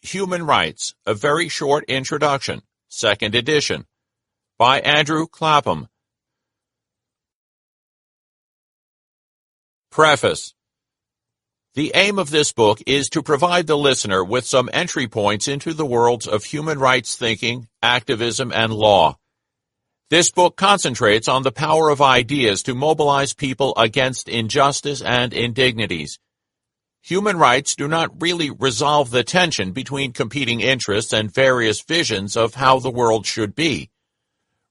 Human Rights, A Very Short Introduction, 2nd edition, by Andrew Clapham. Preface. The aim of this book is to provide the listener with some entry points into the worlds of human rights thinking, activism, and law. This book concentrates on the power of ideas to mobilize people against injustice and indignities. Human rights do not really resolve the tension between competing interests and various visions of how the world should be.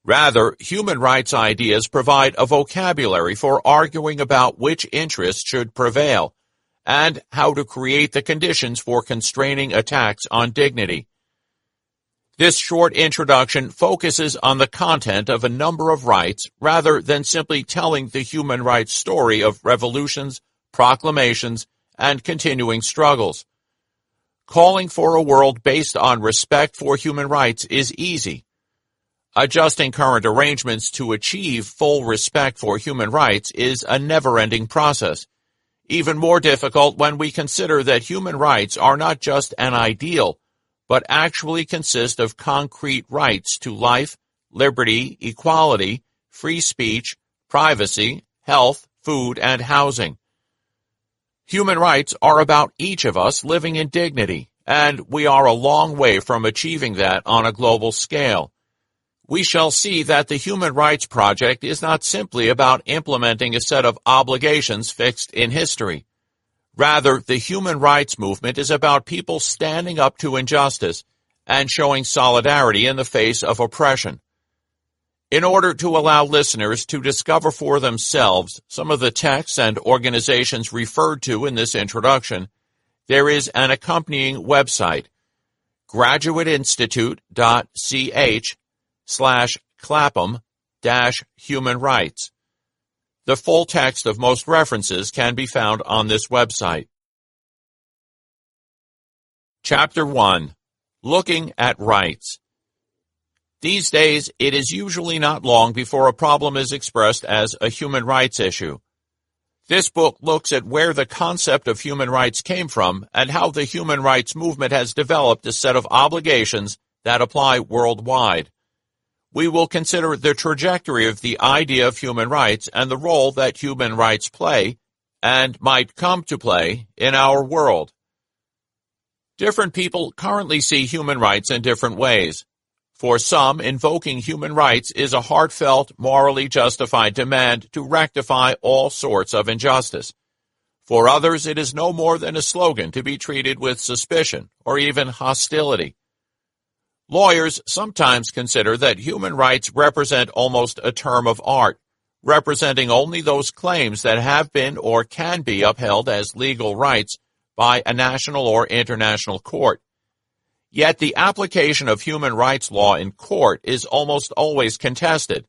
Rather, human rights ideas provide a vocabulary for arguing about which interests should prevail, and how to create the conditions for constraining attacks on dignity. This short introduction focuses on the content of a number of rights rather than simply telling the human rights story of revolutions, proclamations, and continuing struggles. Calling for a world based on respect for human rights is easy. Adjusting current arrangements to achieve full respect for human rights is a never-ending process. Even more difficult when we consider that human rights are not just an ideal, but actually consist of concrete rights to life, liberty, equality, free speech, privacy, health, food, and housing. Human rights are about each of us living in dignity, and we are a long way from achieving that on a global scale. We shall see that the Human Rights Project is not simply about implementing a set of obligations fixed in history. Rather, the human rights movement is about people standing up to injustice and showing solidarity in the face of oppression. In order to allow listeners to discover for themselves some of the texts and organizations referred to in this introduction, there is an accompanying website, graduateinstitute.ch/Clapham-human rights. The full text of most references can be found on this website. Chapter 1. Looking at Rights. These days, it is usually not long before a problem is expressed as a human rights issue. This book looks at where the concept of human rights came from and how the human rights movement has developed a set of obligations that apply worldwide. We will consider the trajectory of the idea of human rights and the role that human rights play, and might come to play, in our world. Different people currently see human rights in different ways. For some, invoking human rights is a heartfelt, morally justified demand to rectify all sorts of injustice. For others, it is no more than a slogan to be treated with suspicion or even hostility. Lawyers sometimes consider that human rights represent almost a term of art, representing only those claims that have been or can be upheld as legal rights by a national or international court. Yet the application of human rights law in court is almost always contested,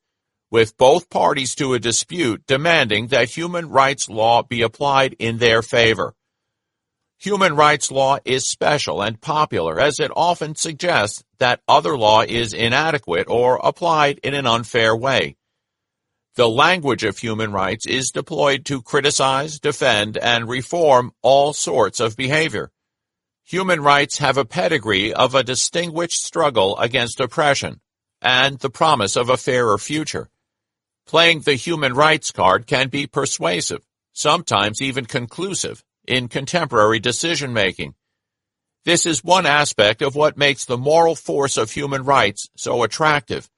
with both parties to a dispute demanding that human rights law be applied in their favor. Human rights law is special and popular, as it often suggests that other law is inadequate or applied in an unfair way. The language of human rights is deployed to criticize, defend, and reform all sorts of behavior. Human rights have a pedigree of a distinguished struggle against oppression and the promise of a fairer future. Playing the human rights card can be persuasive, sometimes even conclusive, in contemporary decision-making. This is one aspect of what makes the moral force of human rights so attractive.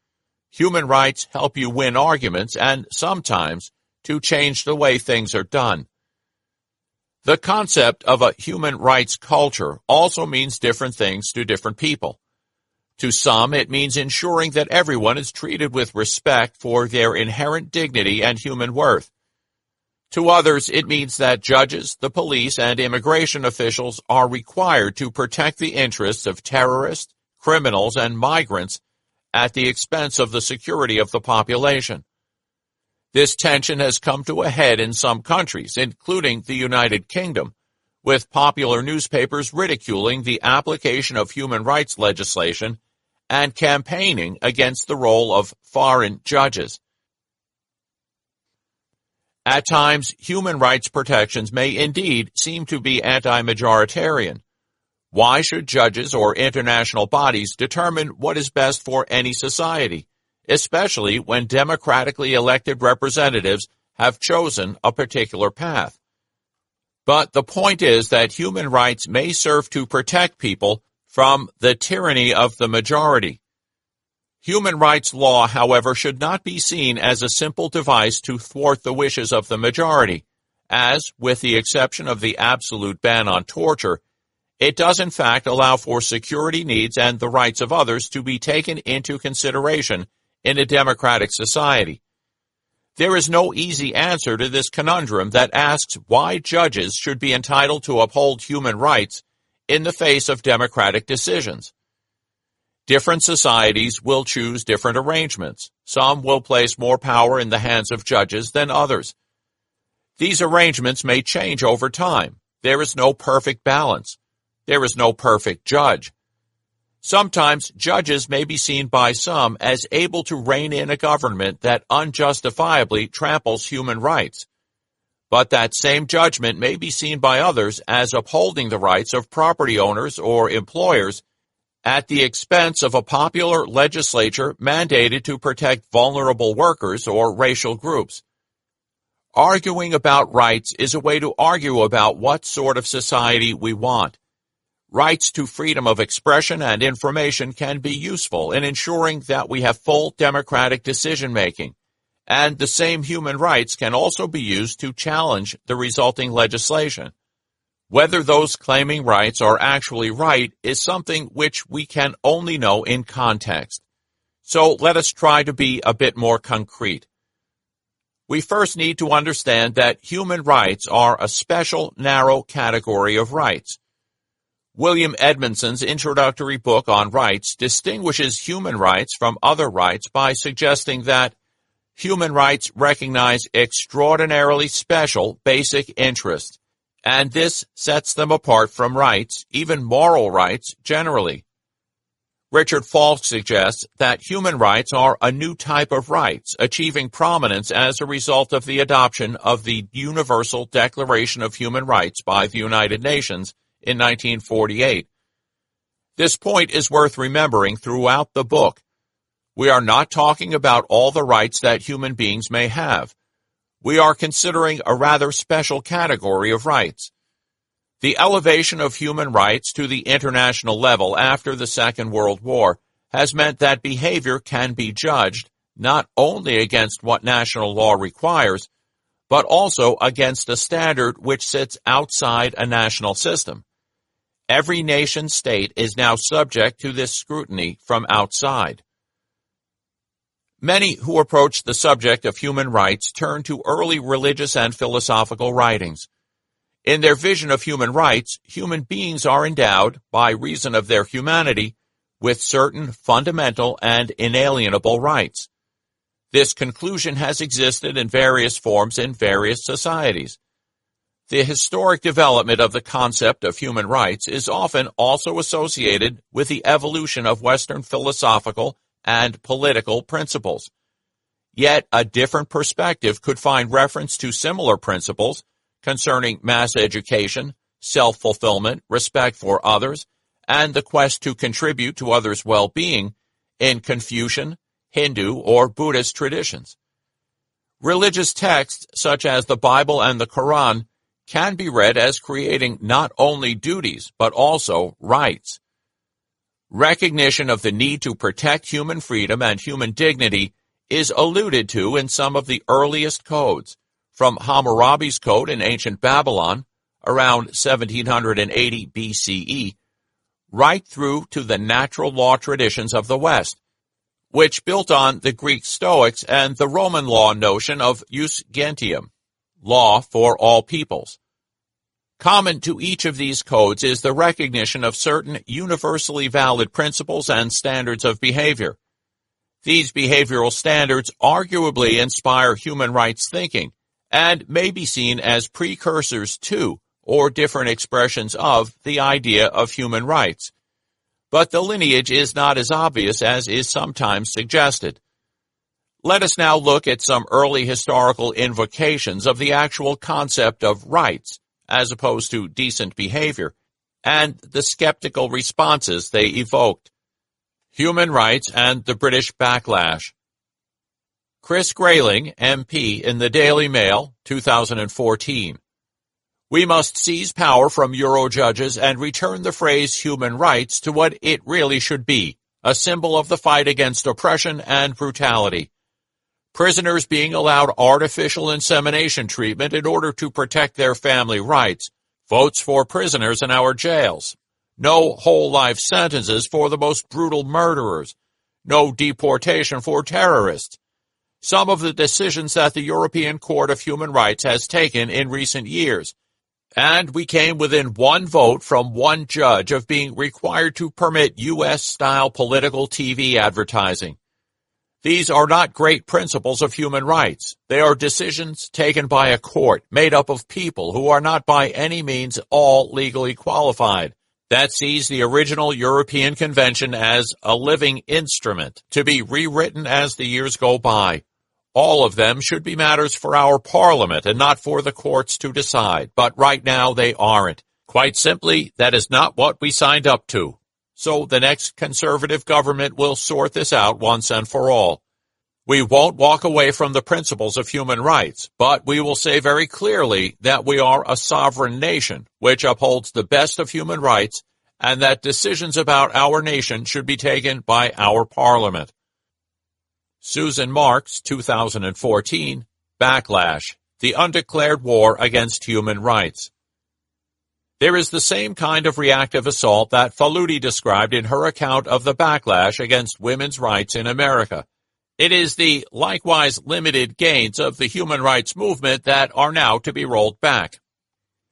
Human rights help you win arguments and, sometimes, to change the way things are done. The concept of a human rights culture also means different things to different people. To some, it means ensuring that everyone is treated with respect for their inherent dignity and human worth. To others, it means that judges, the police, and immigration officials are required to protect the interests of terrorists, criminals, and migrants at the expense of the security of the population. This tension has come to a head in some countries, including the United Kingdom, with popular newspapers ridiculing the application of human rights legislation and campaigning against the role of foreign judges. At times, human rights protections may indeed seem to be anti-majoritarian. Why should judges or international bodies determine what is best for any society, especially when democratically elected representatives have chosen a particular path? But the point is that human rights may serve to protect people from the tyranny of the majority. Human rights law, however, should not be seen as a simple device to thwart the wishes of the majority, as, with the exception of the absolute ban on torture, it does in fact allow for security needs and the rights of others to be taken into consideration in a democratic society. There is no easy answer to this conundrum that asks why judges should be entitled to uphold human rights in the face of democratic decisions. Different societies will choose different arrangements. Some will place more power in the hands of judges than others. These arrangements may change over time. There is no perfect balance. There is no perfect judge. Sometimes judges may be seen by some as able to rein in a government that unjustifiably tramples human rights. But that same judgment may be seen by others as upholding the rights of property owners or employers at the expense of a popular legislature mandated to protect vulnerable workers or racial groups. Arguing about rights is a way to argue about what sort of society we want. Rights to freedom of expression and information can be useful in ensuring that we have full democratic decision-making, and the same human rights can also be used to challenge the resulting legislation. Whether those claiming rights are actually right is something which we can only know in context. So let us try to be a bit more concrete. We first need to understand that human rights are a special, narrow category of rights. William Edmondson's introductory book on rights distinguishes human rights from other rights by suggesting that human rights recognize extraordinarily special basic interests, and this sets them apart from rights, even moral rights, generally. Richard Falk suggests that human rights are a new type of rights, achieving prominence as a result of the adoption of the Universal Declaration of Human Rights by the United Nations in 1948. This point is worth remembering throughout the book. We are not talking about all the rights that human beings may have. We are considering a rather special category of rights. The elevation of human rights to the international level after the Second World War has meant that behavior can be judged not only against what national law requires, but also against a standard which sits outside a national system. Every nation-state is now subject to this scrutiny from outside. Many who approach the subject of human rights turn to early religious and philosophical writings. In their vision of human rights, human beings are endowed, by reason of their humanity, with certain fundamental and inalienable rights. This conclusion has existed in various forms in various societies. The historic development of the concept of human rights is often also associated with the evolution of Western philosophical and political principles. Yet a different perspective could find reference to similar principles concerning mass education, self-fulfillment, respect for others, and the quest to contribute to others' well-being in Confucian, Hindu, or Buddhist traditions. Religious texts such as the Bible and the Quran can be read as creating not only duties, but also rights. Recognition of the need to protect human freedom and human dignity is alluded to in some of the earliest codes, from Hammurabi's code in ancient Babylon, around 1780 BCE, right through to the natural law traditions of the West, which built on the Greek Stoics and the Roman law notion of jus gentium, law for all peoples. Common to each of these codes is the recognition of certain universally valid principles and standards of behavior. These behavioral standards arguably inspire human rights thinking and may be seen as precursors to or different expressions of the idea of human rights. But the lineage is not as obvious as is sometimes suggested. Let us now look at some early historical invocations of the actual concept of rights, as opposed to decent behavior, and the skeptical responses they evoked. Human Rights and the British Backlash. Chris Grayling, MP, in the Daily Mail, 2014. We must seize power from Euro judges and return the phrase human rights to what it really should be, a symbol of the fight against oppression and brutality. Prisoners being allowed artificial insemination treatment in order to protect their family rights, votes for prisoners in our jails, no whole life sentences for the most brutal murderers, no deportation for terrorists. Some of the decisions that the European Court of Human Rights has taken in recent years, and we came within one vote from one judge of being required to permit U.S.-style political TV advertising. These are not great principles of human rights. They are decisions taken by a court made up of people who are not by any means all legally qualified, that sees the original European Convention as a living instrument to be rewritten as the years go by. All of them should be matters for our Parliament and not for the courts to decide, but right now they aren't. Quite simply, that is not what we signed up to. So the next conservative government will sort this out once and for all. We won't walk away from the principles of human rights, but we will say very clearly that we are a sovereign nation which upholds the best of human rights and that decisions about our nation should be taken by our Parliament. Susan Marks, 2014, Backlash, the Undeclared War Against Human Rights. There is the same kind of reactive assault that Faludi described in her account of the backlash against women's rights in America. It is the likewise limited gains of the human rights movement that are now to be rolled back.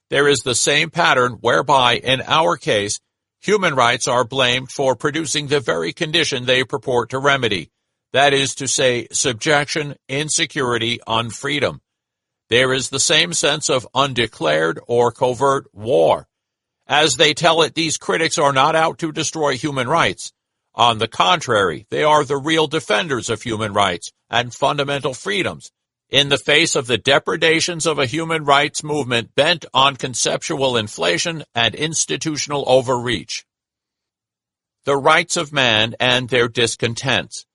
There is the same pattern whereby, in our case, human rights are blamed for producing the very condition they purport to remedy, that is to say, subjection, insecurity, unfreedom. There is the same sense of undeclared or covert war. As they tell it, these critics are not out to destroy human rights. On the contrary, they are the real defenders of human rights and fundamental freedoms, in the face of the depredations of a human rights movement bent on conceptual inflation and institutional overreach. The rights of man and their discontents.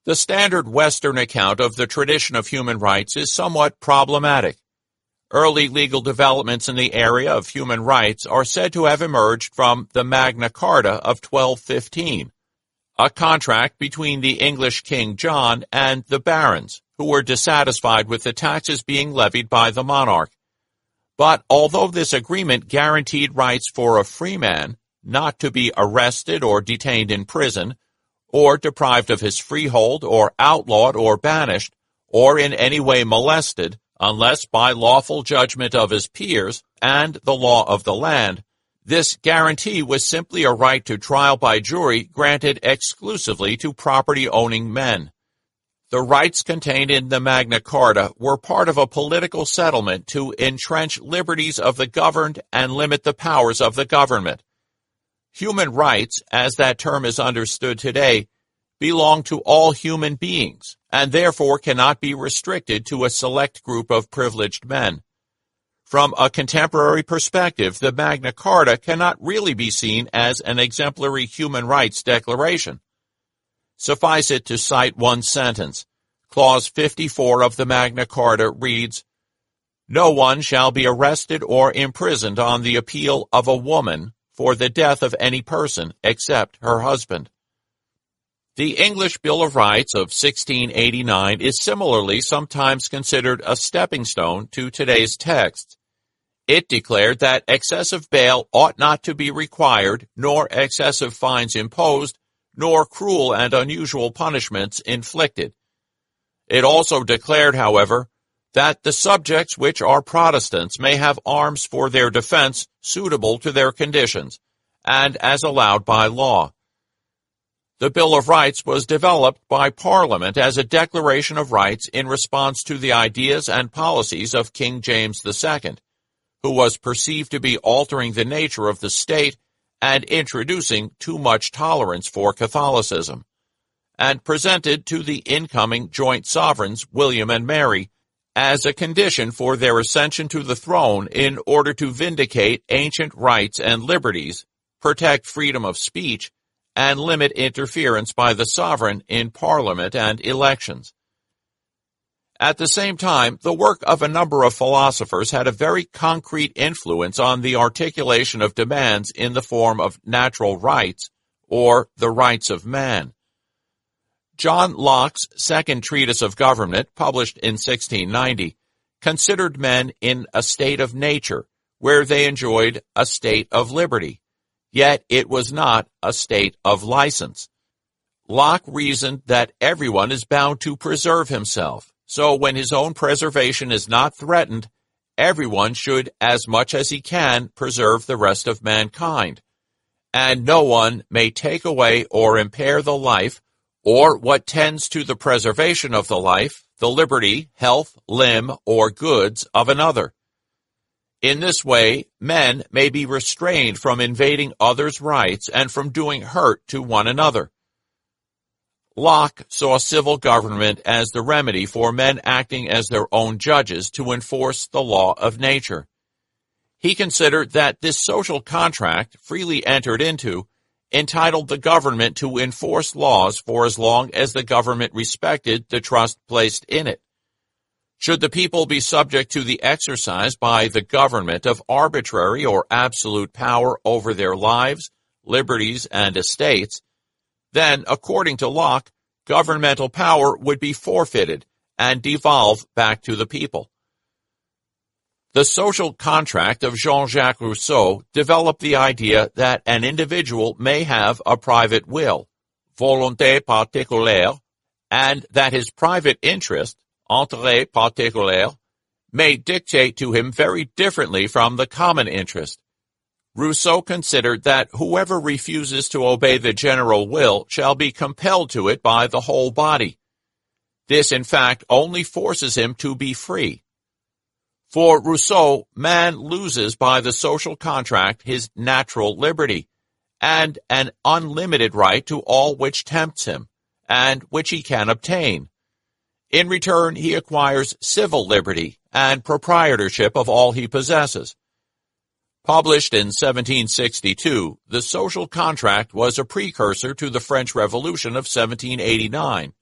The standard Western account of the tradition of human rights is somewhat problematic. Early legal developments in the area of human rights are said to have emerged from the Magna Carta of 1215, a contract between the English King John and the barons, who were dissatisfied with the taxes being levied by the monarch. But although this agreement guaranteed rights for a free man not to be arrested or detained in prison, or deprived of his freehold, or outlawed or banished, or in any way molested, unless by lawful judgment of his peers and the law of the land, this guarantee was simply a right to trial by jury granted exclusively to property-owning men. The rights contained in the Magna Carta were part of a political settlement to entrench liberties of the governed and limit the powers of the government. Human rights, as that term is understood today, belong to all human beings, and therefore cannot be restricted to a select group of privileged men. From a contemporary perspective, the Magna Carta cannot really be seen as an exemplary human rights declaration. Suffice it to cite one sentence. Clause 54 of the Magna Carta reads, "No one shall be arrested or imprisoned on the appeal of a woman for the death of any person except her husband." The English Bill of Rights of 1689 is similarly sometimes considered a stepping stone to today's texts. It declared that excessive bail ought not to be required, nor excessive fines imposed, nor cruel and unusual punishments inflicted. It also declared, however, that the subjects which are Protestants may have arms for their defense suitable to their conditions, and as allowed by law. The Bill of Rights was developed by Parliament as a declaration of rights in response to the ideas and policies of King James II, who was perceived to be altering the nature of the state and introducing too much tolerance for Catholicism, and presented to the incoming joint sovereigns William and Mary as a condition for their ascension to the throne in order to vindicate ancient rights and liberties, protect freedom of speech, and limit interference by the sovereign in parliament and elections. At the same time, the work of a number of philosophers had a very concrete influence on the articulation of demands in the form of natural rights, or the rights of man. John Locke's second treatise of government, published in 1690, considered men in a state of nature, where they enjoyed a state of liberty, yet it was not a state of license. Locke reasoned that everyone is bound to preserve himself, so when his own preservation is not threatened, everyone should, as much as he can, preserve the rest of mankind, and no one may take away or impair the life, or what tends to the preservation of the life, the liberty, health, limb, or goods of another. In this way, men may be restrained from invading others' rights and from doing hurt to one another. Locke saw civil government as the remedy for men acting as their own judges to enforce the law of nature. He considered that this social contract, freely entered into, entitled the government to enforce laws for as long as the government respected the trust placed in it. Should the people be subject to the exercise by the government of arbitrary or absolute power over their lives, liberties, and estates, then, according to Locke, governmental power would be forfeited and devolve back to the people. The social contract of Jean-Jacques Rousseau developed the idea that an individual may have a private will, volonté particulière, and that his private interest, intérêt particulier, may dictate to him very differently from the common interest. Rousseau considered that whoever refuses to obey the general will shall be compelled to it by the whole body. This, in fact, only forces him to be free. For Rousseau, man loses by the social contract his natural liberty, and an unlimited right to all which tempts him, and which he can obtain. In return, he acquires civil liberty and proprietorship of all he possesses. Published in 1762, the social contract was a precursor to the French Revolution of 1789,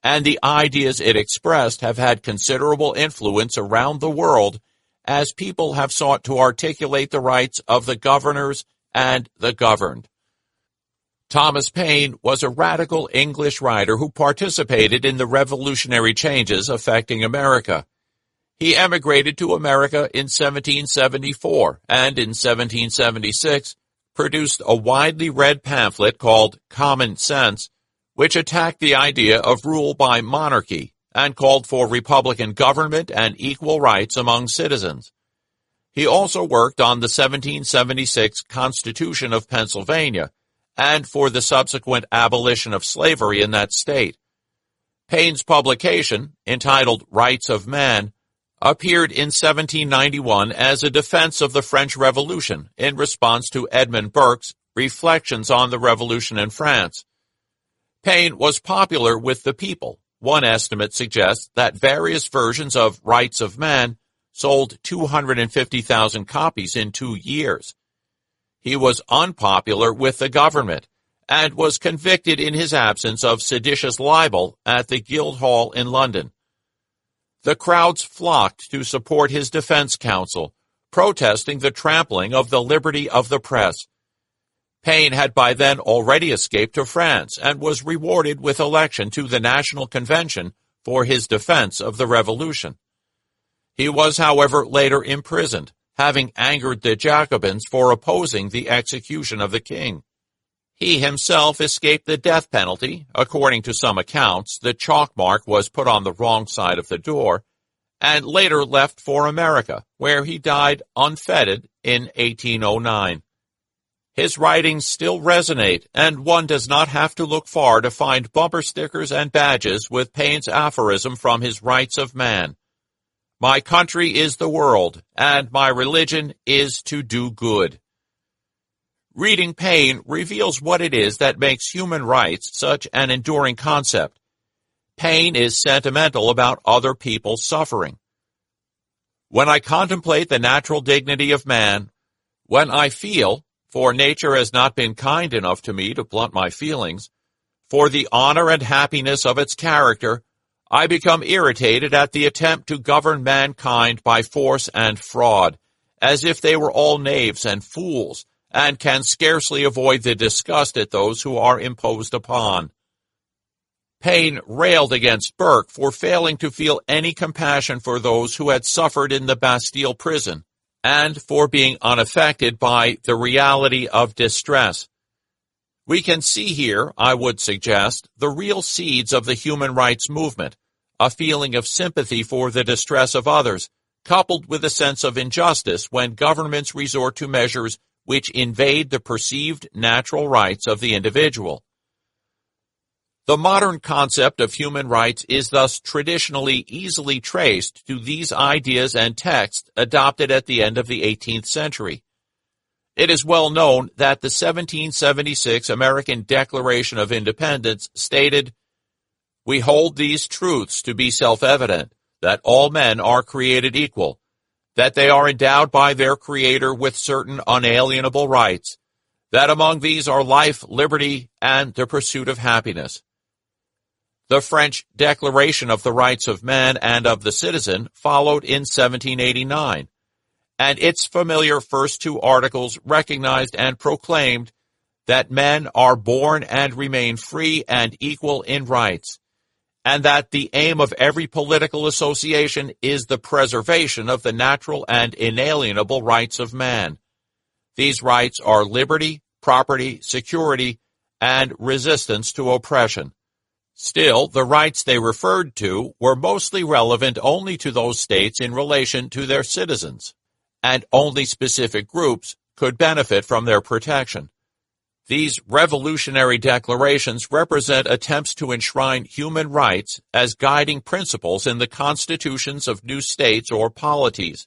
and the ideas it expressed have had considerable influence around the world as people have sought to articulate the rights of the governors and the governed. Thomas Paine was a radical English writer who participated in the revolutionary changes affecting America. He emigrated to America in 1774 and in 1776 produced a widely read pamphlet called Common Sense, which attacked the idea of rule by monarchy and called for republican government and equal rights among citizens. He also worked on the 1776 Constitution of Pennsylvania and for the subsequent abolition of slavery in that state. Paine's publication, entitled Rights of Man, appeared in 1791 as a defense of the French Revolution in response to Edmund Burke's Reflections on the Revolution in France. Paine was popular with the people. One estimate suggests that various versions of Rights of Man sold 250,000 copies in 2 years. He was unpopular with the government and was convicted in his absence of seditious libel at the Guildhall in London. The crowds flocked to support his defense counsel, protesting the trampling of the liberty of the press. Paine had by then already escaped to France and was rewarded with election to the National Convention for his defense of the Revolution. He was, however, later imprisoned, having angered the Jacobins for opposing the execution of the king. He himself escaped the death penalty. According to some accounts, the chalk mark was put on the wrong side of the door, and later left for America, where he died unfettered in 1809. His writings still resonate, and one does not have to look far to find bumper stickers and badges with Paine's aphorism from his Rights of Man. My country is the world, and my religion is to do good. Reading Paine reveals what it is that makes human rights such an enduring concept. Paine is sentimental about other people's suffering, When I contemplate the natural dignity of man, when I feel, for nature has not been kind enough to me to blunt my feelings, for the honor and happiness of its character, I become irritated at the attempt to govern mankind by force and fraud, as if they were all knaves and fools, and can scarcely avoid the disgust at those who are imposed upon. Paine railed against Burke for failing to feel any compassion for those who had suffered in the Bastille prison, and for being unaffected by the reality of distress. We can see here, I would suggest, the real seeds of the human rights movement, a feeling of sympathy for the distress of others, coupled with a sense of injustice when governments resort to measures which invade the perceived natural rights of the individual. The modern concept of human rights is thus traditionally easily traced to these ideas and texts adopted at the end of the 18th century. It is well known that the 1776 American Declaration of Independence stated, "We hold these truths to be self-evident, that all men are created equal, that they are endowed by their Creator with certain unalienable rights, that among these are life, liberty, and the pursuit of happiness." The French Declaration of the Rights of Man and of the Citizen followed in 1789, and its familiar first two articles recognized and proclaimed that men are born and remain free and equal in rights, and that the aim of every political association is the preservation of the natural and inalienable rights of man. These rights are liberty, property, security, and resistance to oppression. Still, the rights they referred to were mostly relevant only to those states in relation to their citizens, and only specific groups could benefit from their protection. These revolutionary declarations represent attempts to enshrine human rights as guiding principles in the constitutions of new states or polities.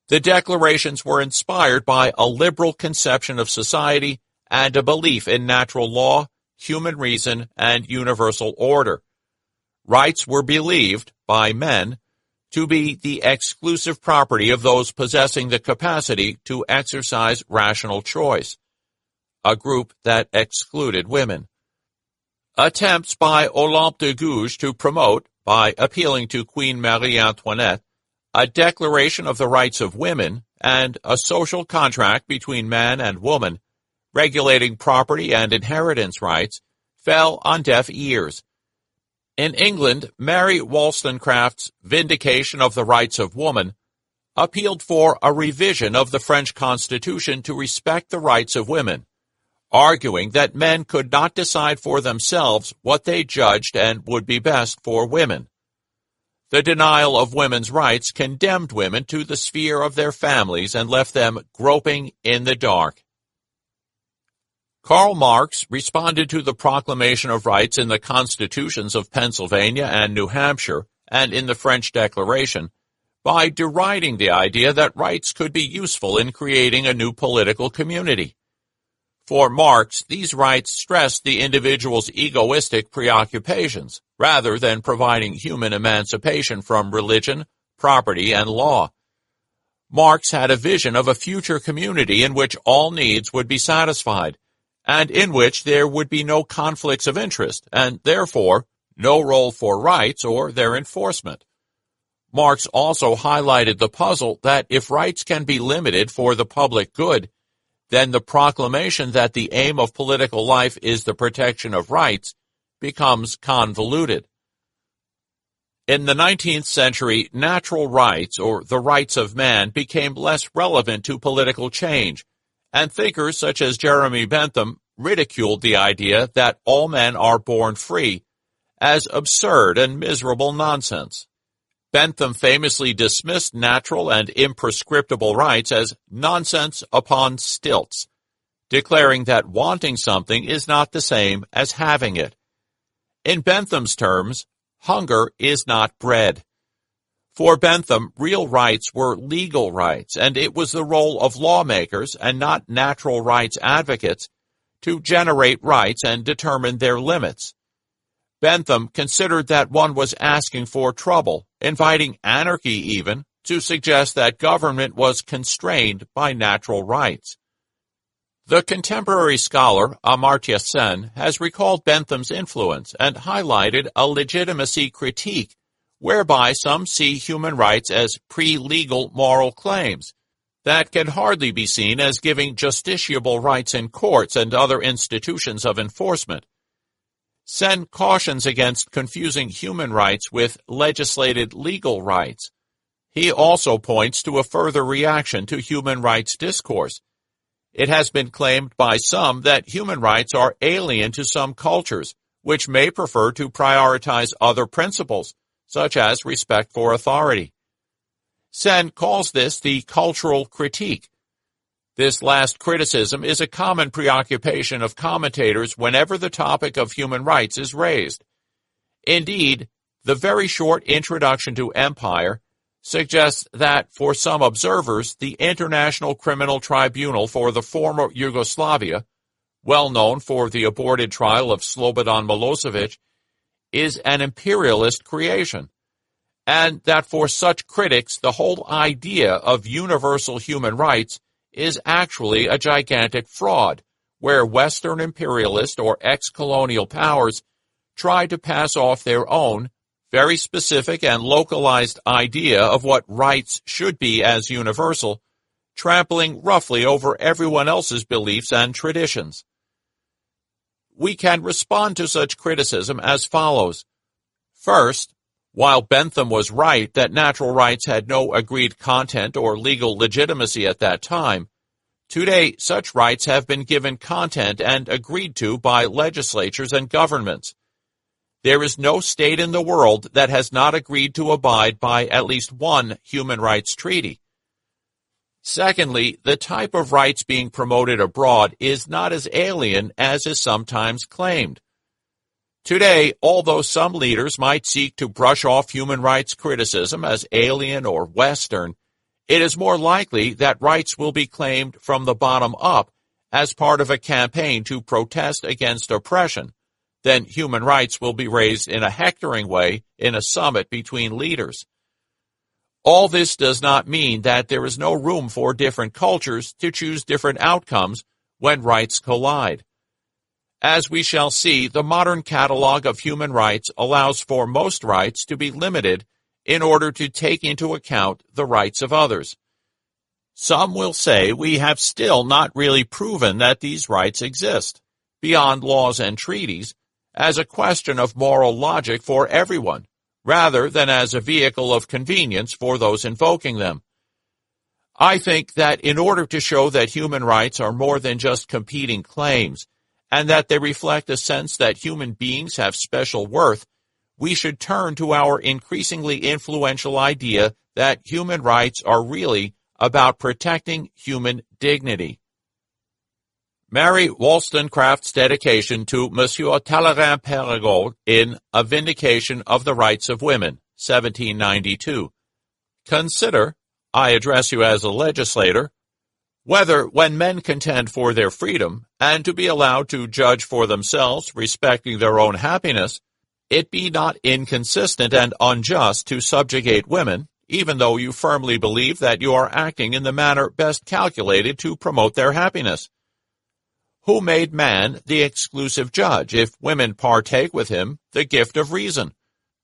The declarations were inspired by a liberal conception of society and a belief in natural law, human reason, and universal order. Rights were believed, by men, to be the exclusive property of those possessing the capacity to exercise rational choice, a group that excluded women. Attempts by Olympe de Gouges to promote, by appealing to Queen Marie Antoinette, a declaration of the rights of women and a social contract between man and woman, regulating property and inheritance rights, fell on deaf ears. In England, Mary Wollstonecraft's Vindication of the Rights of Woman appealed for a revision of the French Constitution to respect the rights of women, arguing that men could not decide for themselves what they judged and would be best for women. The denial of women's rights condemned women to the sphere of their families and left them groping in the dark. Karl Marx responded to the proclamation of rights in the constitutions of Pennsylvania and New Hampshire and in the French Declaration by deriding the idea that rights could be useful in creating a new political community. For Marx, these rights stressed the individual's egoistic preoccupations, rather than providing human emancipation from religion, property, and law. Marx had a vision of a future community in which all needs would be satisfied, and in which there would be no conflicts of interest, and therefore no role for rights or their enforcement. Marx also highlighted the puzzle that if rights can be limited for the public good, then the proclamation that the aim of political life is the protection of rights becomes convoluted. In the 19th century, natural rights, or the rights of man, became less relevant to political change, and thinkers such as Jeremy Bentham ridiculed the idea that all men are born free as absurd and miserable nonsense. Bentham famously dismissed natural and imprescriptible rights as nonsense upon stilts, declaring that wanting something is not the same as having it. In Bentham's terms, hunger is not bread. For Bentham, real rights were legal rights, and it was the role of lawmakers and not natural rights advocates to generate rights and determine their limits. Bentham considered that one was asking for trouble, inviting anarchy even, to suggest that government was constrained by natural rights. The contemporary scholar Amartya Sen has recalled Bentham's influence and highlighted a legitimacy critique whereby some see human rights as pre-legal moral claims that can hardly be seen as giving justiciable rights in courts and other institutions of enforcement. Sen cautions against confusing human rights with legislated legal rights. He also points to a further reaction to human rights discourse. It has been claimed by some that human rights are alien to some cultures, which may prefer to prioritize other principles, such as respect for authority. Sen calls this the cultural critique. This last criticism is a common preoccupation of commentators whenever the topic of human rights is raised. Indeed, the very short introduction to Empire suggests that, for some observers, the International Criminal Tribunal for the former Yugoslavia, well known for the aborted trial of Slobodan Milosevic, is an imperialist creation, and that for such critics the whole idea of universal human rights is actually a gigantic fraud, where Western imperialist or ex-colonial powers try to pass off their own very specific and localized idea of what rights should be as universal, trampling roughly over everyone else's beliefs and traditions. We can respond to such criticism as follows. First, while Bentham was right that natural rights had no agreed content or legal legitimacy at that time, today such rights have been given content and agreed to by legislatures and governments. There is no state in the world that has not agreed to abide by at least one human rights treaty. Secondly, the type of rights being promoted abroad is not as alien as is sometimes claimed. Today, although some leaders might seek to brush off human rights criticism as alien or Western, it is more likely that rights will be claimed from the bottom up as part of a campaign to protest against oppression. Then human rights will be raised in a hectoring way in a summit between leaders. All this does not mean that there is no room for different cultures to choose different outcomes when rights collide. As we shall see, the modern catalog of human rights allows for most rights to be limited in order to take into account the rights of others. Some will say we have still not really proven that these rights exist, beyond laws and treaties, as a question of moral logic for everyone, rather than as a vehicle of convenience for those invoking them. I think that in order to show that human rights are more than just competing claims, and that they reflect a sense that human beings have special worth, we should turn to our increasingly influential idea that human rights are really about protecting human dignity. Mary Wollstonecraft's dedication to Monsieur Talleyrand-Périgot in A Vindication of the Rights of Women, 1792. Consider, I address you as a legislator, whether when men contend for their freedom, and to be allowed to judge for themselves respecting their own happiness, it be not inconsistent and unjust to subjugate women, even though you firmly believe that you are acting in the manner best calculated to promote their happiness. Who made man the exclusive judge, if women partake with him the gift of reason?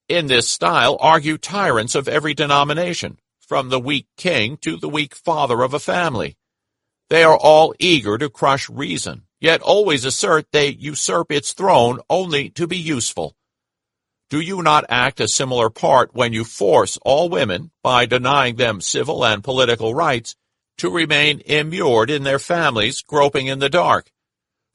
In this style argue tyrants of every denomination, from the weak king to the weak father of a family. They are all eager to crush reason, yet always assert they usurp its throne only to be useful. Do you not act a similar part when you force all women, by denying them civil and political rights, to remain immured in their families, groping in the dark?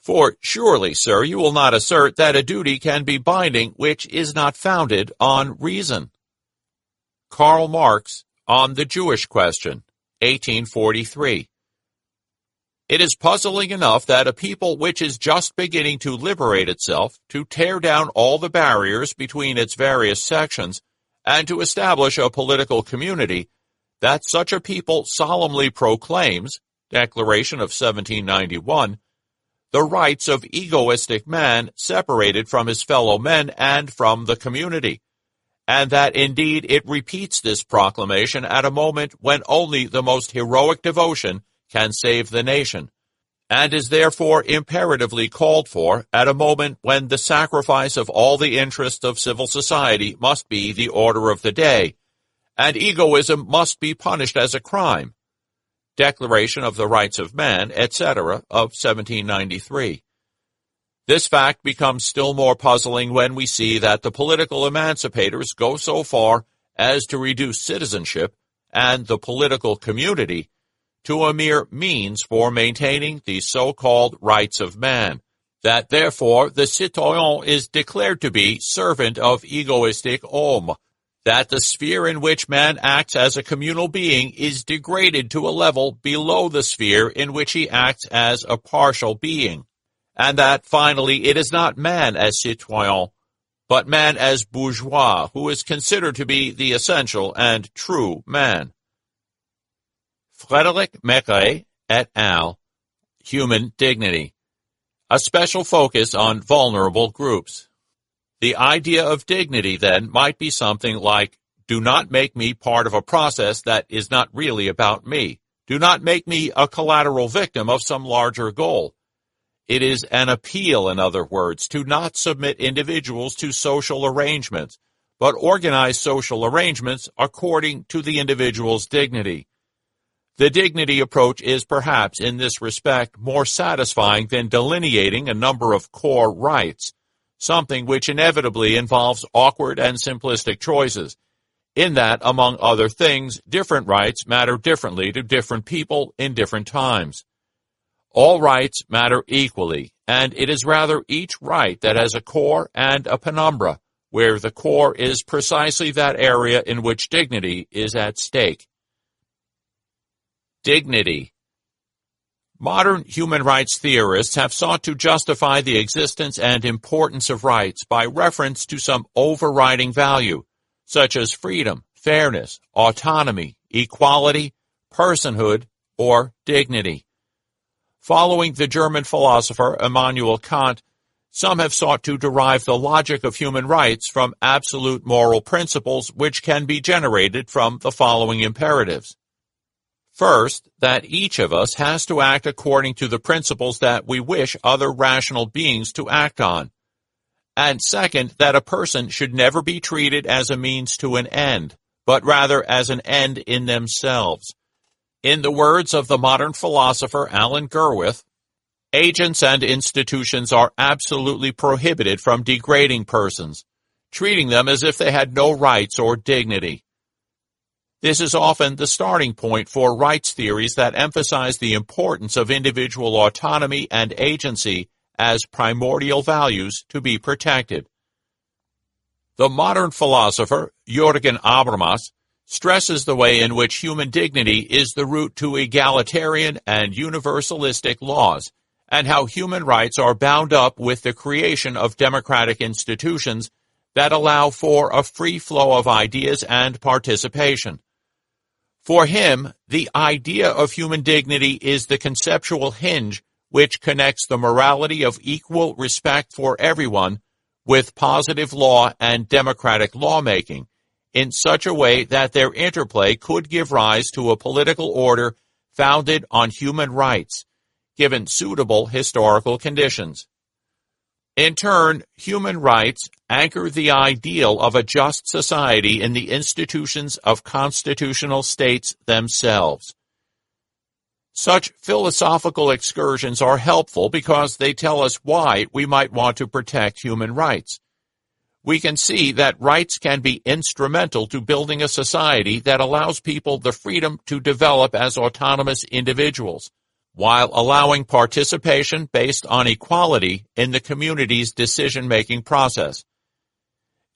For surely, sir, you will not assert that a duty can be binding which is not founded on reason. Karl Marx, On the Jewish Question, 1843. It is puzzling enough that a people which is just beginning to liberate itself, to tear down all the barriers between its various sections, and to establish a political community, that such a people solemnly proclaims, Declaration of 1791, the rights of egoistic man separated from his fellow men and from the community, and that indeed it repeats this proclamation at a moment when only the most heroic devotion can save the nation, and is therefore imperatively called for at a moment when the sacrifice of all the interests of civil society must be the order of the day, and egoism must be punished as a crime. Declaration of the Rights of Man, etc., of 1793. This fact becomes still more puzzling when we see that the political emancipators go so far as to reduce citizenship and the political community to a mere means for maintaining the so-called rights of man, that therefore the citoyen is declared to be servant of egoistic homme, that the sphere in which man acts as a communal being is degraded to a level below the sphere in which he acts as a partial being, and that, finally, it is not man as citoyen, but man as bourgeois, who is considered to be the essential and true man. Frédéric Maigret et al., Human Dignity. A special focus on vulnerable groups. The idea of dignity, then, might be something like, do not make me part of a process that is not really about me. Do not make me a collateral victim of some larger goal. It is an appeal, in other words, to not submit individuals to social arrangements, but organize social arrangements according to the individual's dignity. The dignity approach is perhaps, in this respect, more satisfying than delineating a number of core rights, something which inevitably involves awkward and simplistic choices, in that, among other things, different rights matter differently to different people in different times. All rights matter equally, and it is rather each right that has a core and a penumbra, where the core is precisely that area in which dignity is at stake. Dignity. Modern human rights theorists have sought to justify the existence and importance of rights by reference to some overriding value, such as freedom, fairness, autonomy, equality, personhood, or dignity. Following the German philosopher Immanuel Kant, some have sought to derive the logic of human rights from absolute moral principles which can be generated from the following imperatives. First, that each of us has to act according to the principles that we wish other rational beings to act on. And second, that a person should never be treated as a means to an end, but rather as an end in themselves. In the words of the modern philosopher Alan Gerwith, agents and institutions are absolutely prohibited from degrading persons, treating them as if they had no rights or dignity. This is often the starting point for rights theories that emphasize the importance of individual autonomy and agency as primordial values to be protected. The modern philosopher, Jürgen Habermas, stresses the way in which human dignity is the route to egalitarian and universalistic laws, and how human rights are bound up with the creation of democratic institutions that allow for a free flow of ideas and participation. For him, the idea of human dignity is the conceptual hinge which connects the morality of equal respect for everyone with positive law and democratic lawmaking, in such a way that their interplay could give rise to a political order founded on human rights, given suitable historical conditions. In turn, human rights anchor the ideal of a just society in the institutions of constitutional states themselves. Such philosophical excursions are helpful because they tell us why we might want to protect human rights. We can see that rights can be instrumental to building a society that allows people the freedom to develop as autonomous individuals, while allowing participation based on equality in the community's decision-making process.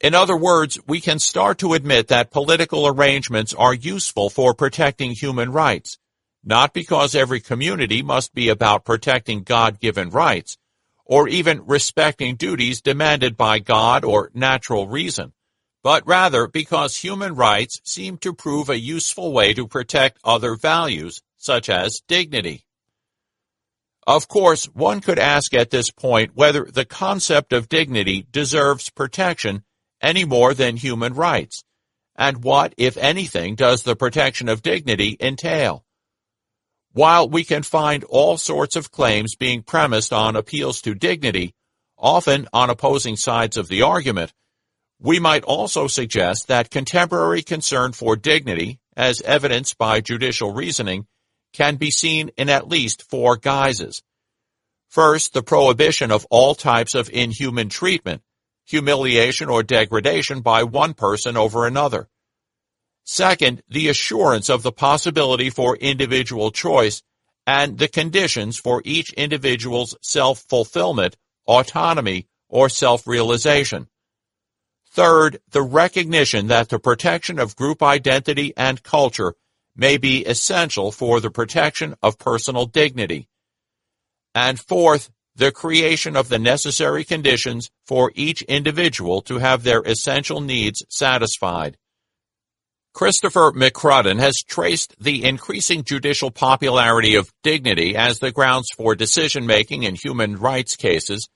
In other words, we can start to admit that political arrangements are useful for protecting human rights, not because every community must be about protecting God-given rights, or even respecting duties demanded by God or natural reason, but rather because human rights seem to prove a useful way to protect other values, such as dignity. Of course, one could ask at this point whether the concept of dignity deserves protection any more than human rights? And what, if anything, does the protection of dignity entail? While we can find all sorts of claims being premised on appeals to dignity, often on opposing sides of the argument, we might also suggest that contemporary concern for dignity, as evidenced by judicial reasoning, can be seen in at least four guises. First, the prohibition of all types of inhuman treatment, humiliation or degradation by one person over another. Second, the assurance of the possibility for individual choice and the conditions for each individual's self-fulfillment, autonomy, or self-realization. Third, the recognition that the protection of group identity and culture may be essential for the protection of personal dignity. And fourth, the creation of the necessary conditions for each individual to have their essential needs satisfied. Christopher McCrudden has traced the increasing judicial popularity of dignity as the grounds for decision-making in human rights cases,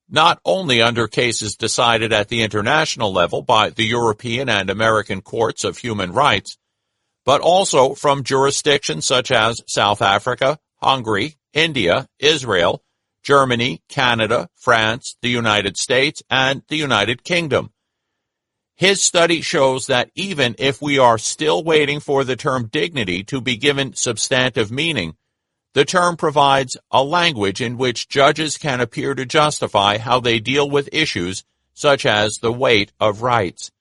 not only under cases decided at the international level by the European and American courts of human rights, but also from jurisdictions such as South Africa, Hungary, India, Israel, Germany, Canada, France, the United States, and the United Kingdom. His study shows that even if we are still waiting for the term dignity to be given substantive meaning, the term provides a language in which judges can appear to justify how they deal with issues such as the weight of rights.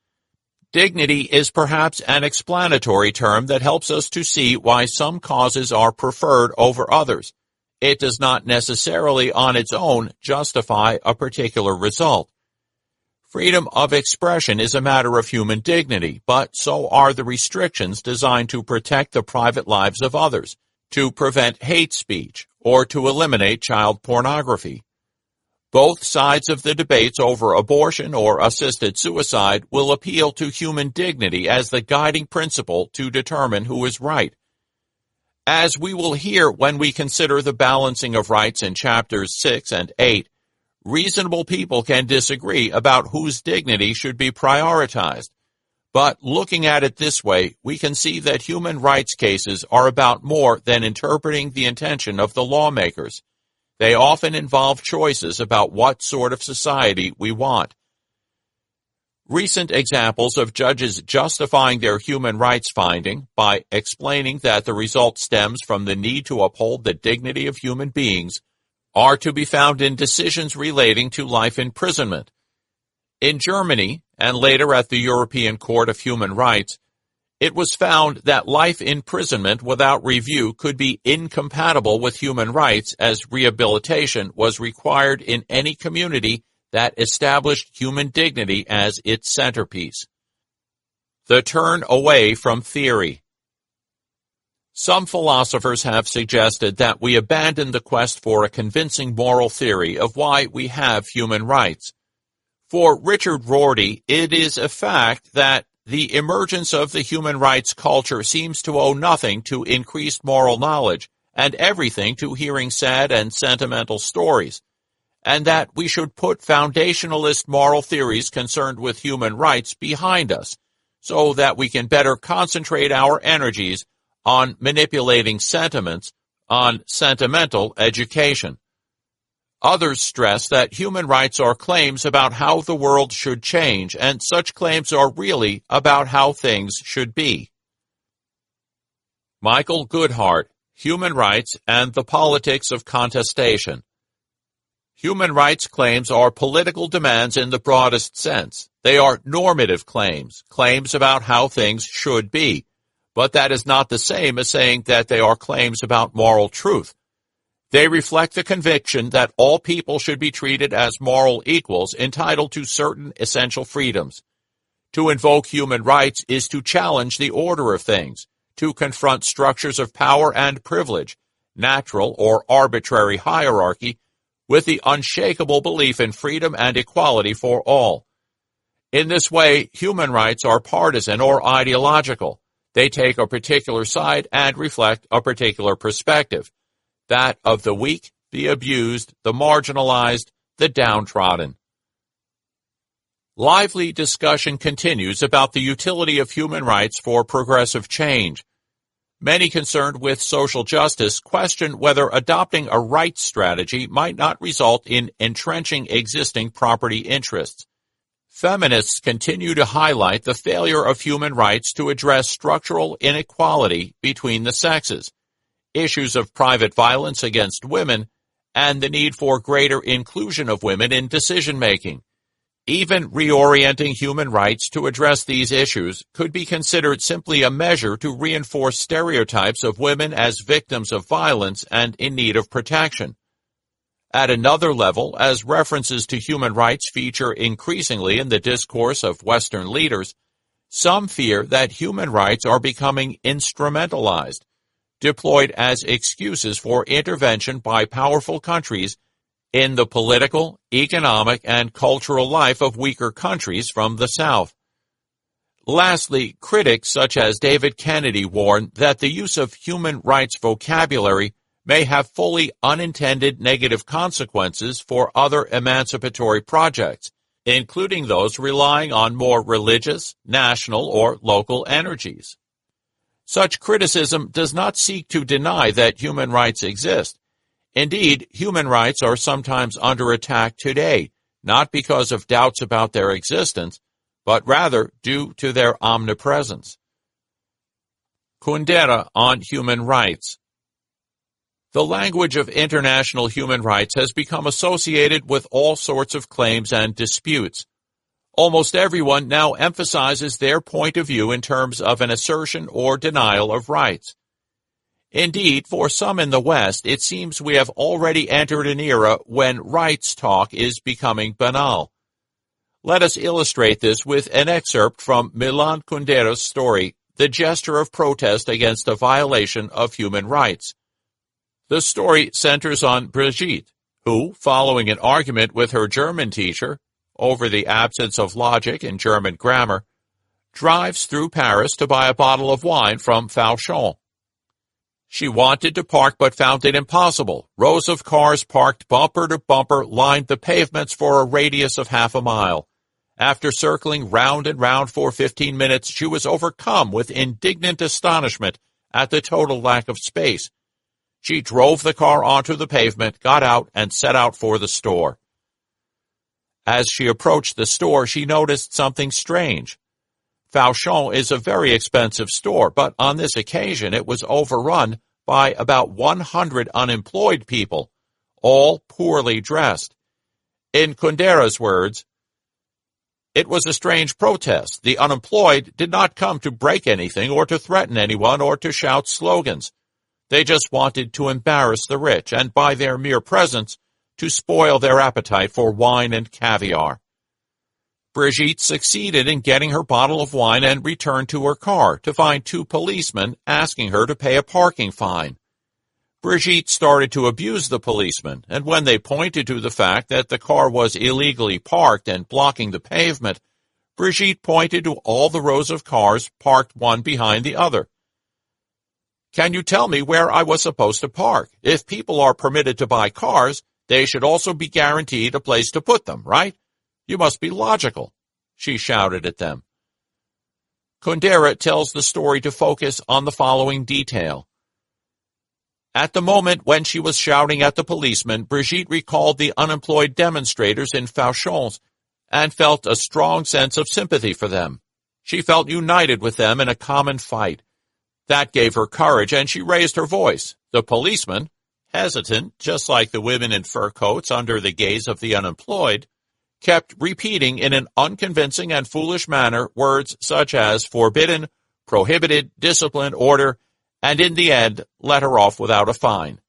Dignity is perhaps an explanatory term that helps us to see why some causes are preferred over others. It does not necessarily on its own justify a particular result. Freedom of expression is a matter of human dignity, but so are the restrictions designed to protect the private lives of others, to prevent hate speech, or to eliminate child pornography. Both sides of the debates over abortion or assisted suicide will appeal to human dignity as the guiding principle to determine who is right. As we will hear when we consider the balancing of rights in chapters 6 and 8, reasonable people can disagree about whose dignity should be prioritized. But looking at it this way, we can see that human rights cases are about more than interpreting the intention of the lawmakers. They often involve choices about what sort of society we want. Recent examples of judges justifying their human rights finding by explaining that the result stems from the need to uphold the dignity of human beings are to be found in decisions relating to life imprisonment. In Germany, and later at the European Court of Human Rights, it was found that life imprisonment without review could be incompatible with human rights, as rehabilitation was required in any community that established human dignity as its centerpiece. The turn away from theory. Some philosophers have suggested that we abandon the quest for a convincing moral theory of why we have human rights. For Richard Rorty, it is a fact that the emergence of the human rights culture seems to owe nothing to increased moral knowledge and everything to hearing sad and sentimental stories, and that we should put foundationalist moral theories concerned with human rights behind us so that we can better concentrate our energies on manipulating sentiments, on sentimental education. Others stress that human rights are claims about how the world should change, and such claims are really about how things should be. Michael Goodhart, Human Rights and the Politics of Contestation. Human rights claims are political demands in the broadest sense. They are normative claims, claims about how things should be. But that is not the same as saying that they are claims about moral truth. They reflect the conviction that all people should be treated as moral equals entitled to certain essential freedoms. To invoke human rights is to challenge the order of things, to confront structures of power and privilege, natural or arbitrary hierarchy, with the unshakable belief in freedom and equality for all. In this way, human rights are partisan or ideological. They take a particular side and reflect a particular perspective, that of the weak, the abused, the marginalized, the downtrodden. Lively discussion continues about the utility of human rights for progressive change. Many concerned with social justice question whether adopting a rights strategy might not result in entrenching existing property interests. Feminists continue to highlight the failure of human rights to address structural inequality between the sexes, issues of private violence against women, and the need for greater inclusion of women in decision-making. Even reorienting human rights to address these issues could be considered simply a measure to reinforce stereotypes of women as victims of violence and in need of protection. At another level, as references to human rights feature increasingly in the discourse of Western leaders, some fear that human rights are becoming instrumentalized, deployed as excuses for intervention by powerful countries in the political, economic, and cultural life of weaker countries from the South. Lastly, critics such as David Kennedy warn that the use of human rights vocabulary may have fully unintended negative consequences for other emancipatory projects, including those relying on more religious, national, or local energies. Such criticism does not seek to deny that human rights exist. Indeed, human rights are sometimes under attack today, not because of doubts about their existence, but rather due to their omnipresence. Kundera on human rights. The language of international human rights has become associated with all sorts of claims and disputes. Almost everyone now emphasizes their point of view in terms of an assertion or denial of rights. Indeed, for some in the West, it seems we have already entered an era when rights talk is becoming banal. Let us illustrate this with an excerpt from Milan Kundera's story, The Gesture of Protest Against a Violation of Human Rights. The story centers on Brigitte, who, following an argument with her German teacher over the absence of logic in German grammar, drives through Paris to buy a bottle of wine from Fauchon. She wanted to park but found it impossible. Rows of cars parked bumper to bumper lined the pavements for a radius of half a mile. After circling round and round for 15 minutes, she was overcome with indignant astonishment at the total lack of space. She drove the car onto the pavement, got out, and set out for the store. As she approached the store, she noticed something strange. Fauchon is a very expensive store, but on this occasion it was overrun by about 100 unemployed people, all poorly dressed. In Kundera's words, "It was a strange protest. The unemployed did not come to break anything or to threaten anyone or to shout slogans. They just wanted to embarrass the rich and by their mere presence to spoil their appetite for wine and caviar." Brigitte succeeded in getting her bottle of wine and returned to her car to find 2 policemen asking her to pay a parking fine. Brigitte started to abuse the policemen, and when they pointed to the fact that the car was illegally parked and blocking the pavement, Brigitte pointed to all the rows of cars parked one behind the other. "Can you tell me where I was supposed to park? If people are permitted to buy cars, they should also be guaranteed a place to put them, right? You must be logical," she shouted at them. Kundera tells the story to focus on the following detail. At the moment when she was shouting at the policemen, Brigitte recalled the unemployed demonstrators in Fauchon and felt a strong sense of sympathy for them. She felt united with them in a common fight. That gave her courage, and she raised her voice. The policemen, hesitant, just like the women in fur coats under the gaze of the unemployed, kept repeating in an unconvincing and foolish manner words such as forbidden, prohibited, discipline, order, and in the end let her off without a fine.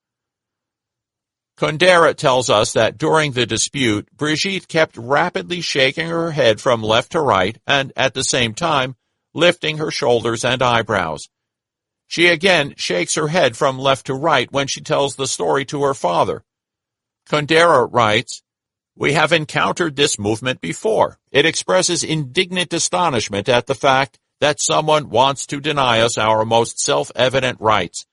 Kundera tells us that during the dispute, Brigitte kept rapidly shaking her head from left to right and at the same time lifting her shoulders and eyebrows. She again shakes her head from left to right when she tells the story to her father. Kundera writes, "We have encountered this movement before. It expresses indignant astonishment at the fact that someone wants to deny us our most self-evident rights.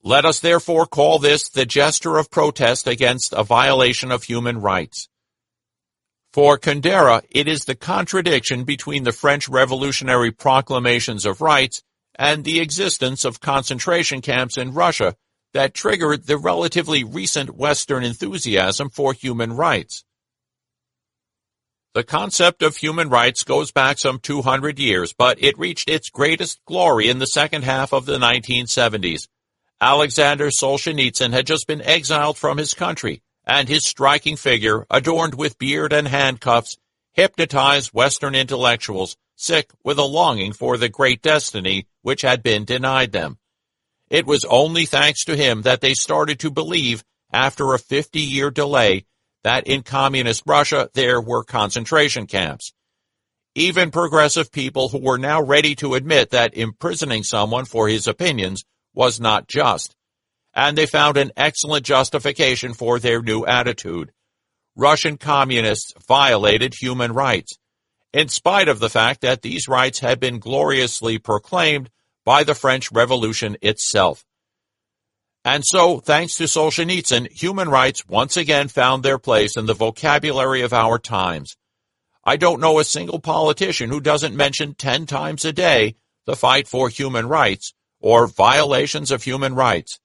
Let us therefore call this the gesture of protest against a violation of human rights." For Kundera, it is the contradiction between the French Revolutionary proclamations of rights and the existence of concentration camps in Russia that triggered the relatively recent Western enthusiasm for human rights. The concept of human rights goes back some 200 years, but it reached its greatest glory in the second half of the 1970s. Alexander Solzhenitsyn had just been exiled from his country, and his striking figure, adorned with beard and handcuffs, hypnotized Western intellectuals sick with a longing for the great destiny which had been denied them. It was only thanks to him that they started to believe, after a 50-year delay, that in communist Russia there were concentration camps. Even progressive people who were now ready to admit that imprisoning someone for his opinions was not just. And they found an excellent justification for their new attitude. Russian communists violated human rights, in spite of the fact that these rights had been gloriously proclaimed by the French Revolution itself. And so, thanks to Solzhenitsyn, human rights once again found their place in the vocabulary of our times. I don't know a single politician who doesn't mention 10 times a day the fight for human rights or violations of human rights.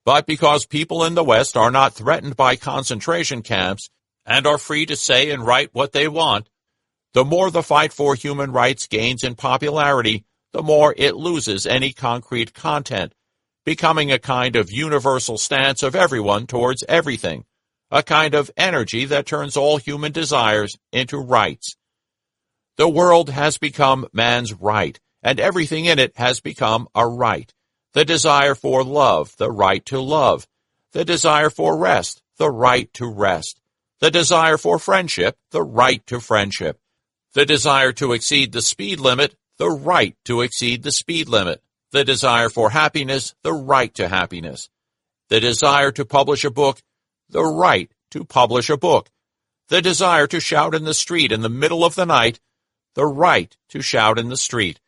But because people in the West are not threatened by concentration camps and are free to say and write what they want, the more the fight for human rights gains in popularity, the more it loses any concrete content, becoming a kind of universal stance of everyone towards everything, a kind of energy that turns all human desires into rights. The world has become man's right, and everything in it has become a right. The desire for love, the right to love. The desire for rest, the right to rest. The desire for friendship, the right to friendship. The desire to exceed the speed limit, the right to exceed the speed limit. The desire for happiness, the right to happiness. The desire to publish a book, the right to publish a book. The desire to shout in the street in the middle of the night, the right to shout in the street.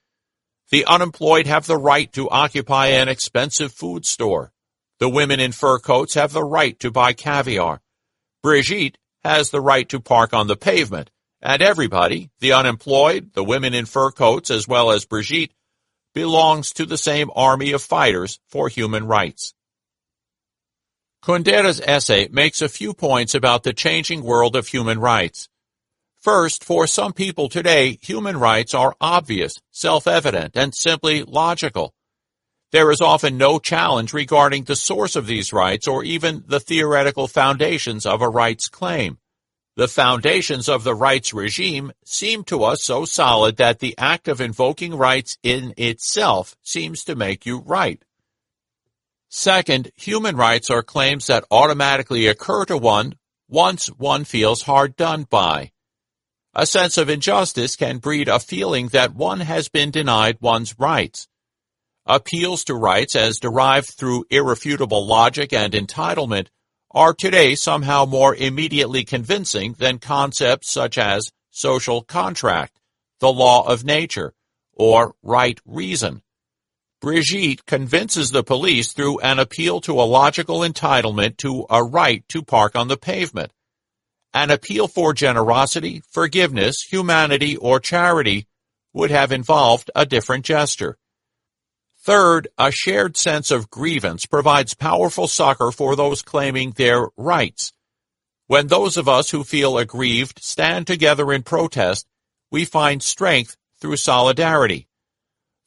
The unemployed have the right to occupy an expensive food store. The women in fur coats have the right to buy caviar. Brigitte has the right to park on the pavement. And everybody, the unemployed, the women in fur coats, as well as Brigitte, belongs to the same army of fighters for human rights. Kundera's essay makes a few points about the changing world of human rights. First, for some people today, human rights are obvious, self-evident, and simply logical. There is often no challenge regarding the source of these rights or even the theoretical foundations of a rights claim. The foundations of the rights regime seem to us so solid that the act of invoking rights in itself seems to make you right. Second, human rights are claims that automatically occur to one once one feels hard done by. A sense of injustice can breed a feeling that one has been denied one's rights. Appeals to rights as derived through irrefutable logic and entitlement are today somehow more immediately convincing than concepts such as social contract, the law of nature, or right reason. Brigitte convinces the police through an appeal to a logical entitlement to a right to park on the pavement. An appeal for generosity, forgiveness, humanity, or charity would have involved a different gesture. Third, a shared sense of grievance provides powerful succor for those claiming their rights. When those of us who feel aggrieved stand together in protest, we find strength through solidarity.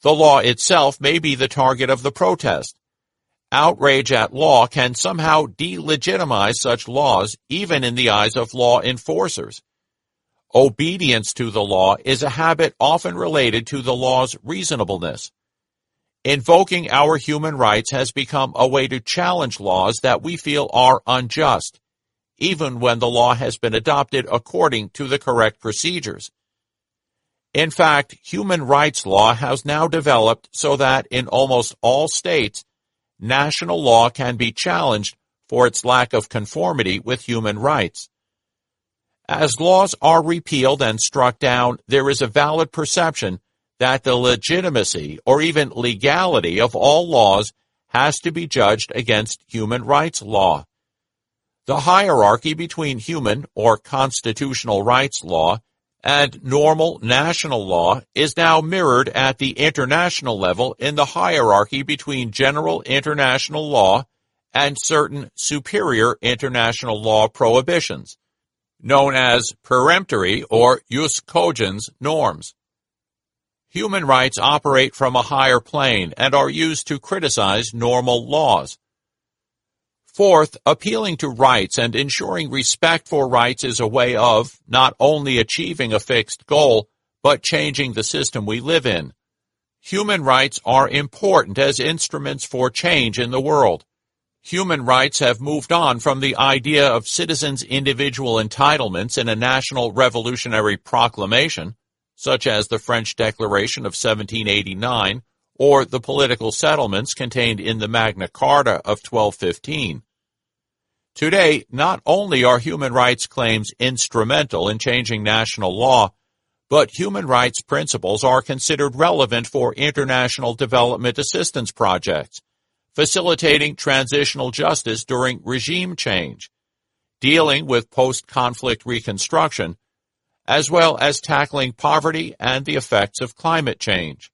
The law itself may be the target of the protest. Outrage at law can somehow delegitimize such laws, even in the eyes of law enforcers. Obedience to the law is a habit often related to the law's reasonableness. Invoking our human rights has become a way to challenge laws that we feel are unjust, even when the law has been adopted according to the correct procedures. In fact, human rights law has now developed so that in almost all states, national law can be challenged for its lack of conformity with human rights. As laws are repealed and struck down, there is a valid perception that the legitimacy or even legality of all laws has to be judged against human rights law. The hierarchy between human or constitutional rights law and normal national law is now mirrored at the international level in the hierarchy between general international law and certain superior international law prohibitions, known as peremptory or jus cogens norms. Human rights operate from a higher plane and are used to criticize normal laws. Fourth, appealing to rights and ensuring respect for rights is a way of not only achieving a fixed goal, but changing the system we live in. Human rights are important as instruments for change in the world. Human rights have moved on from the idea of citizens' individual entitlements in a national revolutionary proclamation, such as the French Declaration of 1789 or the political settlements contained in the Magna Carta of 1215. Today, not only are human rights claims instrumental in changing national law, but human rights principles are considered relevant for international development assistance projects, facilitating transitional justice during regime change, dealing with post-conflict reconstruction, as well as tackling poverty and the effects of climate change.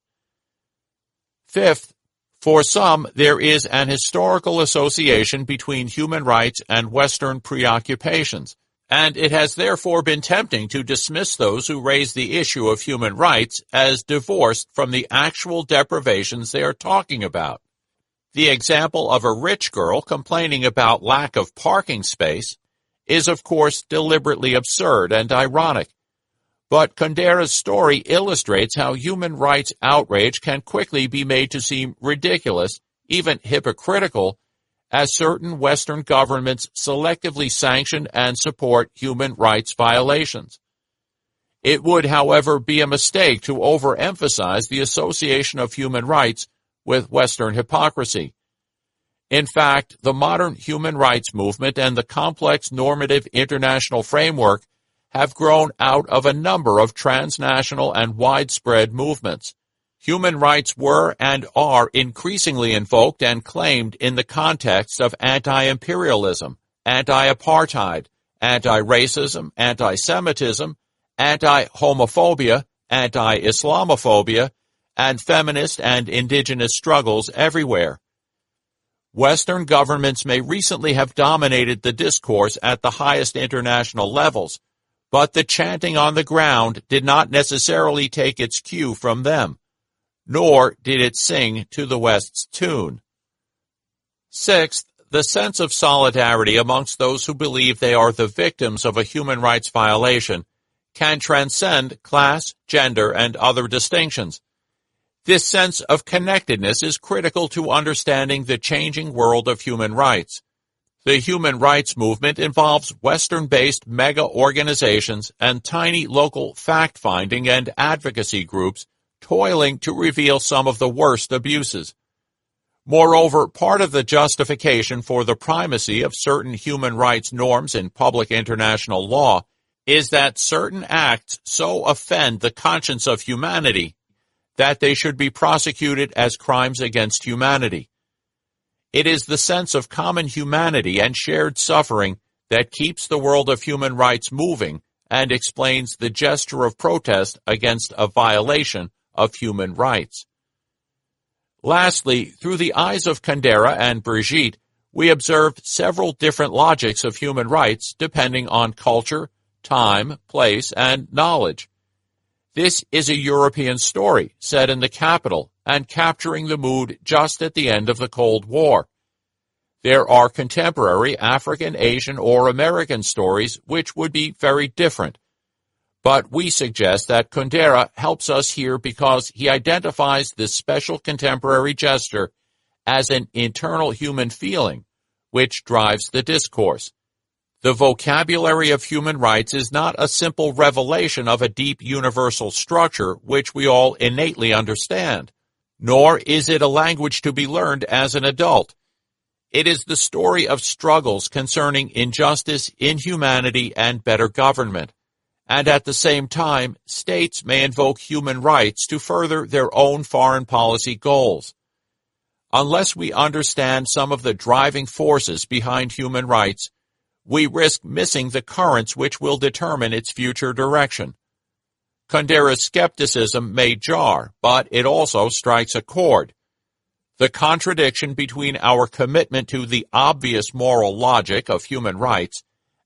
Fifth, for some, there is an historical association between human rights and Western preoccupations, and it has therefore been tempting to dismiss those who raise the issue of human rights as divorced from the actual deprivations they are talking about. The example of a rich girl complaining about lack of parking space is, of course, deliberately absurd and ironic. But Kundera's story illustrates how human rights outrage can quickly be made to seem ridiculous, even hypocritical, as certain Western governments selectively sanction and support human rights violations. It would, however, be a mistake to overemphasize the association of human rights with Western hypocrisy. In fact, the modern human rights movement and the complex normative international framework have grown out of a number of transnational and widespread movements. Human rights were and are increasingly invoked and claimed in the context of anti-imperialism, anti-apartheid, anti-racism, anti-Semitism, anti-homophobia, anti-Islamophobia, and feminist and indigenous struggles everywhere. Western governments may recently have dominated the discourse at the highest international levels, but the chanting on the ground did not necessarily take its cue from them, nor did it sing to the West's tune. Sixth, the sense of solidarity amongst those who believe they are the victims of a human rights violation can transcend class, gender, and other distinctions. This sense of connectedness is critical to understanding the changing world of human rights. The human rights movement involves Western-based mega-organizations and tiny local fact-finding and advocacy groups toiling to reveal some of the worst abuses. Moreover, part of the justification for the primacy of certain human rights norms in public international law is that certain acts so offend the conscience of humanity that they should be prosecuted as crimes against humanity. It is the sense of common humanity and shared suffering that keeps the world of human rights moving and explains the gesture of protest against a violation of human rights. Lastly, through the eyes of Kundera and Brigitte, we observed several different logics of human rights depending on culture, time, place, and knowledge. This is a European story set in the capital and capturing the mood just at the end of the Cold War. There are contemporary African, Asian, or American stories which would be very different. But we suggest that Kundera helps us here because he identifies this special contemporary gesture as an internal human feeling which drives the discourse. The vocabulary of human rights is not a simple revelation of a deep universal structure which we all innately understand, nor is it a language to be learned as an adult. It is the story of struggles concerning injustice, inhumanity, and better government. And at the same time, states may invoke human rights to further their own foreign policy goals. Unless we understand some of the driving forces behind human rights, we risk missing the currents which will determine its future direction. Kundera's skepticism may jar, but it also strikes a chord. The contradiction between our commitment to the obvious moral logic of human rights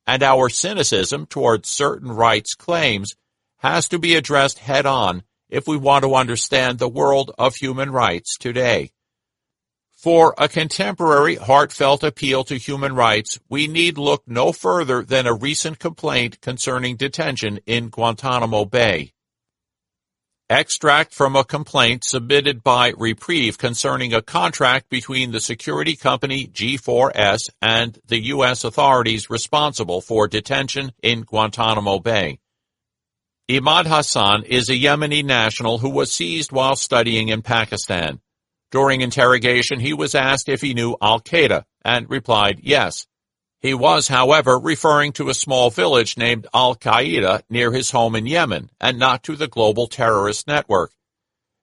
and our cynicism towards certain rights claims has to be addressed head-on if we want to understand the world of human rights today. For a contemporary heartfelt appeal to human rights, we need look no further than a recent complaint concerning detention in Guantanamo Bay. Extract from a complaint submitted by Reprieve concerning a contract between the security company G4S and the U.S. authorities responsible for detention in Guantanamo Bay. Imad Hassan is a Yemeni national who was seized while studying in Pakistan. During interrogation, he was asked if he knew Al-Qaeda and replied yes. He was, however, referring to a small village named Al-Qaeda near his home in Yemen and not to the global terrorist network.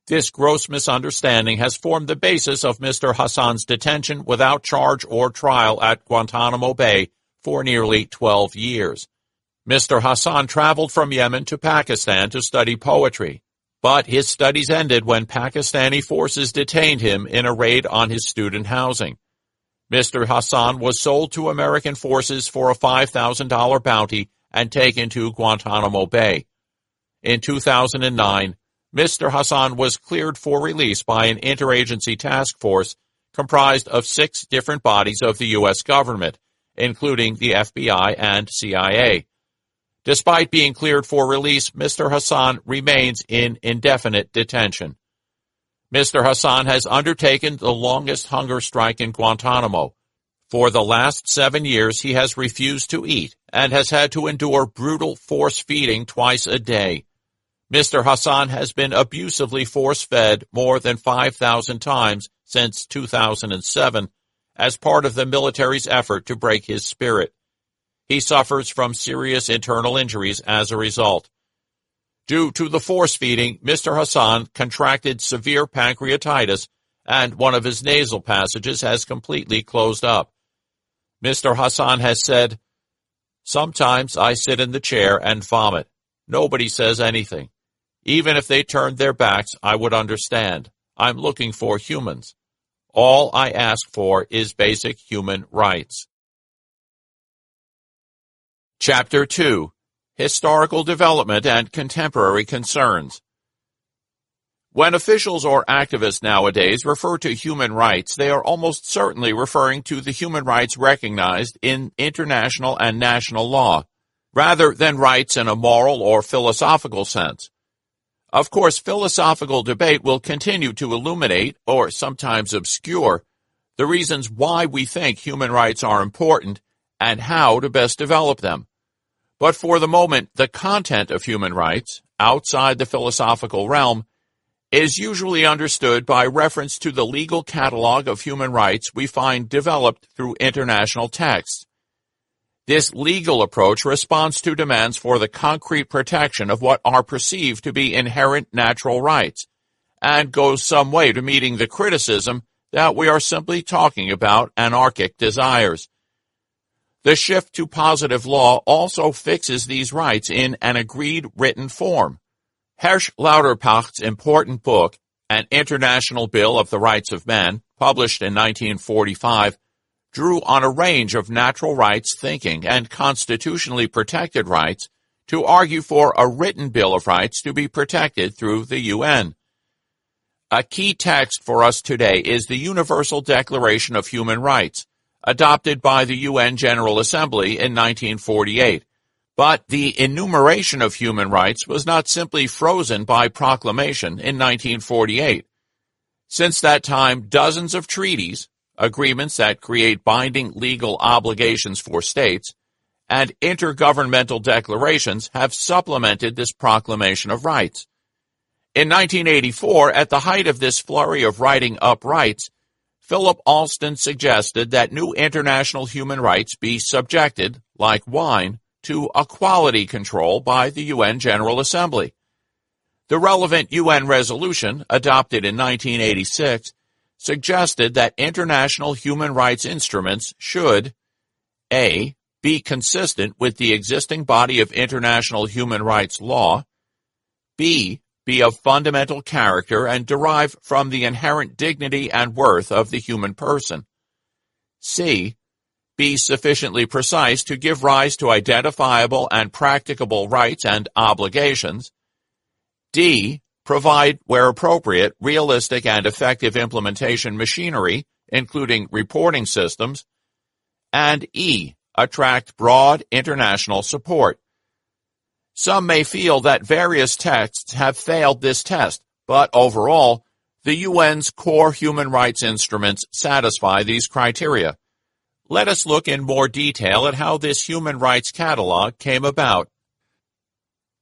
This gross misunderstanding has formed the basis of Mr. Hassan's detention without charge or trial at Guantanamo Bay for nearly 12 years. Mr. Hassan traveled from Yemen to Pakistan to study poetry, but his studies ended when Pakistani forces detained him in a raid on his student housing. Mr. Hassan was sold to American forces for a $5,000 bounty and taken to Guantanamo Bay. In 2009, Mr. Hassan was cleared for release by an interagency task force comprised of 6 different bodies of the U.S. government, including the FBI and CIA. Despite being cleared for release, Mr. Hassan remains in indefinite detention. Mr. Hassan has undertaken the longest hunger strike in Guantanamo. For the last 7 years, he has refused to eat and has had to endure brutal force-feeding twice a day. Mr. Hassan has been abusively force-fed more than 5,000 times since 2007 as part of the military's effort to break his spirit. He suffers from serious internal injuries as a result. Due to the force-feeding, Mr. Hassan contracted severe pancreatitis, and one of his nasal passages has completely closed up. Mr. Hassan has said, "Sometimes I sit in the chair and vomit. Nobody says anything. Even if they turned their backs, I would understand. I'm looking for humans. All I ask for is basic human rights." Chapter 2. Historical Development and Contemporary Concerns. When officials or activists nowadays refer to human rights, they are almost certainly referring to the human rights recognized in international and national law, rather than rights in a moral or philosophical sense. Of course, philosophical debate will continue to illuminate, or sometimes obscure, the reasons why we think human rights are important and how to best develop them. But for the moment, the content of human rights, outside the philosophical realm, is usually understood by reference to the legal catalog of human rights we find developed through international texts. This legal approach responds to demands for the concrete protection of what are perceived to be inherent natural rights, and goes some way to meeting the criticism that we are simply talking about anarchic desires. The shift to positive law also fixes these rights in an agreed written form. Hersch Lauterpacht's important book, An International Bill of the Rights of Man, published in 1945, drew on a range of natural rights thinking and constitutionally protected rights to argue for a written Bill of Rights to be protected through the UN. A key text for us today is the Universal Declaration of Human Rights, adopted by the UN General Assembly in 1948. But the enumeration of human rights was not simply frozen by proclamation in 1948. Since that time, dozens of treaties, agreements that create binding legal obligations for states, and intergovernmental declarations have supplemented this proclamation of rights. In 1984, at the height of this flurry of writing up rights, Philip Alston suggested that new international human rights be subjected, like wine, to a quality control by the UN General Assembly. The relevant UN resolution, adopted in 1986, suggested that international human rights instruments should: A. be consistent with the existing body of international human rights law, B, be of fundamental character and derive from the inherent dignity and worth of the human person, C, be sufficiently precise to give rise to identifiable and practicable rights and obligations, D, provide, where appropriate, realistic and effective implementation machinery, including reporting systems, and E, attract broad international support. Some may feel that various texts have failed this test, but overall, the UN's core human rights instruments satisfy these criteria. Let us look in more detail at how this human rights catalog came about.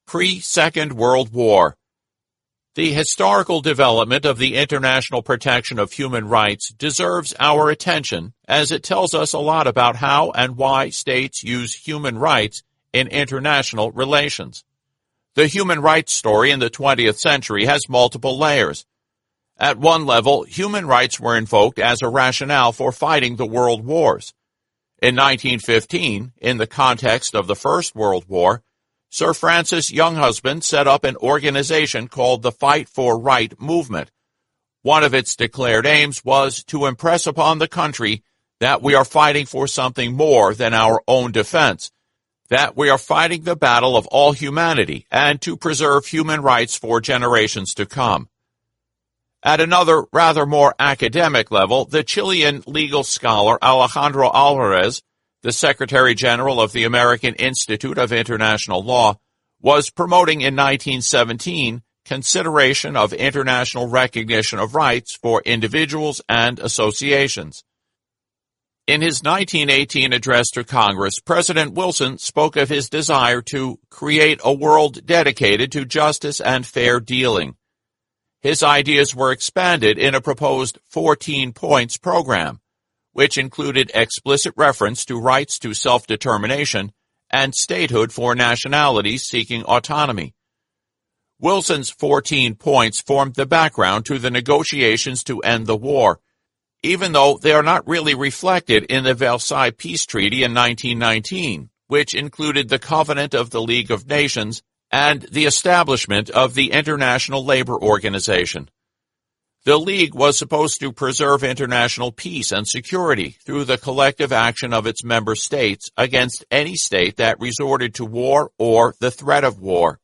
Pre-Second World War. The historical development of the international protection of human rights deserves our attention, as it tells us a lot about how and why states use human rights in international relations. The human rights story in the 20th century has multiple layers. At one level, human rights were invoked as a rationale for fighting the world wars. In 1915, in the context of the First World War, Sir Francis Younghusband set up an organization called the Fight for Right movement. One of its declared aims was to impress upon the country that we are fighting for something more than our own defense, that we are fighting the battle of all humanity, and to preserve human rights for generations to come. At another, rather more academic level, the Chilean legal scholar Alejandro Alvarez, the Secretary General of the American Institute of International Law, was promoting in 1917 consideration of international recognition of rights for individuals and associations. In his 1918 address to Congress, President Wilson spoke of his desire to create a world dedicated to justice and fair dealing. His ideas were expanded in a proposed 14 points program, which included explicit reference to rights to self-determination and statehood for nationalities seeking autonomy. Wilson's 14 points formed the background to the negotiations to end the war, even though they are not really reflected in the Versailles Peace Treaty in 1919, which included the Covenant of the League of Nations and the establishment of the International Labor Organization. The League was supposed to preserve international peace and security through the collective action of its member states against any state that resorted to war or the threat of war.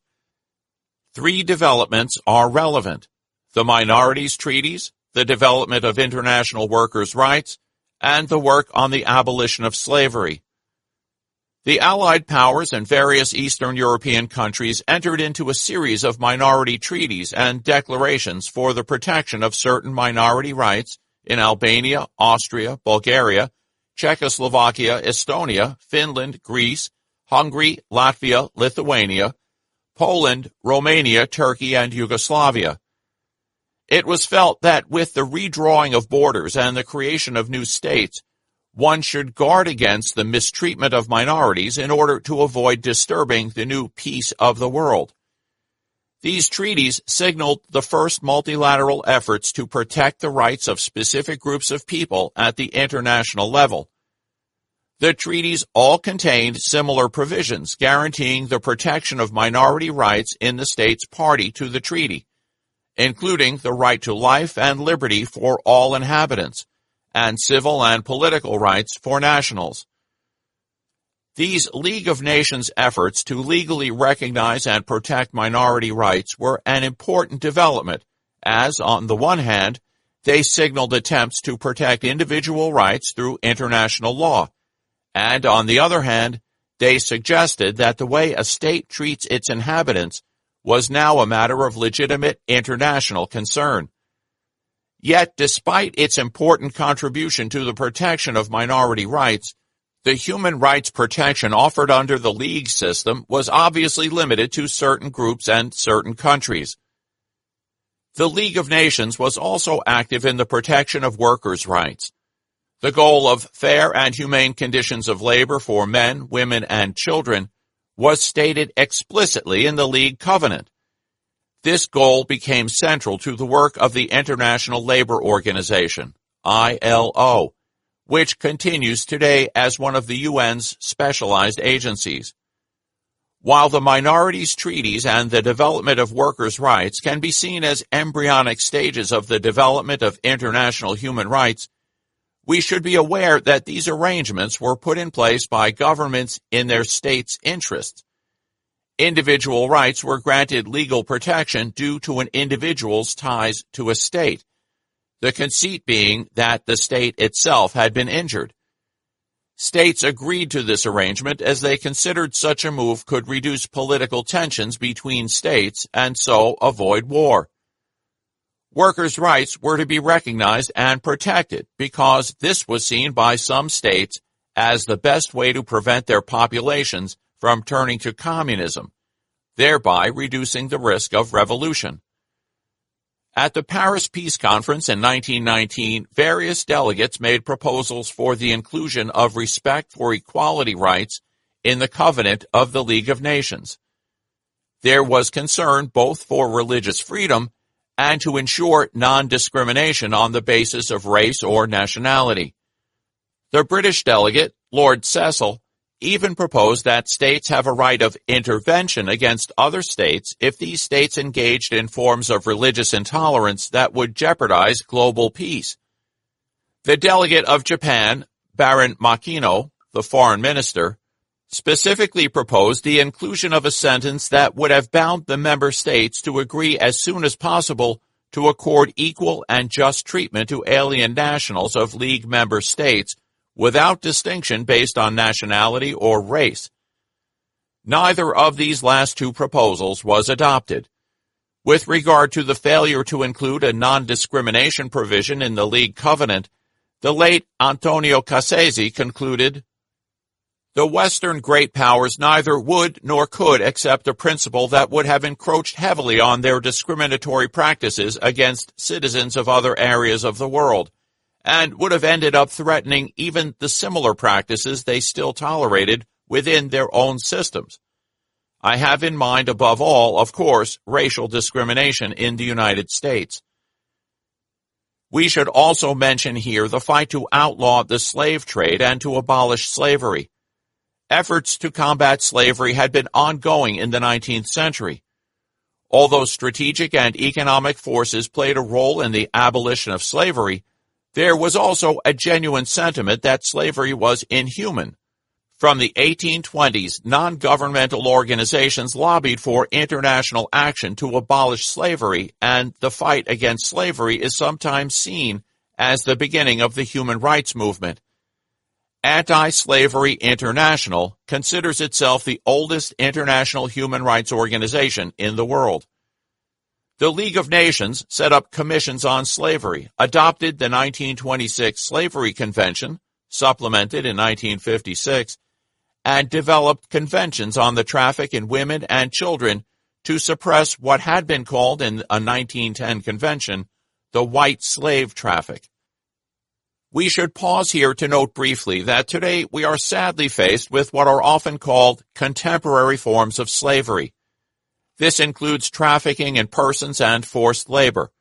3 developments are relevant: the minorities treaties, the development of international workers' rights, and the work on the abolition of slavery. The Allied powers and various Eastern European countries entered into a series of minority treaties and declarations for the protection of certain minority rights in Albania, Austria, Bulgaria, Czechoslovakia, Estonia, Finland, Greece, Hungary, Latvia, Lithuania, Poland, Romania, Turkey, and Yugoslavia. It was felt that with the redrawing of borders and the creation of new states, one should guard against the mistreatment of minorities in order to avoid disturbing the new peace of the world. These treaties signaled the first multilateral efforts to protect the rights of specific groups of people at the international level. The treaties all contained similar provisions guaranteeing the protection of minority rights in the states party to the treaty, including the right to life and liberty for all inhabitants, and civil and political rights for nationals. These League of Nations efforts to legally recognize and protect minority rights were an important development, as, on the one hand, they signaled attempts to protect individual rights through international law, and, on the other hand, they suggested that the way a state treats its inhabitants was now a matter of legitimate international concern. Yet, despite its important contribution to the protection of minority rights, the human rights protection offered under the League system was obviously limited to certain groups and certain countries. The League of Nations was also active in the protection of workers' rights. The goal of fair and humane conditions of labor for men, women, and children was stated explicitly in the League Covenant. This goal became central to the work of the International Labor Organization, ILO, which continues today as one of the UN's specialized agencies. While the minorities treaties and the development of workers' rights can be seen as embryonic stages of the development of international human rights, we should be aware that these arrangements were put in place by governments in their state's interests. Individual rights were granted legal protection due to an individual's ties to a state, the conceit being that the state itself had been injured. States agreed to this arrangement as they considered such a move could reduce political tensions between states and so avoid war. Workers' rights were to be recognized and protected because this was seen by some states as the best way to prevent their populations from turning to communism, thereby reducing the risk of revolution. At the Paris Peace Conference in 1919, various delegates made proposals for the inclusion of respect for equality rights in the Covenant of the League of Nations. There was concern both for religious freedom and to ensure non-discrimination on the basis of race or nationality. The British delegate, Lord Cecil, even proposed that states have a right of intervention against other states if these states engaged in forms of religious intolerance that would jeopardize global peace. The delegate of Japan, Baron Makino, the foreign minister, specifically proposed the inclusion of a sentence that would have bound the member states to agree as soon as possible to accord equal and just treatment to alien nationals of League member states without distinction based on nationality or race. Neither of these last two proposals was adopted. With regard to the failure to include a non-discrimination provision in the League Covenant, the late Antonio Cassese concluded, "The Western great powers neither would nor could accept a principle that would have encroached heavily on their discriminatory practices against citizens of other areas of the world, and would have ended up threatening even the similar practices they still tolerated within their own systems. I have in mind, above all, of course, racial discrimination in the United States." We should also mention here the fight to outlaw the slave trade and to abolish slavery. Efforts to combat slavery had been ongoing in the 19th century. Although strategic and economic forces played a role in the abolition of slavery, there was also a genuine sentiment that slavery was inhuman. From the 1820s, non-governmental organizations lobbied for international action to abolish slavery, and the fight against slavery is sometimes seen as the beginning of the human rights movement. Anti-Slavery International considers itself the oldest international human rights organization in the world. The League of Nations set up commissions on slavery, adopted the 1926 Slavery Convention, supplemented in 1956, and developed conventions on the traffic in women and children to suppress what had been called in a 1910 convention the white slave traffic. We should pause here to note briefly that today we are sadly faced with what are often called contemporary forms of slavery. This includes trafficking in persons and forced labor.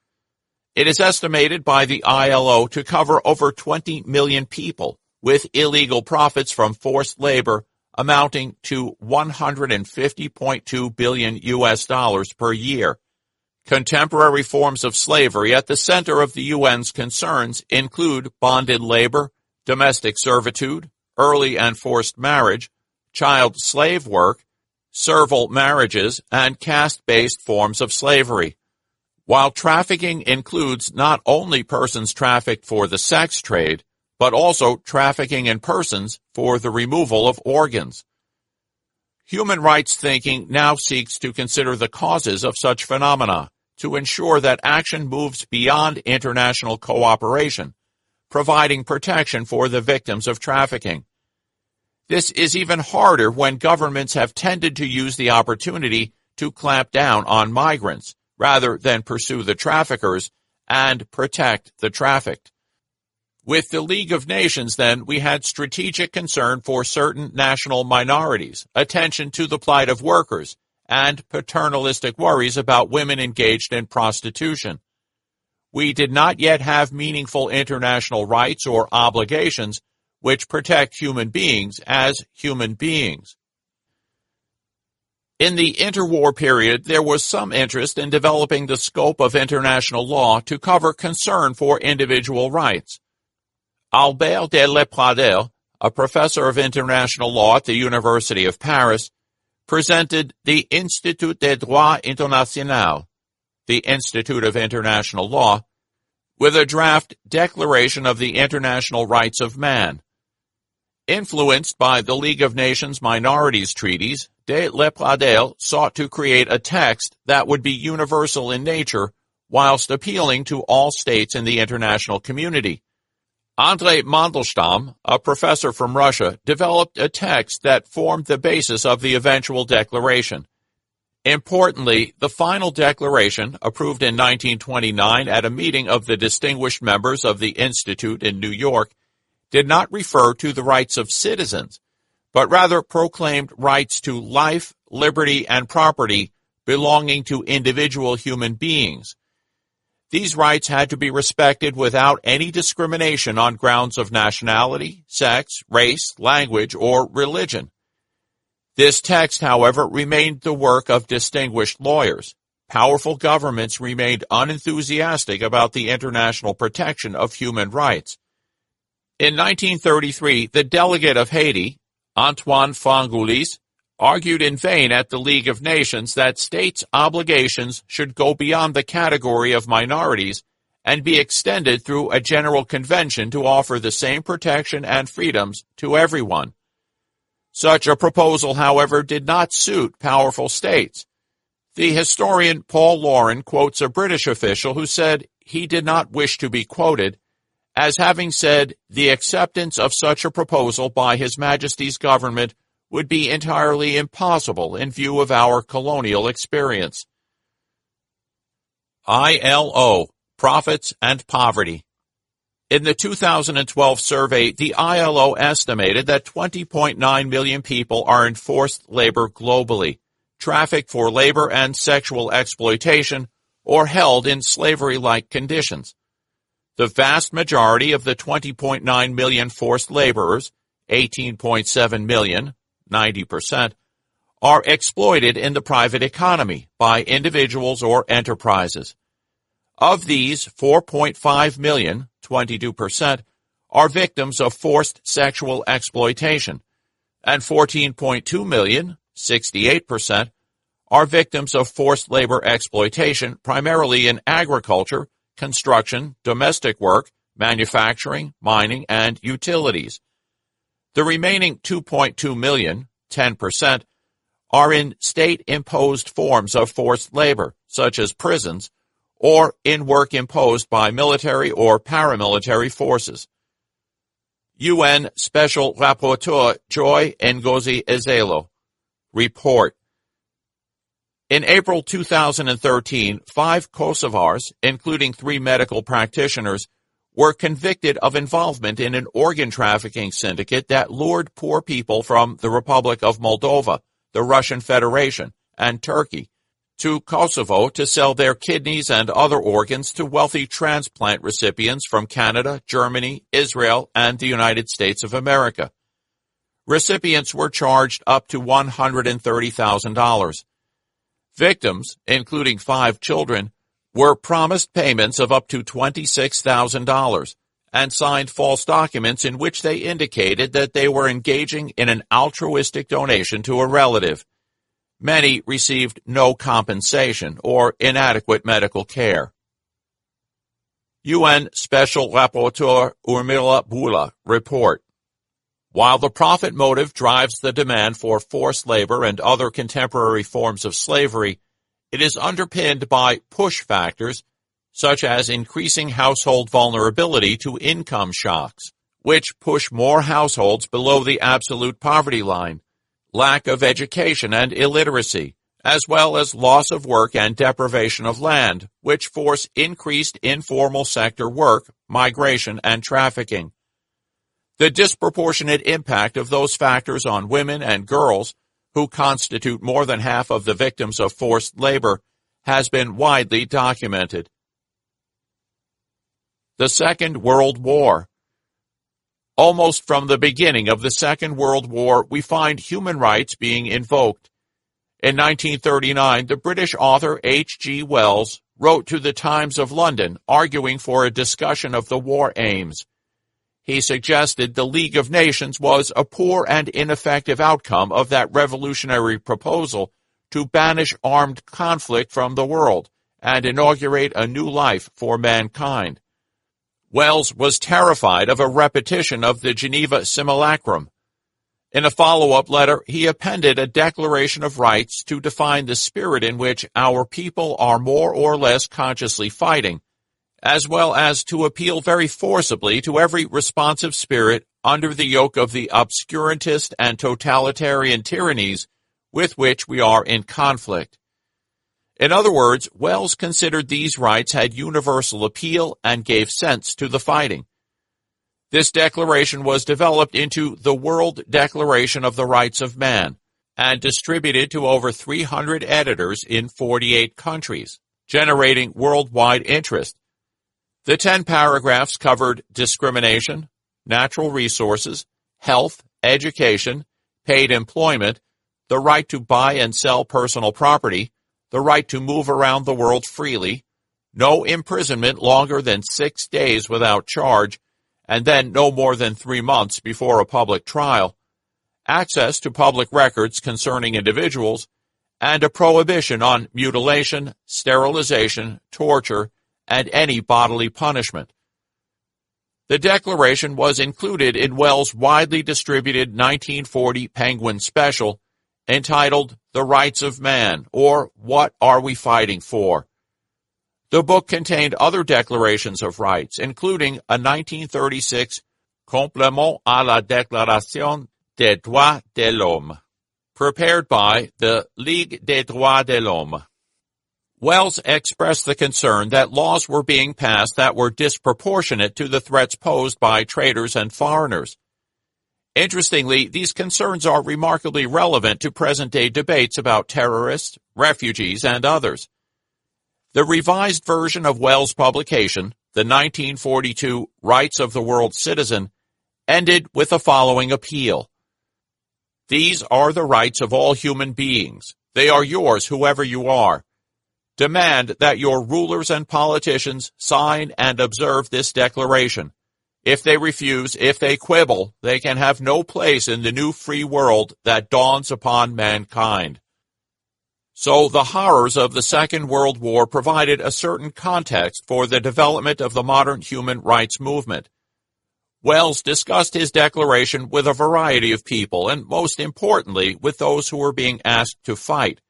It is estimated by the ILO to cover over 20 million people, with illegal profits from forced labor amounting to $150.2 billion per year. Contemporary forms of slavery at the center of the UN's concerns include bonded labor, domestic servitude, early and forced marriage, child slave work, servile marriages, and caste-based forms of slavery. While trafficking includes not only persons trafficked for the sex trade, but also trafficking in persons for the removal of organs. Human rights thinking now seeks to consider the causes of such phenomena to ensure that action moves beyond international cooperation, providing protection for the victims of trafficking. This is even harder when governments have tended to use the opportunity to clamp down on migrants rather than pursue the traffickers and protect the trafficked. With the League of Nations, then, we had strategic concern for certain national minorities, attention to the plight of workers, and paternalistic worries about women engaged in prostitution. we did not yet have meaningful international rights or obligations which protect human beings as human beings. In the interwar period, there was some interest in developing the scope of international law to cover concern for individual rights. Albert de Lepradel, a professor of international law at the University of Paris, presented the Institut des Droits Internationaux, the Institute of International Law, with a draft Declaration of the International Rights of Man. Influenced by the League of Nations Minorities Treaties, de Lepradel sought to create a text that would be universal in nature whilst appealing to all states in the international community. Andrei Mandelstam, a professor from Russia, developed a text that formed the basis of the eventual declaration. Importantly, the final declaration, approved in 1929 at a meeting of the distinguished members of the Institute in New York, did not refer to the rights of citizens, but rather proclaimed rights to life, liberty, and property belonging to individual human beings. These rights had to be respected without any discrimination on grounds of nationality, sex, race, language, or religion. This text, however, remained the work of distinguished lawyers. Powerful governments remained unenthusiastic about the international protection of human rights. In 1933, the delegate of Haiti, Antoine Fangoulis, argued in vain at the League of Nations that states' obligations should go beyond the category of minorities and be extended through a general convention to offer the same protection and freedoms to everyone. Such a proposal, however, did not suit powerful states. The historian Paul Lauren quotes a British official who said he did not wish to be quoted as having said the acceptance of such a proposal by His Majesty's government would be entirely impossible in view of our colonial experience. ILO, Profits and Poverty. In the 2012 survey, the ILO estimated that 20.9 million people are in forced labor globally, trafficked for labor and sexual exploitation, or held in slavery-like conditions. The vast majority of the 20.9 million forced laborers, 18.7 million, 90%, are exploited in the private economy by individuals or enterprises. Of these, 4.5 million, 22%, are victims of forced sexual exploitation, and 14.2 million, 68%, are victims of forced labor exploitation primarily in agriculture, construction, domestic work, manufacturing, mining, and utilities. The remaining 2.2 million, 10%, are in state-imposed forms of forced labor, such as prisons, or in work imposed by military or paramilitary forces. UN Special Rapporteur Joy Ngozi Ezelo report. In April 2013, 5 Kosovars, including 3 medical practitioners, were convicted of involvement in an organ trafficking syndicate that lured poor people from the Republic of Moldova, the Russian Federation, and Turkey to Kosovo to sell their kidneys and other organs to wealthy transplant recipients from Canada, Germany, Israel, and the United States of America. Recipients were charged up to $130,000. Victims, including 5 children, were promised payments of up to $26,000 and signed false documents in which they indicated that they were engaging in an altruistic donation to a relative. Many received no compensation or inadequate medical care. UN Special Rapporteur Urmila Bula report. While the profit motive drives the demand for forced labor and other contemporary forms of slavery, it is underpinned by push factors such as increasing household vulnerability to income shocks, which push more households below the absolute poverty line, lack of education and illiteracy, as well as loss of work and deprivation of land, which force increased informal sector work, migration, and trafficking. The disproportionate impact of those factors on women and girls, who constitute more than half of the victims of forced labor, has been widely documented. The Second World War. Almost from the beginning of the Second World War, we find human rights being invoked. In 1939, the British author H.G. Wells wrote to the Times of London arguing for a discussion of the war aims. He suggested the League of Nations was a poor and ineffective outcome of that revolutionary proposal to banish armed conflict from the world and inaugurate a new life for mankind. Wells was terrified of a repetition of the Geneva Simulacrum. In a follow-up letter, he appended a Declaration of Rights to define the spirit in which our people are more or less consciously fighting, as well as to appeal very forcibly to every responsive spirit under the yoke of the obscurantist and totalitarian tyrannies with which we are in conflict. In other words, Wells considered these rights had universal appeal and gave sense to the fighting. This declaration was developed into the World Declaration of the Rights of Man and distributed to over 300 editors in 48 countries, generating worldwide interest. The 10 paragraphs covered discrimination, natural resources, health, education, paid employment, the right to buy and sell personal property, the right to move around the world freely, no imprisonment longer than 6 days without charge, and then no more than 3 months before a public trial, access to public records concerning individuals, and a prohibition on mutilation, sterilization, torture, and any bodily punishment. The Declaration was included in Wells' widely distributed 1940 Penguin special entitled The Rights of Man, or What Are We Fighting For? The book contained other declarations of rights, including a 1936 Complément à la Déclaration des Droits de l'Homme, prepared by the Ligue des Droits de l'Homme. Wells expressed the concern that laws were being passed that were disproportionate to the threats posed by traitors and foreigners. Interestingly, these concerns are remarkably relevant to present-day debates about terrorists, refugees, and others. The revised version of Wells' publication, the 1942 Rights of the World Citizen, ended with the following appeal. These are the rights of all human beings. They are yours, whoever you are. Demand that your rulers and politicians sign and observe this declaration. If they refuse, if they quibble, they can have no place in the new free world that dawns upon mankind. So the horrors of the Second World War provided a certain context for the development of the modern human rights movement. Wells discussed his declaration with a variety of people, and most importantly, with those who were being asked to fight.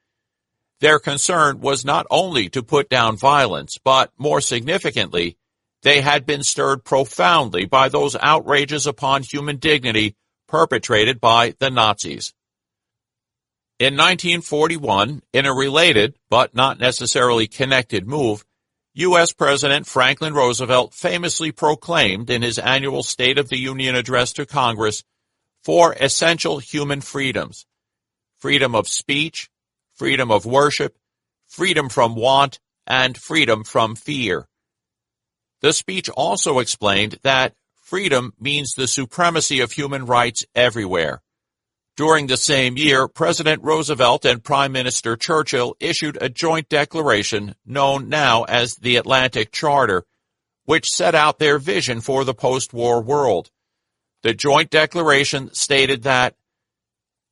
Their concern was not only to put down violence, but, more significantly, they had been stirred profoundly by those outrages upon human dignity perpetrated by the Nazis. In 1941, in a related, but not necessarily connected move, U.S. President Franklin Roosevelt famously proclaimed in his annual State of the Union address to Congress 4 essential human freedoms: freedom of speech, freedom of worship, freedom from want, and freedom from fear. The speech also explained that freedom means the supremacy of human rights everywhere. During the same year, President Roosevelt and Prime Minister Churchill issued a joint declaration known now as the Atlantic Charter, which set out their vision for the post-war world. The joint declaration stated that,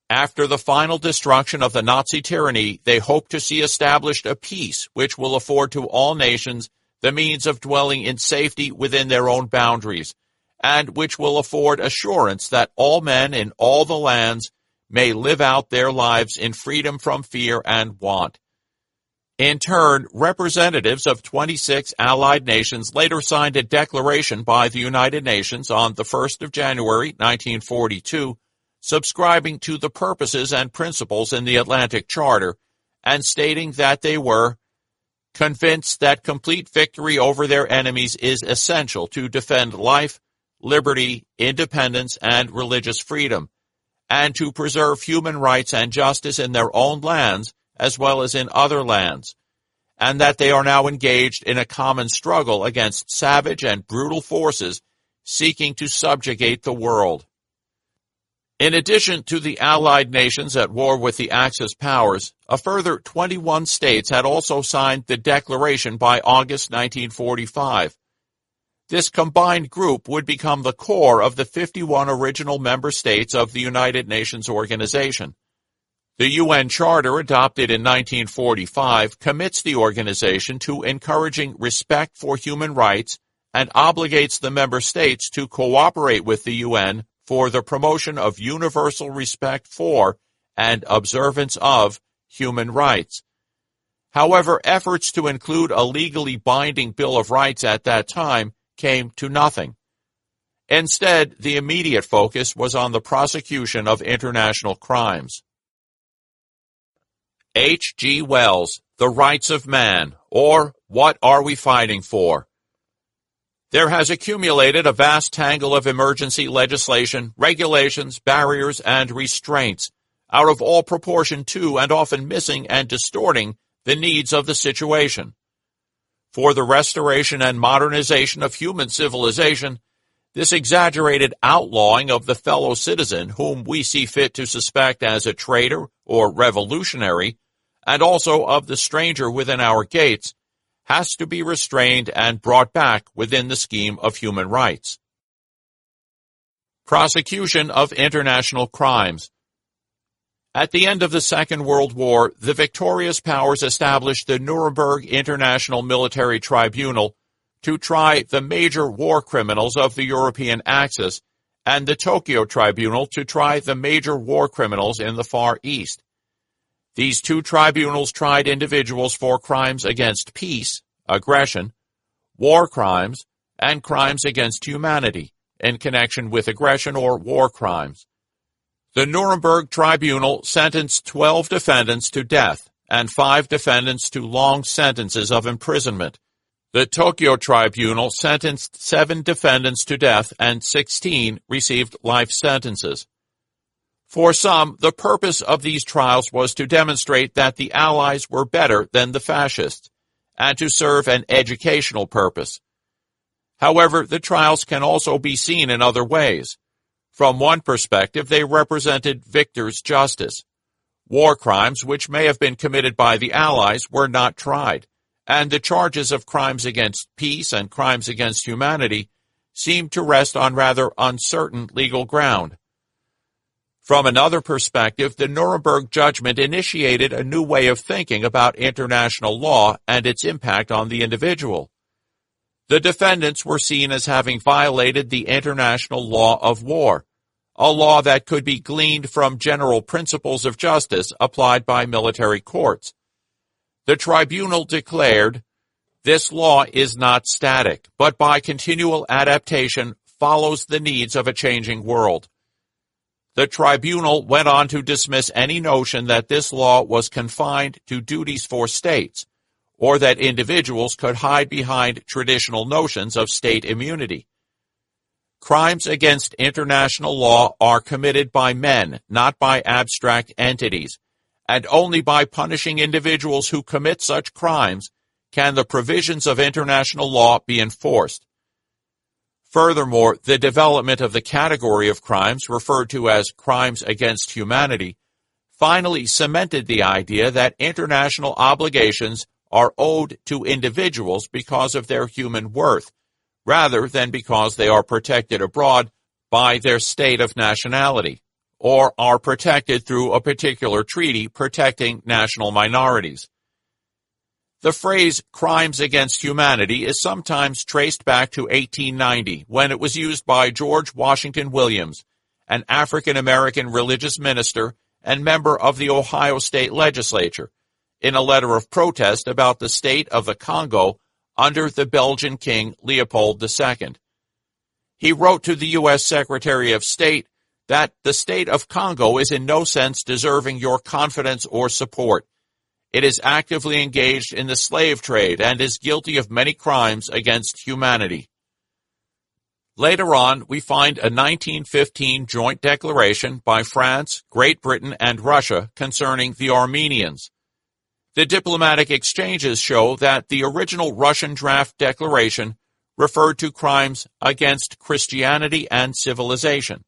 after the final destruction of the Nazi tyranny, they hope to see established a peace which will afford to all nations the means of dwelling in safety within their own boundaries, and which will afford assurance that all men in all the lands may live out their lives in freedom from fear and want. In turn, representatives of 26 allied nations later signed a declaration by the United Nations on the 1st of January, 1942, subscribing to the purposes and principles in the Atlantic Charter, and stating that they were convinced that complete victory over their enemies is essential to defend life, liberty, independence, and religious freedom, and to preserve human rights and justice in their own lands as well as in other lands, and that they are now engaged in a common struggle against savage and brutal forces seeking to subjugate the world. In addition to the Allied nations at war with the Axis powers, a further 21 states had also signed the Declaration by August 1945. This combined group would become the core of the 51 original member states of the United Nations organization. The UN Charter, adopted in 1945, commits the organization to encouraging respect for human rights and obligates the member states to cooperate with the UN for the promotion of universal respect for and observance of human rights. However, efforts to include a legally binding Bill of Rights at that time came to nothing. Instead, the immediate focus was on the prosecution of international crimes. H. G. Wells, The Rights of Man, or What Are We Fighting For? There has accumulated a vast tangle of emergency legislation, regulations, barriers, and restraints, out of all proportion to and often missing and distorting the needs of the situation. For the restoration and modernization of human civilization, this exaggerated outlawing of the fellow citizen whom we see fit to suspect as a traitor or revolutionary, and also of the stranger within our gates, has to be restrained and brought back within the scheme of human rights. Prosecution of international crimes. At the end of the Second World War, the victorious powers established the Nuremberg International Military Tribunal to try the major war criminals of the European Axis, and the Tokyo Tribunal to try the major war criminals in the Far East. These two tribunals tried individuals for crimes against peace, aggression, war crimes, and crimes against humanity in connection with aggression or war crimes. The Nuremberg Tribunal sentenced 12 defendants to death and 5 defendants to long sentences of imprisonment. The Tokyo Tribunal sentenced 7 defendants to death and 16 received life sentences. For some, the purpose of these trials was to demonstrate that the Allies were better than the fascists, and to serve an educational purpose. However, the trials can also be seen in other ways. From one perspective, they represented victors' justice. War crimes which may have been committed by the Allies were not tried, and the charges of crimes against peace and crimes against humanity seemed to rest on rather uncertain legal ground. From another perspective, the Nuremberg judgment initiated a new way of thinking about international law and its impact on the individual. The defendants were seen as having violated the international law of war, a law that could be gleaned from general principles of justice applied by military courts. The tribunal declared, "This law is not static, but by continual adaptation follows the needs of a changing world." The tribunal went on to dismiss any notion that this law was confined to duties for states, or that individuals could hide behind traditional notions of state immunity. Crimes against international law are committed by men, not by abstract entities, and only by punishing individuals who commit such crimes can the provisions of international law be enforced. Furthermore, the development of the category of crimes referred to as crimes against humanity finally cemented the idea that international obligations are owed to individuals because of their human worth, rather than because they are protected abroad by their state of nationality, or are protected through a particular treaty protecting national minorities. The phrase crimes against humanity is sometimes traced back to 1890, when it was used by George Washington Williams, an African-American religious minister and member of the Ohio State Legislature, in a letter of protest about the state of the Congo under the Belgian King Leopold II. He wrote to the U.S. Secretary of State that the state of Congo is in no sense deserving your confidence or support. It is actively engaged in the slave trade and is guilty of many crimes against humanity. Later on, we find a 1915 joint declaration by France, Great Britain, and Russia concerning the Armenians. The diplomatic exchanges show that the original Russian draft declaration referred to crimes against Christianity and civilization.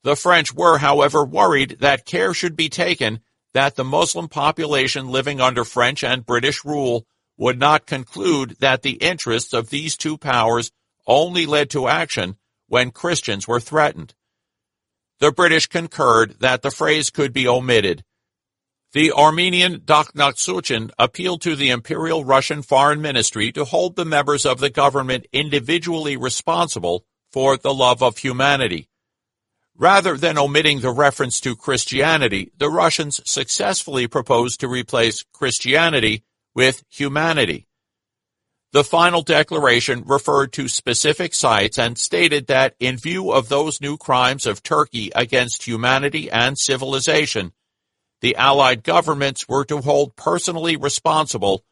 The French were, however, worried that care should be taken that the Muslim population living under French and British rule would not conclude that the interests of these two powers only led to action when Christians were threatened. The British concurred that the phrase could be omitted. The Armenian Dakhnakhsuchin appealed to the Imperial Russian Foreign Ministry to hold the members of the government individually responsible for the love of humanity. Rather than omitting the reference to Christianity, the Russians successfully proposed to replace Christianity with humanity. The final declaration referred to specific sites and stated that in view of those new crimes of Turkey against humanity and civilization, the Allied governments were to hold personally responsible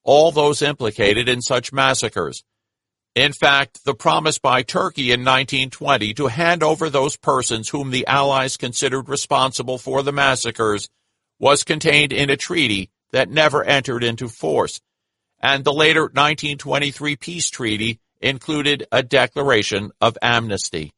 all those implicated in such massacres. In fact, the promise by Turkey in 1920 to hand over those persons whom the Allies considered responsible for the massacres was contained in a treaty that never entered into force, and the later 1923 peace treaty included a declaration of amnesty.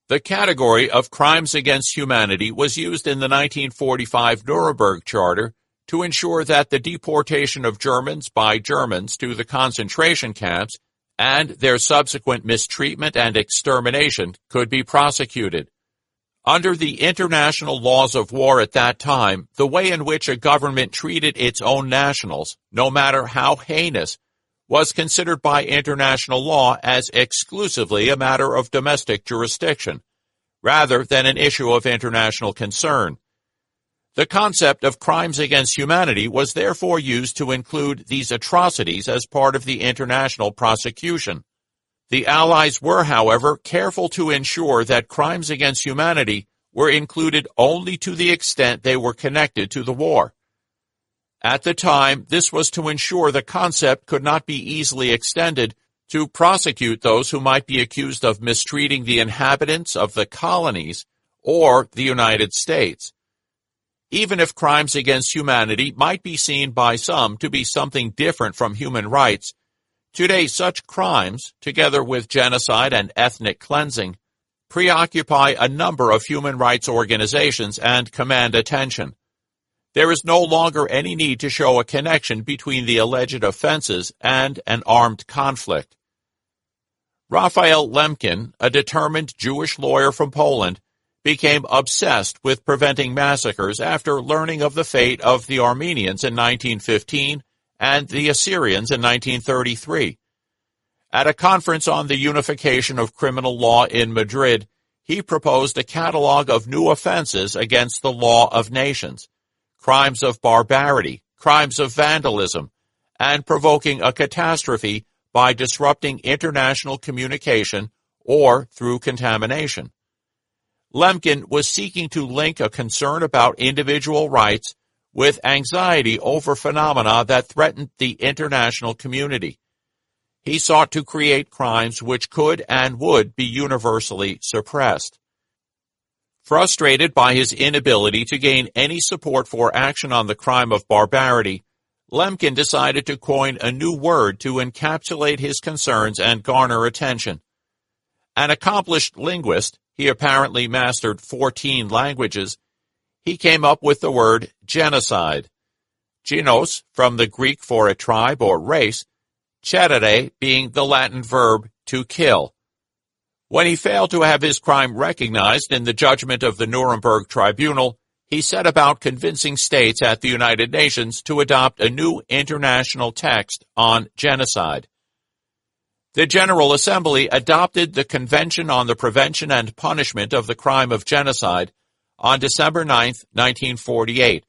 The category of crimes against humanity was used in the 1945 Nuremberg Charter to ensure that the deportation of Germans by Germans to the concentration camps and their subsequent mistreatment and extermination could be prosecuted. Under the international laws of war at that time, the way in which a government treated its own nationals, no matter how heinous, was considered by international law as exclusively a matter of domestic jurisdiction, rather than an issue of international concern. The concept of crimes against humanity was therefore used to include these atrocities as part of the international prosecution. The Allies were, however, careful to ensure that crimes against humanity were included only to the extent they were connected to the war. At the time, this was to ensure the concept could not be easily extended to prosecute those who might be accused of mistreating the inhabitants of the colonies or the United States. Even if crimes against humanity might be seen by some to be something different from human rights, today such crimes, together with genocide and ethnic cleansing, preoccupy a number of human rights organizations and command attention. There is no longer any need to show a connection between the alleged offenses and an armed conflict. Raphael Lemkin, a determined Jewish lawyer from Poland, became obsessed with preventing massacres after learning of the fate of the Armenians in 1915 and the Assyrians in 1933. At a conference on the unification of criminal law in Madrid, he proposed a catalog of new offenses against the law of nations, crimes of barbarity, crimes of vandalism, and provoking a catastrophe by disrupting international communication or through contamination. Lemkin was seeking to link a concern about individual rights with anxiety over phenomena that threatened the international community. He sought to create crimes which could and would be universally suppressed. Frustrated by his inability to gain any support for action on the crime of barbarity, Lemkin decided to coin a new word to encapsulate his concerns and garner attention. An accomplished linguist, he apparently mastered 14 languages, he came up with the word genocide. Genos, from the Greek for a tribe or race, cedere being the Latin verb to kill. When he failed to have his crime recognized in the judgment of the Nuremberg Tribunal, he set about convincing states at the United Nations to adopt a new international text on genocide. The General Assembly adopted the Convention on the Prevention and Punishment of the Crime of Genocide on December 9, 1948.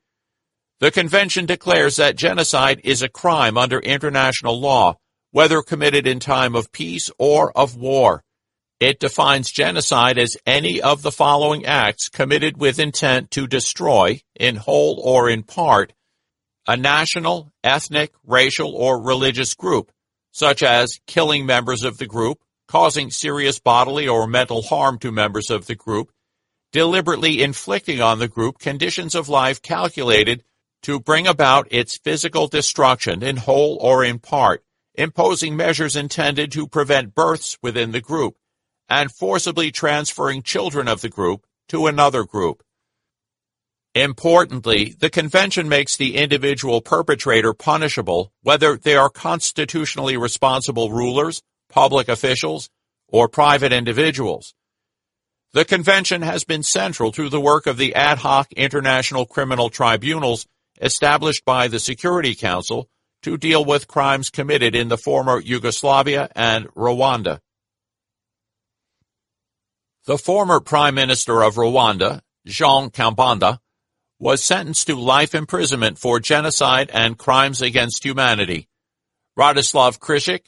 The convention declares that genocide is a crime under international law, whether committed in time of peace or of war. It defines genocide as any of the following acts committed with intent to destroy, in whole or in part, a national, ethnic, racial, or religious group, such as killing members of the group, causing serious bodily or mental harm to members of the group, deliberately inflicting on the group conditions of life calculated to bring about its physical destruction in whole or in part, imposing measures intended to prevent births within the group, and forcibly transferring children of the group to another group. Importantly, the Convention makes the individual perpetrator punishable whether they are constitutionally responsible rulers, public officials, or private individuals. The Convention has been central to the work of the ad hoc international criminal tribunals established by the Security Council to deal with crimes committed in the former Yugoslavia and Rwanda. The former Prime Minister of Rwanda, Jean Kambanda, was sentenced to life imprisonment for genocide and crimes against humanity. Radislav Kršić,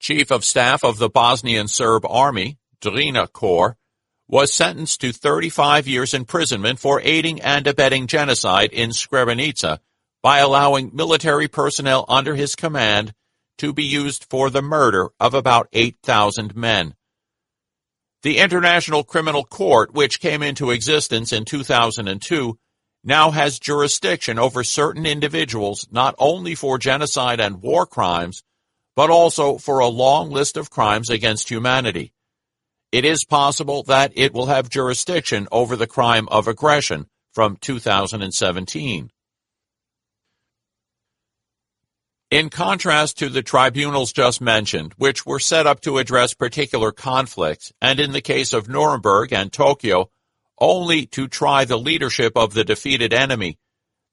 Chief of Staff of the Bosnian Serb Army, Drina Corps, was sentenced to 35 years imprisonment for aiding and abetting genocide in Srebrenica by allowing military personnel under his command to be used for the murder of about 8,000 men. The International Criminal Court, which came into existence in 2002, now has jurisdiction over certain individuals not only for genocide and war crimes, but also for a long list of crimes against humanity. It is possible that it will have jurisdiction over the crime of aggression from 2017. In contrast to the tribunals just mentioned, which were set up to address particular conflicts, and in the case of Nuremberg and Tokyo, only to try the leadership of the defeated enemy,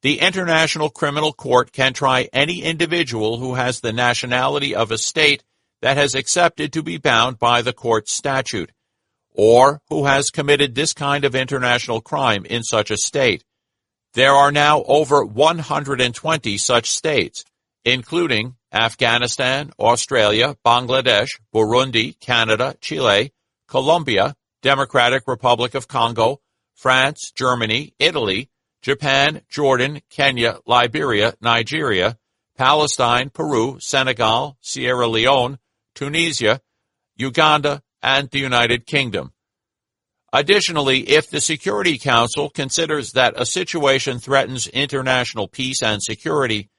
the International Criminal Court can try any individual who has the nationality of a state that has accepted to be bound by the court's statute, or who has committed this kind of international crime in such a state. There are now over 120 such states, including Afghanistan, Australia, Bangladesh, Burundi, Canada, Chile, Colombia, Democratic Republic of Congo, France, Germany, Italy, Japan, Jordan, Kenya, Liberia, Nigeria, Palestine, Peru, Senegal, Sierra Leone, Tunisia, Uganda, and the United Kingdom. Additionally, if the Security Council considers that a situation threatens international peace and security,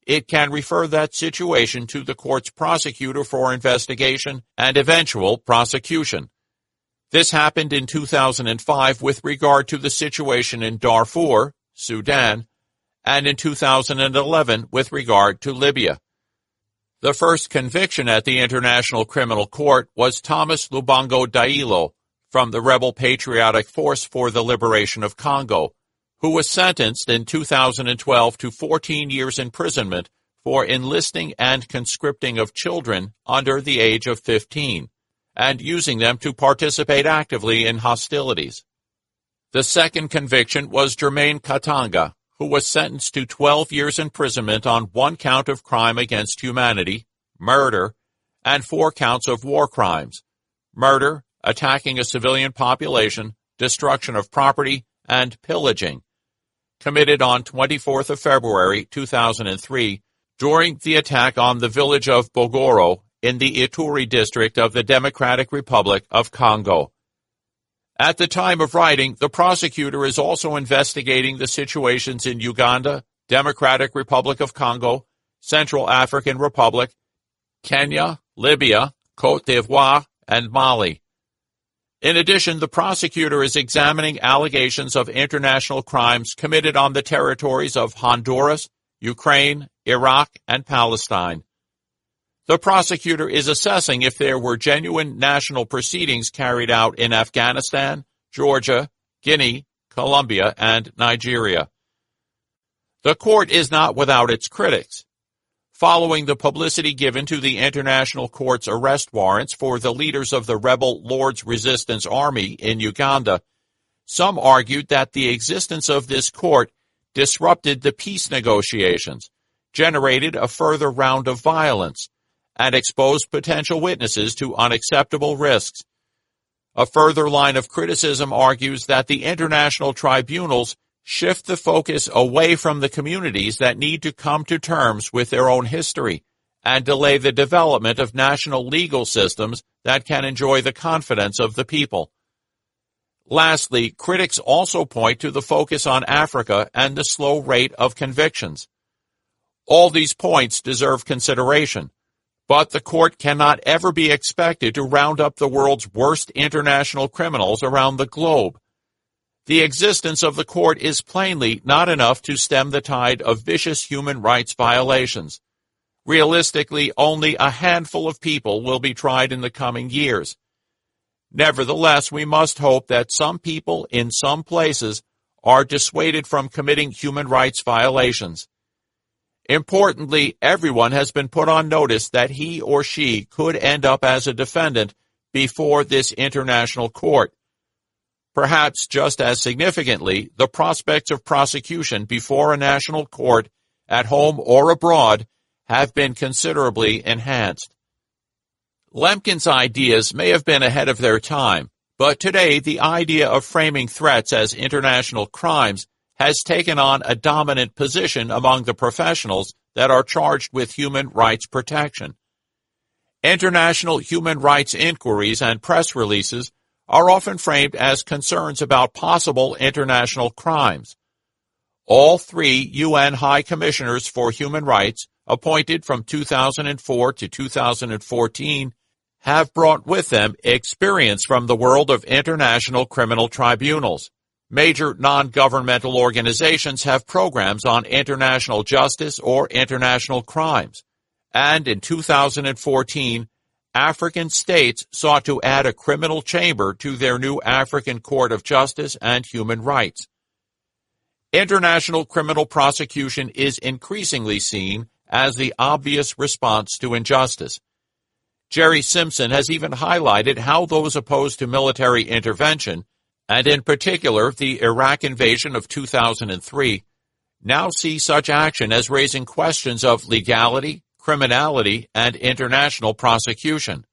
it can refer that situation to the court's prosecutor for investigation and eventual prosecution. This happened in 2005 with regard to the situation in Darfur, Sudan, and in 2011 with regard to Libya. The first conviction at the International Criminal Court was Thomas Lubongo Dailo from the Rebel Patriotic Force for the Liberation of Congo, who was sentenced in 2012 to 14 years imprisonment for enlisting and conscripting of children under the age of 15. And using them to participate actively in hostilities. The second conviction was Germain Katanga, who was sentenced to 12 years imprisonment on 1 count of crime against humanity, murder, and 4 counts of war crimes, murder, attacking a civilian population, destruction of property, and pillaging, committed on 24th of February 2003 during the attack on the village of Bogoro in the Ituri district of the Democratic Republic of Congo. At the time of writing, the prosecutor is also investigating the situations in Uganda, Democratic Republic of Congo, Central African Republic, Kenya, Libya, Côte d'Ivoire, and Mali. In addition, the prosecutor is examining allegations of international crimes committed on the territories of Honduras, Ukraine, Iraq, and Palestine. The prosecutor is assessing if there were genuine national proceedings carried out in Afghanistan, Georgia, Guinea, Colombia, and Nigeria. The court is not without its critics. Following the publicity given to the International Court's arrest warrants for the leaders of the rebel Lord's Resistance Army in Uganda, some argued that the existence of this court disrupted the peace negotiations, generated a further round of violence, and exposed potential witnesses to unacceptable risks. A further line of criticism argues that the international tribunals shift the focus away from the communities that need to come to terms with their own history and delay the development of national legal systems that can enjoy the confidence of the people. Lastly, critics also point to the focus on Africa and the slow rate of convictions. All these points deserve consideration, but the court cannot ever be expected to round up the world's worst international criminals around the globe. The existence of the court is plainly not enough to stem the tide of vicious human rights violations. Realistically, only a handful of people will be tried in the coming years. Nevertheless, we must hope that some people in some places are dissuaded from committing human rights violations. Importantly, everyone has been put on notice that he or she could end up as a defendant before this international court. Perhaps just as significantly, the prospects of prosecution before a national court, at home or abroad, have been considerably enhanced. Lemkin's ideas may have been ahead of their time, but today the idea of framing threats as international crimes has taken on a dominant position among the professionals that are charged with human rights protection. International human rights inquiries and press releases are often framed as concerns about possible international crimes. All three UN High Commissioners for Human Rights, appointed from 2004 to 2014, have brought with them experience from the world of international criminal tribunals. Major non-governmental organizations have programs on international justice or international crimes, and in 2014, African states sought to add a criminal chamber to their new African Court of Justice and Human Rights. International criminal prosecution is increasingly seen as the obvious response to injustice. Jerry Simpson has even highlighted how those opposed to military intervention, and in particular the Iraq invasion of 2003, now see such action as raising questions of legality, criminality, and international prosecution.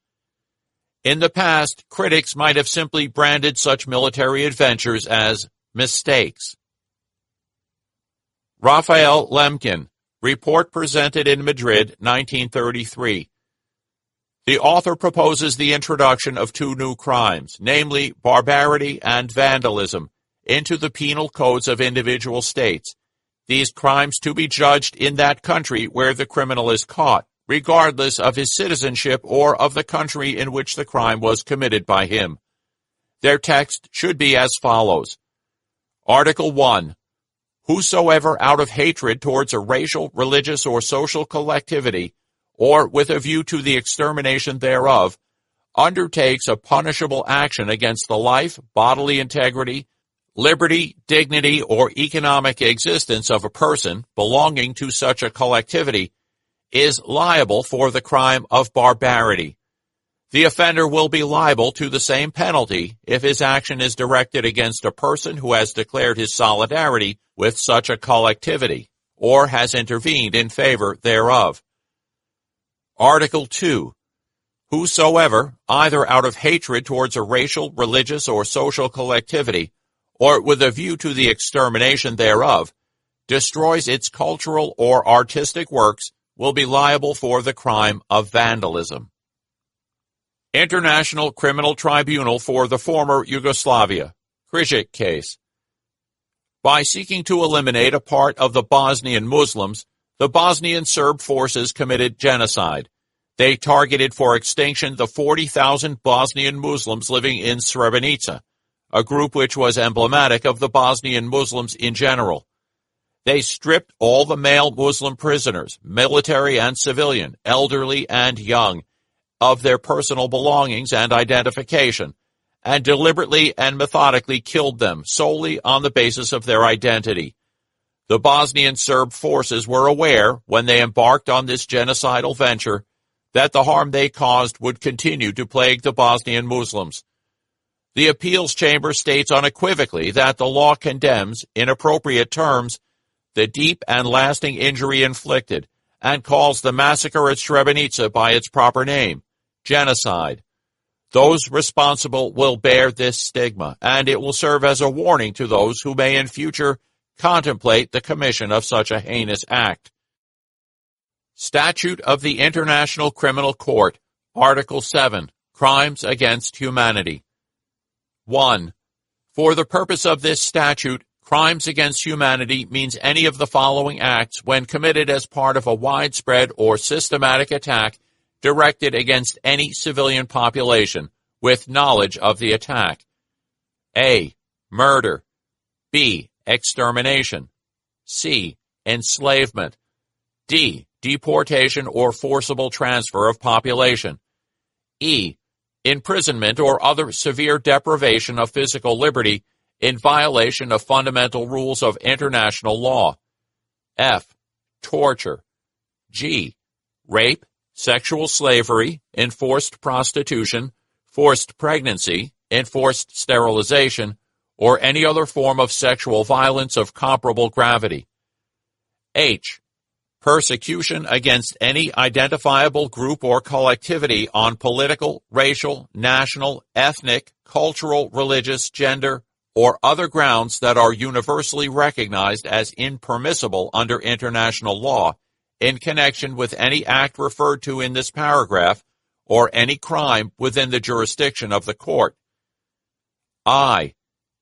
In the past, critics might have simply branded such military adventures as mistakes. Raphael Lemkin, report presented in Madrid, 1933. The author proposes the introduction of two new crimes, namely barbarity and vandalism, into the penal codes of individual states, these crimes to be judged in that country where the criminal is caught, regardless of his citizenship or of the country in which the crime was committed by him. Their text should be as follows. Article 1. Whosoever out of hatred towards a racial, religious, or social collectivity, or with a view to the extermination thereof, undertakes a punishable action against the life, bodily integrity, liberty, dignity, or economic existence of a person belonging to such a collectivity, is liable for the crime of barbarity. The offender will be liable to the same penalty if his action is directed against a person who has declared his solidarity with such a collectivity, or has intervened in favor thereof. Article 2. Whosoever, either out of hatred towards a racial, religious, or social collectivity, or with a view to the extermination thereof, destroys its cultural or artistic works, will be liable for the crime of vandalism. International Criminal Tribunal for the former Yugoslavia, Križić case. By seeking to eliminate a part of the Bosnian Muslims, the Bosnian Serb forces committed genocide. They targeted for extinction the 40,000 Bosnian Muslims living in Srebrenica, a group which was emblematic of the Bosnian Muslims in general. They stripped all the male Muslim prisoners, military and civilian, elderly and young, of their personal belongings and identification, and deliberately and methodically killed them solely on the basis of their identity. The Bosnian Serb forces were aware, when they embarked on this genocidal venture, that the harm they caused would continue to plague the Bosnian Muslims. The appeals chamber states unequivocally that the law condemns, in appropriate terms, the deep and lasting injury inflicted, and calls the massacre at Srebrenica by its proper name, genocide. Those responsible will bear this stigma, and it will serve as a warning to those who may in future contemplate the commission of such a heinous act. Statute of the International Criminal Court, Article 7, Crimes Against Humanity. 1. For the purpose of this statute, crimes against humanity means any of the following acts when committed as part of a widespread or systematic attack directed against any civilian population with knowledge of the attack. A. Murder. B. Extermination. C. Enslavement. D. Deportation or forcible transfer of population. E. Imprisonment or other severe deprivation of physical liberty in violation of fundamental rules of international law. F. Torture. G. Rape, sexual slavery, enforced prostitution, forced pregnancy, enforced sterilization, or any other form of sexual violence of comparable gravity. H. Persecution against any identifiable group or collectivity on political, racial, national, ethnic, cultural, religious, gender, or other grounds that are universally recognized as impermissible under international law in connection with any act referred to in this paragraph or any crime within the jurisdiction of the court. I.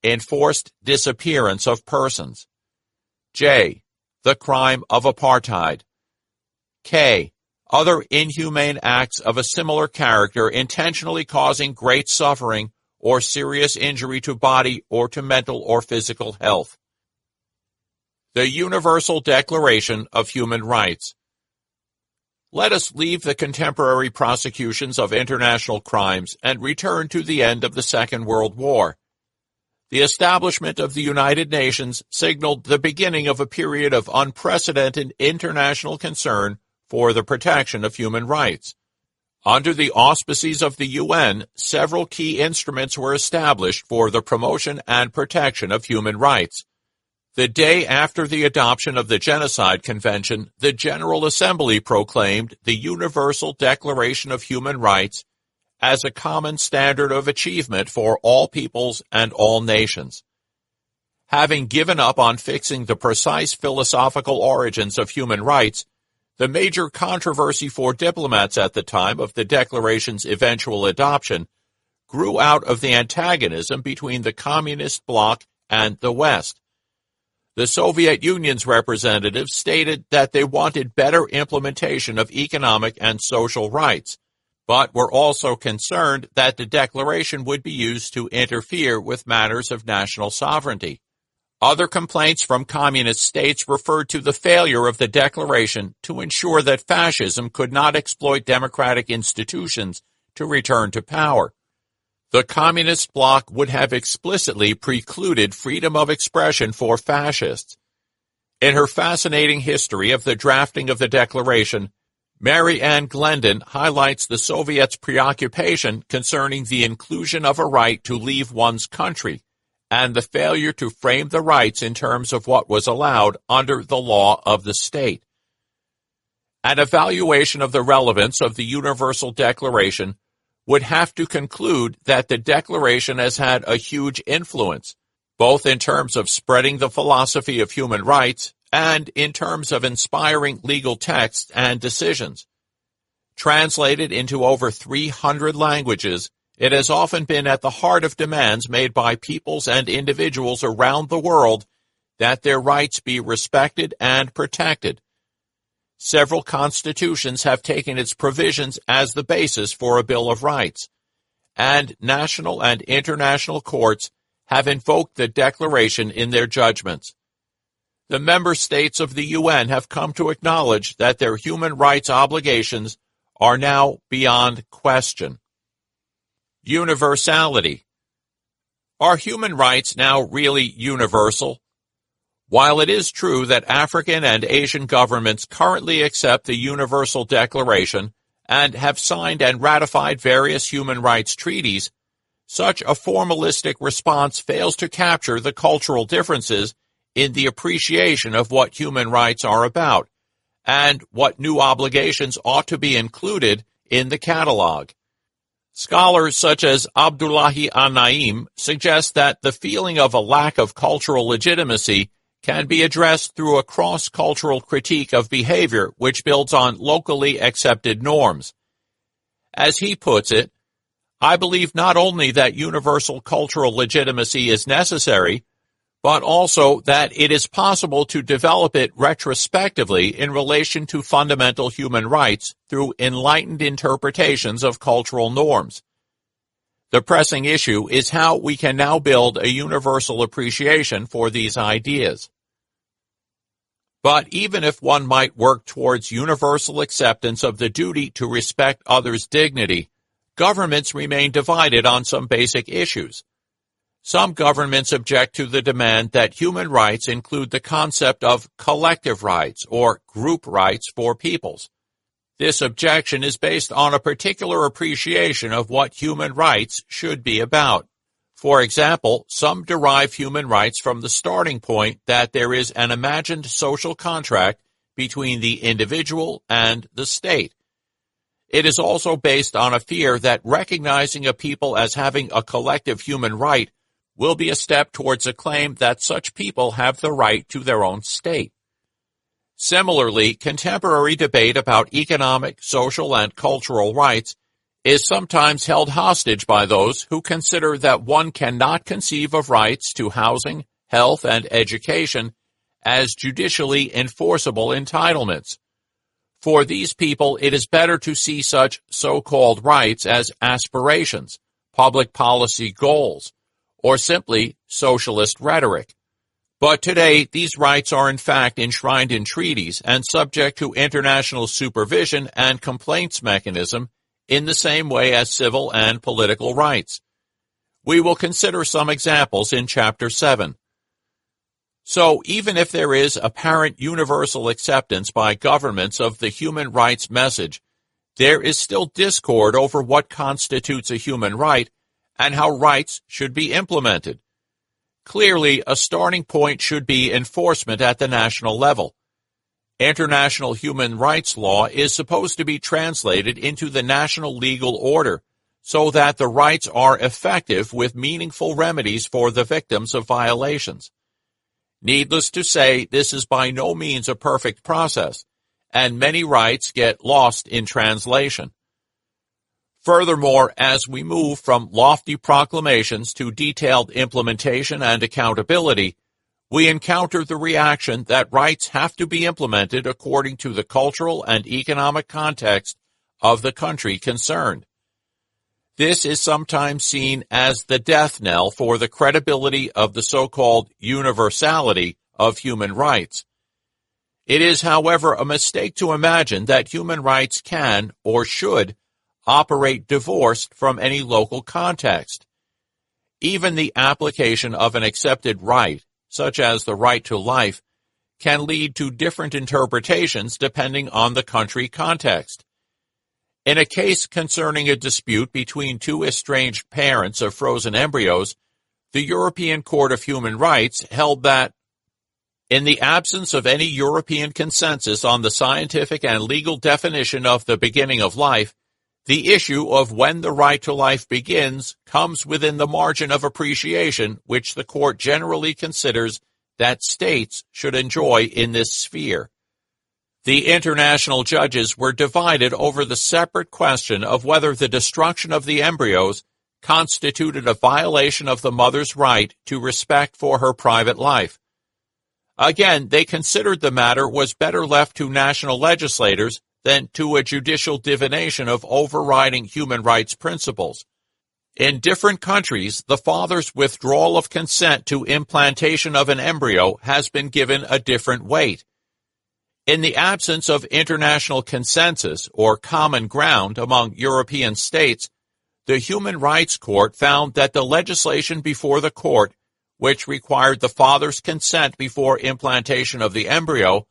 Enforced disappearance of persons. J. The crime of apartheid. K. Other inhumane acts of a similar character intentionally causing great suffering or serious injury to body or to mental or physical health. The Universal Declaration of Human Rights. Let us leave the contemporary prosecutions of international crimes and return to the end of the Second World War. The establishment of the United Nations signaled the beginning of a period of unprecedented international concern for the protection of human rights. Under the auspices of the UN, several key instruments were established for the promotion and protection of human rights. The day after the adoption of the Genocide Convention, the General Assembly proclaimed the Universal Declaration of Human Rights as a common standard of achievement for all peoples and all nations. Having given up on fixing the precise philosophical origins of human rights, the major controversy for diplomats at the time of the Declaration's eventual adoption grew out of the antagonism between the Communist bloc and the West. The Soviet Union's representatives stated that they wanted better implementation of economic and social rights, but were also concerned that the declaration would be used to interfere with matters of national sovereignty. Other complaints from communist states referred to the failure of the declaration to ensure that fascism could not exploit democratic institutions to return to power. The communist bloc would have explicitly precluded freedom of expression for fascists. In her fascinating history of the drafting of the declaration, Mary Ann Glendon highlights the Soviets' preoccupation concerning the inclusion of a right to leave one's country and the failure to frame the rights in terms of what was allowed under the law of the state. An evaluation of the relevance of the Universal Declaration would have to conclude that the Declaration has had a huge influence, both in terms of spreading the philosophy of human rights and in terms of inspiring legal texts and decisions. Translated into over 300 languages, it has often been at the heart of demands made by peoples and individuals around the world that their rights be respected and protected. Several constitutions have taken its provisions as the basis for a Bill of Rights, and national and international courts have invoked the Declaration in their judgments. The member states of the UN have come to acknowledge that their human rights obligations are now beyond question. Universality. Are human rights now really universal? While it is true that African and Asian governments currently accept the Universal Declaration and have signed and ratified various human rights treaties, such a formalistic response fails to capture the cultural differences in the appreciation of what human rights are about and what new obligations ought to be included in the catalog. Scholars such as Abdullahi An-Naim suggest that the feeling of a lack of cultural legitimacy can be addressed through a cross-cultural critique of behavior which builds on locally accepted norms. As he puts it, I believe not only that universal cultural legitimacy is necessary, but also that it is possible to develop it retrospectively in relation to fundamental human rights through enlightened interpretations of cultural norms. The pressing issue is how we can now build a universal appreciation for these ideas. But even if one might work towards universal acceptance of the duty to respect others' dignity, governments remain divided on some basic issues. Some governments object to the demand that human rights include the concept of collective rights or group rights for peoples. This objection is based on a particular appreciation of what human rights should be about. For example, some derive human rights from the starting point that there is an imagined social contract between the individual and the state. It is also based on a fear that recognizing a people as having a collective human right will be a step towards a claim that such people have the right to their own state. Similarly, contemporary debate about economic, social, and cultural rights is sometimes held hostage by those who consider that one cannot conceive of rights to housing, health, and education as judicially enforceable entitlements. For these people, it is better to see such so-called rights as aspirations, public policy goals, or simply socialist rhetoric. But today, these rights are in fact enshrined in treaties and subject to international supervision and complaints mechanism in the same way as civil and political rights. We will consider some examples in Chapter 7. So, even if there is apparent universal acceptance by governments of the human rights message, there is still discord over what constitutes a human right and how rights should be implemented. Clearly, a starting point should be enforcement at the national level. International human rights law is supposed to be translated into the national legal order so that the rights are effective with meaningful remedies for the victims of violations. Needless to say, this is by no means a perfect process, and many rights get lost in translation. Furthermore, as we move from lofty proclamations to detailed implementation and accountability, we encounter the reaction that rights have to be implemented according to the cultural and economic context of the country concerned. This is sometimes seen as the death knell for the credibility of the so-called universality of human rights. It is, however, a mistake to imagine that human rights can, or should, operate divorced from any local context. Even the application of an accepted right, such as the right to life, can lead to different interpretations depending on the country context. In a case concerning a dispute between two estranged parents of frozen embryos, the European Court of Human Rights held that, in the absence of any European consensus on the scientific and legal definition of the beginning of life, the issue of when the right to life begins comes within the margin of appreciation which the court generally considers that states should enjoy in this sphere. The international judges were divided over the separate question of whether the destruction of the embryos constituted a violation of the mother's right to respect for her private life. Again, they considered the matter was better left to national legislators than to a judicial divination of overriding human rights principles. In different countries, the father's withdrawal of consent to implantation of an embryo has been given a different weight. In the absence of international consensus or common ground among European states, the Human Rights Court found that the legislation before the court, which required the father's consent before implantation of the embryo,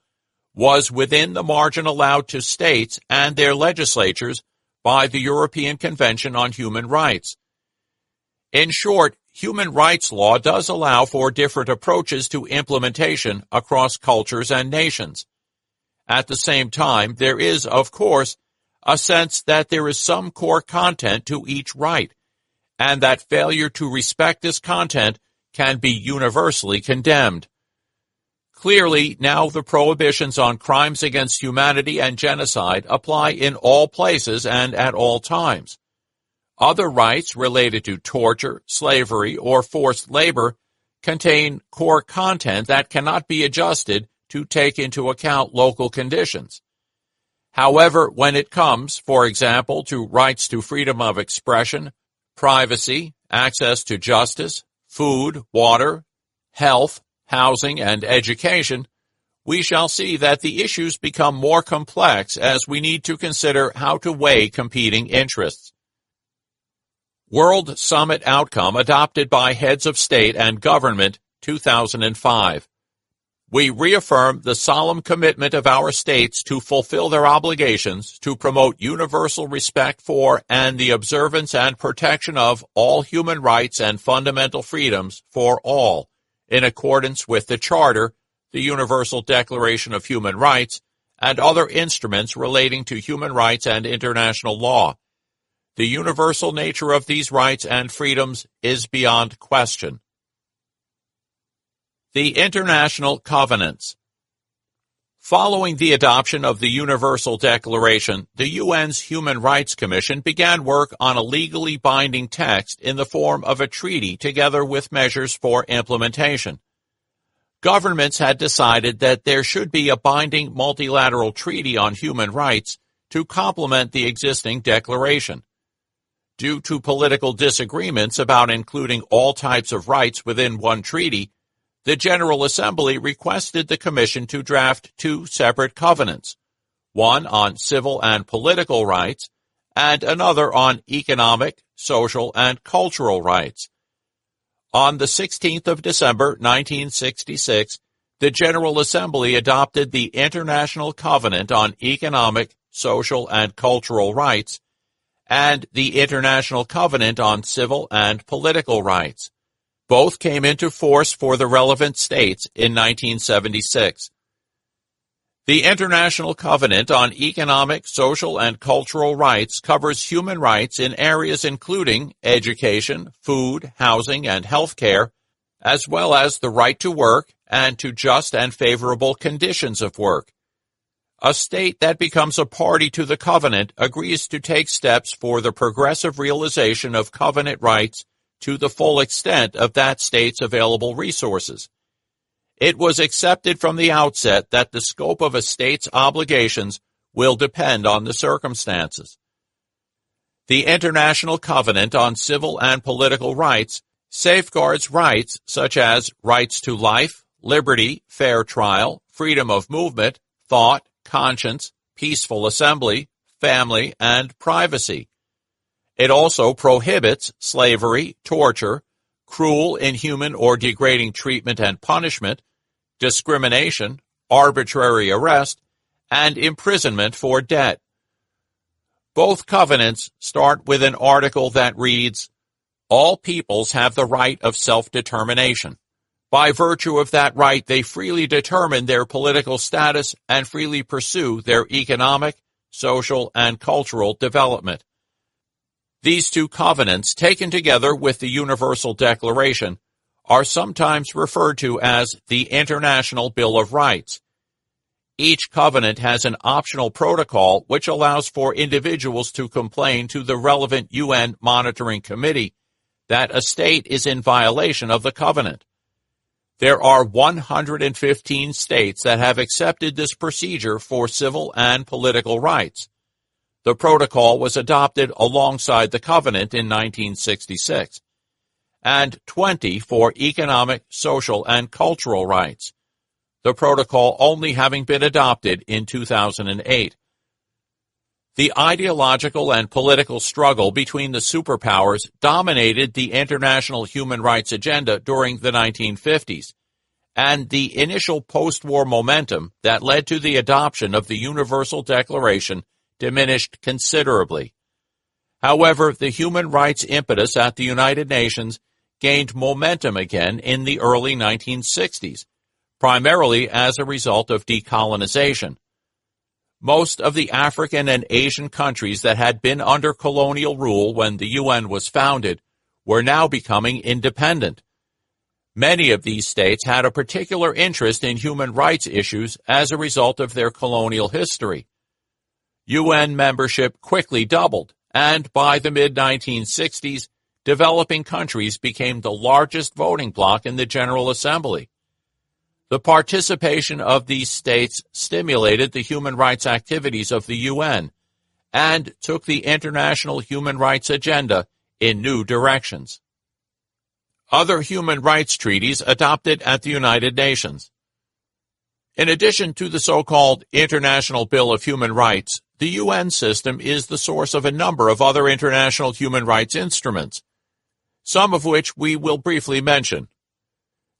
was within the margin allowed to states and their legislatures by the European Convention on Human Rights. In short, human rights law does allow for different approaches to implementation across cultures and nations. At the same time, there is, of course, a sense that there is some core content to each right, and that failure to respect this content can be universally condemned. Clearly, now the prohibitions on crimes against humanity and genocide apply in all places and at all times. Other rights related to torture, slavery, or forced labor contain core content that cannot be adjusted to take into account local conditions. However, when it comes, for example, to rights to freedom of expression, privacy, access to justice, food, water, health, housing, and education, we shall see that the issues become more complex as we need to consider how to weigh competing interests. World Summit Outcome adopted by Heads of State and Government, 2005. We reaffirm the solemn commitment of our states to fulfill their obligations to promote universal respect for and the observance and protection of all human rights and fundamental freedoms for all, in accordance with the Charter, the Universal Declaration of Human Rights, and other instruments relating to human rights and international law. The universal nature of these rights and freedoms is beyond question. The International Covenants. Following the adoption of the Universal Declaration, the UN's Human Rights Commission began work on a legally binding text in the form of a treaty together with measures for implementation. Governments had decided that there should be a binding multilateral treaty on human rights to complement the existing declaration. Due to political disagreements about including all types of rights within one treaty, the General Assembly requested the Commission to draft two separate covenants, one on civil and political rights, and another on economic, social, and cultural rights. On the 16th of December, 1966, the General Assembly adopted the International Covenant on Economic, Social, and Cultural Rights, and the International Covenant on Civil and Political Rights. Both came into force for the relevant states in 1976. The International Covenant on Economic, Social, and Cultural Rights covers human rights in areas including education, food, housing, and health care, as well as the right to work and to just and favorable conditions of work. A state that becomes a party to the covenant agrees to take steps for the progressive realization of covenant rights to the full extent of that state's available resources. It was accepted from the outset that the scope of a state's obligations will depend on the circumstances. The International Covenant on Civil and Political Rights safeguards rights such as rights to life, liberty, fair trial, freedom of movement, thought, conscience, peaceful assembly, family, and privacy. It also prohibits slavery, torture, cruel, inhuman, or degrading treatment and punishment, discrimination, arbitrary arrest, and imprisonment for debt. Both covenants start with an article that reads, "All peoples have the right of self-determination. By virtue of that right, they freely determine their political status and freely pursue their economic, social, and cultural development." These two covenants, taken together with the Universal Declaration, are sometimes referred to as the International Bill of Rights. Each covenant has an optional protocol which allows for individuals to complain to the relevant UN Monitoring Committee that a state is in violation of the covenant. There are 115 states that have accepted this procedure for civil and political rights. The protocol was adopted alongside the covenant in 1966, and 20 for economic, social, and cultural rights, the protocol only having been adopted in 2008. The ideological and political struggle between the superpowers dominated the international human rights agenda during the 1950s, and the initial post-war momentum that led to the adoption of the Universal Declaration diminished considerably. However, the human rights impetus at the United Nations gained momentum again in the early 1960s, primarily as a result of decolonization. Most of the African and Asian countries that had been under colonial rule when the UN was founded were now becoming independent. Many of these states had a particular interest in human rights issues as a result of their colonial history. UN membership quickly doubled, and by the mid-1960s, developing countries became the largest voting bloc in the General Assembly. The participation of these states stimulated the human rights activities of the UN and took the international human rights agenda in new directions. Other human rights treaties adopted at the United Nations. In addition to the so-called International Bill of Human Rights, the UN system is the source of a number of other international human rights instruments, some of which we will briefly mention.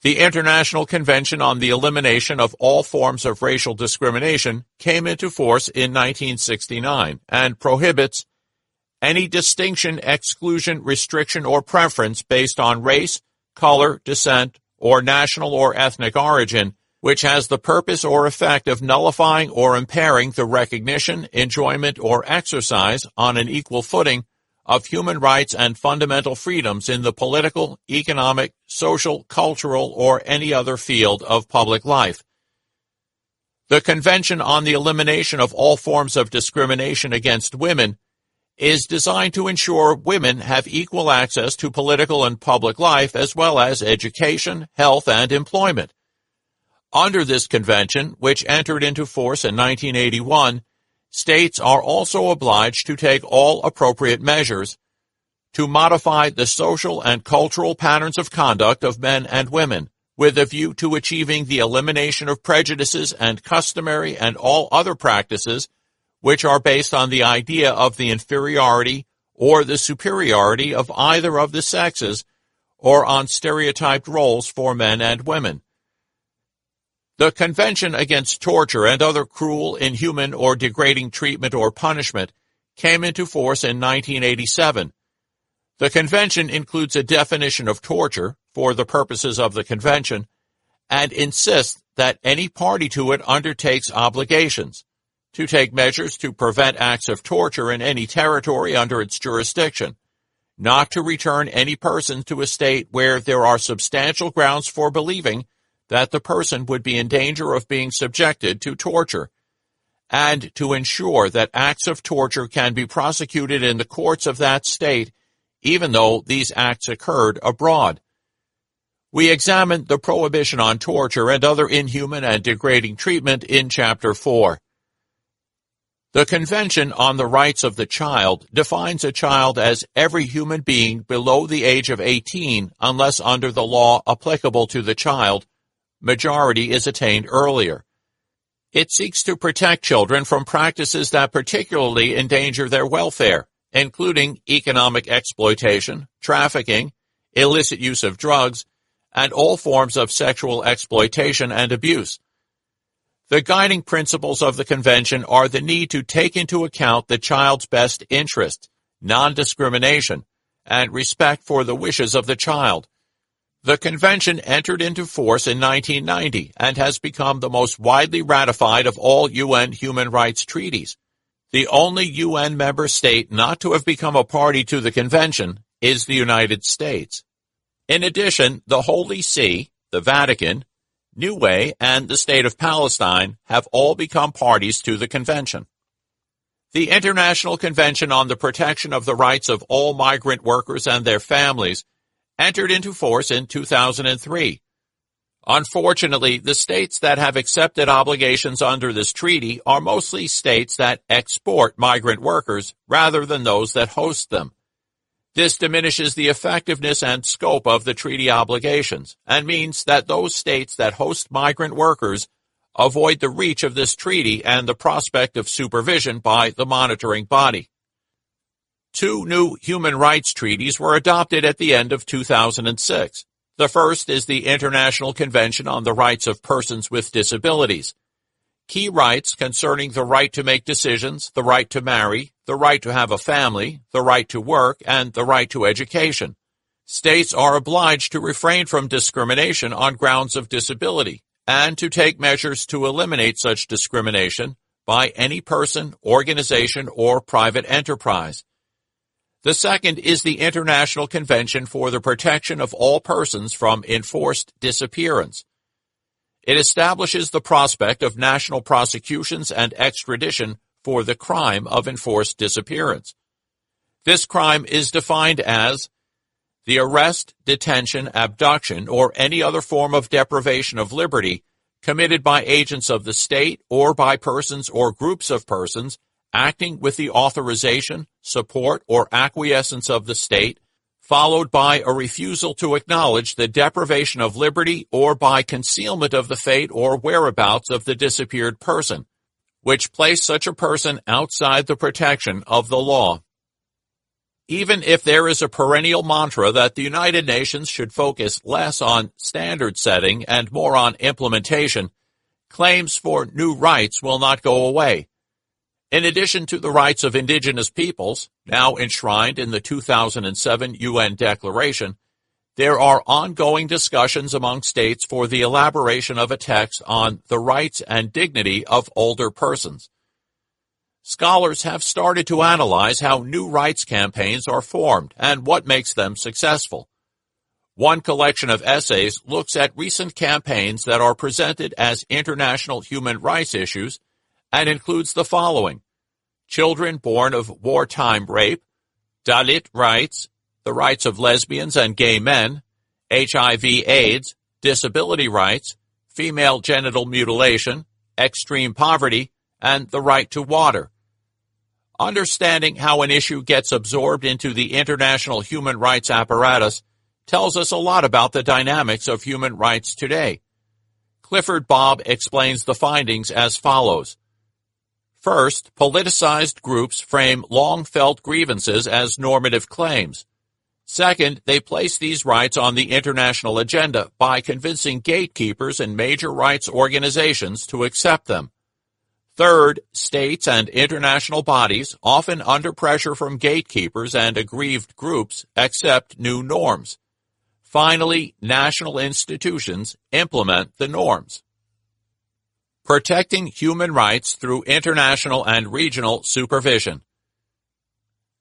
The International Convention on the Elimination of All Forms of Racial Discrimination came into force in 1969 and prohibits any distinction, exclusion, restriction, or preference based on race, color, descent, or national or ethnic origin, which has the purpose or effect of nullifying or impairing the recognition, enjoyment, or exercise on an equal footing of human rights and fundamental freedoms in the political, economic, social, cultural, or any other field of public life. The Convention on the Elimination of All Forms of Discrimination Against Women is designed to ensure women have equal access to political and public life as well as education, health, and employment. Under this convention, which entered into force in 1981, states are also obliged to take all appropriate measures to modify the social and cultural patterns of conduct of men and women, with a view to achieving the elimination of prejudices and customary and all other practices which are based on the idea of the inferiority or the superiority of either of the sexes, or on stereotyped roles for men and women. The Convention Against Torture and Other Cruel, Inhuman, or Degrading Treatment or Punishment came into force in 1987. The Convention includes a definition of torture for the purposes of the Convention and insists that any party to it undertakes obligations to take measures to prevent acts of torture in any territory under its jurisdiction, not to return any person to a state where there are substantial grounds for believing that the person would be in danger of being subjected to torture, and to ensure that acts of torture can be prosecuted in the courts of that state, even though these acts occurred abroad. We examined the prohibition on torture and other inhuman and degrading treatment in Chapter 4. The Convention on the Rights of the Child defines a child as every human being below the age of 18 unless under the law applicable to the child majority is attained earlier. It seeks to protect children from practices that particularly endanger their welfare, including economic exploitation, trafficking, illicit use of drugs, and all forms of sexual exploitation and abuse. The guiding principles of the Convention are the need to take into account the child's best interests, non-discrimination, and respect for the wishes of the child. The Convention entered into force in 1990 and has become the most widely ratified of all UN human rights treaties. The only UN member state not to have become a party to the Convention is the United States. In addition, the Holy See, the Vatican, Niue, and the State of Palestine have all become parties to the Convention. The International Convention on the Protection of the Rights of All Migrant Workers and Their Families entered into force in 2003. Unfortunately, the states that have accepted obligations under this treaty are mostly states that export migrant workers rather than those that host them. This diminishes the effectiveness and scope of the treaty obligations and means that those states that host migrant workers avoid the reach of this treaty and the prospect of supervision by the monitoring body. 2 new human rights treaties were adopted at the end of 2006. The first is the International Convention on the Rights of Persons with Disabilities. Key rights concerning the right to make decisions, the right to marry, the right to have a family, the right to work, and the right to education. States are obliged to refrain from discrimination on grounds of disability and to take measures to eliminate such discrimination by any person, organization, or private enterprise. The second is the International Convention for the Protection of All Persons from Enforced Disappearance. It establishes the prospect of national prosecutions and extradition for the crime of enforced disappearance. This crime is defined as the arrest, detention, abduction, or any other form of deprivation of liberty committed by agents of the state or by persons or groups of persons acting with the authorization, support, or acquiescence of the state, followed by a refusal to acknowledge the deprivation of liberty or by concealment of the fate or whereabouts of the disappeared person, which place such a person outside the protection of the law. Even if there is a perennial mantra that the United Nations should focus less on standard setting and more on implementation, claims for new rights will not go away. In addition to the rights of indigenous peoples, now enshrined in the 2007 UN Declaration, there are ongoing discussions among states for the elaboration of a text on the rights and dignity of older persons. Scholars have started to analyze how new rights campaigns are formed and what makes them successful. One collection of essays looks at recent campaigns that are presented as international human rights issues and includes the following: children born of wartime rape, Dalit rights, the rights of lesbians and gay men, HIV/AIDS, disability rights, female genital mutilation, extreme poverty, and the right to water. Understanding how an issue gets absorbed into the international human rights apparatus tells us a lot about the dynamics of human rights today. Clifford Bobb explains the findings as follows. First, politicized groups frame long-felt grievances as normative claims. Second, they place these rights on the international agenda by convincing gatekeepers and major rights organizations to accept them. Third, states and international bodies, often under pressure from gatekeepers and aggrieved groups, accept new norms. Finally, national institutions implement the norms. Protecting human rights through international and regional supervision.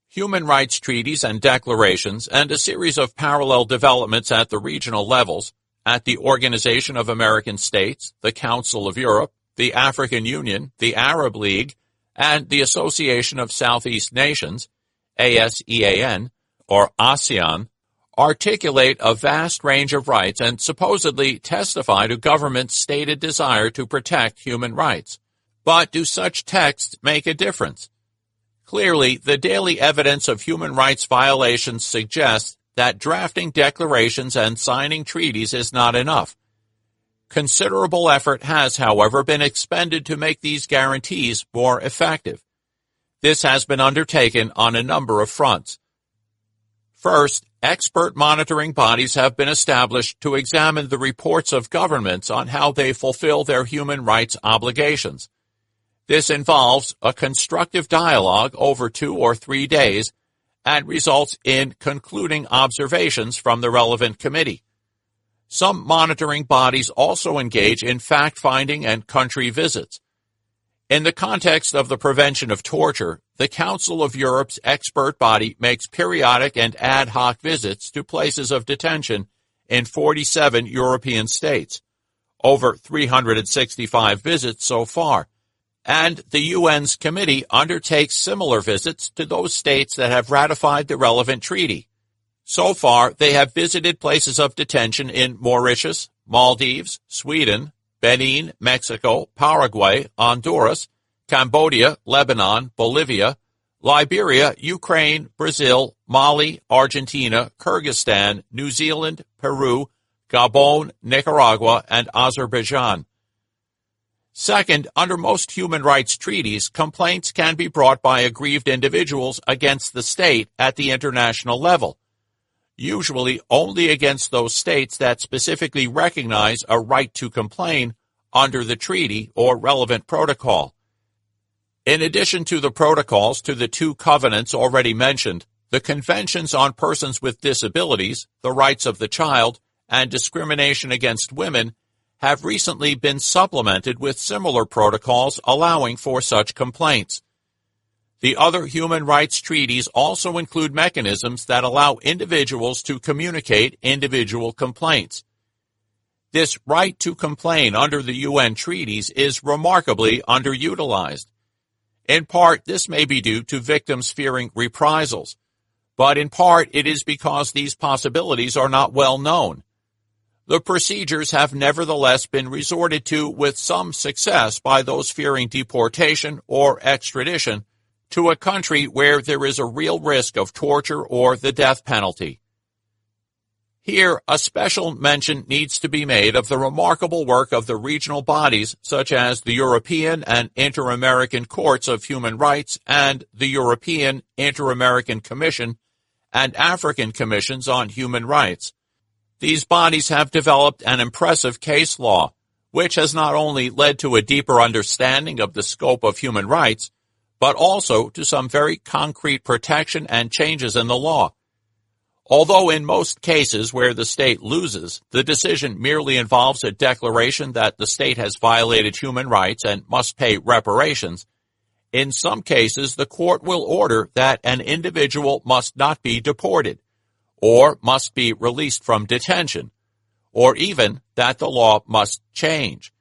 Human rights treaties and declarations and a series of parallel developments at the regional levels, at the Organization of American States, the Council of Europe, the African Union, the Arab League, and the Association of Southeast Nations, ASEAN, or ASEAN, articulate a vast range of rights and supposedly testify to governments' stated desire to protect human rights. But do such texts make a difference? Clearly, the daily evidence of human rights violations suggests that drafting declarations and signing treaties is not enough. Considerable effort has, however, been expended to make these guarantees more effective. This has been undertaken on a number of fronts. First, expert monitoring bodies have been established to examine the reports of governments on how they fulfill their human rights obligations. This involves a constructive dialogue over 2 or 3 days and results in concluding observations from the relevant committee. Some monitoring bodies also engage in fact-finding and country visits. In the context of the prevention of torture, the Council of Europe's expert body makes periodic and ad hoc visits to places of detention in 47 European states, over 365 visits so far, and the UN's committee undertakes similar visits to those states that have ratified the relevant treaty. So far, they have visited places of detention in Mauritius, Maldives, Sweden, Benin, Mexico, Paraguay, Honduras, Cambodia, Lebanon, Bolivia, Liberia, Ukraine, Brazil, Mali, Argentina, Kyrgyzstan, New Zealand, Peru, Gabon, Nicaragua, and Azerbaijan. Second, under most human rights treaties, complaints can be brought by aggrieved individuals against the state at the international level, usually only against those states that specifically recognize a right to complain under the treaty or relevant protocol. In addition to the protocols to the 2 covenants already mentioned, the Conventions on Persons with Disabilities, the Rights of the Child, and Discrimination Against Women have recently been supplemented with similar protocols allowing for such complaints. The other human rights treaties also include mechanisms that allow individuals to communicate individual complaints. This right to complain under the UN treaties is remarkably underutilized. In part, this may be due to victims fearing reprisals, but in part it is because these possibilities are not well known. The procedures have nevertheless been resorted to with some success by those fearing deportation or extradition to a country where there is a real risk of torture or the death penalty. Here, a special mention needs to be made of the remarkable work of the regional bodies such as the European and Inter-American Courts of Human Rights and the European Inter-American Commission and African Commissions on Human Rights. These bodies have developed an impressive case law, which has not only led to a deeper understanding of the scope of human rights, but also to some very concrete protection and changes in the law. Although in most cases where the state loses, the decision merely involves a declaration that the state has violated human rights and must pay reparations, in some cases the court will order that an individual must not be deported, or must be released from detention, or even that the law must change.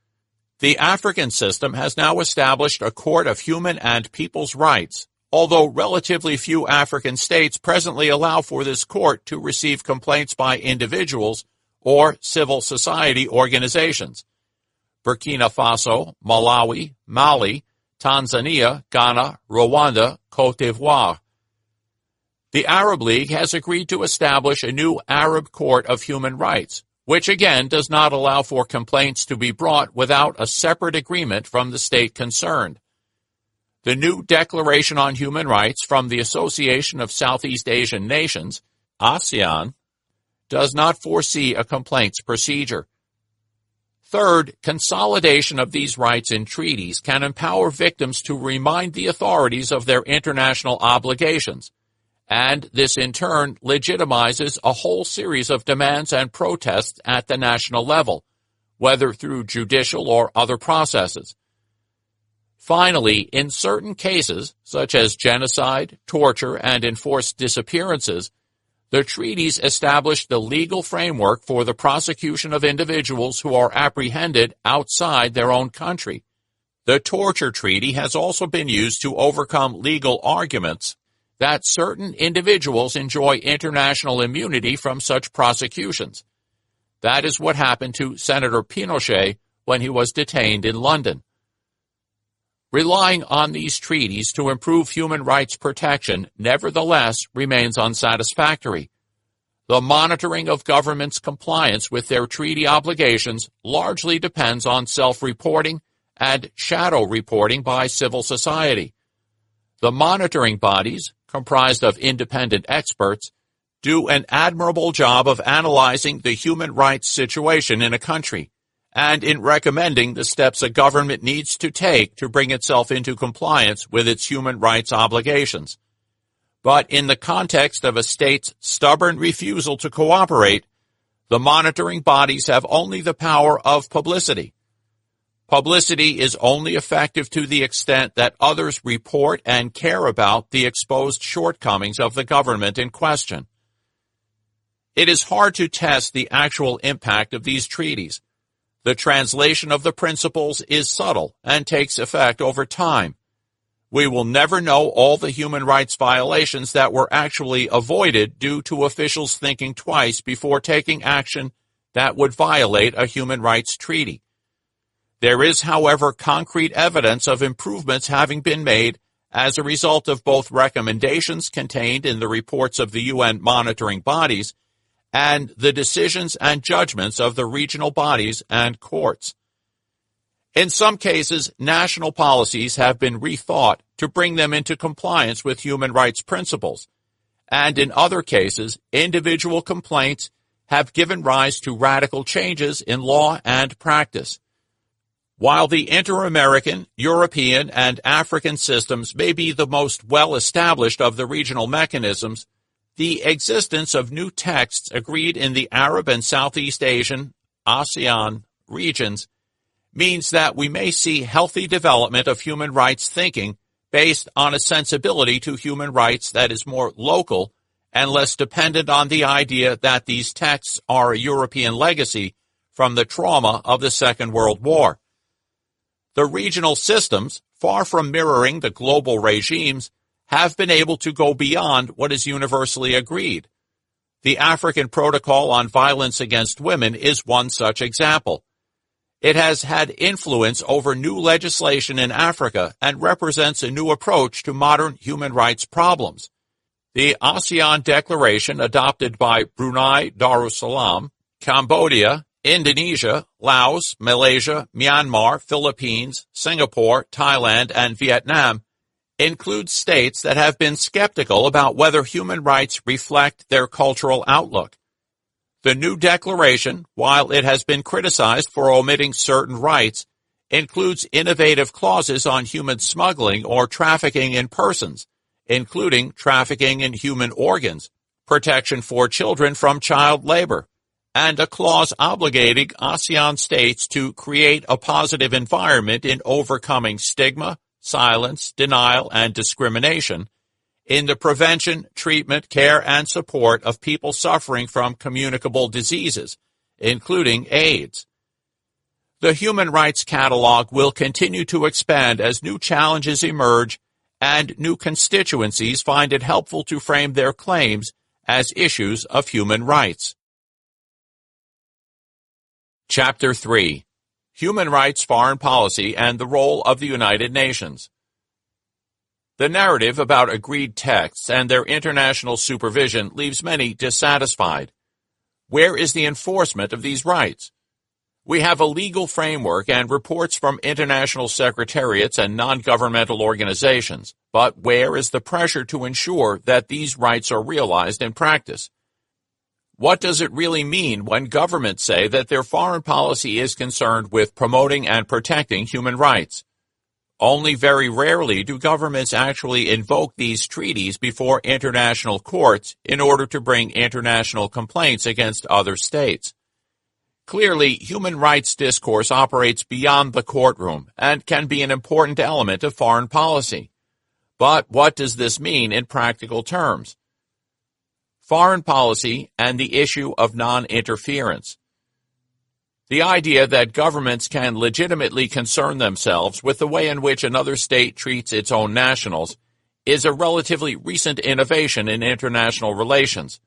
The African system has now established a Court of Human and People's Rights, although relatively few African states presently allow for this court to receive complaints by individuals or civil society organizations. Burkina Faso, Malawi, Mali, Tanzania, Ghana, Rwanda, Côte d'Ivoire. The Arab League has agreed to establish a new Arab Court of Human Rights, which again does not allow for complaints to be brought without a separate agreement from the state concerned. The new Declaration on Human Rights from the Association of Southeast Asian Nations, ASEAN, does not foresee a complaints procedure. Third, consolidation of these rights in treaties can empower victims to remind the authorities of their international obligations, and this in turn legitimizes a whole series of demands and protests at the national level, whether through judicial or other processes. Finally, in certain cases, such as genocide, torture, and enforced disappearances, the treaties establish the legal framework for the prosecution of individuals who are apprehended outside their own country. The torture treaty has also been used to overcome legal arguments that certain individuals enjoy international immunity from such prosecutions. That is what happened to Senator Pinochet when he was detained in London. Relying on these treaties to improve human rights protection nevertheless remains unsatisfactory. The monitoring of governments' compliance with their treaty obligations largely depends on self-reporting and shadow reporting by civil society. The monitoring bodies, comprised of independent experts, do an admirable job of analyzing the human rights situation in a country and in recommending the steps a government needs to take to bring itself into compliance with its human rights obligations. But in the context of a state's stubborn refusal to cooperate, the monitoring bodies have only the power of publicity. Publicity is only effective to the extent that others report and care about the exposed shortcomings of the government in question. It is hard to test the actual impact of these treaties. The translation of the principles is subtle and takes effect over time. We will never know all the human rights violations that were actually avoided due to officials thinking twice before taking action that would violate a human rights treaty. There is, however, concrete evidence of improvements having been made as a result of both recommendations contained in the reports of the UN monitoring bodies and the decisions and judgments of the regional bodies and courts. In some cases, national policies have been rethought to bring them into compliance with human rights principles, and in other cases, individual complaints have given rise to radical changes in law and practice. While the Inter-American, European, and African systems may be the most well-established of the regional mechanisms, the existence of new texts agreed in the Arab and Southeast Asian, ASEAN, regions means that we may see healthy development of human rights thinking based on a sensibility to human rights that is more local and less dependent on the idea that these texts are a European legacy from the trauma of the Second World War. The regional systems, far from mirroring the global regimes, have been able to go beyond what is universally agreed. The African Protocol on Violence Against Women is one such example. It has had influence over new legislation in Africa and represents a new approach to modern human rights problems. The ASEAN Declaration, adopted by Brunei Darussalam, Cambodia, Indonesia, Laos, Malaysia, Myanmar, Philippines, Singapore, Thailand, and Vietnam, includes states that have been skeptical about whether human rights reflect their cultural outlook. The new declaration, while it has been criticized for omitting certain rights, includes innovative clauses on human smuggling or trafficking in persons, including trafficking in human organs, protection for children from child labor, and a clause obligating ASEAN states to create a positive environment in overcoming stigma, silence, denial, and discrimination in the prevention, treatment, care, and support of people suffering from communicable diseases, including AIDS. The Human Rights Catalog will continue to expand as new challenges emerge and new constituencies find it helpful to frame their claims as issues of human rights. Chapter 3: Human Rights Foreign Policy and the Role of the United Nations. The narrative about agreed texts and their international supervision leaves many dissatisfied. Where is the enforcement of these rights? We have a legal framework and reports from international secretariats and non-governmental organizations, but where is the pressure to ensure that these rights are realized in practice? What does it really mean when governments say that their foreign policy is concerned with promoting and protecting human rights? Only very rarely do governments actually invoke these treaties before international courts in order to bring international complaints against other states. Clearly, human rights discourse operates beyond the courtroom and can be an important element of foreign policy. But what does this mean in practical terms? Foreign policy and the issue of non-interference. The idea that governments can legitimately concern themselves with the way in which another state treats its own nationals is a relatively recent innovation in international relations.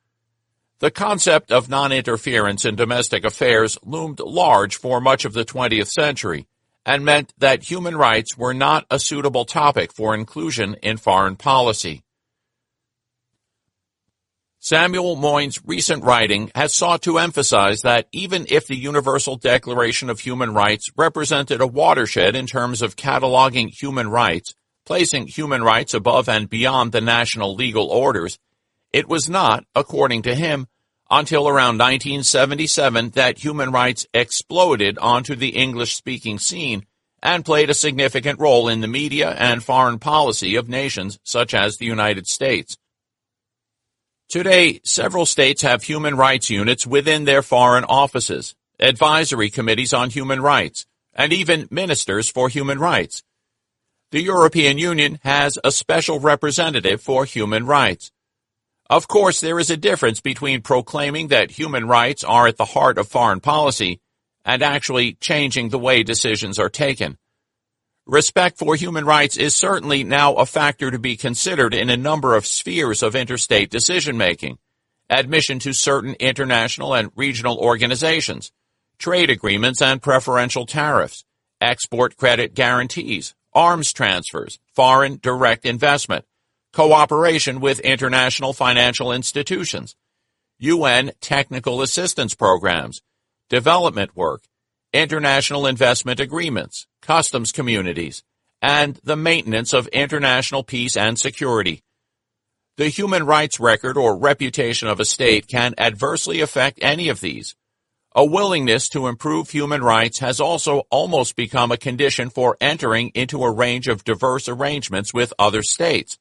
The concept of non-interference in domestic affairs loomed large for much of the 20th century and meant that human rights were not a suitable topic for inclusion in foreign policy. Samuel Moyn's recent writing has sought to emphasize that even if the Universal Declaration of Human Rights represented a watershed in terms of cataloging human rights, placing human rights above and beyond the national legal orders, it was not, according to him, until around 1977 that human rights exploded onto the English-speaking scene and played a significant role in the media and foreign policy of nations such as the United States. Today, several states have human rights units within their foreign offices, advisory committees on human rights, and even ministers for human rights. The European Union has a special representative for human rights. Of course, there is a difference between proclaiming that human rights are at the heart of foreign policy and actually changing the way decisions are taken. Respect for human rights is certainly now a factor to be considered in a number of spheres of interstate decision-making: admission to certain international and regional organizations, trade agreements and preferential tariffs, export credit guarantees, arms transfers, foreign direct investment, cooperation with international financial institutions, UN technical assistance programs, development work, international investment agreements, customs communities, and the maintenance of international peace and security. The human rights record or reputation of a state can adversely affect any of these. A willingness to improve human rights has also almost become a condition for entering into a range of diverse arrangements with other states.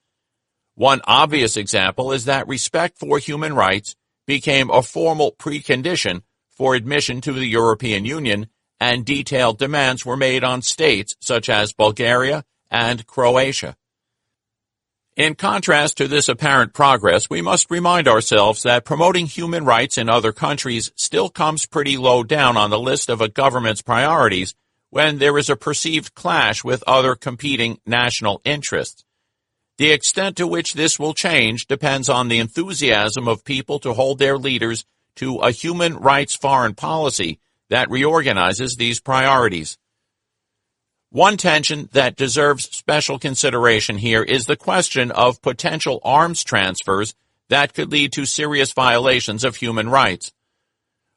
One obvious example is that respect for human rights became a formal precondition for admission to the European Union, and detailed demands were made on states such as Bulgaria and Croatia. In contrast to this apparent progress, we must remind ourselves that promoting human rights in other countries still comes pretty low down on the list of a government's priorities when there is a perceived clash with other competing national interests. The extent to which this will change depends on the enthusiasm of people to hold their leaders to a human rights foreign policy that reorganizes these priorities. One tension that deserves special consideration here is the question of potential arms transfers that could lead to serious violations of human rights.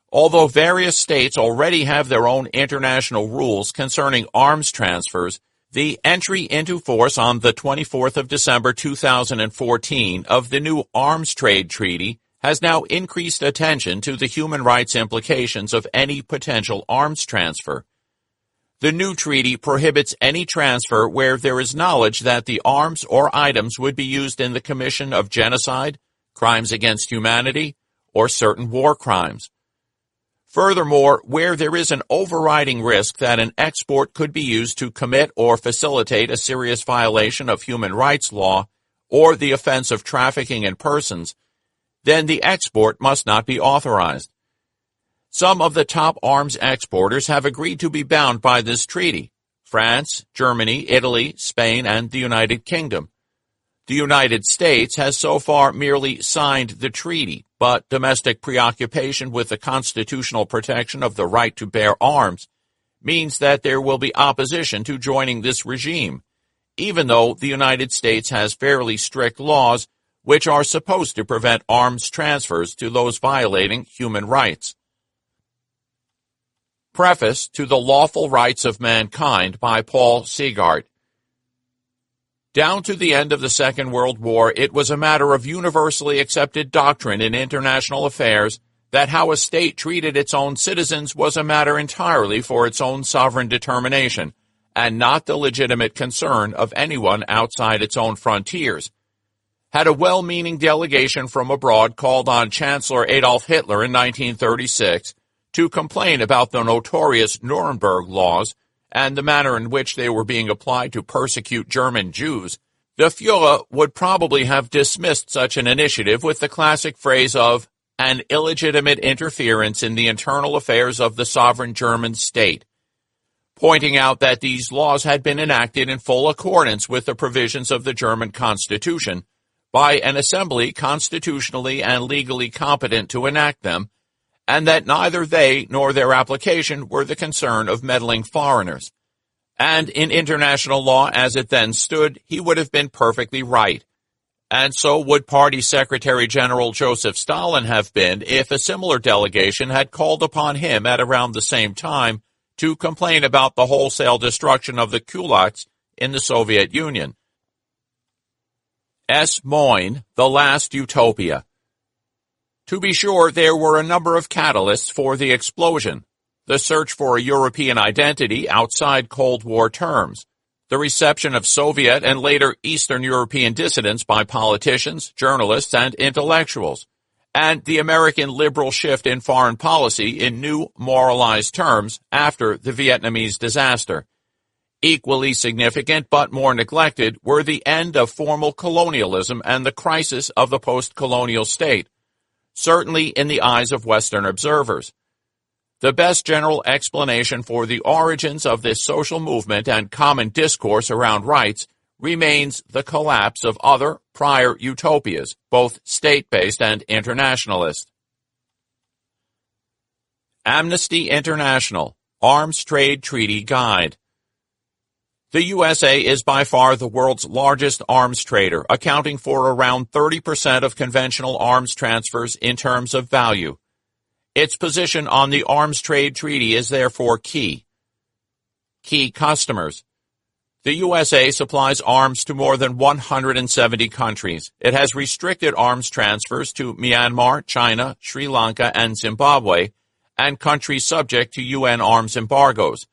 Although various states already have their own international rules concerning arms transfers, the entry into force on the 24th of December 2014 of the new Arms Trade Treaty has now increased attention to the human rights implications of any potential arms transfer. The new treaty prohibits any transfer where there is knowledge that the arms or items would be used in the commission of genocide, crimes against humanity, or certain war crimes. Furthermore, where there is an overriding risk that an export could be used to commit or facilitate a serious violation of human rights law or the offense of trafficking in persons, then the export must not be authorized. Some of the top arms exporters have agreed to be bound by this treaty: France, Germany, Italy, Spain, and the United Kingdom. The United States has so far merely signed the treaty, but domestic preoccupation with the constitutional protection of the right to bear arms means that there will be opposition to joining this regime, even though the United States has fairly strict laws which are supposed to prevent arms transfers to those violating human rights. Preface to The Lawful Rights of Mankind by Paul Seagard. Down to the end of the Second World War, it was a matter of universally accepted doctrine in international affairs that how a state treated its own citizens was a matter entirely for its own sovereign determination, and not the legitimate concern of anyone outside its own frontiers. Had a well-meaning delegation from abroad called on Chancellor Adolf Hitler in 1936 to complain about the notorious Nuremberg laws and the manner in which they were being applied to persecute German Jews, the Führer would probably have dismissed such an initiative with the classic phrase of an illegitimate interference in the internal affairs of the sovereign German state, pointing out that these laws had been enacted in full accordance with the provisions of the German Constitution by an assembly constitutionally and legally competent to enact them, and that neither they nor their application were the concern of meddling foreigners. And in international law as it then stood, he would have been perfectly right. And so would Party Secretary General Joseph Stalin have been if a similar delegation had called upon him at around the same time to complain about the wholesale destruction of the kulaks in the Soviet Union. S. Moyne, The Last Utopia. To be sure, there were a number of catalysts for the explosion: the search for a European identity outside Cold War terms, the reception of Soviet and later Eastern European dissidents by politicians, journalists, and intellectuals, and the American liberal shift in foreign policy in new moralized terms after the Vietnamese disaster. Equally significant, but more neglected, were the end of formal colonialism and the crisis of the post-colonial state, certainly in the eyes of Western observers. The best general explanation for the origins of this social movement and common discourse around rights remains the collapse of other prior utopias, both state-based and internationalist. Amnesty International, Arms Trade Treaty Guide. The USA is by far the world's largest arms trader, accounting for around 30% of conventional arms transfers in terms of value. Its position on the Arms Trade Treaty is therefore key. Key customers. The USA supplies arms to more than 170 countries. It has restricted arms transfers to Myanmar, China, Sri Lanka, and Zimbabwe, and countries subject to UN arms embargoes.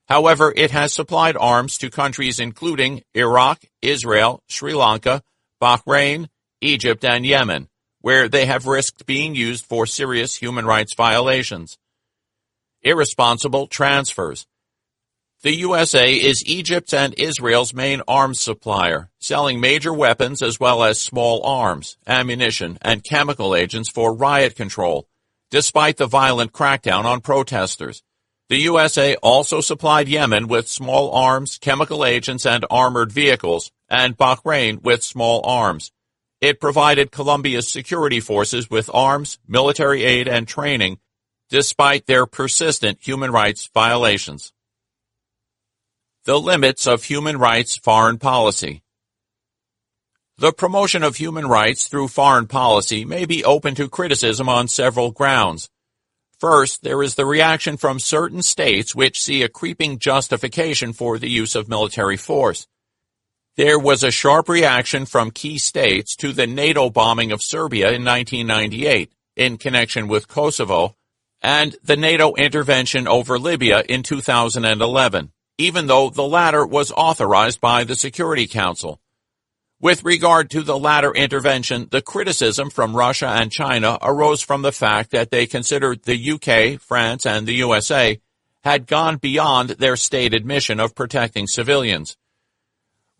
However, it has supplied arms to countries including Iraq, Israel, Sri Lanka, Bahrain, Egypt, and Yemen, where they have risked being used for serious human rights violations. Irresponsible transfers. The USA is Egypt's and Israel's main arms supplier, selling major weapons as well as small arms, ammunition, and chemical agents for riot control, despite the violent crackdown on protesters. The USA also supplied Yemen with small arms, chemical agents, and armored vehicles, and Bahrain with small arms. It provided Colombia's security forces with arms, military aid, and training, despite their persistent human rights violations. The limits of human rights foreign policy. The promotion of human rights through foreign policy may be open to criticism on several grounds. First, there is the reaction from certain states which see a creeping justification for the use of military force. There was a sharp reaction from key states to the NATO bombing of Serbia in 1998 in connection with Kosovo and the NATO intervention over Libya in 2011, even though the latter was authorized by the Security Council. With regard to the latter intervention, the criticism from Russia and China arose from the fact that they considered the UK, France, and the USA had gone beyond their stated mission of protecting civilians.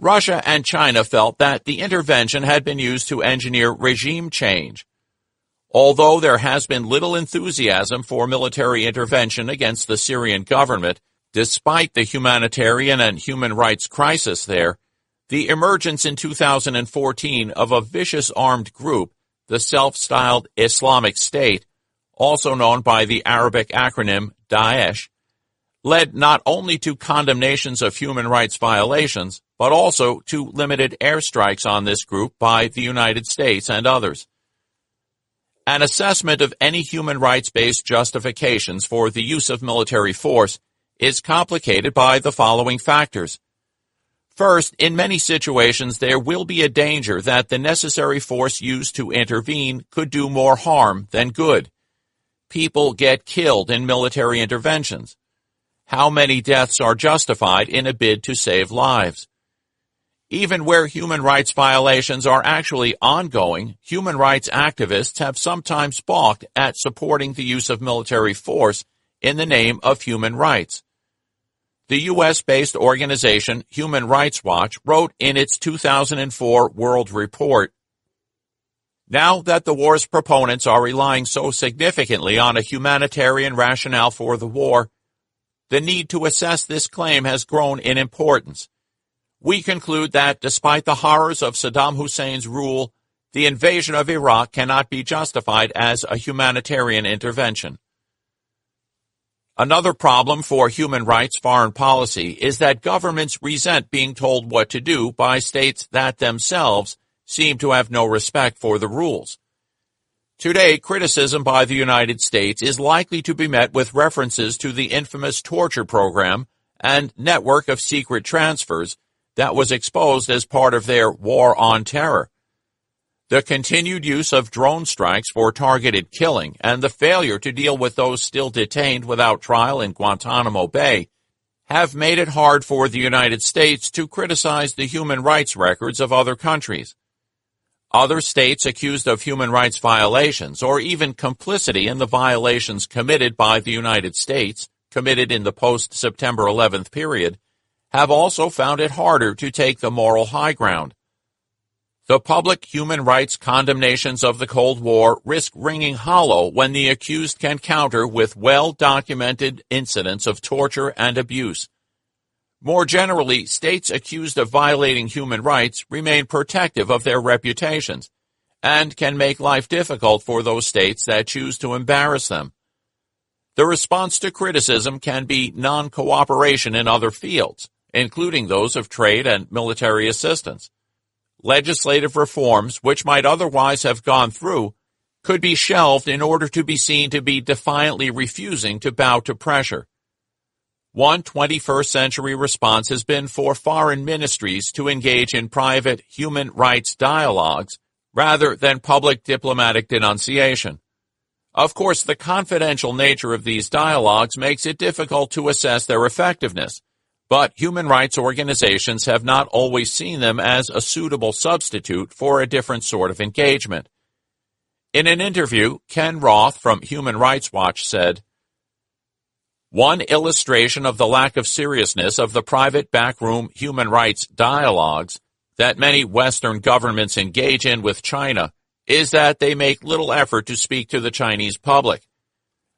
Russia and China felt that the intervention had been used to engineer regime change. Although there has been little enthusiasm for military intervention against the Syrian government, despite the humanitarian and human rights crisis there, the emergence in 2014 of a vicious armed group, the self-styled Islamic State, also known by the Arabic acronym Daesh, led not only to condemnations of human rights violations, but also to limited airstrikes on this group by the United States and others. An assessment of any human rights-based justifications for the use of military force is complicated by the following factors. First, in many situations there will be a danger that the necessary force used to intervene could do more harm than good. People get killed in military interventions. How many deaths are justified in a bid to save lives? Even where human rights violations are actually ongoing, human rights activists have sometimes balked at supporting the use of military force in the name of human rights. The U.S.-based organization Human Rights Watch wrote in its 2004 World Report, "Now that the war's proponents are relying so significantly on a humanitarian rationale for the war, the need to assess this claim has grown in importance. We conclude that despite the horrors of Saddam Hussein's rule, the invasion of Iraq cannot be justified as a humanitarian intervention." Another problem for human rights foreign policy is that governments resent being told what to do by states that themselves seem to have no respect for the rules. Today, criticism by the United States is likely to be met with references to the infamous torture program and network of secret transfers that was exposed as part of their war on terror. The continued use of drone strikes for targeted killing and the failure to deal with those still detained without trial in Guantanamo Bay have made it hard for the United States to criticize the human rights records of other countries. Other states accused of human rights violations or even complicity in the violations committed by the United States, committed in the post-September 11th period, have also found it harder to take the moral high ground. The public human rights condemnations of the Cold War risk ringing hollow when the accused can counter with well-documented incidents of torture and abuse. More generally, states accused of violating human rights remain protective of their reputations and can make life difficult for those states that choose to embarrass them. The response to criticism can be non-cooperation in other fields, including those of trade and military assistance. Legislative reforms, which might otherwise have gone through, could be shelved in order to be seen to be defiantly refusing to bow to pressure. One 21st century response has been for foreign ministries to engage in private human rights dialogues rather than public diplomatic denunciation. Of course, the confidential nature of these dialogues makes it difficult to assess their effectiveness, but human rights organizations have not always seen them as a suitable substitute for a different sort of engagement. In an interview, Ken Roth from Human Rights Watch said, "One illustration of the lack of seriousness of the private backroom human rights dialogues that many Western governments engage in with China is that they make little effort to speak to the Chinese public.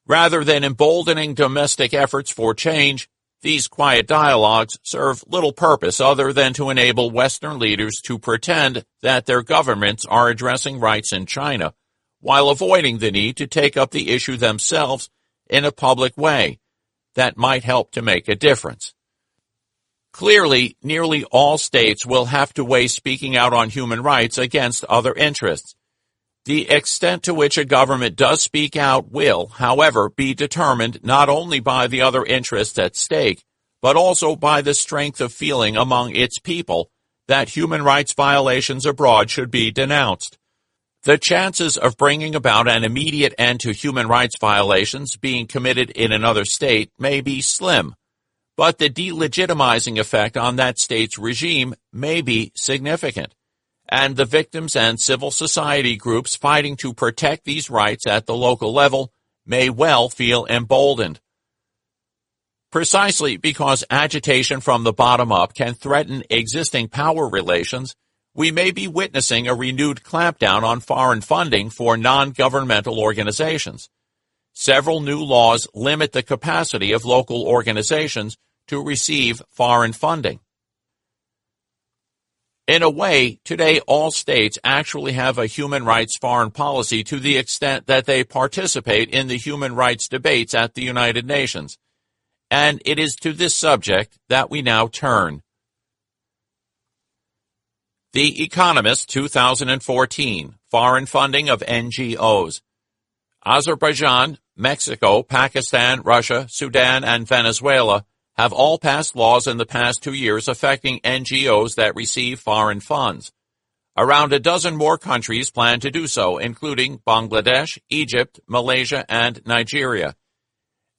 Rather than emboldening domestic efforts for change, These quiet dialogues serve little purpose other than to enable Western leaders to pretend that their governments are addressing rights in China, while avoiding the need to take up the issue themselves in a public way that might help to make a difference. Clearly, nearly all states will have to weigh speaking out on human rights against other interests. The extent to which a government does speak out will, however, be determined not only by the other interests at stake, but also by the strength of feeling among its people that human rights violations abroad should be denounced. The chances of bringing about an immediate end to human rights violations being committed in another state may be slim, but the delegitimizing effect on that state's regime may be significant, and the victims and civil society groups fighting to protect these rights at the local level may well feel emboldened. Precisely because agitation from the bottom up can threaten existing power relations, we may be witnessing a renewed clampdown on foreign funding for non-governmental organizations. Several new laws limit the capacity of local organizations to receive foreign funding. In a way, today all states actually have a human rights foreign policy to the extent that they participate in the human rights debates at the United Nations. And it is to this subject that we now turn. The Economist 2014, Foreign Funding of NGOs. Azerbaijan, Mexico, Pakistan, Russia, Sudan, and Venezuela have all passed laws in the past 2 years affecting NGOs that receive foreign funds. Around a dozen more countries plan to do so, including Bangladesh, Egypt, Malaysia, and Nigeria.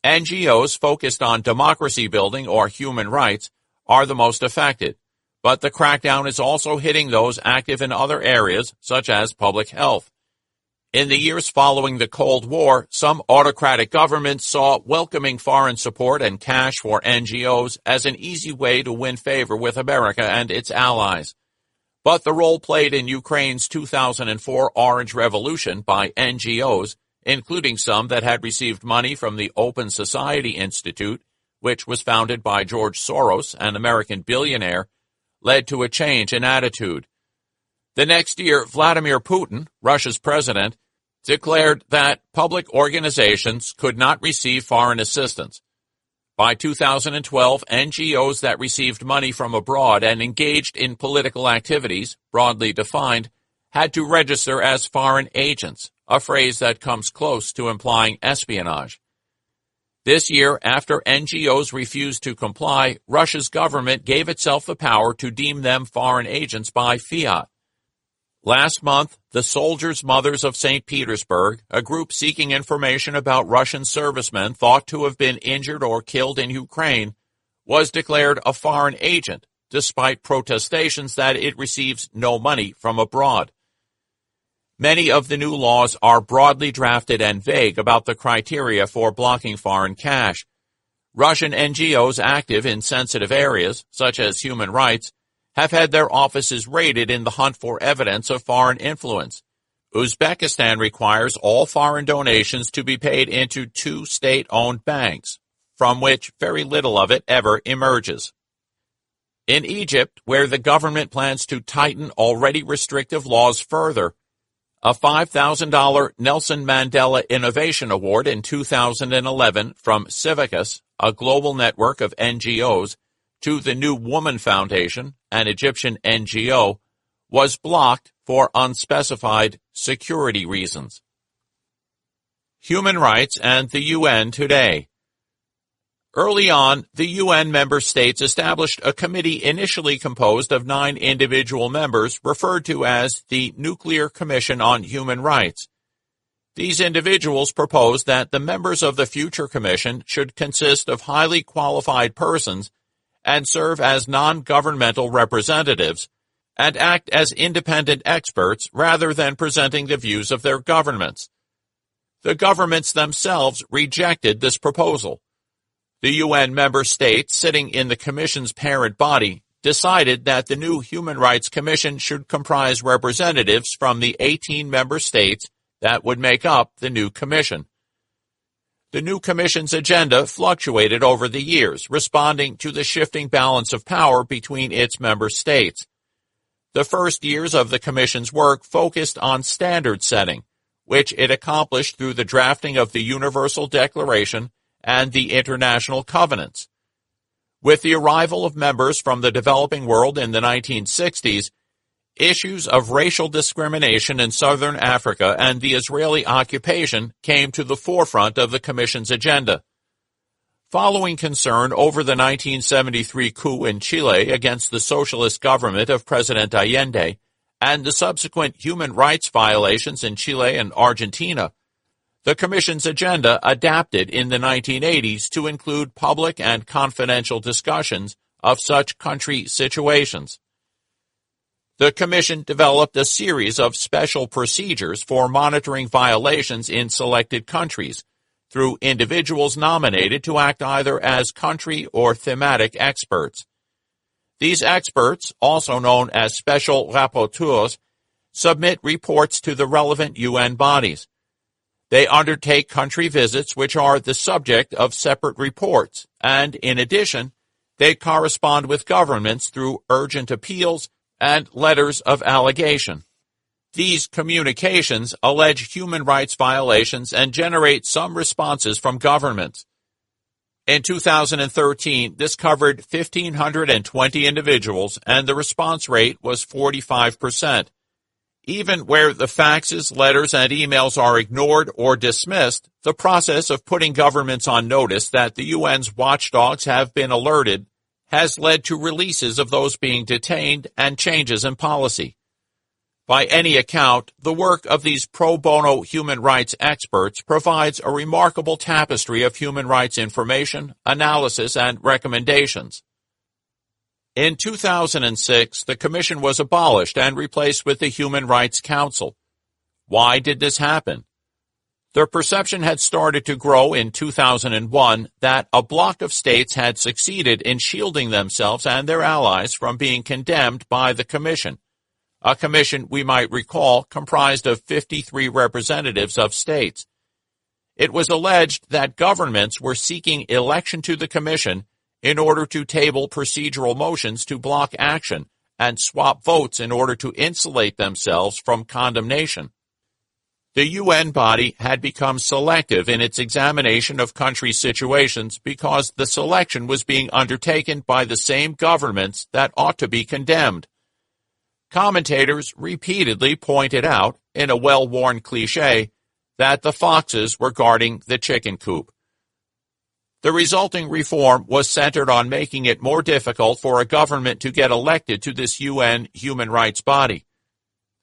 NGOs focused on democracy building or human rights are the most affected, but the crackdown is also hitting those active in other areas, such as public health. In the years following the Cold War, some autocratic governments saw welcoming foreign support and cash for NGOs as an easy way to win favor with America and its allies. But the role played in Ukraine's 2004 Orange Revolution by NGOs, including some that had received money from the Open Society Institute, which was founded by George Soros, an American billionaire, led to a change in attitude. The next year, Vladimir Putin, Russia's president, declared that public organizations could not receive foreign assistance. By 2012, NGOs that received money from abroad and engaged in political activities, broadly defined, had to register as foreign agents, a phrase that comes close to implying espionage. This year, after NGOs refused to comply, Russia's government gave itself the power to deem them foreign agents by fiat. Last month, the Soldiers' Mothers of St. Petersburg, a group seeking information about Russian servicemen thought to have been injured or killed in Ukraine, was declared a foreign agent, despite protestations that it receives no money from abroad. Many of the new laws are broadly drafted and vague about the criteria for blocking foreign cash. Russian NGOs active in sensitive areas, such as human rights, have had their offices raided in the hunt for evidence of foreign influence. Uzbekistan requires all foreign donations to be paid into 2 state-owned banks, from which very little of it ever emerges. In Egypt, where the government plans to tighten already restrictive laws further, a $5,000 Nelson Mandela Innovation Award in 2011 from Civicus, a global network of NGOs, to the New Woman Foundation, an Egyptian NGO, was blocked for unspecified security reasons. Human rights and the UN today. Early on, the UN member states established a committee initially composed of 9 individual members referred to as the Nuclear Commission on Human Rights. These individuals proposed that the members of the future commission should consist of highly qualified persons and serve as non-governmental representatives and act as independent experts rather than presenting the views of their governments. The governments themselves rejected this proposal. The UN member states sitting in the Commission's parent body decided that the new Human Rights Commission should comprise representatives from the 18 member states that would make up the new Commission. The new Commission's agenda fluctuated over the years, responding to the shifting balance of power between its member states. The first years of the Commission's work focused on standard setting, which it accomplished through the drafting of the Universal Declaration and the International Covenants. With the arrival of members from the developing world in the 1960s, issues of racial discrimination in southern Africa and the Israeli occupation came to the forefront of the Commission's agenda. Following concern over the 1973 coup in Chile against the socialist government of President Allende and the subsequent human rights violations in Chile and Argentina, the Commission's agenda adapted in the 1980s to include public and confidential discussions of such country situations. The Commission developed a series of special procedures for monitoring violations in selected countries through individuals nominated to act either as country or thematic experts. These experts, also known as special rapporteurs, submit reports to the relevant UN bodies. They undertake country visits which are the subject of separate reports, and in addition, they correspond with governments through urgent appeals and letters of allegation. These communications allege human rights violations and generate some responses from governments. In 2013, this covered 1,520 individuals, and the response rate was 45%. Even where the faxes, letters, and emails are ignored or dismissed, the process of putting governments on notice that the UN's watchdogs have been alerted has led to releases of those being detained and changes in policy. By any account, the work of these pro bono human rights experts provides a remarkable tapestry of human rights information, analysis, and recommendations. In 2006, the Commission was abolished and replaced with the Human Rights Council. Why did this happen? The perception had started to grow in 2001 that a bloc of states had succeeded in shielding themselves and their allies from being condemned by the Commission, a commission we might recall comprised of 53 representatives of states. It was alleged that governments were seeking election to the Commission in order to table procedural motions to block action and swap votes in order to insulate themselves from condemnation. The UN body had become selective in its examination of country situations because the selection was being undertaken by the same governments that ought to be condemned. Commentators repeatedly pointed out, in a well-worn cliché, that the foxes were guarding the chicken coop. The resulting reform was centered on making it more difficult for a government to get elected to this UN human rights body.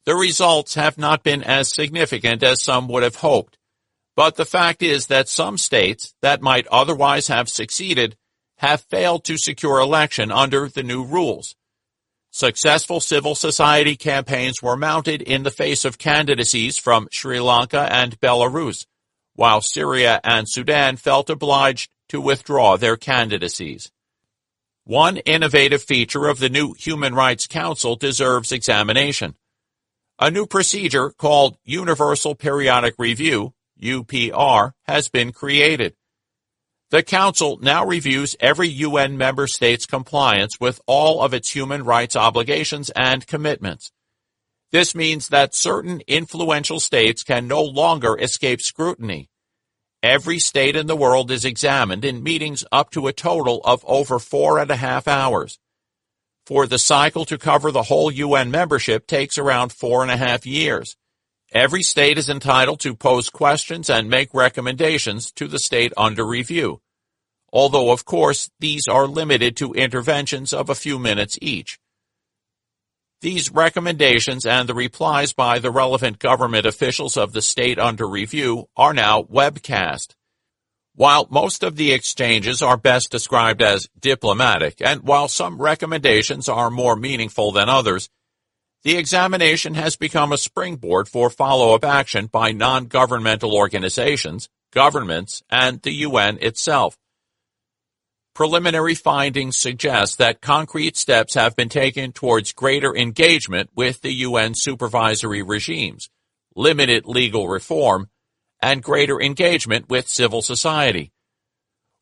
The results have not been as significant as some would have hoped, but the fact is that some states that might otherwise have succeeded have failed to secure election under the new rules. Successful civil society campaigns were mounted in the face of candidacies from Sri Lanka and Belarus, while Syria and Sudan felt obliged to withdraw their candidacies. One innovative feature of the new Human Rights Council deserves examination. A new procedure called Universal Periodic Review, UPR, has been created. The Council now reviews every UN member state's compliance with all of its human rights obligations and commitments. This means that certain influential states can no longer escape scrutiny. Every state in the world is examined in meetings up to a total of over 4.5 hours. For the cycle to cover the whole UN membership takes around 4.5 years. Every state is entitled to pose questions and make recommendations to the state under review, although, of course, these are limited to interventions of a few minutes each. These recommendations and the replies by the relevant government officials of the state under review are now webcast. While most of the exchanges are best described as diplomatic, and while some recommendations are more meaningful than others, the examination has become a springboard for follow-up action by non-governmental organizations, governments, and the UN itself. Preliminary findings suggest that concrete steps have been taken towards greater engagement with the UN supervisory regimes, limited legal reform, and greater engagement with civil society.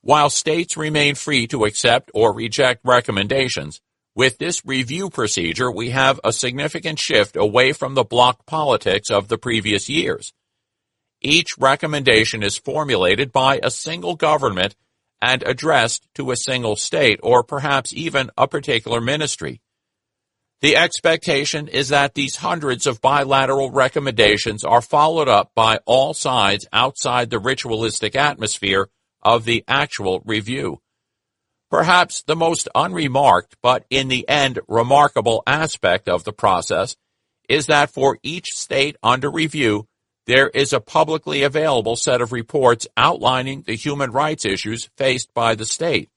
While states remain free to accept or reject recommendations, with this review procedure we have a significant shift away from the bloc politics of the previous years. Each recommendation is formulated by a single government and addressed to a single state or perhaps even a particular ministry. The expectation is that these hundreds of bilateral recommendations are followed up by all sides outside the ritualistic atmosphere of the actual review. Perhaps the most unremarked, but in the end remarkable aspect of the process is that for each state under review, there is a publicly available set of reports outlining the human rights issues faced by the state.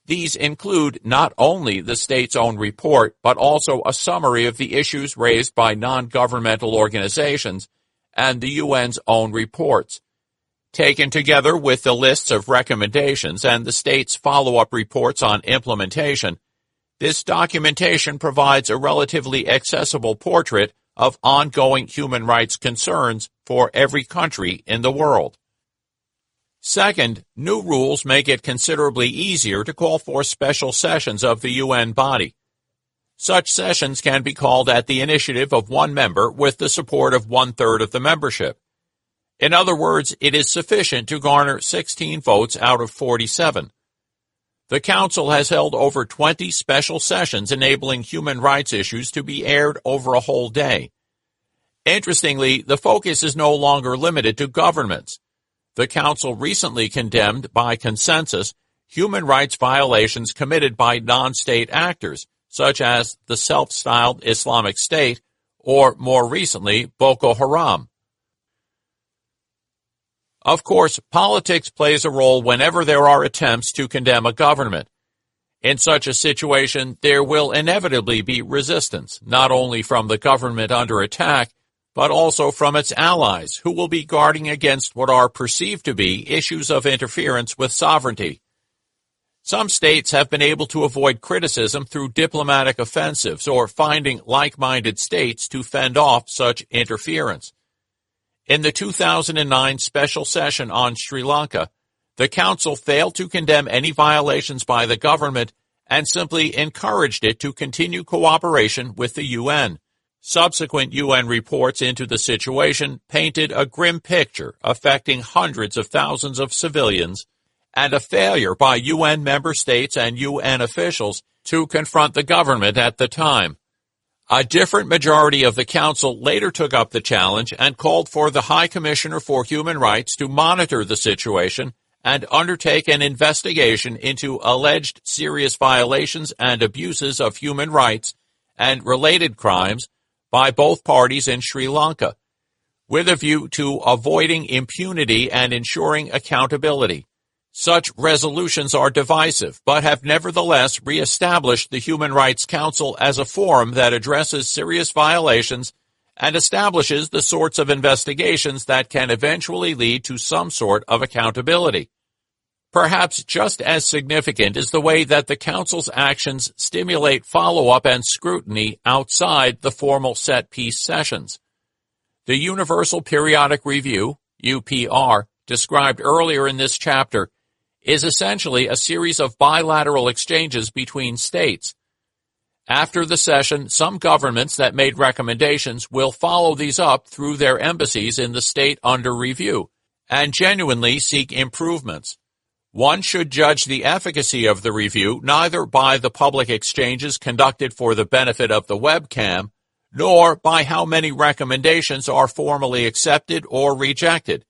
These include not only the state's own report, but also a summary of the issues raised by non-governmental organizations and the UN's own reports. Taken together with the lists of recommendations and the state's follow-up reports on implementation, this documentation provides a relatively accessible portrait of ongoing human rights concerns for every country in the world. Second, new rules make it considerably easier to call for special sessions of the UN body. Such sessions can be called at the initiative of one member with the support of one-third of the membership. In other words, it is sufficient to garner 16 votes out of 47. The Council has held over 20 special sessions enabling human rights issues to be aired over a whole day. Interestingly, the focus is no longer limited to governments. The Council recently condemned, by consensus, human rights violations committed by non-state actors, such as the self-styled Islamic State, or more recently, Boko Haram. Of course, politics plays a role whenever there are attempts to condemn a government. In such a situation, there will inevitably be resistance, not only from the government under attack, but also from its allies, who will be guarding against what are perceived to be issues of interference with sovereignty. Some states have been able to avoid criticism through diplomatic offensives or finding like-minded states to fend off such interference. In the 2009 special session on Sri Lanka, the Council failed to condemn any violations by the government and simply encouraged it to continue cooperation with the UN. Subsequent UN reports into the situation painted a grim picture affecting hundreds of thousands of civilians and a failure by UN member states and UN officials to confront the government at the time. A different majority of the Council later took up the challenge and called for the High Commissioner for Human Rights to monitor the situation and undertake an investigation into alleged serious violations and abuses of human rights and related crimes by both parties in Sri Lanka, with a view to avoiding impunity and ensuring accountability. Such resolutions are divisive, but have nevertheless re-established the Human Rights Council as a forum that addresses serious violations and establishes the sorts of investigations that can eventually lead to some sort of accountability. Perhaps just as significant is the way that the Council's actions stimulate follow-up and scrutiny outside the formal set-piece sessions. The Universal Periodic Review, UPR, described earlier in this chapter, is essentially a series of bilateral exchanges between states. After the session, some governments that made recommendations will follow these up through their embassies in the state under review and genuinely seek improvements. One should judge the efficacy of the review neither by the public exchanges conducted for the benefit of the webcam, nor by how many recommendations are formally accepted or rejected,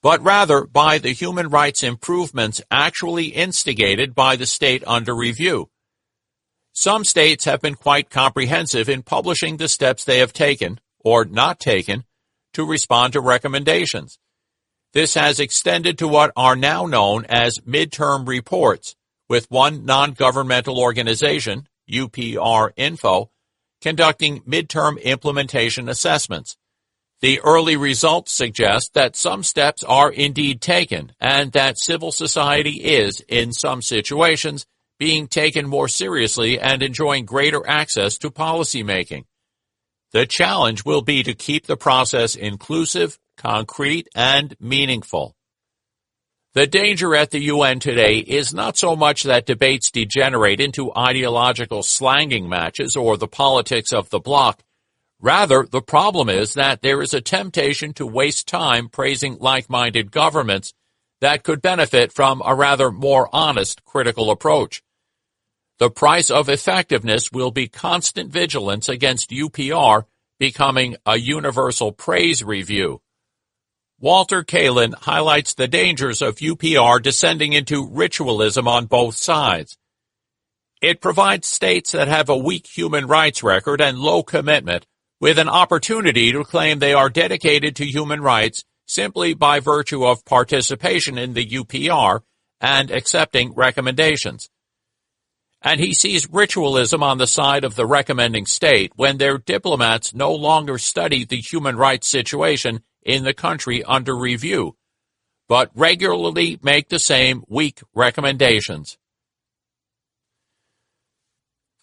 but rather by the human rights improvements actually instigated by the state under review. Some states have been quite comprehensive in publishing the steps they have taken, or not taken, to respond to recommendations. This has extended to what are now known as midterm reports, with one non-governmental organization, UPR Info, conducting midterm implementation assessments. The early results suggest that some steps are indeed taken and that civil society is, in some situations, being taken more seriously and enjoying greater access to policymaking. The challenge will be to keep the process inclusive, concrete, and meaningful. The danger at the UN today is not so much that debates degenerate into ideological slanging matches or the politics of the bloc. Rather, the problem is that there is a temptation to waste time praising like-minded governments that could benefit from a rather more honest critical approach. The price of effectiveness will be constant vigilance against UPR becoming a universal praise review. Walter Kalin highlights the dangers of UPR descending into ritualism on both sides. It provides states that have a weak human rights record and low commitment with an opportunity to claim they are dedicated to human rights simply by virtue of participation in the UPR and accepting recommendations. And he sees ritualism on the side of the recommending state when their diplomats no longer study the human rights situation in the country under review, but regularly make the same weak recommendations.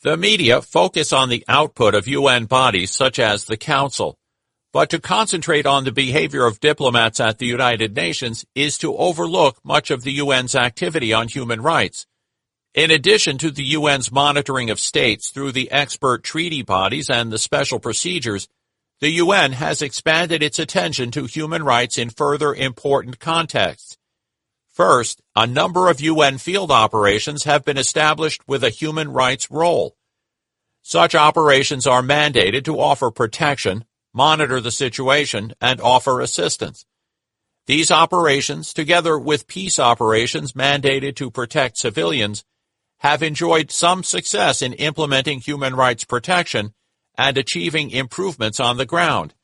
The media focus on the output of UN bodies such as the Council, but to concentrate on the behavior of diplomats at the United Nations is to overlook much of the UN's activity on human rights. In addition to the UN's monitoring of states through the expert treaty bodies and the special procedures, the UN has expanded its attention to human rights in further important contexts. First, a number of UN field operations have been established with a human rights role. Such operations are mandated to offer protection, monitor the situation, and offer assistance. These operations, together with peace operations mandated to protect civilians, have enjoyed some success in implementing human rights protection and achieving improvements on the ground.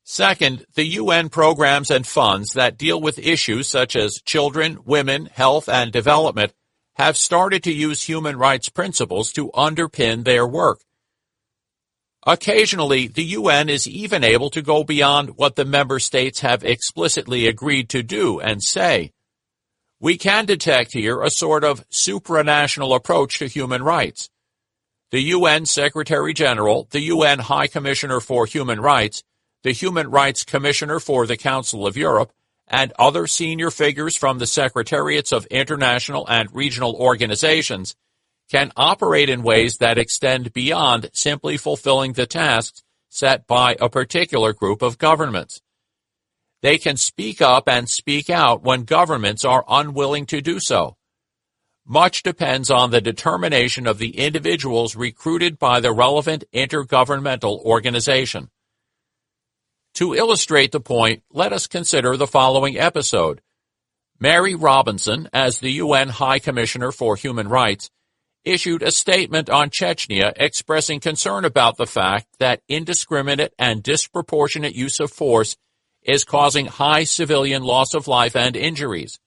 Second, the UN programs and funds that deal with issues such as children, women, health, and development have started to use human rights principles to underpin their work. Occasionally, the UN is even able to go beyond what the member states have explicitly agreed to do and say. We can detect here a sort of supranational approach to human rights. The UN Secretary-General, the UN High Commissioner for Human Rights, the Human Rights Commissioner for the Council of Europe, and other senior figures from the secretariats of international and regional organizations can operate in ways that extend beyond simply fulfilling the tasks set by a particular group of governments. They can speak up and speak out when governments are unwilling to do so. Much depends on the determination of the individuals recruited by the relevant intergovernmental organization. To illustrate the point, let us consider the following episode. Mary Robinson, as the UN High Commissioner for Human Rights, issued a statement on Chechnya expressing concern about the fact that indiscriminate and disproportionate use of force is causing high civilian loss of life and injuries.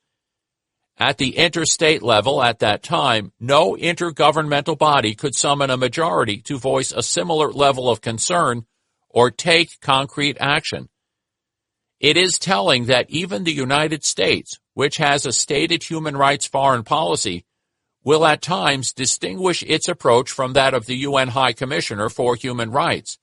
At the interstate level at that time, no intergovernmental body could summon a majority to voice a similar level of concern or take concrete action. It is telling that even the United States, which has a stated human rights foreign policy, will at times distinguish its approach from that of the UN High Commissioner for Human Rights.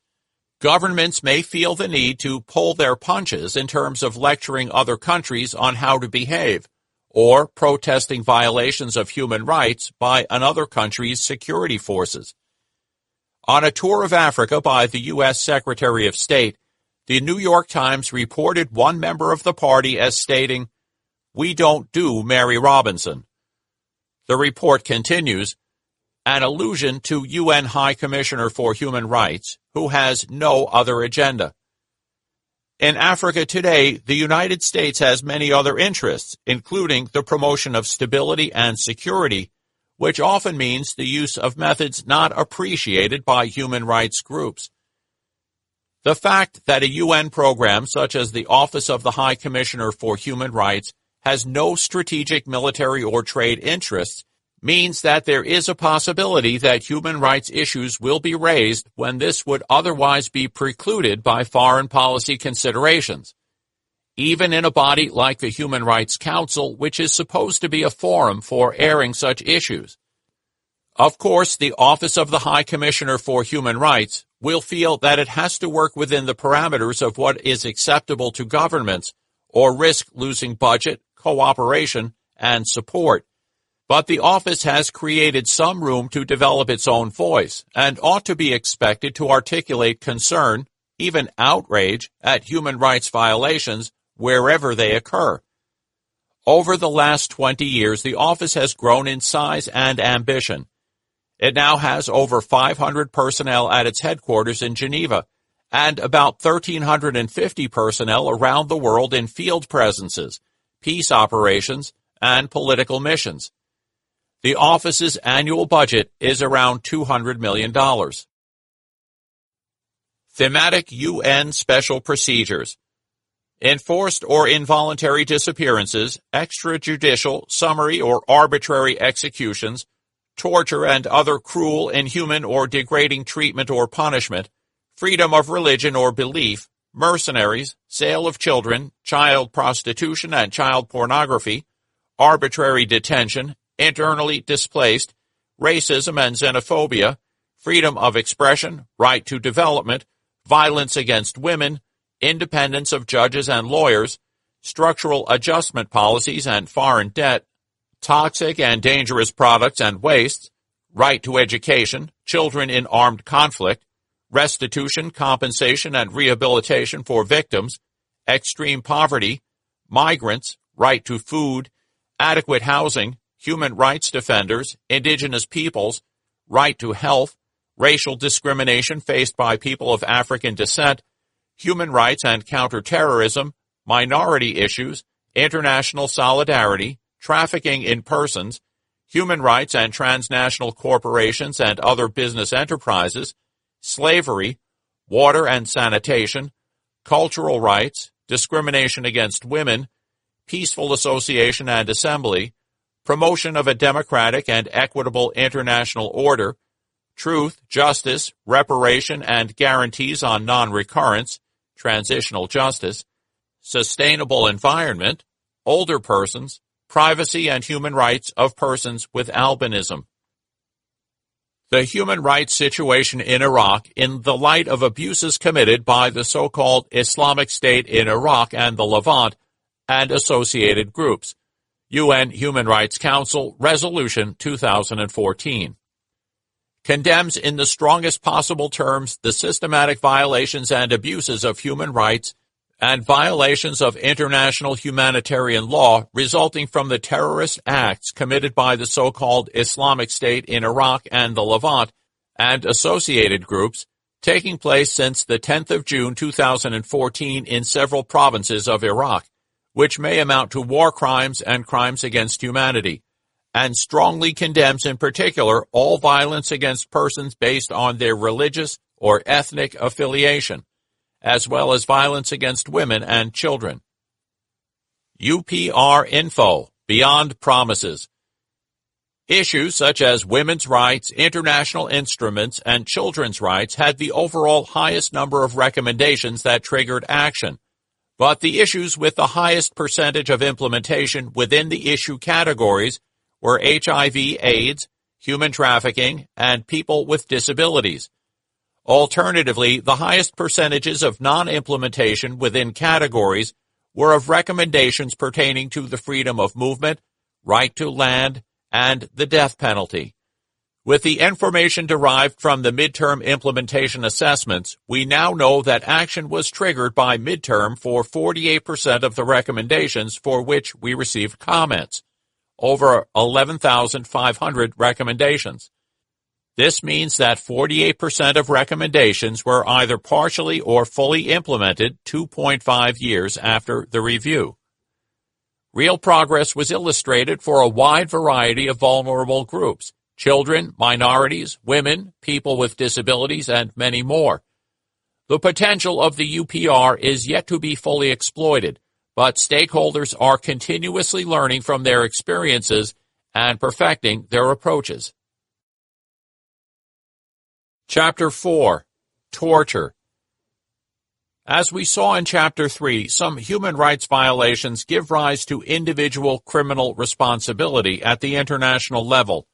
Governments may feel the need to pull their punches in terms of lecturing other countries on how to behave, or protesting violations of human rights by another country's security forces. On a tour of Africa by the U.S. Secretary of State, the New York Times reported one member of the party as stating, "We don't do Mary Robinson." The report continues, an allusion to UN High Commissioner for Human Rights, who has no other agenda. In Africa today, the United States has many other interests, including the promotion of stability and security, which often means the use of methods not appreciated by human rights groups. The fact that a UN program such as the Office of the High Commissioner for Human Rights has no strategic military or trade interests means that there is a possibility that human rights issues will be raised when this would otherwise be precluded by foreign policy considerations, even in a body like the Human Rights Council, which is supposed to be a forum for airing such issues. Of course, the Office of the High Commissioner for Human Rights, will feel that it has to work within the parameters of what is acceptable to governments or risk losing budget, cooperation, and support. But the office has created some room to develop its own voice and ought to be expected to articulate concern, even outrage, at human rights violations wherever they occur. Over the last 20 years, the office has grown in size and ambition. It now has over 500 personnel at its headquarters in Geneva and about 1,350 personnel around the world in field presences, peace operations, and political missions. The office's annual budget is around $200 million. Thematic UN Special Procedures. Enforced or involuntary disappearances, extrajudicial, summary, or arbitrary executions, torture and other cruel, inhuman, or degrading treatment or punishment, freedom of religion or belief, mercenaries, sale of children, child prostitution and child pornography, arbitrary detention, internally displaced, racism and xenophobia, freedom of expression, right to development, violence against women, independence of judges and lawyers, structural adjustment policies and foreign debt, toxic and dangerous products and wastes, right to education, children in armed conflict, restitution, compensation, and rehabilitation for victims, extreme poverty, migrants, right to food, adequate housing, human rights defenders, indigenous peoples, right to health, racial discrimination faced by people of African descent, human rights and counterterrorism, minority issues, international solidarity, trafficking in persons, human rights and transnational corporations and other business enterprises, slavery, water and sanitation, cultural rights, discrimination against women, peaceful association and assembly, promotion of a democratic and equitable international order, truth, justice, reparation and guarantees on non-recurrence, transitional justice, sustainable environment, older persons, privacy and human rights of persons with albinism. The human rights situation in Iraq in the light of abuses committed by the so-called Islamic State in Iraq and the Levant and associated groups. UN Human Rights Council Resolution 2014. Condemns in the strongest possible terms the systematic violations and abuses of human rights and violations of international humanitarian law resulting from the terrorist acts committed by the so-called Islamic State in Iraq and the Levant and associated groups taking place since the 10th of June 2014 in several provinces of Iraq, which may amount to war crimes and crimes against humanity, and strongly condemns in particular all violence against persons based on their religious or ethnic affiliation, as well as violence against women and children. UPR Info, Beyond Promises. Issues such as women's rights, international instruments, and children's rights had the overall highest number of recommendations that triggered action, but the issues with the highest percentage of implementation within the issue categories were HIV/AIDS, human trafficking, and people with disabilities. Alternatively, the highest percentages of non-implementation within categories were of recommendations pertaining to the freedom of movement, right to land, and the death penalty. With the information derived from the midterm implementation assessments, we now know that action was triggered by midterm for 48% of the recommendations for which we received comments, over 11,500 recommendations. This means that 48% of recommendations were either partially or fully implemented 2.5 years after the review. Real progress was illustrated for a wide variety of vulnerable groups: children, minorities, women, people with disabilities, and many more. The potential of the UPR is yet to be fully exploited, but stakeholders are continuously learning from their experiences and perfecting their approaches. Chapter 4. Torture. As we saw in Chapter 3, some human rights violations give rise to individual criminal responsibility at the international level.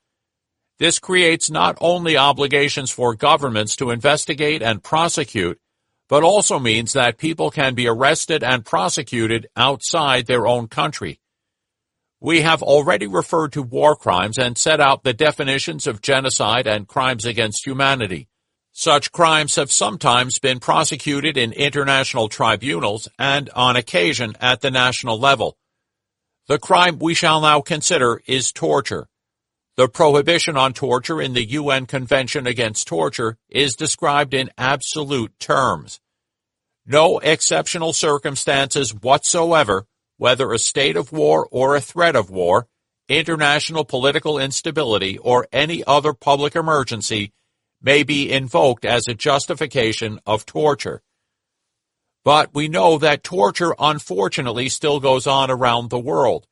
This creates not only obligations for governments to investigate and prosecute, but also means that people can be arrested and prosecuted outside their own country. We have already referred to war crimes and set out the definitions of genocide and crimes against humanity. Such crimes have sometimes been prosecuted in international tribunals and, on occasion, at the national level. The crime we shall now consider is torture. The prohibition on torture in the UN Convention Against Torture is described in absolute terms. No exceptional circumstances whatsoever, whether a state of war or a threat of war, international political instability, or any other public emergency, may be invoked as a justification of torture. But we know that torture, unfortunately, still goes on around the world.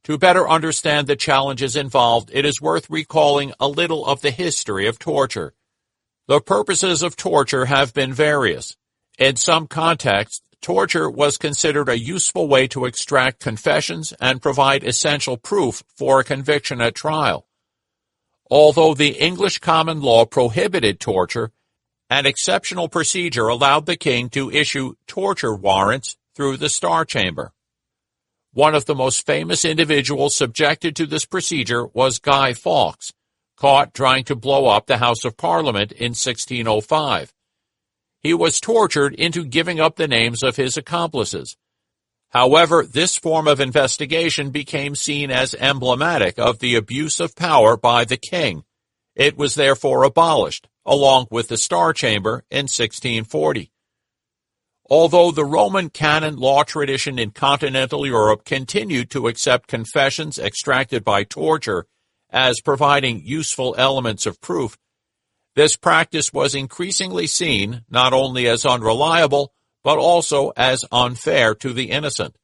To better understand the challenges involved, it is worth recalling a little of the history of torture. The purposes of torture have been various. In some contexts, torture was considered a useful way to extract confessions and provide essential proof for a conviction at trial. Although the English common law prohibited torture, an exceptional procedure allowed the king to issue torture warrants through the Star Chamber. One of the most famous individuals subjected to this procedure was Guy Fawkes, caught trying to blow up the House of Parliament in 1605. He was tortured into giving up the names of his accomplices. However, this form of investigation became seen as emblematic of the abuse of power by the king. It was therefore abolished, along with the Star Chamber, in 1640. Although the Roman canon law tradition in continental Europe continued to accept confessions extracted by torture as providing useful elements of proof, this practice was increasingly seen not only as unreliable, but also as unfair to the innocent.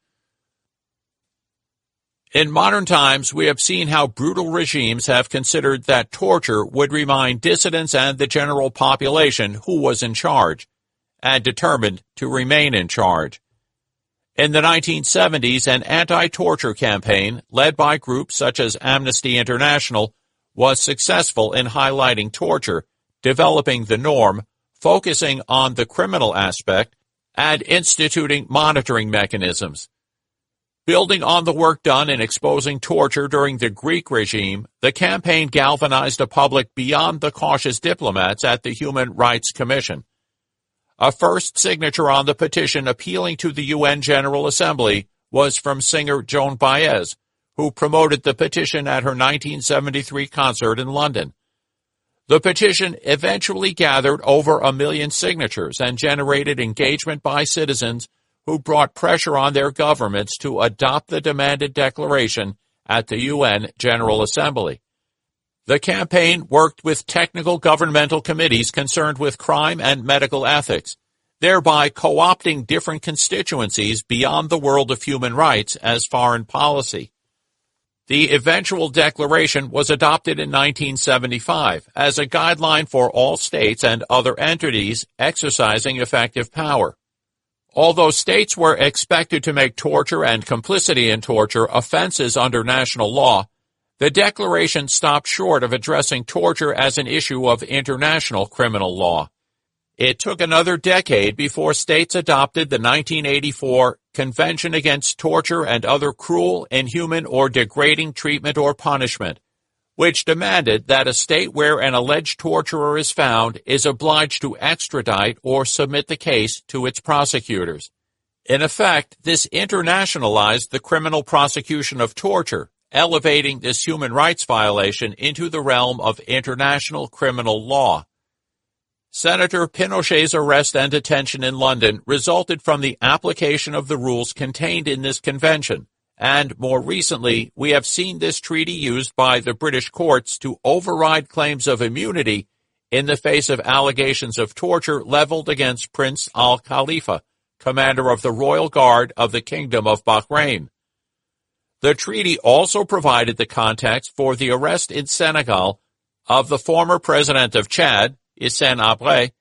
In modern times, we have seen how brutal regimes have considered that torture would remind dissidents and the general population who was in charge, and determined to remain in charge. In the 1970s, an anti-torture campaign, led by groups such as Amnesty International, was successful in highlighting torture, developing the norm, focusing on the criminal aspect, and instituting monitoring mechanisms. Building on the work done in exposing torture during the Greek regime, the campaign galvanized a public beyond the cautious diplomats at the Human Rights Commission. A first signature on the petition appealing to the UN General Assembly was from singer Joan Baez, who promoted the petition at her 1973 concert in London. The petition eventually gathered over 1 million signatures and generated engagement by citizens who brought pressure on their governments to adopt the demanded declaration at the UN General Assembly. The campaign worked with technical governmental committees concerned with crime and medical ethics, thereby co-opting different constituencies beyond the world of human rights as foreign policy. The eventual declaration was adopted in 1975 as a guideline for all states and other entities exercising effective power. Although states were expected to make torture and complicity in torture offenses under national law, the declaration stopped short of addressing torture as an issue of international criminal law. It took another decade before states adopted the 1984 Convention Against Torture and Other Cruel, Inhuman, or Degrading Treatment or Punishment, which demanded that a state where an alleged torturer is found is obliged to extradite or submit the case to its prosecutors. In effect, this internationalized the criminal prosecution of torture, elevating this human rights violation into the realm of international criminal law. Senator Pinochet's arrest and detention in London resulted from the application of the rules contained in this convention, and more recently, we have seen this treaty used by the British courts to override claims of immunity in the face of allegations of torture leveled against Prince Al Khalifa, commander of the Royal Guard of the Kingdom of Bahrain. The treaty also provided the context for the arrest in Senegal of the former president of Chad, Hissène Habré,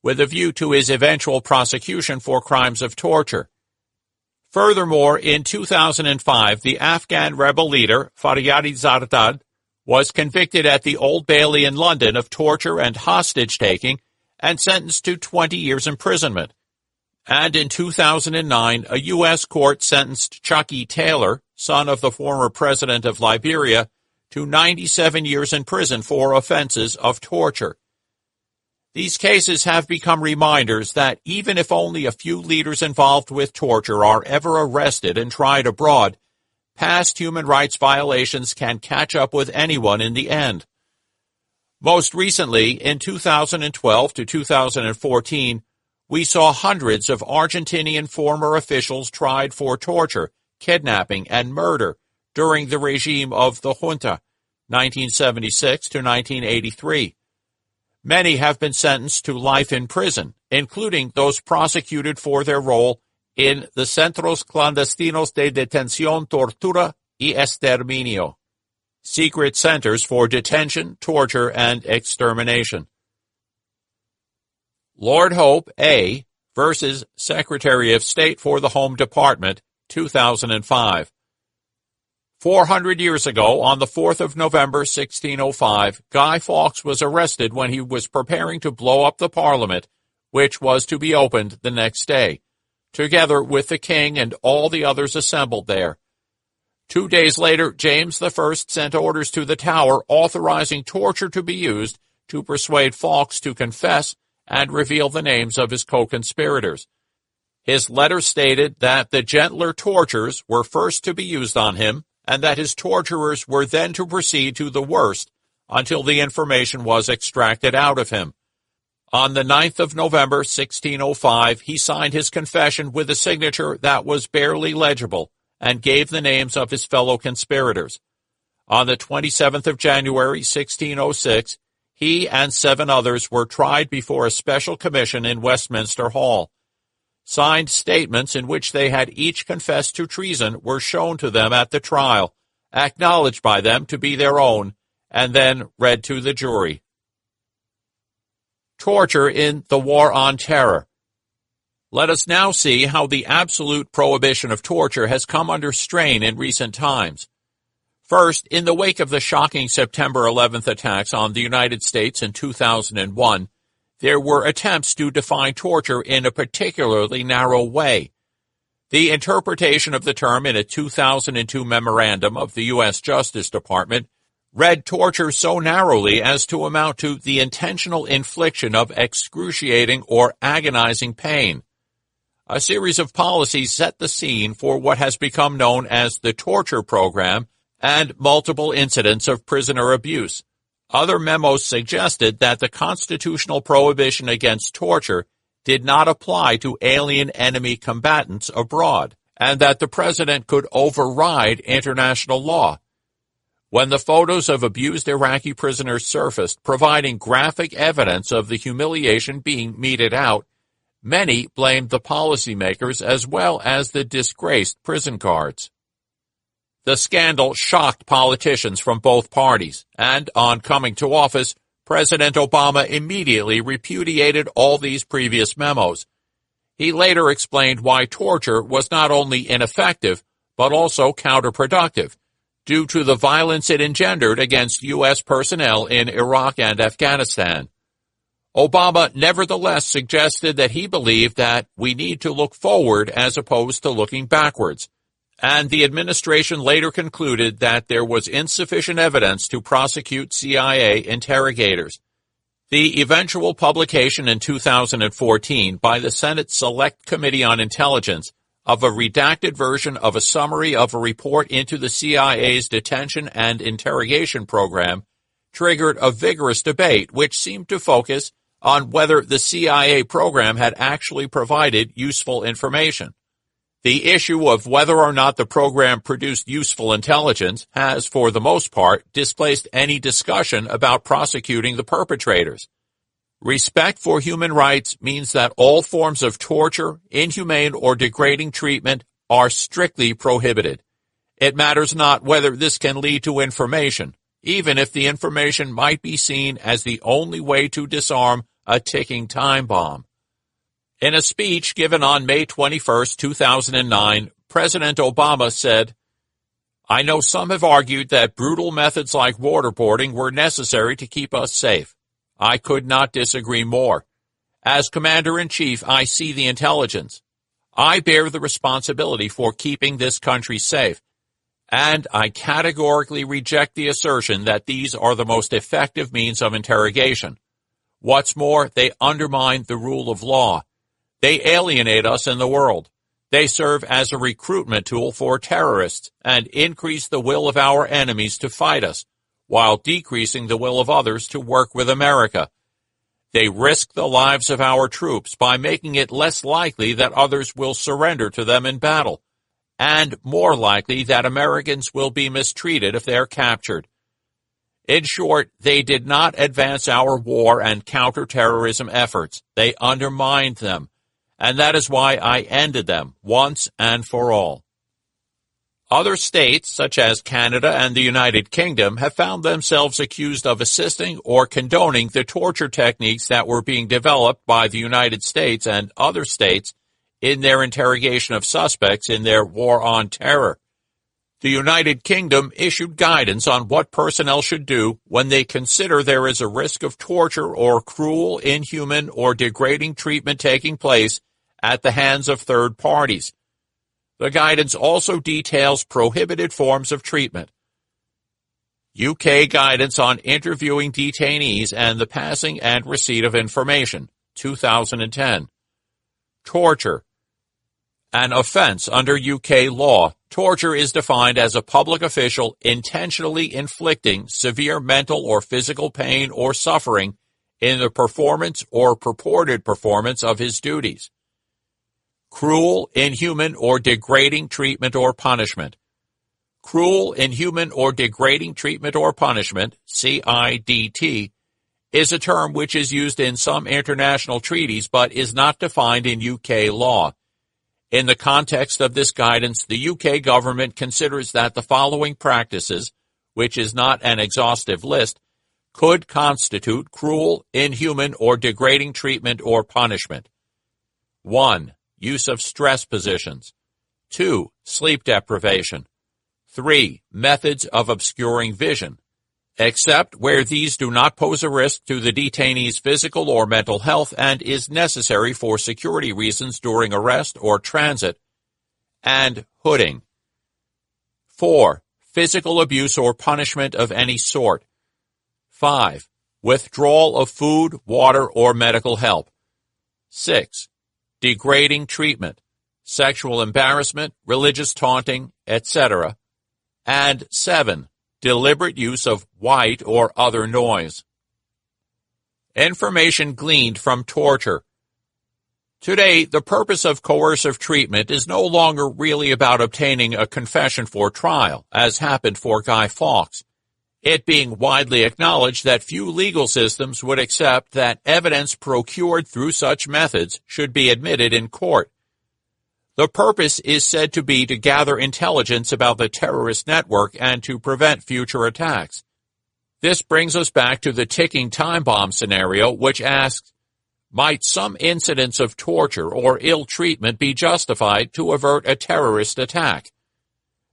with a view to his eventual prosecution for crimes of torture. Furthermore, in 2005, the Afghan rebel leader, Faryadi Zardad, was convicted at the Old Bailey in London of torture and hostage-taking and sentenced to 20 years imprisonment. And in 2009, a U.S. court sentenced Chucky Taylor, son of the former president of Liberia, to 97 years in prison for offenses of torture. These cases have become reminders that even if only a few leaders involved with torture are ever arrested and tried abroad, past human rights violations can catch up with anyone in the end. Most recently, in 2012 to 2014, we saw hundreds of Argentinian former officials tried for torture, kidnapping, and murder during the regime of the junta, 1976 to 1983. Many have been sentenced to life in prison, including those prosecuted for their role in the Centros Clandestinos de Detención, Tortura y Exterminio, secret centers for detention, torture, and extermination. Lord Hope, A. versus Secretary of State for the Home Department, 2005. 400 years ago, on the 4th of November, 1605, Guy Fawkes was arrested when he was preparing to blow up the Parliament, which was to be opened the next day, together with the king and all the others assembled there. 2 days later, James I sent orders to the Tower authorizing torture to be used to persuade Fawkes to confess and reveal the names of his co-conspirators. His letter stated that the gentler tortures were first to be used on him, and that his torturers were then to proceed to the worst until the information was extracted out of him. On the 9th of November, 1605, he signed his confession with a signature that was barely legible and gave the names of his fellow conspirators. On the 27th of January, 1606, he and 7 others were tried before a special commission in Westminster Hall. Signed statements in which they had each confessed to treason were shown to them at the trial, acknowledged by them to be their own, and then read to the jury. Torture in the War on Terror. Let us now see how the absolute prohibition of torture has come under strain in recent times. First, in the wake of the shocking September 11th attacks on the United States in 2001, there were attempts to define torture in a particularly narrow way. The interpretation of the term in a 2002 memorandum of the U.S. Justice Department read torture so narrowly as to amount to the intentional infliction of excruciating or agonizing pain. A series of policies set the scene for what has become known as the torture program and multiple incidents of prisoner abuse. Other memos suggested that the constitutional prohibition against torture did not apply to alien enemy combatants abroad, and that the president could override international law. When the photos of abused Iraqi prisoners surfaced, providing graphic evidence of the humiliation being meted out, many blamed the policymakers as well as the disgraced prison guards. The scandal shocked politicians from both parties, and on coming to office, President Obama immediately repudiated all these previous memos. He later explained why torture was not only ineffective, but also counterproductive, due to the violence it engendered against U.S. personnel in Iraq and Afghanistan. Obama nevertheless suggested that he believed that we need to look forward as opposed to looking backwards, and the administration later concluded that there was insufficient evidence to prosecute CIA interrogators. The eventual publication in 2014 by the Senate Select Committee on Intelligence of a redacted version of a summary of a report into the CIA's detention and interrogation program triggered a vigorous debate which seemed to focus on whether the CIA program had actually provided useful information. The issue of whether or not the program produced useful intelligence has, for the most part, displaced any discussion about prosecuting the perpetrators. Respect for human rights means that all forms of torture, inhumane or degrading treatment are strictly prohibited. It matters not whether this can lead to information, even if the information might be seen as the only way to disarm a ticking time bomb. In a speech given on May 21, 2009, President Obama said, I know some have argued that brutal methods like waterboarding were necessary to keep us safe. I could not disagree more. As Commander-in-Chief, I see the intelligence. I bear the responsibility for keeping this country safe, and I categorically reject the assertion that these are the most effective means of interrogation. What's more, they undermine the rule of law. They alienate us in the world. They serve as a recruitment tool for terrorists and increase the will of our enemies to fight us, while decreasing the will of others to work with America. They risk the lives of our troops by making it less likely that others will surrender to them in battle, and more likely that Americans will be mistreated if they are captured. In short, they did not advance our war and counterterrorism efforts. They undermined them, and that is why I ended them once and for all. Other states, such as Canada and the United Kingdom, have found themselves accused of assisting or condoning the torture techniques that were being developed by the United States and other states in their interrogation of suspects in their war on terror. The United Kingdom issued guidance on what personnel should do when they consider there is a risk of torture or cruel, inhuman, or degrading treatment taking place at the hands of third parties. The guidance also details prohibited forms of treatment. UK guidance on interviewing detainees and the passing and receipt of information, 2010. Torture. An offense under UK law, torture is defined as a public official intentionally inflicting severe mental or physical pain or suffering in the performance or purported performance of his duties. Cruel, inhuman, or degrading treatment or punishment. Cruel, inhuman, or degrading treatment or punishment, CIDT, is a term which is used in some international treaties but is not defined in UK law. In the context of this guidance, the UK government considers that the following practices, which is not an exhaustive list, could constitute cruel, inhuman, or degrading treatment or punishment. 1. Use of stress positions. 2. Sleep deprivation. 3. Methods of obscuring vision. Except where these do not pose a risk to the detainee's physical or mental health and is necessary for security reasons during arrest or transit. And hooding. 4. Physical abuse or punishment of any sort. 5. Withdrawal of food, water, or medical help. 6. Degrading treatment, sexual embarrassment, religious taunting, etc. And 7. Deliberate use of white or other noise. Information gleaned from torture. Today, the purpose of coercive treatment is no longer really about obtaining a confession for trial, as happened for Guy Fawkes, it being widely acknowledged that few legal systems would accept that evidence procured through such methods should be admitted in court. The purpose is said to be to gather intelligence about the terrorist network and to prevent future attacks. This brings us back to the ticking time bomb scenario, which asks, might some incidents of torture or ill treatment be justified to avert a terrorist attack?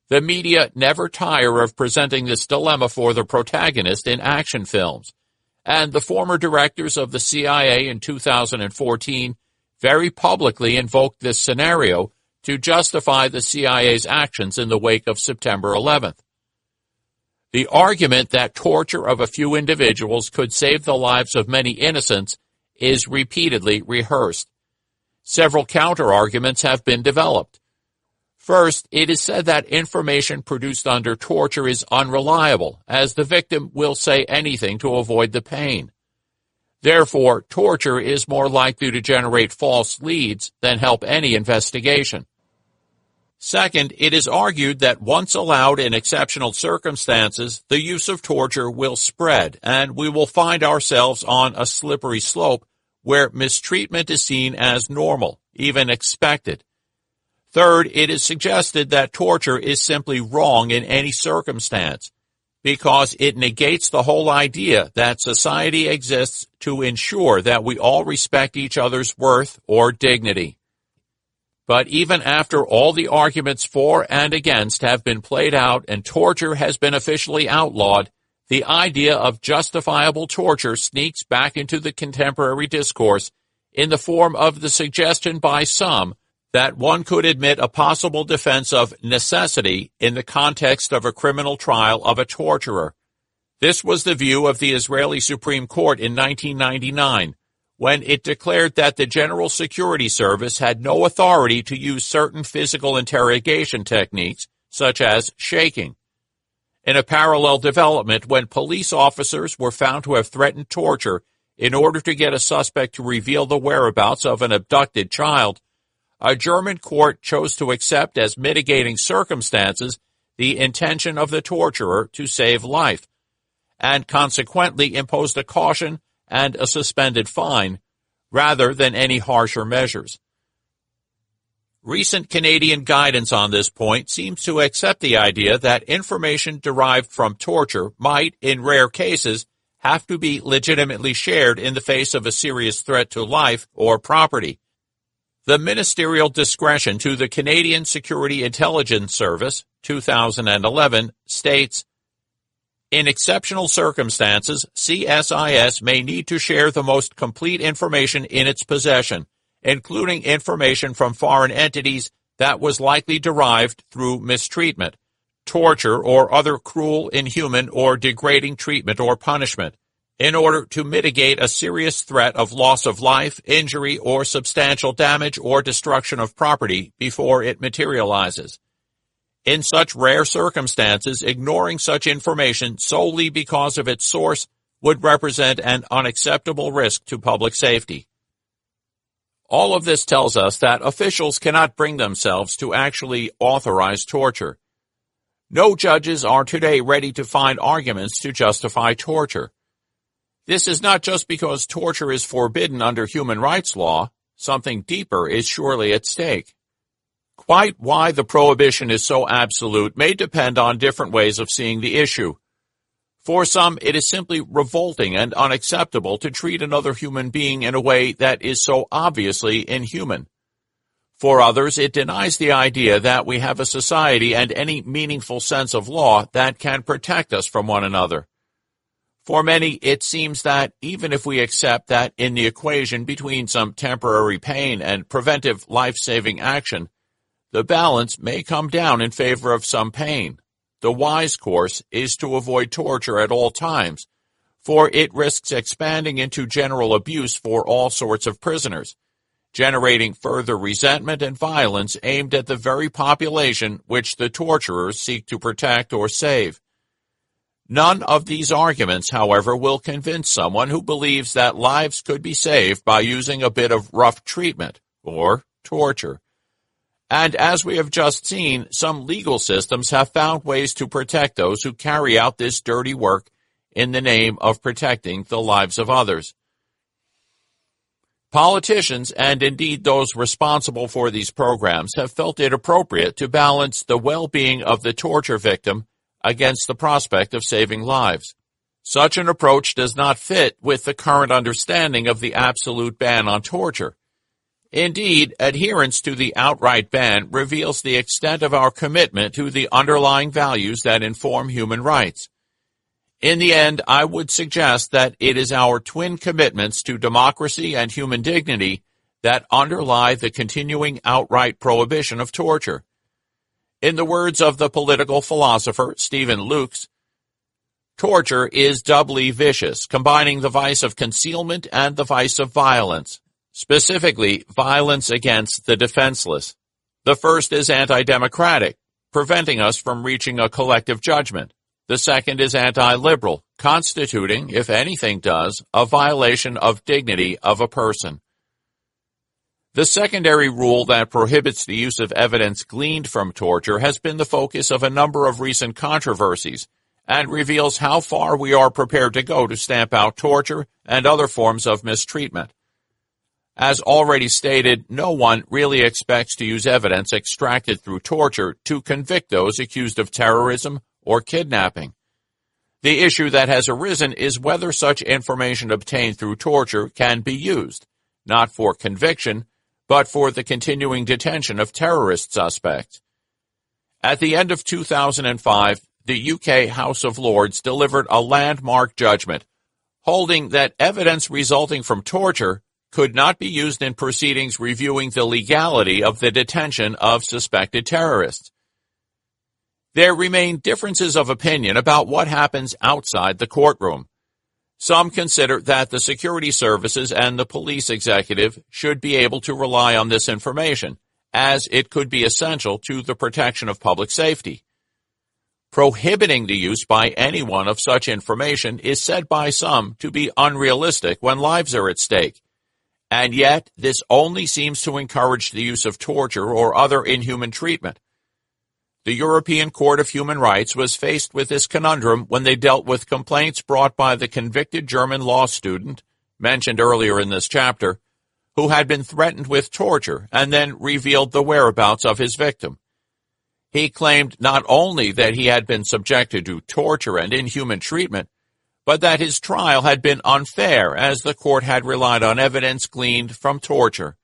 The media never tire of presenting this dilemma for the protagonist in action films, and the former directors of the CIA in 2014 very publicly invoked this scenario to justify the CIA's actions in the wake of September 11th. The argument that torture of a few individuals could save the lives of many innocents is repeatedly rehearsed. Several counter-arguments have been developed. First, it is said that information produced under torture is unreliable, as the victim will say anything to avoid the pain. Therefore, torture is more likely to generate false leads than help any investigation. Second, it is argued that once allowed in exceptional circumstances, the use of torture will spread, and we will find ourselves on a slippery slope where mistreatment is seen as normal, even expected. Third, it is suggested that torture is simply wrong in any circumstance, because it negates the whole idea that society exists to ensure that we all respect each other's worth or dignity. But even after all the arguments for and against have been played out and torture has been officially outlawed, the idea of justifiable torture sneaks back into the contemporary discourse in the form of the suggestion by some that one could admit a possible defense of necessity in the context of a criminal trial of a torturer. This was the view of the Israeli Supreme Court in 1999, when it declared that the General Security Service had no authority to use certain physical interrogation techniques, such as shaking. In a parallel development, when police officers were found to have threatened torture in order to get a suspect to reveal the whereabouts of an abducted child, a German court chose to accept as mitigating circumstances the intention of the torturer to save life, and consequently imposed a caution and a suspended fine, rather than any harsher measures. Recent Canadian guidance on this point seems to accept the idea that information derived from torture might, in rare cases, have to be legitimately shared in the face of a serious threat to life or property. The ministerial discretion to the Canadian Security Intelligence Service, 2011, states, "In exceptional circumstances, CSIS may need to share the most complete information in its possession, including information from foreign entities that was likely derived through mistreatment, torture, or other cruel, inhuman, or degrading treatment or punishment, in order to mitigate a serious threat of loss of life, injury, or substantial damage or destruction of property before it materializes. In such rare circumstances, ignoring such information solely because of its source would represent an unacceptable risk to public safety." All of this tells us that officials cannot bring themselves to actually authorize torture. No judges are today ready to find arguments to justify torture. This is not just because torture is forbidden under human rights law. Something deeper is surely at stake. Quite why the prohibition is so absolute may depend on different ways of seeing the issue. For some, it is simply revolting and unacceptable to treat another human being in a way that is so obviously inhuman. For others, it denies the idea that we have a society and any meaningful sense of law that can protect us from one another. For many, it seems that even if we accept that in the equation between some temporary pain and preventive life-saving action, the balance may come down in favor of some pain, the wise course is to avoid torture at all times, for it risks expanding into general abuse for all sorts of prisoners, generating further resentment and violence aimed at the very population which the torturers seek to protect or save. None of these arguments, however, will convince someone who believes that lives could be saved by using a bit of rough treatment, or torture. And as we have just seen, some legal systems have found ways to protect those who carry out this dirty work in the name of protecting the lives of others. Politicians, and indeed those responsible for these programs, have felt it appropriate to balance the well-being of the torture victim against the prospect of saving lives. Such an approach does not fit with the current understanding of the absolute ban on torture. Indeed, adherence to the outright ban reveals the extent of our commitment to the underlying values that inform human rights. In the end, I would suggest that it is our twin commitments to democracy and human dignity that underlie the continuing outright prohibition of torture. In the words of the political philosopher Stephen Lukes, torture is doubly vicious, combining the vice of concealment and the vice of violence, specifically violence against the defenseless. The first is anti-democratic, preventing us from reaching a collective judgment. The second is anti-liberal, constituting, if anything does, a violation of dignity of a person. The secondary rule that prohibits the use of evidence gleaned from torture has been the focus of a number of recent controversies and reveals how far we are prepared to go to stamp out torture and other forms of mistreatment. As already stated, no one really expects to use evidence extracted through torture to convict those accused of terrorism or kidnapping. The issue that has arisen is whether such information obtained through torture can be used, not for conviction, but for the continuing detention of terrorist suspects. At the end of 2005, the UK House of Lords delivered a landmark judgment, holding that evidence resulting from torture could not be used in proceedings reviewing the legality of the detention of suspected terrorists. There remain differences of opinion about what happens outside the courtroom. Some consider that the security services and the police executive should be able to rely on this information, as it could be essential to the protection of public safety. Prohibiting the use by anyone of such information is said by some to be unrealistic when lives are at stake, and yet this only seems to encourage the use of torture or other inhuman treatment. The European Court of Human Rights was faced with this conundrum when they dealt with complaints brought by the convicted German law student, mentioned earlier in this chapter, who had been threatened with torture and then revealed the whereabouts of his victim. He claimed not only that he had been subjected to torture and inhuman treatment, but that his trial had been unfair as the court had relied on evidence gleaned from torture.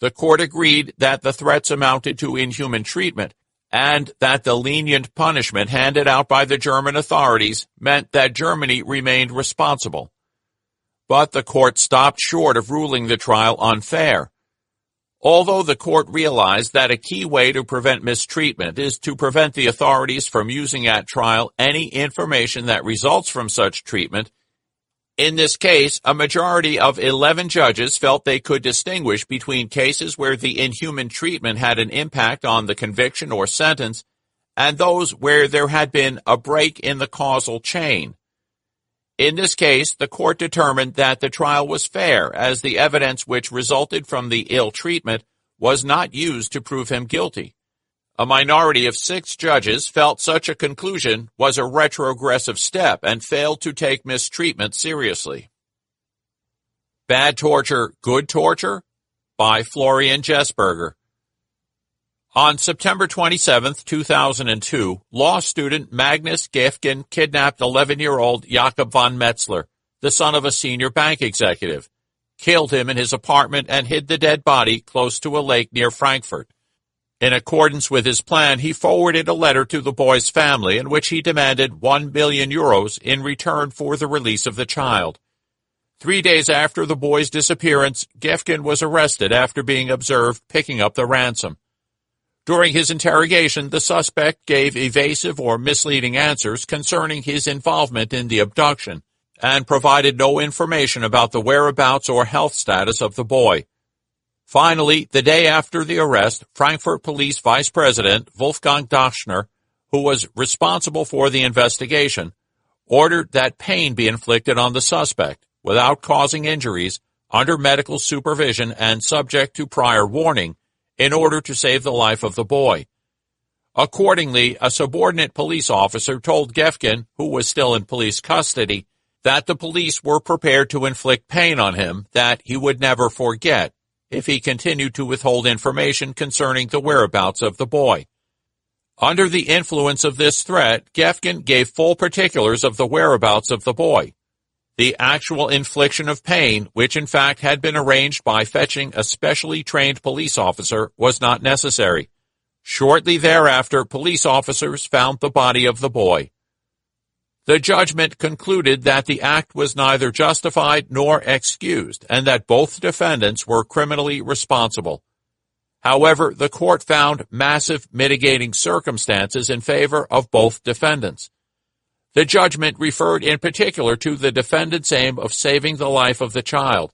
The court agreed that the threats amounted to inhuman treatment and that the lenient punishment handed out by the German authorities meant that Germany remained responsible. But the court stopped short of ruling the trial unfair. Although the court realized that a key way to prevent mistreatment is to prevent the authorities from using at trial any information that results from such treatment, in this case, a majority of 11 judges felt they could distinguish between cases where the inhuman treatment had an impact on the conviction or sentence and those where there had been a break in the causal chain. In this case, the court determined that the trial was fair, as the evidence which resulted from the ill treatment was not used to prove him guilty. A minority of 6 judges felt such a conclusion was a retrogressive step and failed to take mistreatment seriously. Bad Torture, Good Torture? By Florian Jesberger. On September 27, 2002, law student Magnus Gefgen kidnapped 11-year-old Jakob von Metzler, the son of a senior bank executive, killed him in his apartment, and hid the dead body close to a lake near Frankfurt. In accordance with his plan, he forwarded a letter to the boy's family in which he demanded 1 million euros in return for the release of the child. 3 days after the boy's disappearance, Gefgen was arrested after being observed picking up the ransom. During his interrogation, the suspect gave evasive or misleading answers concerning his involvement in the abduction and provided no information about the whereabouts or health status of the boy. Finally, the day after the arrest, Frankfurt Police Vice President Wolfgang Dachschner, who was responsible for the investigation, ordered that pain be inflicted on the suspect without causing injuries, under medical supervision and subject to prior warning, in order to save the life of the boy. Accordingly, a subordinate police officer told Gefgen, who was still in police custody, that the police were prepared to inflict pain on him that he would never forget if he continued to withhold information concerning the whereabouts of the boy. Under the influence of this threat, Gefgen gave full particulars of the whereabouts of the boy. The actual infliction of pain, which in fact had been arranged by fetching a specially trained police officer, was not necessary. Shortly thereafter, police officers found the body of the boy. The judgment concluded that the act was neither justified nor excused, and that both defendants were criminally responsible. However, the court found massive mitigating circumstances in favor of both defendants. The judgment referred in particular to the defendant's aim of saving the life of the child,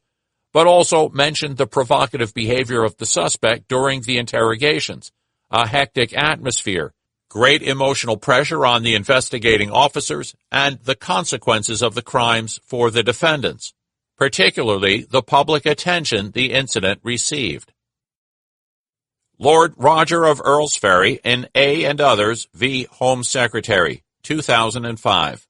but also mentioned the provocative behavior of the suspect during the interrogations, a hectic atmosphere, great emotional pressure on the investigating officers, and the consequences of the crimes for the defendants, particularly the public attention the incident received. Lord Roger of Earlsferry in A and Others v. Home Secretary, 2005.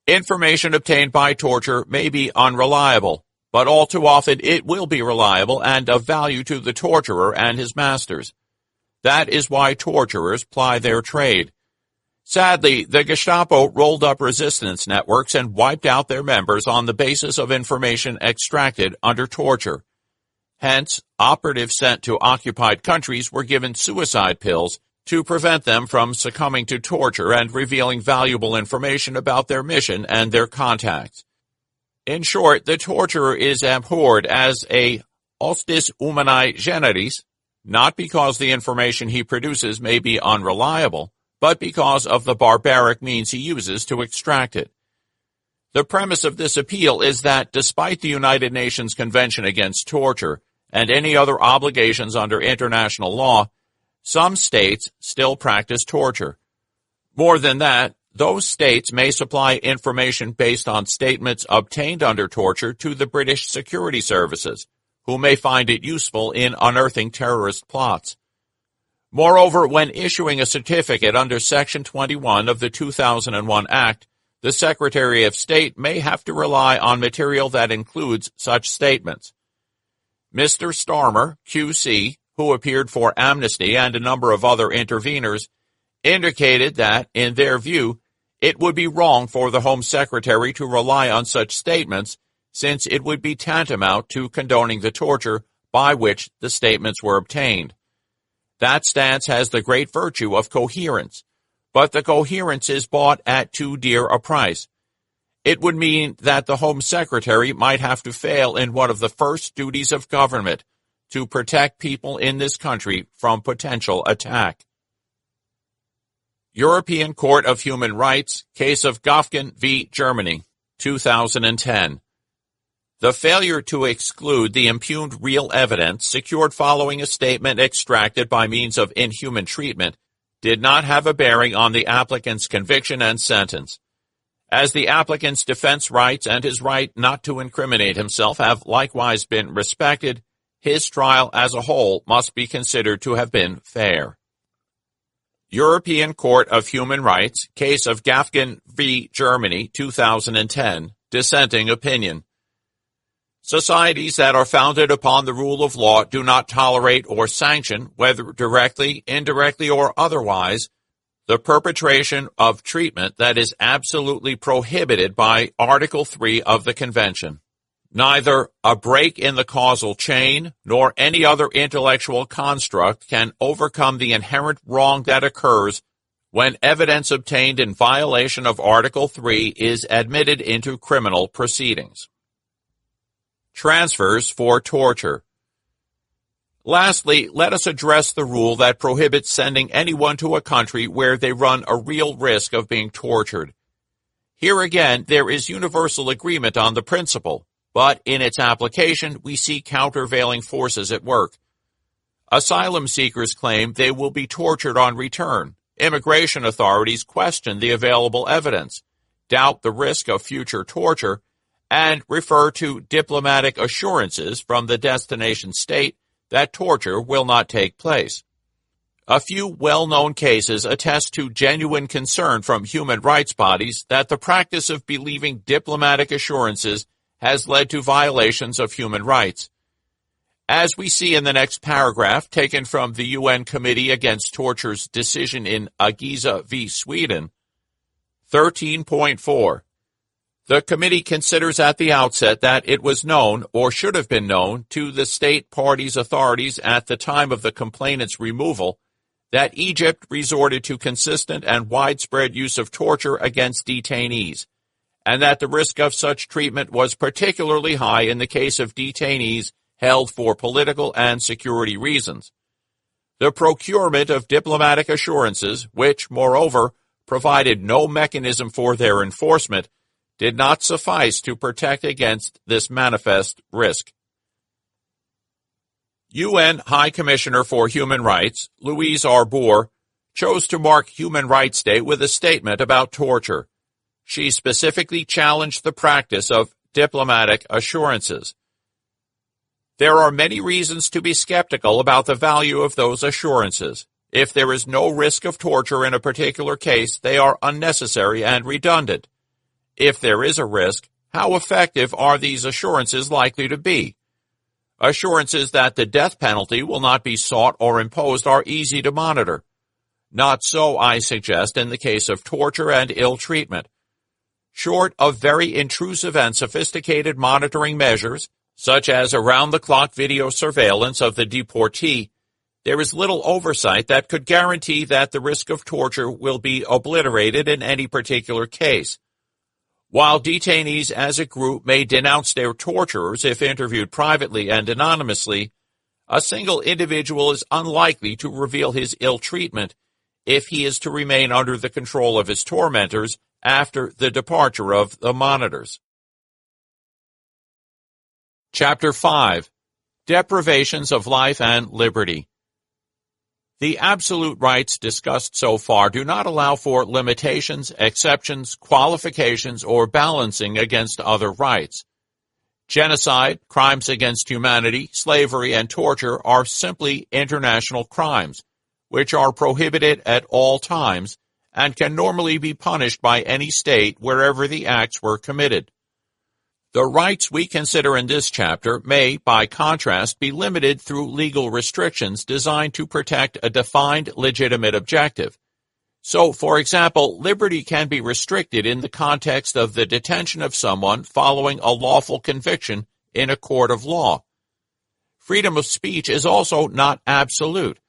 Information obtained by torture may be unreliable, but all too often it will be reliable and of value to the torturer and his masters. That is why torturers ply their trade. Sadly, the Gestapo rolled up resistance networks and wiped out their members on the basis of information extracted under torture. Hence, operatives sent to occupied countries were given suicide pills to prevent them from succumbing to torture and revealing valuable information about their mission and their contacts. In short, the torturer is abhorred as a hostis humanae generis, not because the information he produces may be unreliable, but because of the barbaric means he uses to extract it. The premise of this appeal is that despite the United Nations Convention Against Torture and any other obligations under international law, some states still practice torture. More than that, those states may supply information based on statements obtained under torture to the British security services, who may find it useful in unearthing terrorist plots. Moreover, when issuing a certificate under Section 21 of the 2001 Act, the Secretary of State may have to rely on material that includes such statements. Mr. Starmer, QC, who appeared for Amnesty and a number of other interveners, indicated that, in their view, it would be wrong for the Home Secretary to rely on such statements, since it would be tantamount to condoning the torture by which the statements were obtained. That stance has the great virtue of coherence, but the coherence is bought at too dear a price. It would mean that the Home Secretary might have to fail in one of the first duties of government, to protect people in this country from potential attack. European Court of Human Rights, case of Gafgen v. Germany, 2010. The failure to exclude the impugned real evidence secured following a statement extracted by means of inhuman treatment did not have a bearing on the applicant's conviction and sentence. As the applicant's defense rights and his right not to incriminate himself have likewise been respected, his trial as a whole must be considered to have been fair. European Court of Human Rights, case of Gafgen v. Germany, 2010, dissenting opinion. Societies that are founded upon the rule of law do not tolerate or sanction, whether directly, indirectly, or otherwise, the perpetration of treatment that is absolutely prohibited by Article 3 of the Convention. Neither a break in the causal chain nor any other intellectual construct can overcome the inherent wrong that occurs when evidence obtained in violation of Article 3 is admitted into criminal proceedings. Transfers for torture. Lastly, let us address the rule that prohibits sending anyone to a country where they run a real risk of being tortured. Here again, there is universal agreement on the principle, but in its application, we see countervailing forces at work. Asylum seekers claim they will be tortured on return. Immigration authorities question the available evidence, doubt the risk of future torture, and refer to diplomatic assurances from the destination state that torture will not take place. A few well-known cases attest to genuine concern from human rights bodies that the practice of believing diplomatic assurances has led to violations of human rights. As we see in the next paragraph, taken from the UN Committee Against Torture's decision in Agiza v. Sweden, 13.4. The committee considers at the outset that it was known, or should have been known, to the state parties' authorities at the time of the complainant's removal that Egypt resorted to consistent and widespread use of torture against detainees, and that the risk of such treatment was particularly high in the case of detainees held for political and security reasons. The procurement of diplomatic assurances, which, moreover, provided no mechanism for their enforcement, did not suffice to protect against this manifest risk. UN High Commissioner for Human Rights, Louise Arbour, chose to mark Human Rights Day with a statement about torture. She specifically challenged the practice of diplomatic assurances. There are many reasons to be skeptical about the value of those assurances. If there is no risk of torture in a particular case, they are unnecessary and redundant. If there is a risk, how effective are these assurances likely to be? Assurances that the death penalty will not be sought or imposed are easy to monitor. Not so, I suggest, in the case of torture and ill treatment. Short of very intrusive and sophisticated monitoring measures, such as around-the-clock video surveillance of the deportee, there is little oversight that could guarantee that the risk of torture will be obliterated in any particular case. While detainees as a group may denounce their torturers if interviewed privately and anonymously, a single individual is unlikely to reveal his ill treatment if he is to remain under the control of his tormentors after the departure of the monitors. Chapter 5. Deprivations of Life and Liberty. The absolute rights discussed so far do not allow for limitations, exceptions, qualifications, or balancing against other rights. Genocide, crimes against humanity, slavery, and torture are simply international crimes, which are prohibited at all times and can normally be punished by any state wherever the acts were committed. The rights we consider in this chapter may, by contrast, be limited through legal restrictions designed to protect a defined legitimate objective. So, for example, liberty can be restricted in the context of the detention of someone following a lawful conviction in a court of law. Freedom of speech is also not absolute.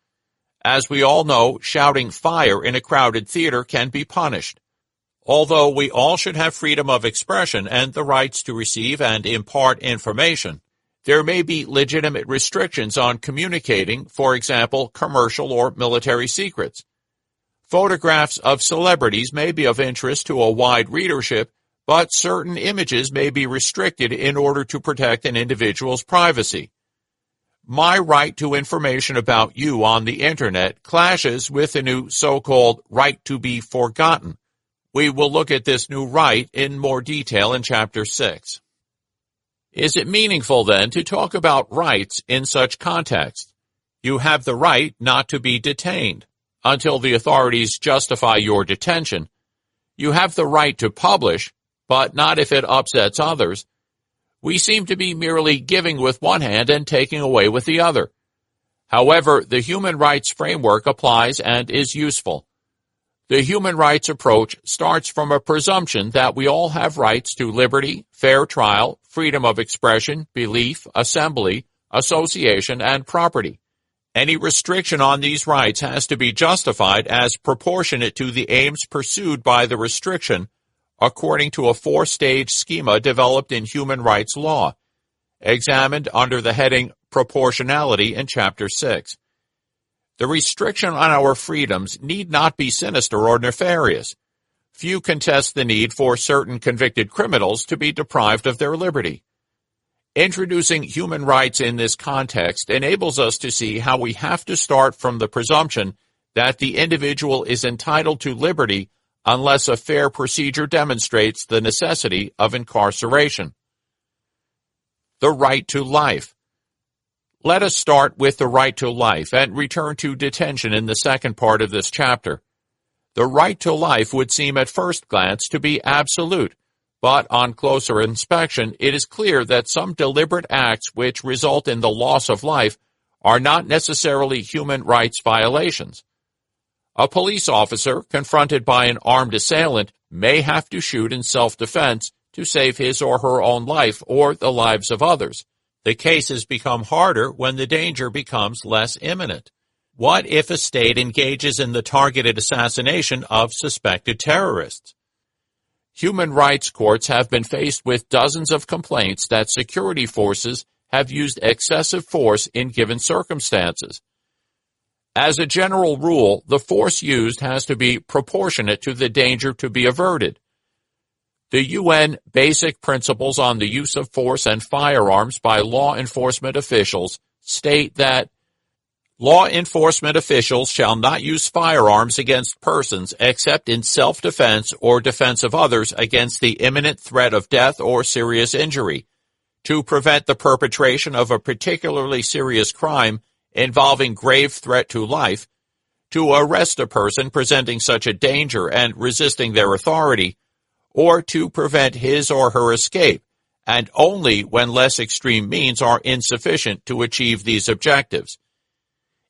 As we all know, shouting fire in a crowded theater can be punished. Although we all should have freedom of expression and the rights to receive and impart information, there may be legitimate restrictions on communicating, for example, commercial or military secrets. Photographs of celebrities may be of interest to a wide readership, but certain images may be restricted in order to protect an individual's privacy. My right to information about you on the Internet clashes with the new so-called right to be forgotten. We will look at this new right in more detail in Chapter 6. Is it meaningful, then, to talk about rights in such context? You have the right not to be detained until the authorities justify your detention. You have the right to publish, but not if it upsets others. We seem to be merely giving with one hand and taking away with the other. However, the human rights framework applies and is useful. The human rights approach starts from a presumption that we all have rights to liberty, fair trial, freedom of expression, belief, assembly, association, and property. Any restriction on these rights has to be justified as proportionate to the aims pursued by the restriction, according to a four-stage schema developed in human rights law, examined under the heading Proportionality in Chapter 6. The restriction on our freedoms need not be sinister or nefarious. Few contest the need for certain convicted criminals to be deprived of their liberty. Introducing human rights in this context enables us to see how we have to start from the presumption that the individual is entitled to liberty unless a fair procedure demonstrates the necessity of incarceration. The right to life. Let us start with the right to life and return to detention in the second part of this chapter. The right to life would seem at first glance to be absolute, but on closer inspection it is clear that some deliberate acts which result in the loss of life are not necessarily human rights violations. A police officer confronted by an armed assailant may have to shoot in self-defense to save his or her own life or the lives of others. The cases become harder when the danger becomes less imminent. What if a state engages in the targeted assassination of suspected terrorists? Human rights courts have been faced with dozens of complaints that security forces have used excessive force in given circumstances. As a general rule, the force used has to be proportionate to the danger to be averted. The UN Basic Principles on the Use of Force and Firearms by Law Enforcement Officials state that law enforcement officials shall not use firearms against persons except in self-defense or defense of others against the imminent threat of death or serious injury, to prevent the perpetration of a particularly serious crime involving grave threat to life, to arrest a person presenting such a danger and resisting their authority, or to prevent his or her escape, and only when less extreme means are insufficient to achieve these objectives.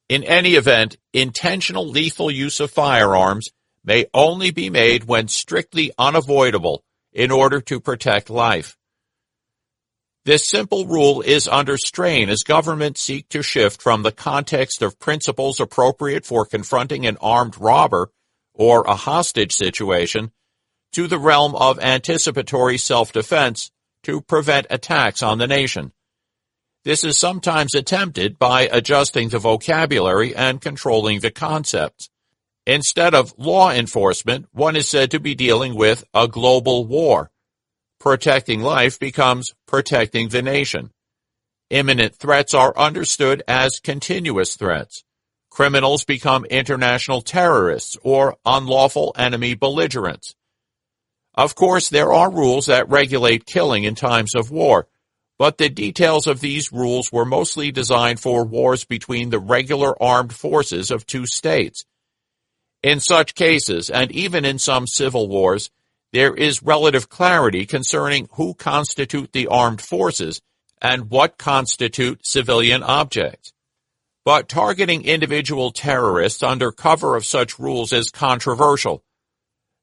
In any event, intentional lethal use of firearms may only be made when strictly unavoidable in order to protect life. This simple rule is under strain as governments seek to shift from the context of principles appropriate for confronting an armed robber or a hostage situation to the realm of anticipatory self-defense to prevent attacks on the nation. This is sometimes attempted by adjusting the vocabulary and controlling the concepts. Instead of law enforcement, one is said to be dealing with a global war. Protecting life becomes protecting the nation. Imminent threats are understood as continuous threats. Criminals become international terrorists or unlawful enemy belligerents. Of course, there are rules that regulate killing in times of war, but the details of these rules were mostly designed for wars between the regular armed forces of two states. In such cases, and even in some civil wars, there is relative clarity concerning who constitute the armed forces and what constitute civilian objects. But targeting individual terrorists under cover of such rules is controversial.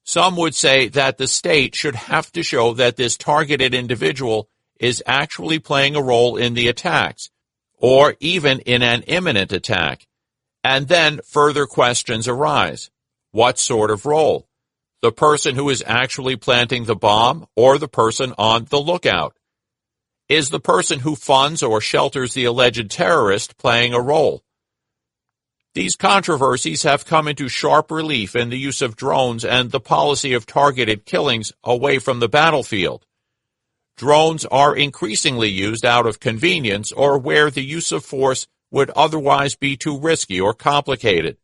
Some would say that the state should have to show that this targeted individual is actually playing a role in the attacks, or even in an imminent attack. And then further questions arise. What sort of role? The person who is actually planting the bomb or the person on the lookout? Is the person who funds or shelters the alleged terrorist playing a role? These controversies have come into sharp relief in the use of drones and the policy of targeted killings away from the battlefield. Drones are increasingly used out of convenience or where the use of force would otherwise be too risky or complicated.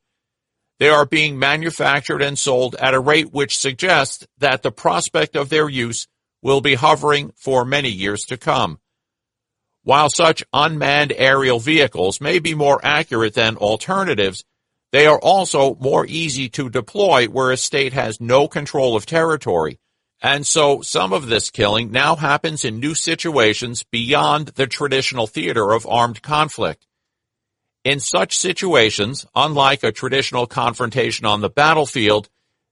They are being manufactured and sold at a rate which suggests that the prospect of their use will be hovering for many years to come. While such unmanned aerial vehicles may be more accurate than alternatives, they are also more easy to deploy where a state has no control of territory, and so some of this killing now happens in new situations beyond the traditional theater of armed conflict. In such situations, unlike a traditional confrontation on the battlefield,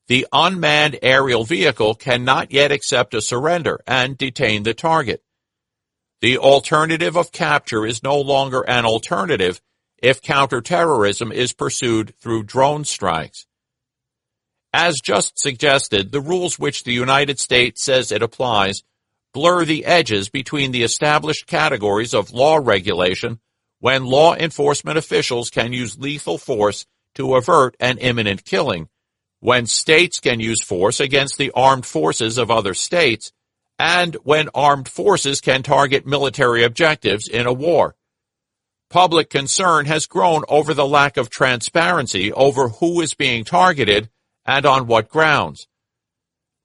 the unmanned aerial vehicle cannot yet accept a surrender and detain the target. The alternative of capture is no longer an alternative if counterterrorism is pursued through drone strikes. As just suggested, the rules which the United States says it applies blur the edges between the established categories of law regulation when law enforcement officials can use lethal force to avert an imminent killing, when states can use force against the armed forces of other states, and when armed forces can target military objectives in a war. Public concern has grown over the lack of transparency over who is being targeted and on what grounds.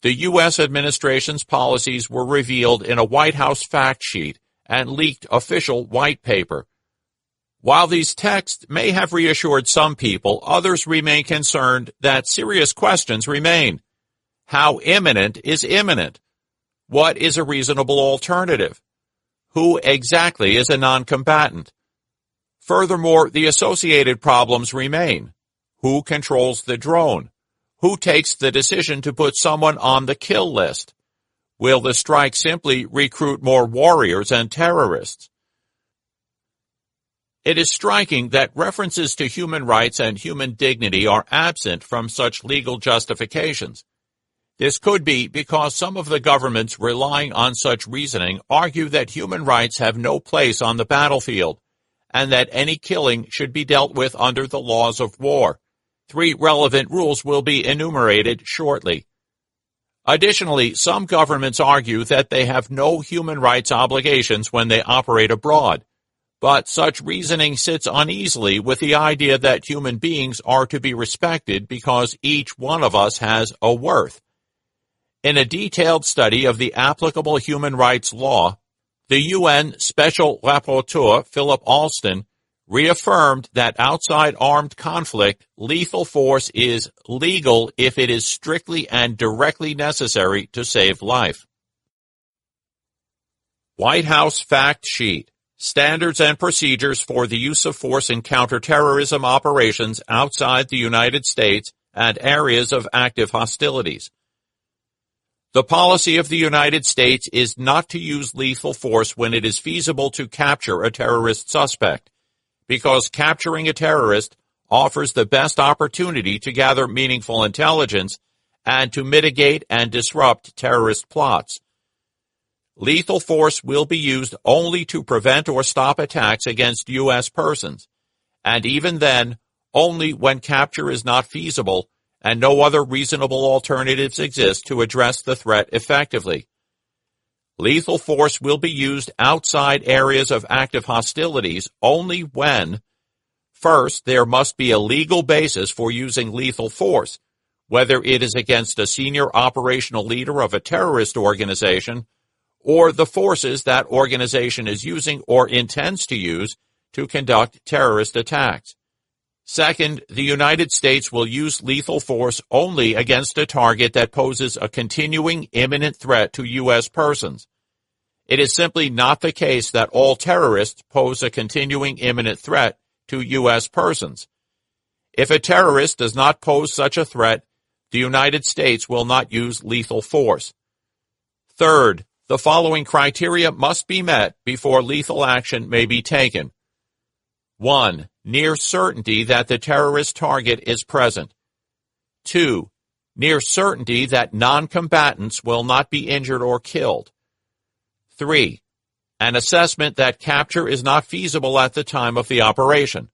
The U.S. administration's policies were revealed in a White House fact sheet and leaked official white paper. While these texts may have reassured some people, others remain concerned that serious questions remain. How imminent is imminent? What is a reasonable alternative? Who exactly is a non-combatant? Furthermore, the associated problems remain. Who controls the drone? Who takes the decision to put someone on the kill list? Will the strike simply recruit more warriors and terrorists? It is striking that references to human rights and human dignity are absent from such legal justifications. This could be because some of the governments relying on such reasoning argue that human rights have no place on the battlefield, and that any killing should be dealt with under the laws of war. 3 relevant rules will be enumerated shortly. Additionally, some governments argue that they have no human rights obligations when they operate abroad. But such reasoning sits uneasily with the idea that human beings are to be respected because each one of us has a worth. In a detailed study of the applicable human rights law, the UN Special Rapporteur Philip Alston reaffirmed that outside armed conflict, lethal force is legal if it is strictly and directly necessary to save life. White House Fact Sheet: Standards and Procedures for the Use of Force in Counterterrorism Operations Outside the United States and Areas of Active Hostilities. The policy of the United States is not to use lethal force when it is feasible to capture a terrorist suspect, because capturing a terrorist offers the best opportunity to gather meaningful intelligence and to mitigate and disrupt terrorist plots. Lethal force will be used only to prevent or stop attacks against U.S. persons, and even then, only when capture is not feasible and no other reasonable alternatives exist to address the threat effectively. Lethal force will be used outside areas of active hostilities only when, first, there must be a legal basis for using lethal force, whether it is against a senior operational leader of a terrorist organization or the forces that organization is using or intends to use to conduct terrorist attacks. Second, the United States will use lethal force only against a target that poses a continuing imminent threat to U.S. persons. It is simply not the case that all terrorists pose a continuing imminent threat to U.S. persons. If a terrorist does not pose such a threat, the United States will not use lethal force. Third, the following criteria must be met before lethal action may be taken. 1. Near certainty that the terrorist target is present. 2. Near certainty that non-combatants will not be injured or killed. 3. An assessment that capture is not feasible at the time of the operation.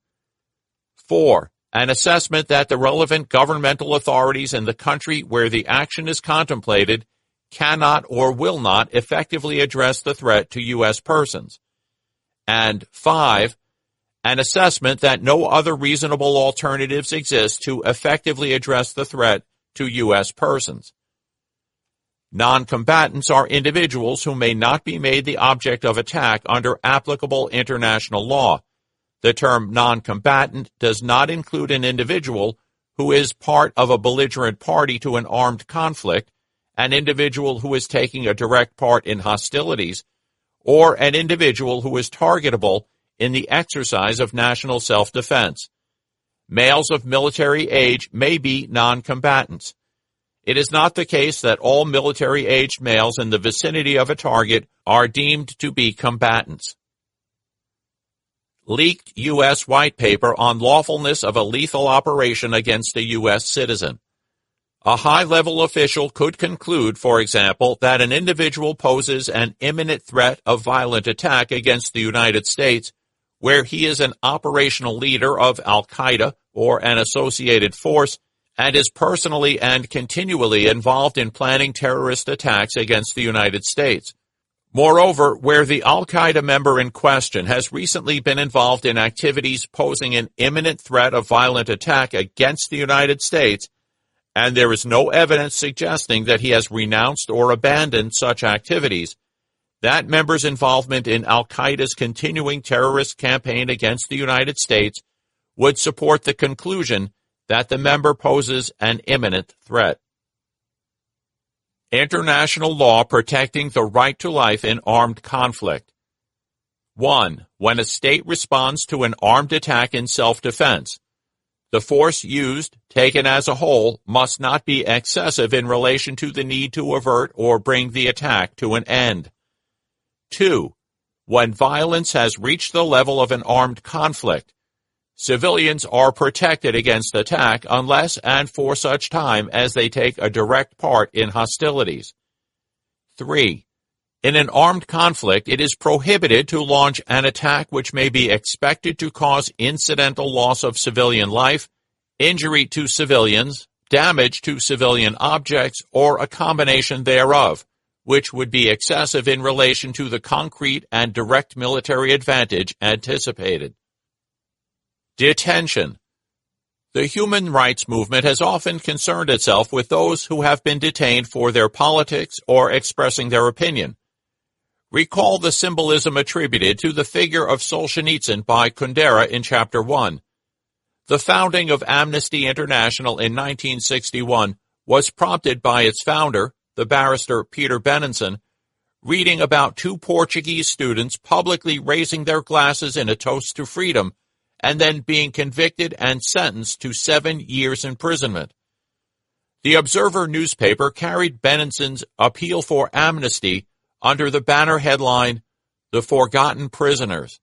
4. An assessment that the relevant governmental authorities in the country where the action is contemplated cannot or will not effectively address the threat to U.S. persons. And 5. An assessment that no other reasonable alternatives exist to effectively address the threat to U.S. persons. Non-combatants are individuals who may not be made the object of attack under applicable international law. The term non-combatant does not include an individual who is part of a belligerent party to an armed conflict, an individual who is taking a direct part in hostilities, or an individual who is targetable in the exercise of national self-defense. Males of military age may be non-combatants. It is not the case that all military-aged males in the vicinity of a target are deemed to be combatants. Leaked U.S. White Paper on Lawfulness of a Lethal Operation Against a U.S. Citizen. A high-level official could conclude, for example, that an individual poses an imminent threat of violent attack against the United States where he is an operational leader of Al-Qaeda or an associated force and is personally and continually involved in planning terrorist attacks against the United States. Moreover, where the Al-Qaeda member in question has recently been involved in activities posing an imminent threat of violent attack against the United States, and there is no evidence suggesting that he has renounced or abandoned such activities, that member's involvement in Al-Qaeda's continuing terrorist campaign against the United States would support the conclusion that the member poses an imminent threat. International law protecting the right to life in armed conflict. 1. When a state responds to an armed attack in self-defense, the force used, taken as a whole, must not be excessive in relation to the need to avert or bring the attack to an end. 2. When violence has reached the level of an armed conflict, civilians are protected against attack unless and for such time as they take a direct part in hostilities. 3. In an armed conflict, it is prohibited to launch an attack which may be expected to cause incidental loss of civilian life, injury to civilians, damage to civilian objects, or a combination thereof, which would be excessive in relation to the concrete and direct military advantage anticipated. Detention. The human rights movement has often concerned itself with those who have been detained for their politics or expressing their opinion. Recall the symbolism attributed to the figure of Solzhenitsyn by Kundera in Chapter 1. The founding of Amnesty International in 1961 was prompted by its founder, the barrister Peter Benenson, reading about two Portuguese students publicly raising their glasses in a toast to freedom and then being convicted and sentenced to 7 years imprisonment. The Observer newspaper carried Benenson's appeal for amnesty under the banner headline, "The Forgotten Prisoners."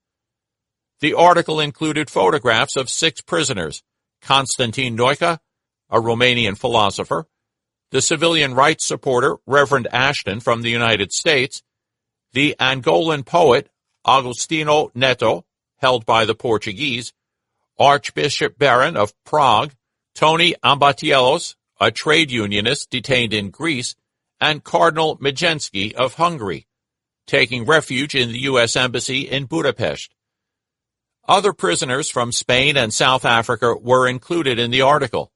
The article included photographs of 6 prisoners: Constantin Noica, a Romanian philosopher; the civilian rights supporter Reverend Ashton from the United States; the Angolan poet Agostinho Neto, held by the Portuguese; Archbishop Baron of Prague; Tony Ambatielos, a trade unionist detained in Greece; and Cardinal Majensky of Hungary, taking refuge in the U.S. Embassy in Budapest. Other prisoners from Spain and South Africa were included in the article.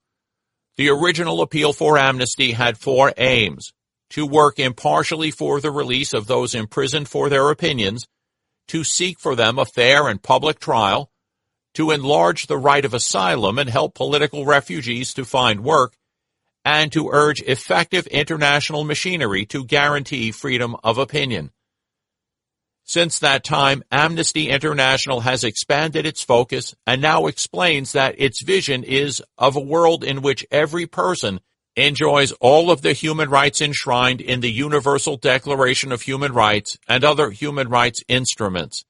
The original appeal for amnesty had 4 aims: to work impartially for the release of those imprisoned for their opinions, to seek for them a fair and public trial, to enlarge the right of asylum and help political refugees to find work, and to urge effective international machinery to guarantee freedom of opinion. Since that time, Amnesty International has expanded its focus and now explains that its vision is of a world in which every person enjoys all of the human rights enshrined in the Universal Declaration of Human Rights and other human rights instruments.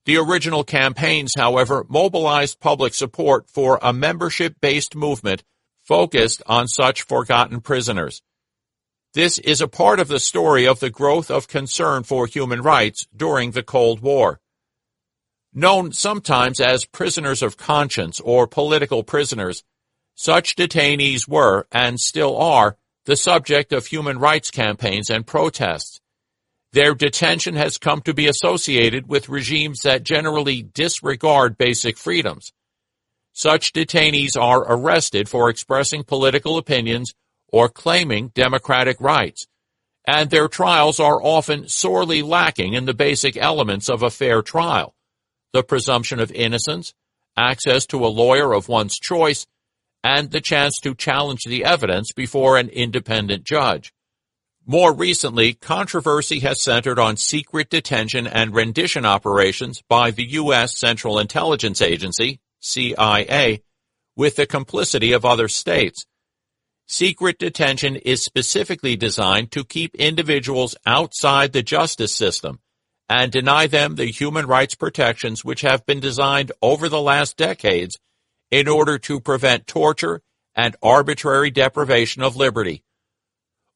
The original campaigns, however, mobilized public support for a membership-based movement focused on such forgotten prisoners. This is a part of the story of the growth of concern for human rights during the Cold War. Known sometimes as prisoners of conscience or political prisoners, such detainees were, and still are, the subject of human rights campaigns and protests. Their detention has come to be associated with regimes that generally disregard basic freedoms. Such detainees are arrested for expressing political opinions or claiming democratic rights, and their trials are often sorely lacking in the basic elements of a fair trial: the presumption of innocence, access to a lawyer of one's choice, and the chance to challenge the evidence before an independent judge. More recently, controversy has centered on secret detention and rendition operations by the U.S. Central Intelligence Agency, CIA, with the complicity of other states. Secret detention is specifically designed to keep individuals outside the justice system and deny them the human rights protections which have been designed over the last decades in order to prevent torture and arbitrary deprivation of liberty.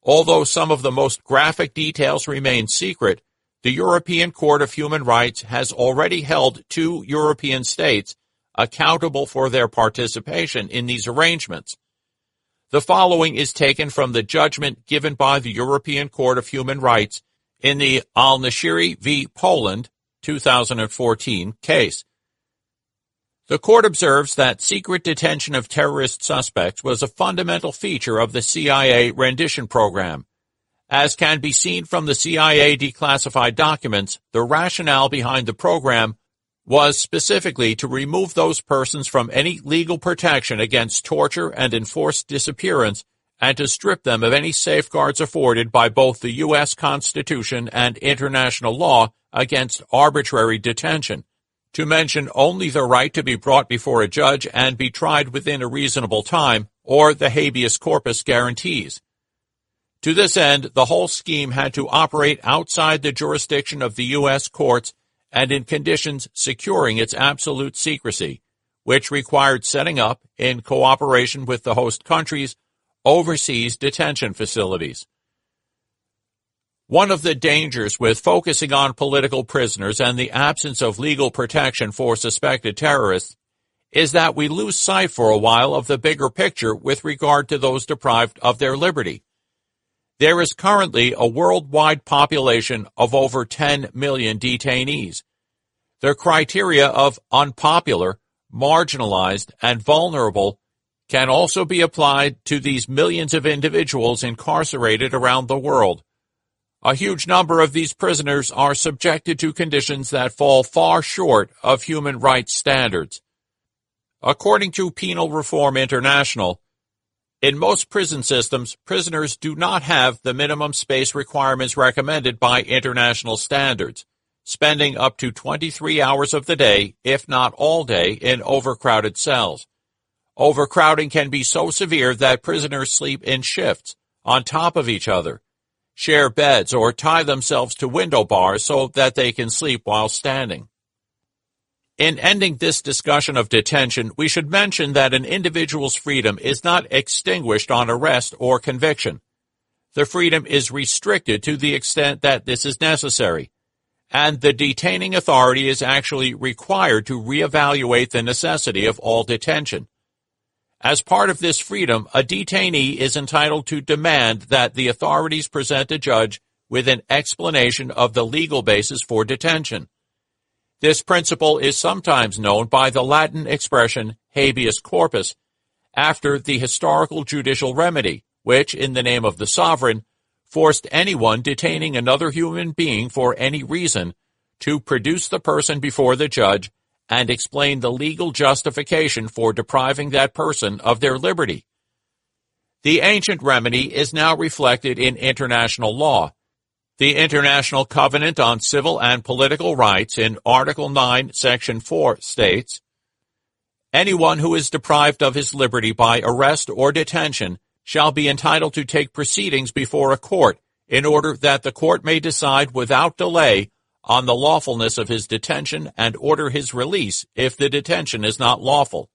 Although some of the most graphic details remain secret, the European Court of Human Rights has already held 2 European states accountable for their participation in these arrangements. The following is taken from the judgment given by the European Court of Human Rights in the Al-Nashiri v. Poland 2014 case. The court observes that secret detention of terrorist suspects was a fundamental feature of the CIA rendition program. As can be seen from the CIA declassified documents, the rationale behind the program was specifically to remove those persons from any legal protection against torture and enforced disappearance, and to strip them of any safeguards afforded by both the U.S. Constitution and international law against arbitrary detention, to mention only the right to be brought before a judge and be tried within a reasonable time, or the habeas corpus guarantees. To this end, the whole scheme had to operate outside the jurisdiction of the U.S. courts and in conditions securing its absolute secrecy, which required setting up, in cooperation with the host countries, overseas detention facilities. One of the dangers with focusing on political prisoners and the absence of legal protection for suspected terrorists is that we lose sight for a while of the bigger picture with regard to those deprived of their liberty. There is currently a worldwide population of over 10 million detainees. The criteria of unpopular, marginalized, and vulnerable can also be applied to these millions of individuals incarcerated around the world. A huge number of these prisoners are subjected to conditions that fall far short of human rights standards. According to Penal Reform International, in most prison systems, prisoners do not have the minimum space requirements recommended by international standards, spending up to 23 hours of the day, if not all day, in overcrowded cells. Overcrowding can be so severe that prisoners sleep in shifts, on top of each other, share beds, or tie themselves to window bars so that they can sleep while standing. In ending this discussion of detention, we should mention that an individual's freedom is not extinguished on arrest or conviction. The freedom is restricted to the extent that this is necessary, and the detaining authority is actually required to reevaluate the necessity of all detention. As part of this freedom, a detainee is entitled to demand that the authorities present a judge with an explanation of the legal basis for detention. This principle is sometimes known by the Latin expression habeas corpus, after the historical judicial remedy, which, in the name of the sovereign, forced anyone detaining another human being for any reason to produce the person before the judge and explain the legal justification for depriving that person of their liberty. The ancient remedy is now reflected in international law. The International Covenant on Civil and Political Rights in Article 9, Section 4 states, "Anyone who is deprived of his liberty by arrest or detention shall be entitled to take proceedings before a court in order that the court may decide without delay on the lawfulness of his detention and order his release if the detention is not lawful."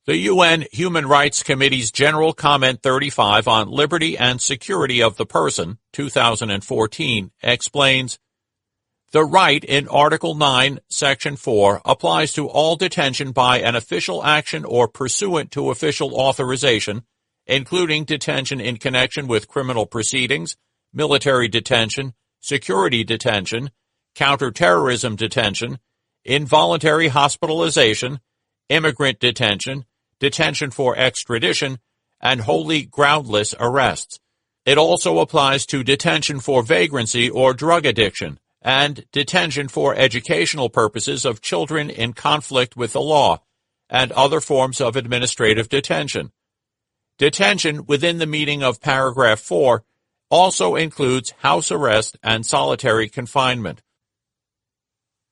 The UN Human Rights Committee's General Comment 35 on Liberty and Security of the Person, 2014, explains, "The right in Article 9, Section 4 applies to all detention by an official action or pursuant to official authorization, including detention in connection with criminal proceedings, military detention, security detention, counterterrorism detention, involuntary hospitalization, immigrant detention, detention for extradition, and wholly groundless arrests. It also applies to detention for vagrancy or drug addiction, and detention for educational purposes of children in conflict with the law, and other forms of administrative detention. Detention within the meaning of paragraph 4 also includes house arrest and solitary confinement."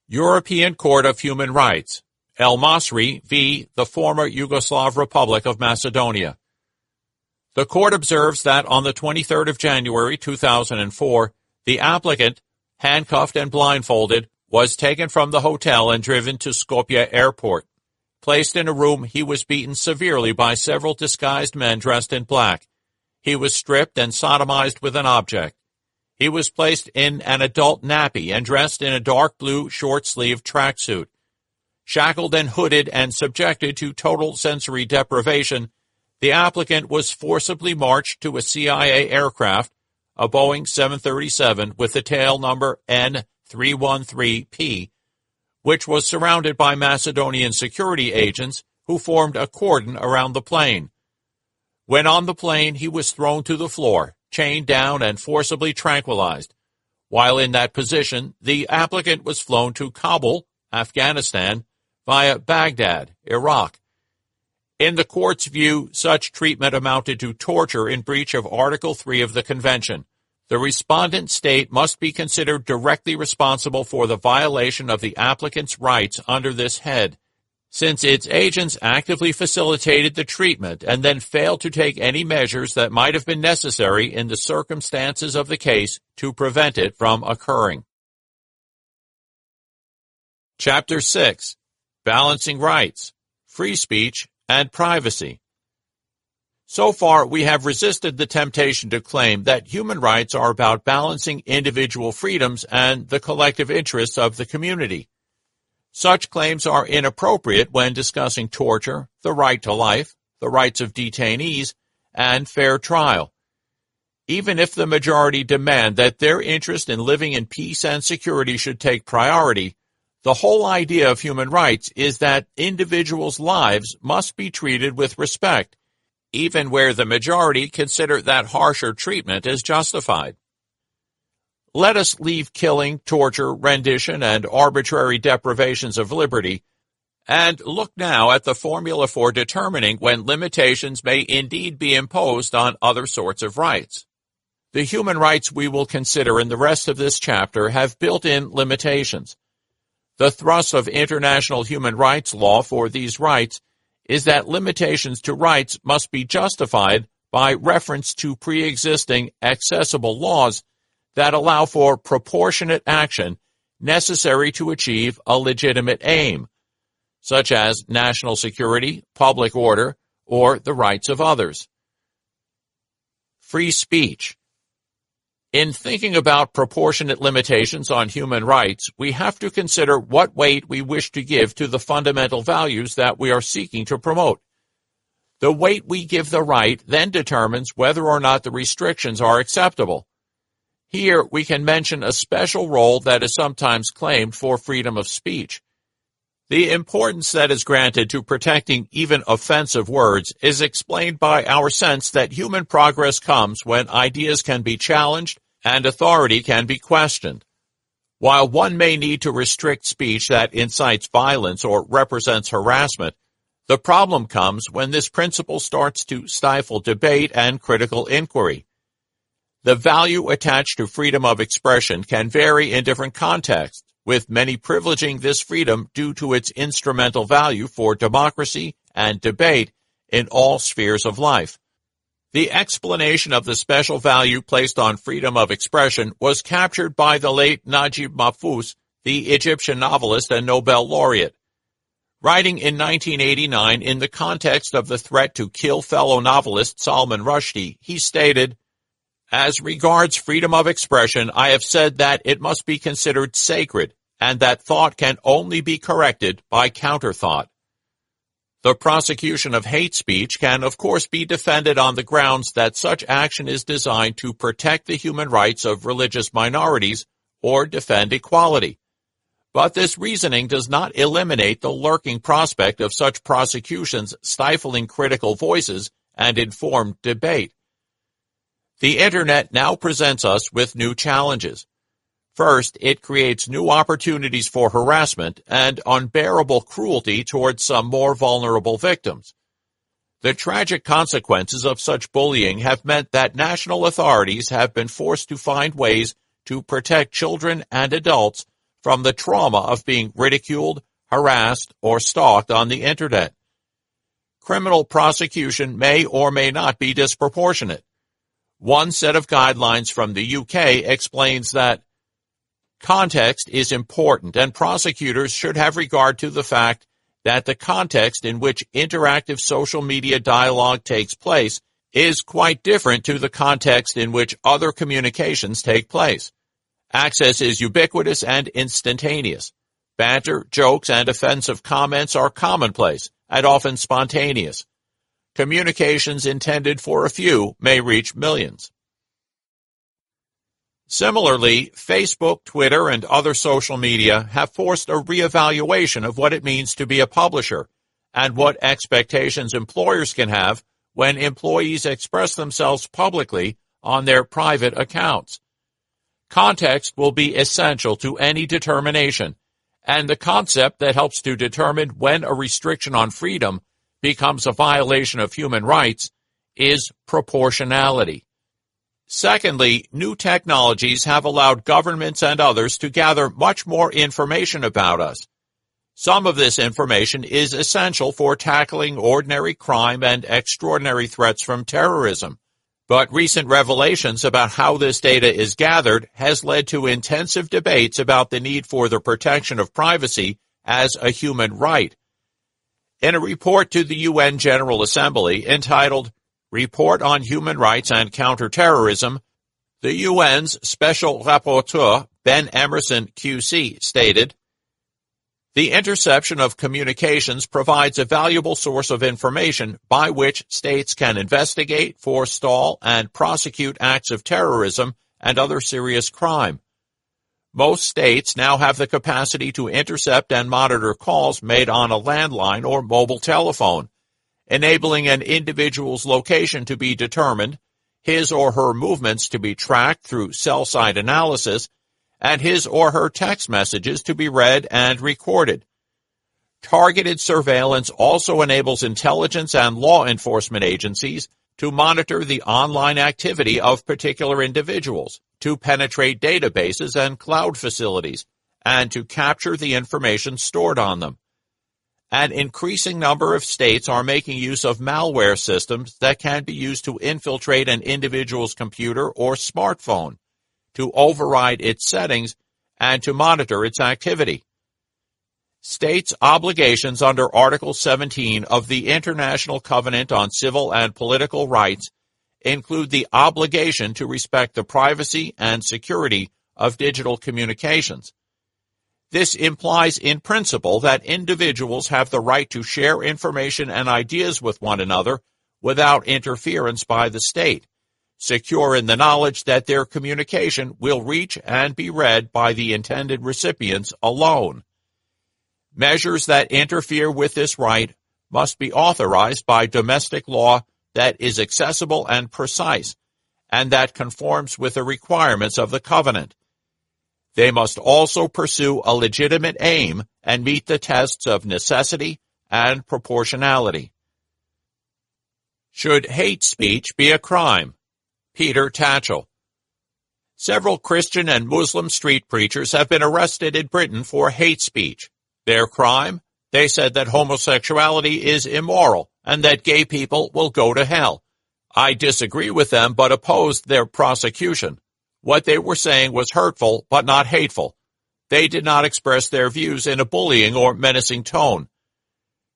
European Court of Human Rights, El Masri v. the former Yugoslav Republic of Macedonia. The court observes that on the 23rd of January 2004, the applicant, handcuffed and blindfolded, was taken from the hotel and driven to Skopje Airport. Placed in a room, he was beaten severely by several disguised men dressed in black. He was stripped and sodomized with an object. He was placed in an adult nappy and dressed in a dark blue short-sleeved tracksuit. Shackled and hooded and subjected to total sensory deprivation, the applicant was forcibly marched to a CIA aircraft, a Boeing 737 with the tail number N313P, which was surrounded by Macedonian security agents who formed a cordon around the plane. When on the plane, he was thrown to the floor, chained down, and forcibly tranquilized. While in that position, the applicant was flown to Kabul, Afghanistan, via Baghdad, Iraq. In the court's view, such treatment amounted to torture in breach of Article 3 of the Convention. The respondent state must be considered directly responsible for the violation of the applicant's rights under this head, since its agents actively facilitated the treatment and then failed to take any measures that might have been necessary in the circumstances of the case to prevent it from occurring. Chapter 6. Balancing Rights, Free Speech, and Privacy. So far, we have resisted the temptation to claim that human rights are about balancing individual freedoms and the collective interests of the community. Such claims are inappropriate when discussing torture, the right to life, the rights of detainees, and fair trial. Even if the majority demand that their interest in living in peace and security should take priority, the whole idea of human rights is that individuals' lives must be treated with respect, even where the majority consider that harsher treatment is justified. Let us leave killing, torture, rendition, and arbitrary deprivations of liberty, and look now at the formula for determining when limitations may indeed be imposed on other sorts of rights. The human rights we will consider in the rest of this chapter have built-in limitations. The thrust of international human rights law for these rights is that limitations to rights must be justified by reference to pre-existing accessible laws that allow for proportionate action necessary to achieve a legitimate aim, such as national security, public order, or the rights of others. Free speech. In thinking about proportionate limitations on human rights, we have to consider what weight we wish to give to the fundamental values that we are seeking to promote. The weight we give the right then determines whether or not the restrictions are acceptable. Here we can mention a special role that is sometimes claimed for freedom of speech. The importance that is granted to protecting even offensive words is explained by our sense that human progress comes when ideas can be challenged and authority can be questioned. While one may need to restrict speech that incites violence or represents harassment, the problem comes when this principle starts to stifle debate and critical inquiry. The value attached to freedom of expression can vary in different contexts, with many privileging this freedom due to its instrumental value for democracy and debate in all spheres of life. The explanation of the special value placed on freedom of expression was captured by the late Najib Mahfouz, the Egyptian novelist and Nobel laureate. Writing in 1989 in the context of the threat to kill fellow novelist Salman Rushdie, he stated, "As regards freedom of expression, I have said that it must be considered sacred and that thought can only be corrected by counterthought." The prosecution of hate speech can, of course, be defended on the grounds that such action is designed to protect the human rights of religious minorities or defend equality. But this reasoning does not eliminate the lurking prospect of such prosecutions stifling critical voices and informed debate. The Internet now presents us with new challenges. First, it creates new opportunities for harassment and unbearable cruelty towards some more vulnerable victims. The tragic consequences of such bullying have meant that national authorities have been forced to find ways to protect children and adults from the trauma of being ridiculed, harassed, or stalked on the Internet. Criminal prosecution may or may not be disproportionate. One set of guidelines from the UK explains that context is important, and prosecutors should have regard to the fact that the context in which interactive social media dialogue takes place is quite different to the context in which other communications take place. Access is ubiquitous and instantaneous. Banter, jokes, and offensive comments are commonplace and often spontaneous. Communications intended for a few may reach millions. Similarly, Facebook, Twitter, and other social media have forced a reevaluation of what it means to be a publisher and what expectations employers can have when employees express themselves publicly on their private accounts. Context will be essential to any determination, and the concept that helps to determine when a restriction on freedom becomes a violation of human rights is proportionality. Secondly, new technologies have allowed governments and others to gather much more information about us. Some of this information is essential for tackling ordinary crime and extraordinary threats from terrorism. But recent revelations about how this data is gathered has led to intensive debates about the need for the protection of privacy as a human right. In a report to the UN General Assembly entitled Report on Human Rights and Counterterrorism, the UN's Special Rapporteur, Ben Emerson QC, stated, "The interception of communications provides a valuable source of information by which states can investigate, forestall, and prosecute acts of terrorism and other serious crime. Most states now have the capacity to intercept and monitor calls made on a landline or mobile telephone, enabling an individual's location to be determined, his or her movements to be tracked through cell site analysis, and his or her text messages to be read and recorded. Targeted surveillance also enables intelligence and law enforcement agencies to monitor the online activity of particular individuals, to penetrate databases and cloud facilities, and to capture the information stored on them. An increasing number of states are making use of malware systems that can be used to infiltrate an individual's computer or smartphone, to override its settings, and to monitor its activity. States' obligations under Article 17 of the International Covenant on Civil and Political Rights include the obligation to respect the privacy and security of digital communications. This implies in principle that individuals have the right to share information and ideas with one another without interference by the state, secure in the knowledge that their communication will reach and be read by the intended recipients alone. Measures that interfere with this right must be authorized by domestic law that is accessible and precise, and that conforms with the requirements of the covenant. They must also pursue a legitimate aim and meet the tests of necessity and proportionality. Should hate speech be a crime? Peter Tatchell. Several Christian and Muslim street preachers have been arrested in Britain for hate speech. Their crime? They said that homosexuality is immoral and that gay people will go to hell. I disagree with them but opposed their prosecution. What they were saying was hurtful but not hateful. They did not express their views in a bullying or menacing tone.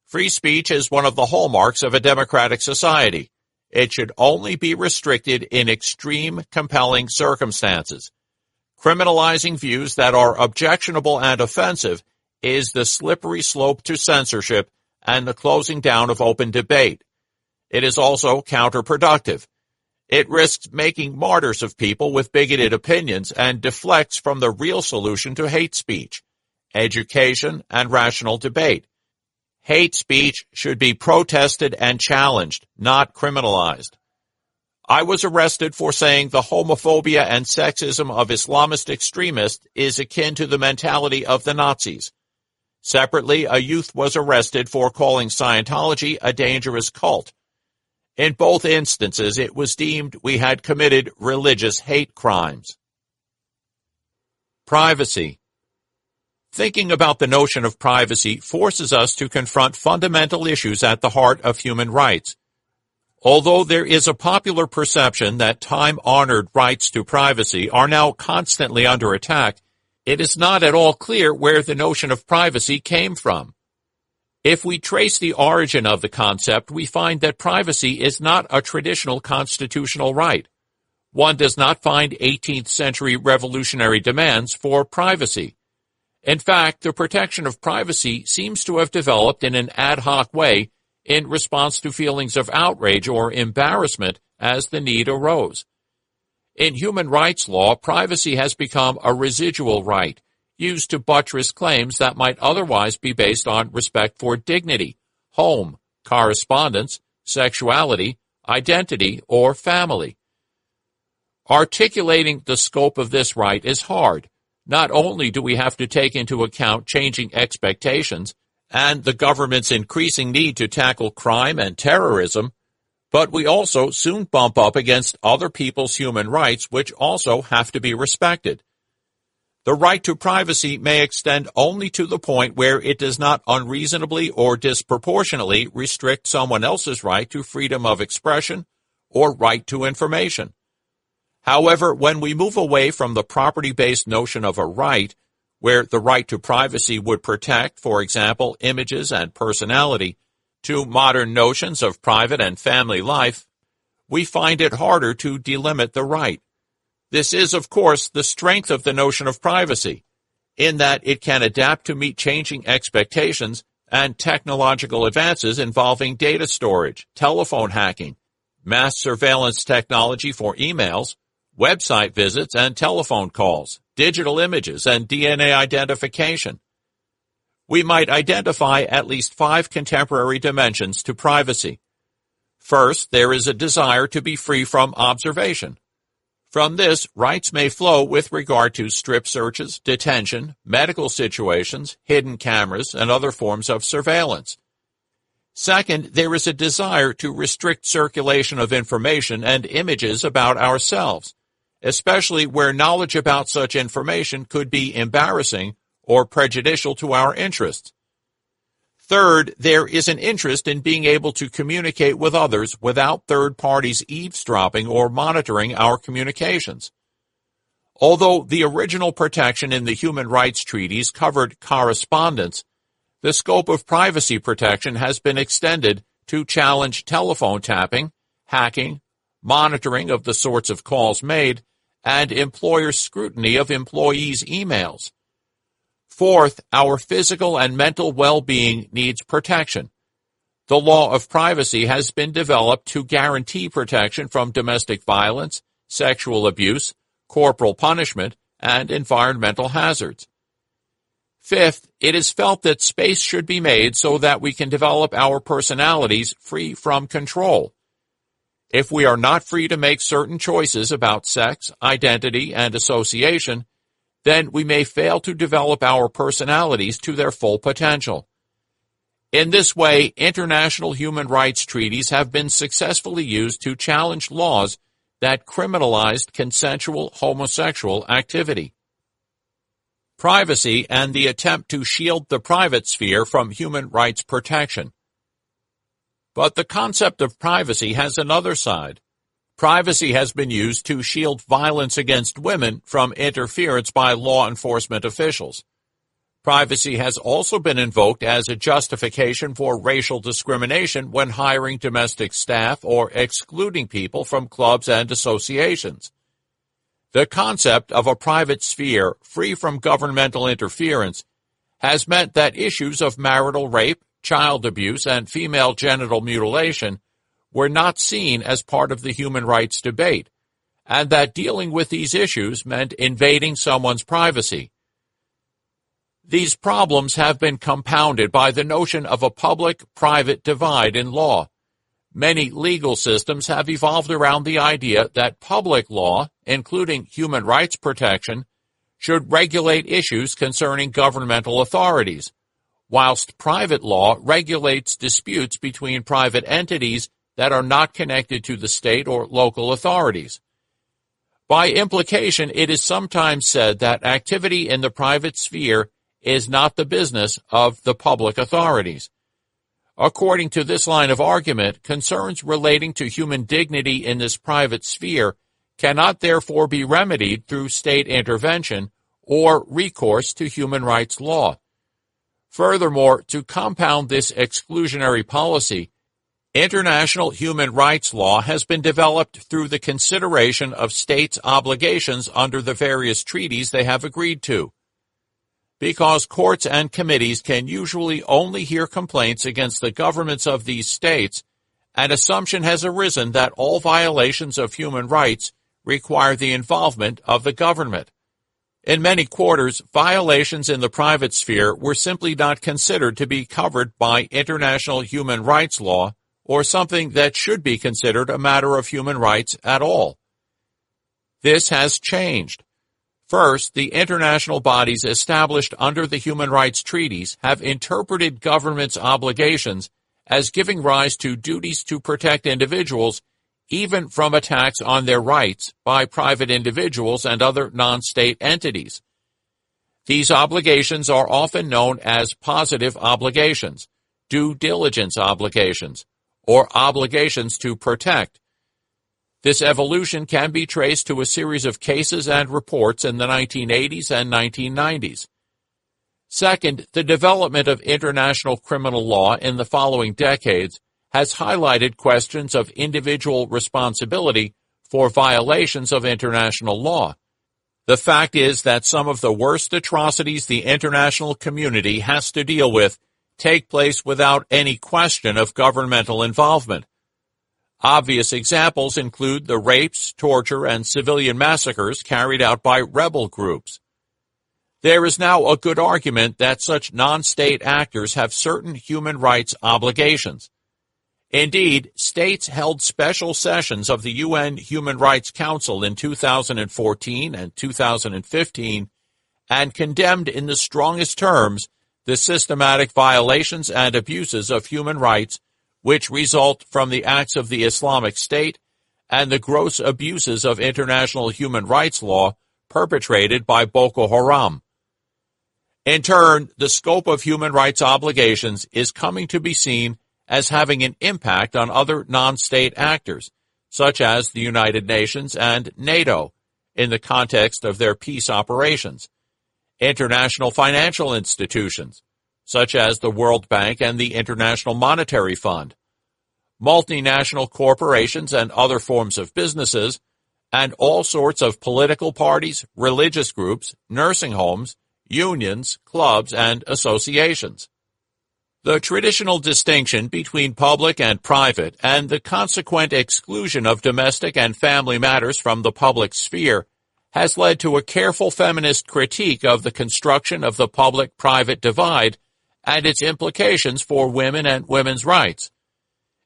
Free speech is one of the hallmarks of a democratic society. It should only be restricted in extreme, compelling circumstances. Criminalizing views that are objectionable and offensive is the slippery slope to censorship and the closing down of open debate. It is also counterproductive. It risks making martyrs of people with bigoted opinions and deflects from the real solution to hate speech, education, and rational debate. Hate speech should be protested and challenged, not criminalized. I was arrested for saying the homophobia and sexism of Islamist extremists is akin to the mentality of the Nazis. Separately, a youth was arrested for calling Scientology a dangerous cult. In both instances, it was deemed we had committed religious hate crimes. Privacy. Thinking about the notion of privacy forces us to confront fundamental issues at the heart of human rights. Although there is a popular perception that time-honored rights to privacy are now constantly under attack, it is not at all clear where the notion of privacy came from. If we trace the origin of the concept, we find that privacy is not a traditional constitutional right. One does not find 18th century revolutionary demands for privacy. In fact, the protection of privacy seems to have developed in an ad hoc way in response to feelings of outrage or embarrassment as the need arose. In human rights law, privacy has become a residual right, used to buttress claims that might otherwise be based on respect for dignity, home, correspondence, sexuality, identity, or family. Articulating the scope of this right is hard. Not only do we have to take into account changing expectations and the government's increasing need to tackle crime and terrorism, but we also soon bump up against other people's human rights which also have to be respected. The right to privacy may extend only to the point where it does not unreasonably or disproportionately restrict someone else's right to freedom of expression or right to information. However, when we move away from the property-based notion of a right, where the right to privacy would protect, for example, images and personality, to modern notions of private and family life, we find it harder to delimit the right. This is, of course, the strength of the notion of privacy, in that it can adapt to meet changing expectations and technological advances involving data storage, telephone hacking, mass surveillance technology for emails, website visits and telephone calls, digital images, and DNA identification. We might identify at least 5 contemporary dimensions to privacy. First, there is a desire to be free from observation. From this, rights may flow with regard to strip searches, detention, medical situations, hidden cameras, and other forms of surveillance. Second, there is a desire to restrict circulation of information and images about ourselves, especially where knowledge about such information could be embarrassing or prejudicial to our interests. Third, there is an interest in being able to communicate with others without third parties eavesdropping or monitoring our communications. Although the original protection in the human rights treaties covered correspondence, the scope of privacy protection has been extended to challenge telephone tapping, hacking, monitoring of the sorts of calls made, and employer scrutiny of employees' emails. Fourth, our physical and mental well-being needs protection. The law of privacy has been developed to guarantee protection from domestic violence, sexual abuse, corporal punishment, and environmental hazards. Fifth, it is felt that space should be made so that we can develop our personalities free from control. If we are not free to make certain choices about sex, identity, and association, then we may fail to develop our personalities to their full potential. In this way, international human rights treaties have been successfully used to challenge laws that criminalized consensual homosexual activity. Privacy and the attempt to shield the private sphere from human rights protection. But the concept of privacy has another side. Privacy has been used to shield violence against women from interference by law enforcement officials. Privacy has also been invoked as a justification for racial discrimination when hiring domestic staff or excluding people from clubs and associations. The concept of a private sphere free from governmental interference has meant that issues of marital rape, child abuse, and female genital mutilation were not seen as part of the human rights debate, and that dealing with these issues meant invading someone's privacy. These problems have been compounded by the notion of a public-private divide in law. Many legal systems have evolved around the idea that public law, including human rights protection, should regulate issues concerning governmental authorities, whilst private law regulates disputes between private entities that are not connected to the state or local authorities. By implication, it is sometimes said that activity in the private sphere is not the business of the public authorities. According to this line of argument, concerns relating to human dignity in this private sphere cannot therefore be remedied through state intervention or recourse to human rights law. Furthermore, to compound this exclusionary policy, international human rights law has been developed through the consideration of states' obligations under the various treaties they have agreed to. Because courts and committees can usually only hear complaints against the governments of these states, an assumption has arisen that all violations of human rights require the involvement of the government. In many quarters, violations in the private sphere were simply not considered to be covered by international human rights law or something that should be considered a matter of human rights at all. This has changed. First, the international bodies established under the human rights treaties have interpreted governments' obligations as giving rise to duties to protect individuals even from attacks on their rights by private individuals and other non-state entities. These obligations are often known as positive obligations, due diligence obligations, or obligations to protect. This evolution can be traced to a series of cases and reports in the 1980s and 1990s. Second, the development of international criminal law in the following decades has highlighted questions of individual responsibility for violations of international law. The fact is that some of the worst atrocities the international community has to deal with take place without any question of governmental involvement. Obvious examples include the rapes, torture, and civilian massacres carried out by rebel groups. There is now a good argument that such non-state actors have certain human rights obligations. Indeed, states held special sessions of the UN Human Rights Council in 2014 and 2015 and condemned in the strongest terms the systematic violations and abuses of human rights which result from the acts of the Islamic State and the gross abuses of international human rights law perpetrated by Boko Haram. In turn, the scope of human rights obligations is coming to be seen as having an impact on other non-state actors, such as the United Nations and NATO, in the context of their peace operations, international financial institutions, such as the World Bank and the International Monetary Fund, multinational corporations and other forms of businesses, and all sorts of political parties, religious groups, nursing homes, unions, clubs, and associations. The traditional distinction between public and private and the consequent exclusion of domestic and family matters from the public sphere has led to a careful feminist critique of the construction of the public-private divide and its implications for women and women's rights.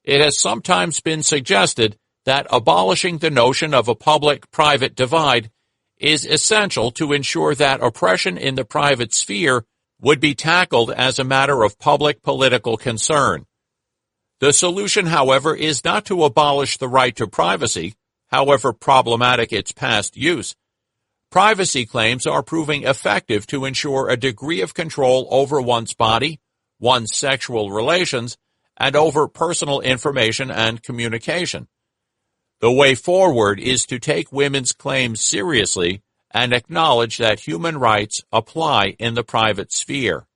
It has sometimes been suggested that abolishing the notion of a public-private divide is essential to ensure that oppression in the private sphere would be tackled as a matter of public political concern. The solution, however, is not to abolish the right to privacy, however problematic its past use. Privacy claims are proving effective to ensure a degree of control over one's body, one's sexual relations, and over personal information and communication. The way forward is to take women's claims seriously and acknowledge that human rights apply in the private sphere.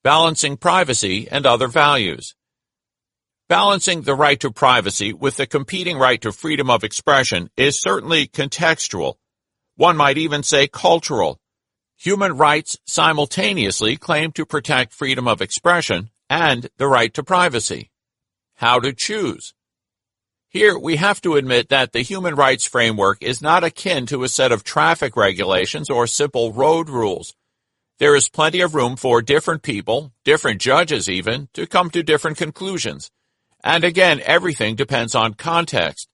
Balancing privacy and other values. Balancing the right to privacy with the competing right to freedom of expression is certainly contextual. One might even say cultural. Human rights simultaneously claim to protect freedom of expression and the right to privacy. How to choose? Here, we have to admit that the human rights framework is not akin to a set of traffic regulations or simple road rules. There is plenty of room for different people, different judges even, to come to different conclusions. And again, everything depends on context.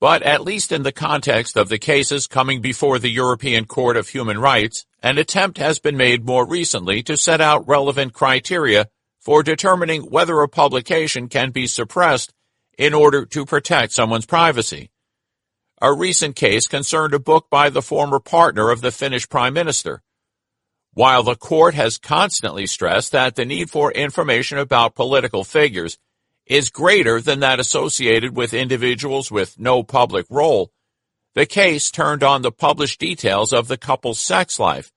But at least in the context of the cases coming before the European Court of Human Rights, an attempt has been made more recently to set out relevant criteria for determining whether a publication can be suppressed in order to protect someone's privacy. A recent case concerned a book by the former partner of the Finnish Prime Minister. While the court has constantly stressed that the need for information about political figures is greater than that associated with individuals with no public role, the case turned on the published details of the couple's sex life.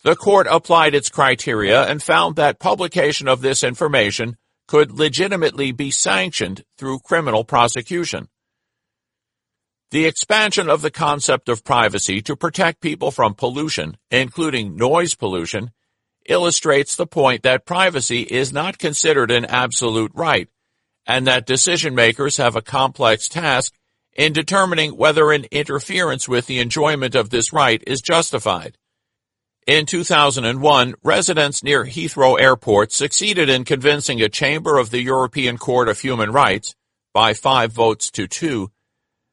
The court applied its criteria and found that publication of this information could legitimately be sanctioned through criminal prosecution. The expansion of the concept of privacy to protect people from pollution, including noise pollution, illustrates the point that privacy is not considered an absolute right, and that decision-makers have a complex task in determining whether an interference with the enjoyment of this right is justified. In 2001, residents near Heathrow Airport succeeded in convincing a chamber of the European Court of Human Rights, by 5 votes to 2,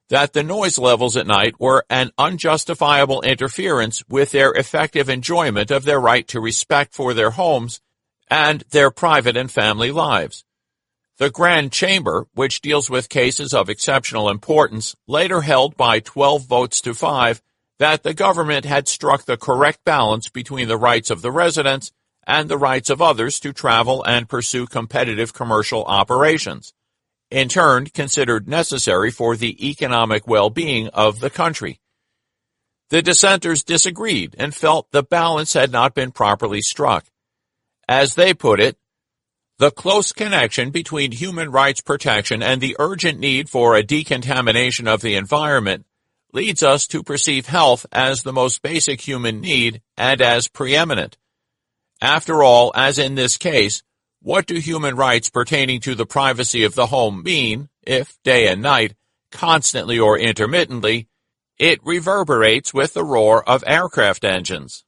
that the noise levels at night were an unjustifiable interference with their effective enjoyment of their right to respect for their homes and their private and family lives. The Grand Chamber, which deals with cases of exceptional importance, later held by 12 votes to 5 that the government had struck the correct balance between the rights of the residents and the rights of others to travel and pursue competitive commercial operations, in turn considered necessary for the economic well-being of the country. The dissenters disagreed and felt the balance had not been properly struck. As they put it, the close connection between human rights protection and the urgent need for a decontamination of the environment leads us to perceive health as the most basic human need and as preeminent. After all, as in this case, what do human rights pertaining to the privacy of the home mean if, day and night, constantly or intermittently, it reverberates with the roar of aircraft engines?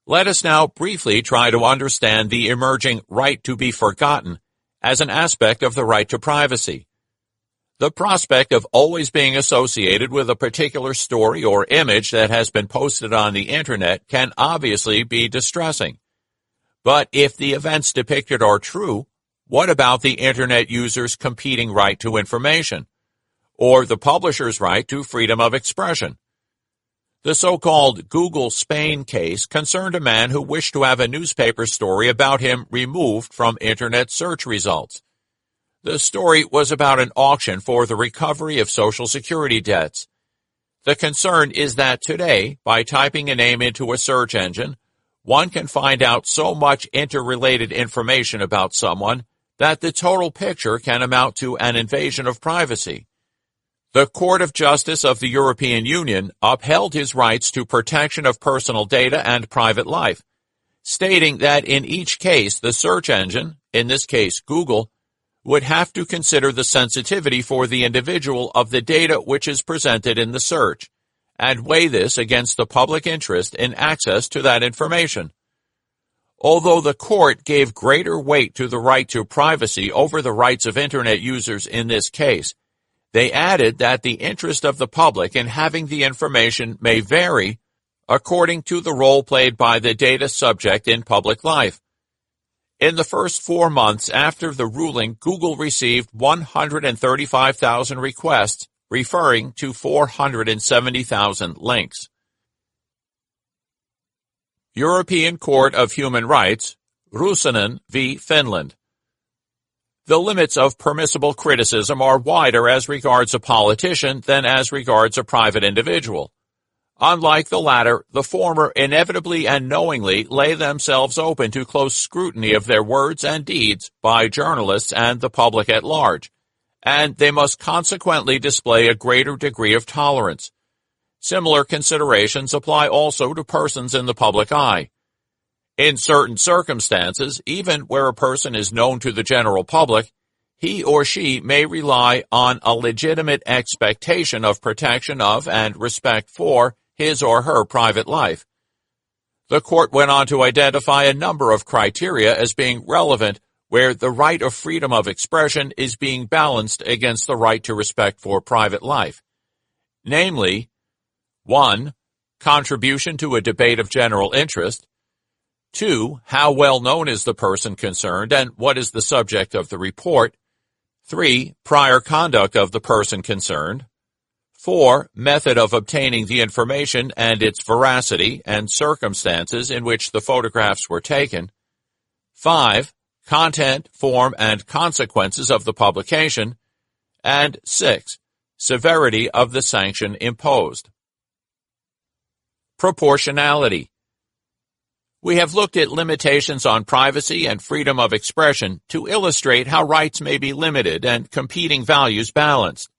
Let us now briefly try to understand the emerging right to be forgotten as an aspect of the right to privacy. The prospect of always being associated with a particular story or image that has been posted on the Internet can obviously be distressing. But if the events depicted are true, what about the Internet user's competing right to information, or the publisher's right to freedom of expression? The so-called Google Spain case concerned a man who wished to have a newspaper story about him removed from Internet search results. The story was about an auction for the recovery of Social Security debts. The concern is that today, by typing a name into a search engine, one can find out so much interrelated information about someone that the total picture can amount to an invasion of privacy. The Court of Justice of the European Union upheld his rights to protection of personal data and private life, stating that in each case the search engine, in this case Google, would have to consider the sensitivity for the individual of the data which is presented in the search, and weigh this against the public interest in access to that information. Although the court gave greater weight to the right to privacy over the rights of Internet users in this case, they added that the interest of the public in having the information may vary according to the role played by the data subject in public life. In the first 4 months after the ruling, Google received 135,000 requests referring to 470,000 links. European Court of Human Rights, Rusanen v. Finland. The limits of permissible criticism are wider as regards a politician than as regards a private individual. Unlike the latter, the former inevitably and knowingly lay themselves open to close scrutiny of their words and deeds by journalists and the public at large, and they must consequently display a greater degree of tolerance. Similar considerations apply also to persons in the public eye. In certain circumstances, even where a person is known to the general public, he or she may rely on a legitimate expectation of protection of and respect for his or her private life. The court went on to identify a number of criteria as being relevant where the right of freedom of expression is being balanced against the right to respect for private life. Namely, 1. Contribution to a debate of general interest. 2. How well known is the person concerned and what is the subject of the report. 3. Prior conduct of the person concerned. 4. Method of obtaining the information and its veracity and circumstances in which the photographs were taken. 5. Content, form, and consequences of the publication. And 6. Severity of the sanction imposed. Proportionality. We have looked at limitations on privacy and freedom of expression to illustrate how rights may be limited and competing values balanced.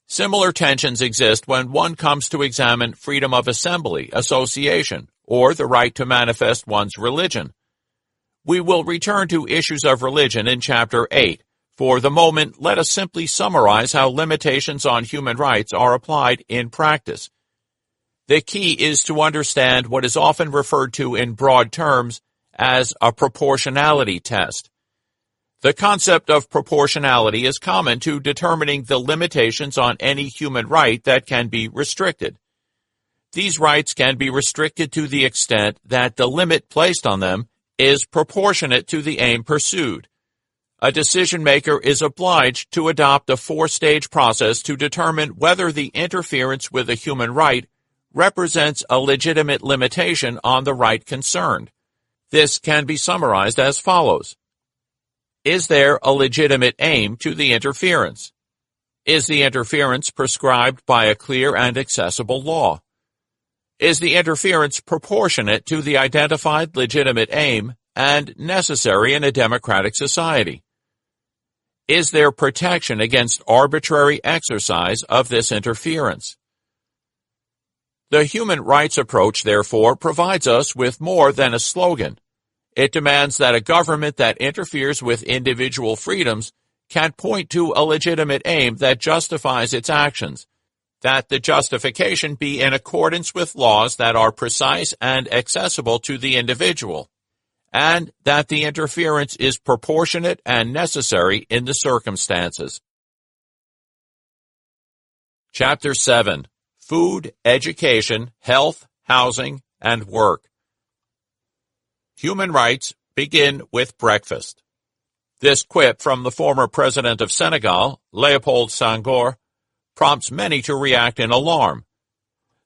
Similar tensions exist when one comes to examine freedom of assembly, association, or the right to manifest one's religion. We will return to issues of religion in Chapter 8. For the moment, let us simply summarize how limitations on human rights are applied in practice. The key is to understand what is often referred to in broad terms as a proportionality test. The concept of proportionality is common to determining the limitations on any human right that can be restricted. These rights can be restricted to the extent that the limit placed on them is proportionate to the aim pursued. A decision-maker is obliged to adopt a 4-stage process to determine whether the interference with a human right represents a legitimate limitation on the right concerned. This can be summarized as follows. Is there a legitimate aim to the interference? Is the interference prescribed by a clear and accessible law? Is the interference proportionate to the identified legitimate aim and necessary in a democratic society? Is there protection against arbitrary exercise of this interference? The human rights approach, therefore, provides us with more than a slogan. It demands that a government that interferes with individual freedoms can point to a legitimate aim that justifies its actions, that the justification be in accordance with laws that are precise and accessible to the individual, and that the interference is proportionate and necessary in the circumstances. Chapter 7. Food, Education, Health, Housing, and Work. Human rights begin with breakfast. This quip from the former president of Senegal, Léopold Senghor, prompts many to react in alarm.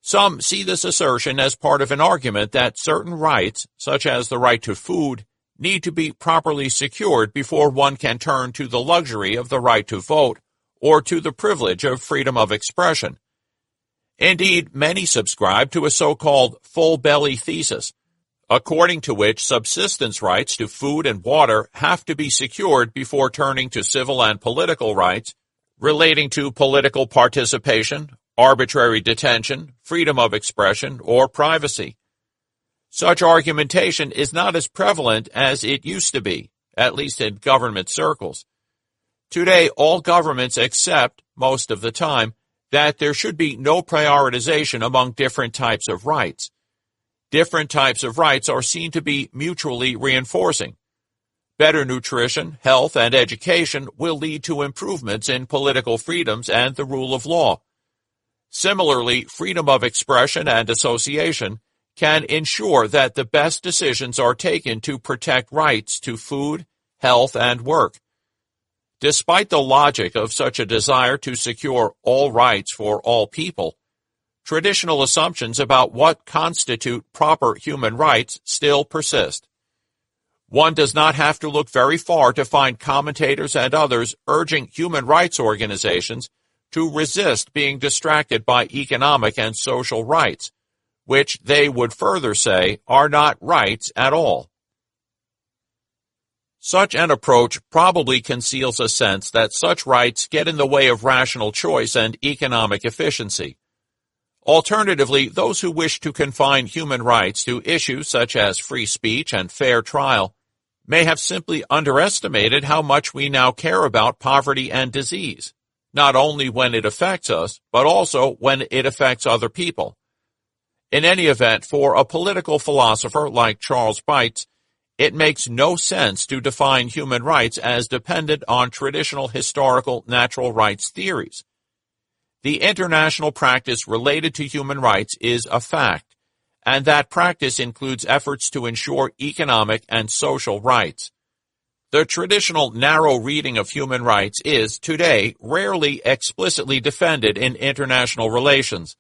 Some see this assertion as part of an argument that certain rights, such as the right to food, need to be properly secured before one can turn to the luxury of the right to vote or to the privilege of freedom of expression. Indeed, many subscribe to a so-called full-belly thesis, according to which subsistence rights to food and water have to be secured before turning to civil and political rights relating to political participation, arbitrary detention, freedom of expression, or privacy. Such argumentation is not as prevalent as it used to be, at least in government circles. Today, all governments accept, most of the time, that there should be no prioritization among different types of rights. Different types of rights are seen to be mutually reinforcing. Better nutrition, health, and education will lead to improvements in political freedoms and the rule of law. Similarly, freedom of expression and association can ensure that the best decisions are taken to protect rights to food, health, and work. Despite the logic of such a desire to secure all rights for all people, traditional assumptions about what constitute proper human rights still persist. One does not have to look very far to find commentators and others urging human rights organizations to resist being distracted by economic and social rights, which they would further say are not rights at all. Such an approach probably conceals a sense that such rights get in the way of rational choice and economic efficiency. Alternatively, those who wish to confine human rights to issues such as free speech and fair trial may have simply underestimated how much we now care about poverty and disease, not only when it affects us, but also when it affects other people. In any event, for a political philosopher like Charles Bates, it makes no sense to define human rights as dependent on traditional historical natural rights theories. The international practice related to human rights is a fact, and that practice includes efforts to ensure economic and social rights. The traditional narrow reading of human rights is, today, rarely explicitly defended in international relations.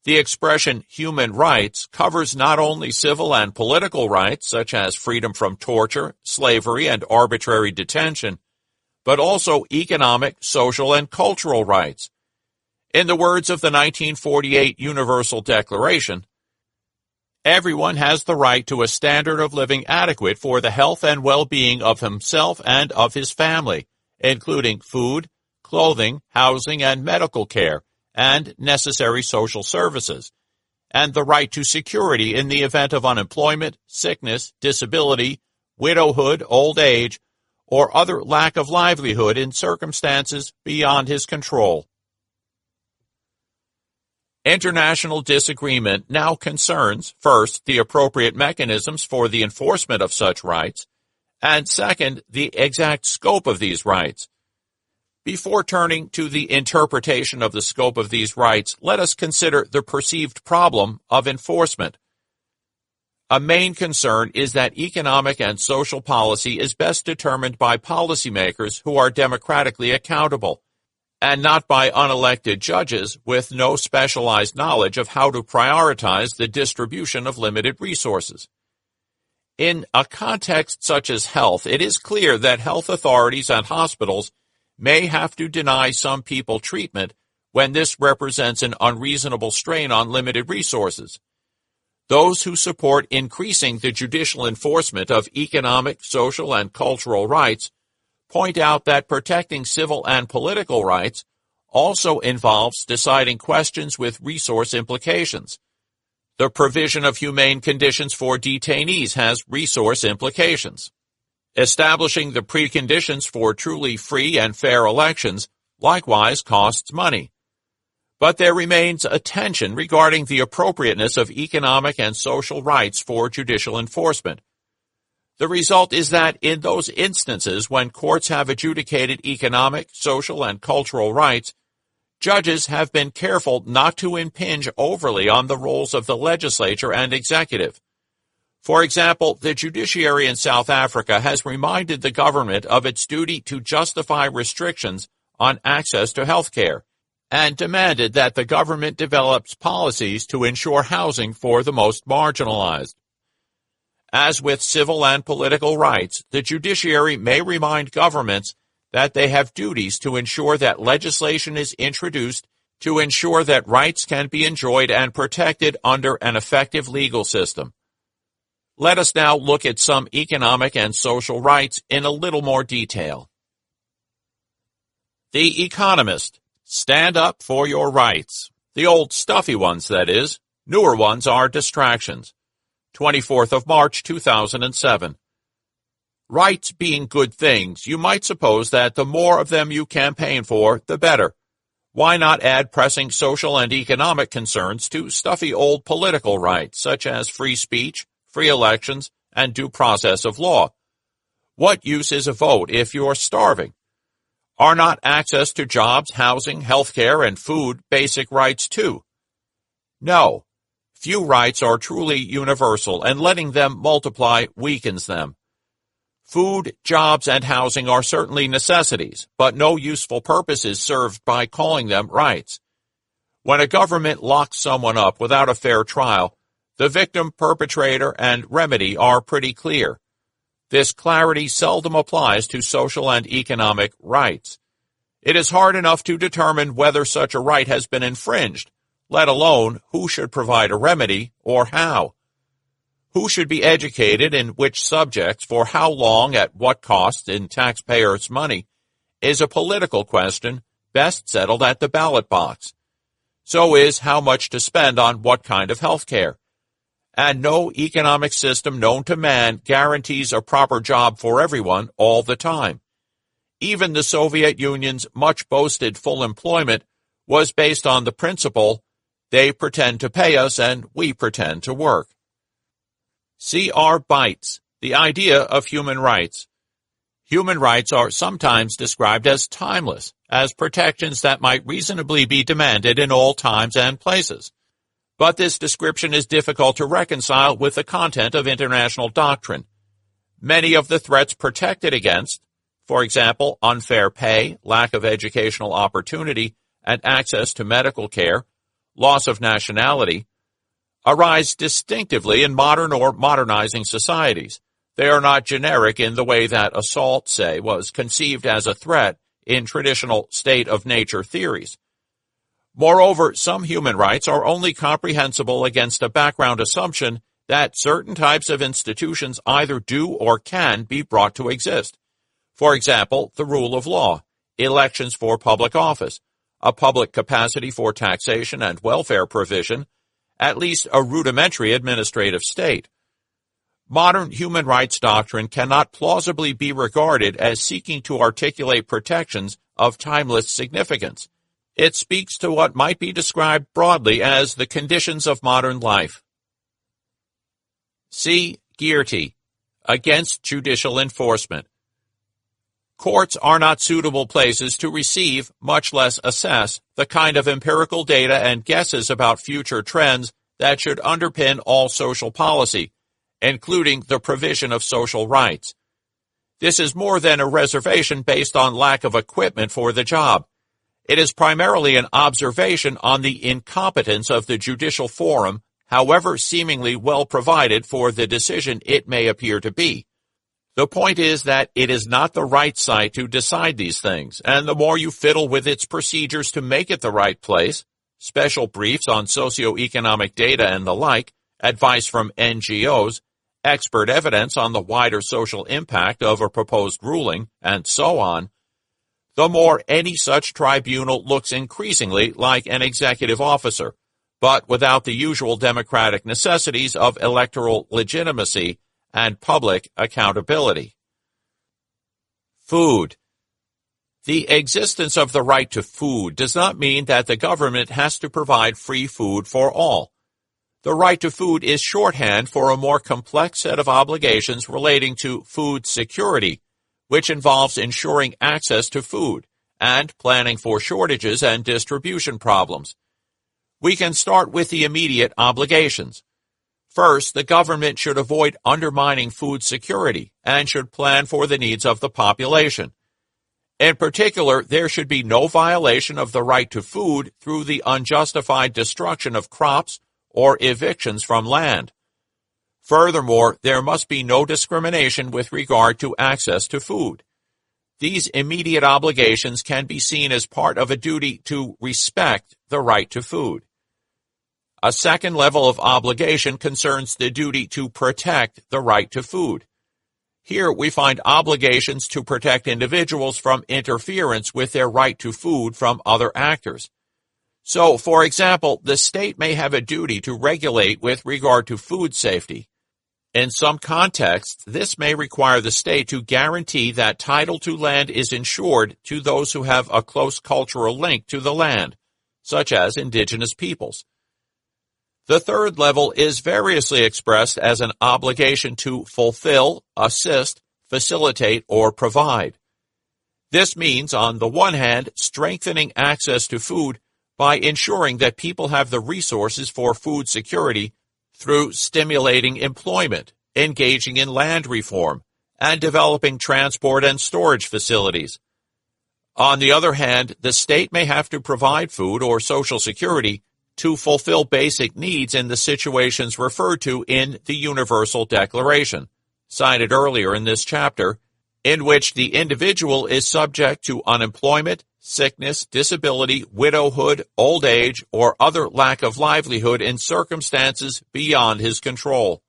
The expression human rights covers not only civil and political rights, such as freedom from torture, slavery, and arbitrary detention, but also economic, social, and cultural rights. In the words of the 1948 Universal Declaration, everyone has the right to a standard of living adequate for the health and well-being of himself and of his family, including food, clothing, housing, and medical care, and necessary social services, and the right to security in the event of unemployment, sickness, disability, widowhood, old age, or other lack of livelihood in circumstances beyond his control. International disagreement now concerns, first, the appropriate mechanisms for the enforcement of such rights, and second, the exact scope of these rights. Before turning to the interpretation of the scope of these rights, let us consider the perceived problem of enforcement. A main concern is that economic and social policy is best determined by policymakers who are democratically accountable, and not by unelected judges with no specialized knowledge of how to prioritize the distribution of limited resources. In a context such as health, it is clear that health authorities and hospitals may have to deny some people treatment when this represents an unreasonable strain on limited resources. Those who support increasing the judicial enforcement of economic, social, and cultural rights point out that protecting civil and political rights also involves deciding questions with resource implications. The provision of humane conditions for detainees has resource implications. Establishing the preconditions for truly free and fair elections likewise costs money. But there remains a tension regarding the appropriateness of economic and social rights for judicial enforcement. The result is that in those instances when courts have adjudicated economic, social, and cultural rights, judges have been careful not to impinge overly on the roles of the legislature and executive. For example, the judiciary in South Africa has reminded the government of its duty to justify restrictions on access to health care, and demanded that the government develops policies to ensure housing for the most marginalized. As with civil and political rights, the judiciary may remind governments that they have duties to ensure that legislation is introduced to ensure that rights can be enjoyed and protected under an effective legal system. Let us now look at some economic and social rights in a little more detail. The Economist. Stand up for your rights. The old stuffy ones, that is. Newer ones are distractions. 24th of March, 2007. Rights being good things, you might suppose that the more of them you campaign for, the better. Why not add pressing social and economic concerns to stuffy old political rights, such as free speech, free elections, and due process of law? What use is a vote if you're starving? Are not access to jobs, housing, health care, and food basic rights too? No. Few rights are truly universal, and letting them multiply weakens them. Food, jobs, and housing are certainly necessities, but no useful purpose is served by calling them rights. When a government locks someone up without a fair trial, the victim, perpetrator, and remedy are pretty clear. This clarity seldom applies to social and economic rights. It is hard enough to determine whether such a right has been infringed, let alone who should provide a remedy or how. Who should be educated in which subjects for how long at what cost in taxpayers' money is a political question best settled at the ballot box. So is how much to spend on what kind of health care. And no economic system known to man guarantees a proper job for everyone all the time. Even the Soviet Union's much boasted full employment was based on the principle, they pretend to pay us and we pretend to work. C.R. Bites, The Idea of Human Rights. Human rights are sometimes described as timeless, as protections that might reasonably be demanded in all times and places. But this description is difficult to reconcile with the content of international doctrine. Many of the threats protected against, for example, unfair pay, lack of educational opportunity and access to medical care, loss of nationality, arise distinctively in modern or modernizing societies. They are not generic in the way that assault, say, was conceived as a threat in traditional state of nature theories. Moreover, some human rights are only comprehensible against a background assumption that certain types of institutions either do or can be brought to exist. For example, the rule of law, elections for public office, a public capacity for taxation and welfare provision, at least a rudimentary administrative state. Modern human rights doctrine cannot plausibly be regarded as seeking to articulate protections of timeless significance. It speaks to what might be described broadly as the conditions of modern life. C. Geerty, Against Judicial Enforcement. Courts are not suitable places to receive, much less assess, the kind of empirical data and guesses about future trends that should underpin all social policy, including the provision of social rights. This is more than a reservation based on lack of equipment for the job. It is primarily an observation on the incompetence of the judicial forum, however seemingly well provided for the decision it may appear to be. The point is that it is not the right site to decide these things, and the more you fiddle with its procedures to make it the right place, special briefs on socioeconomic data and the like, advice from NGOs, expert evidence on the wider social impact of a proposed ruling, and so on, the more any such tribunal looks increasingly like an executive officer, but without the usual democratic necessities of electoral legitimacy and public accountability. Food. The existence of the right to food does not mean that the government has to provide free food for all. The right to food is shorthand for a more complex set of obligations relating to food security, which involves ensuring access to food and planning for shortages and distribution problems. We can start with the immediate obligations. First, the government should avoid undermining food security and should plan for the needs of the population. In particular, there should be no violation of the right to food through the unjustified destruction of crops or evictions from land. Furthermore, there must be no discrimination with regard to access to food. These immediate obligations can be seen as part of a duty to respect the right to food. A second level of obligation concerns the duty to protect the right to food. Here we find obligations to protect individuals from interference with their right to food from other actors. So, for example, the state may have a duty to regulate with regard to food safety. In some contexts, this may require the state to guarantee that title to land is ensured to those who have a close cultural link to the land, such as indigenous peoples. The third level is variously expressed as an obligation to fulfill, assist, facilitate, or provide. This means, on the one hand, strengthening access to food by ensuring that people have the resources for food security through stimulating employment, engaging in land reform, and developing transport and storage facilities. On the other hand, the state may have to provide food or social security to fulfill basic needs in the situations referred to in the Universal Declaration, cited earlier in this chapter, in which the individual is subject to unemployment, sickness, disability, widowhood, old age, or other lack of livelihood in circumstances beyond his control.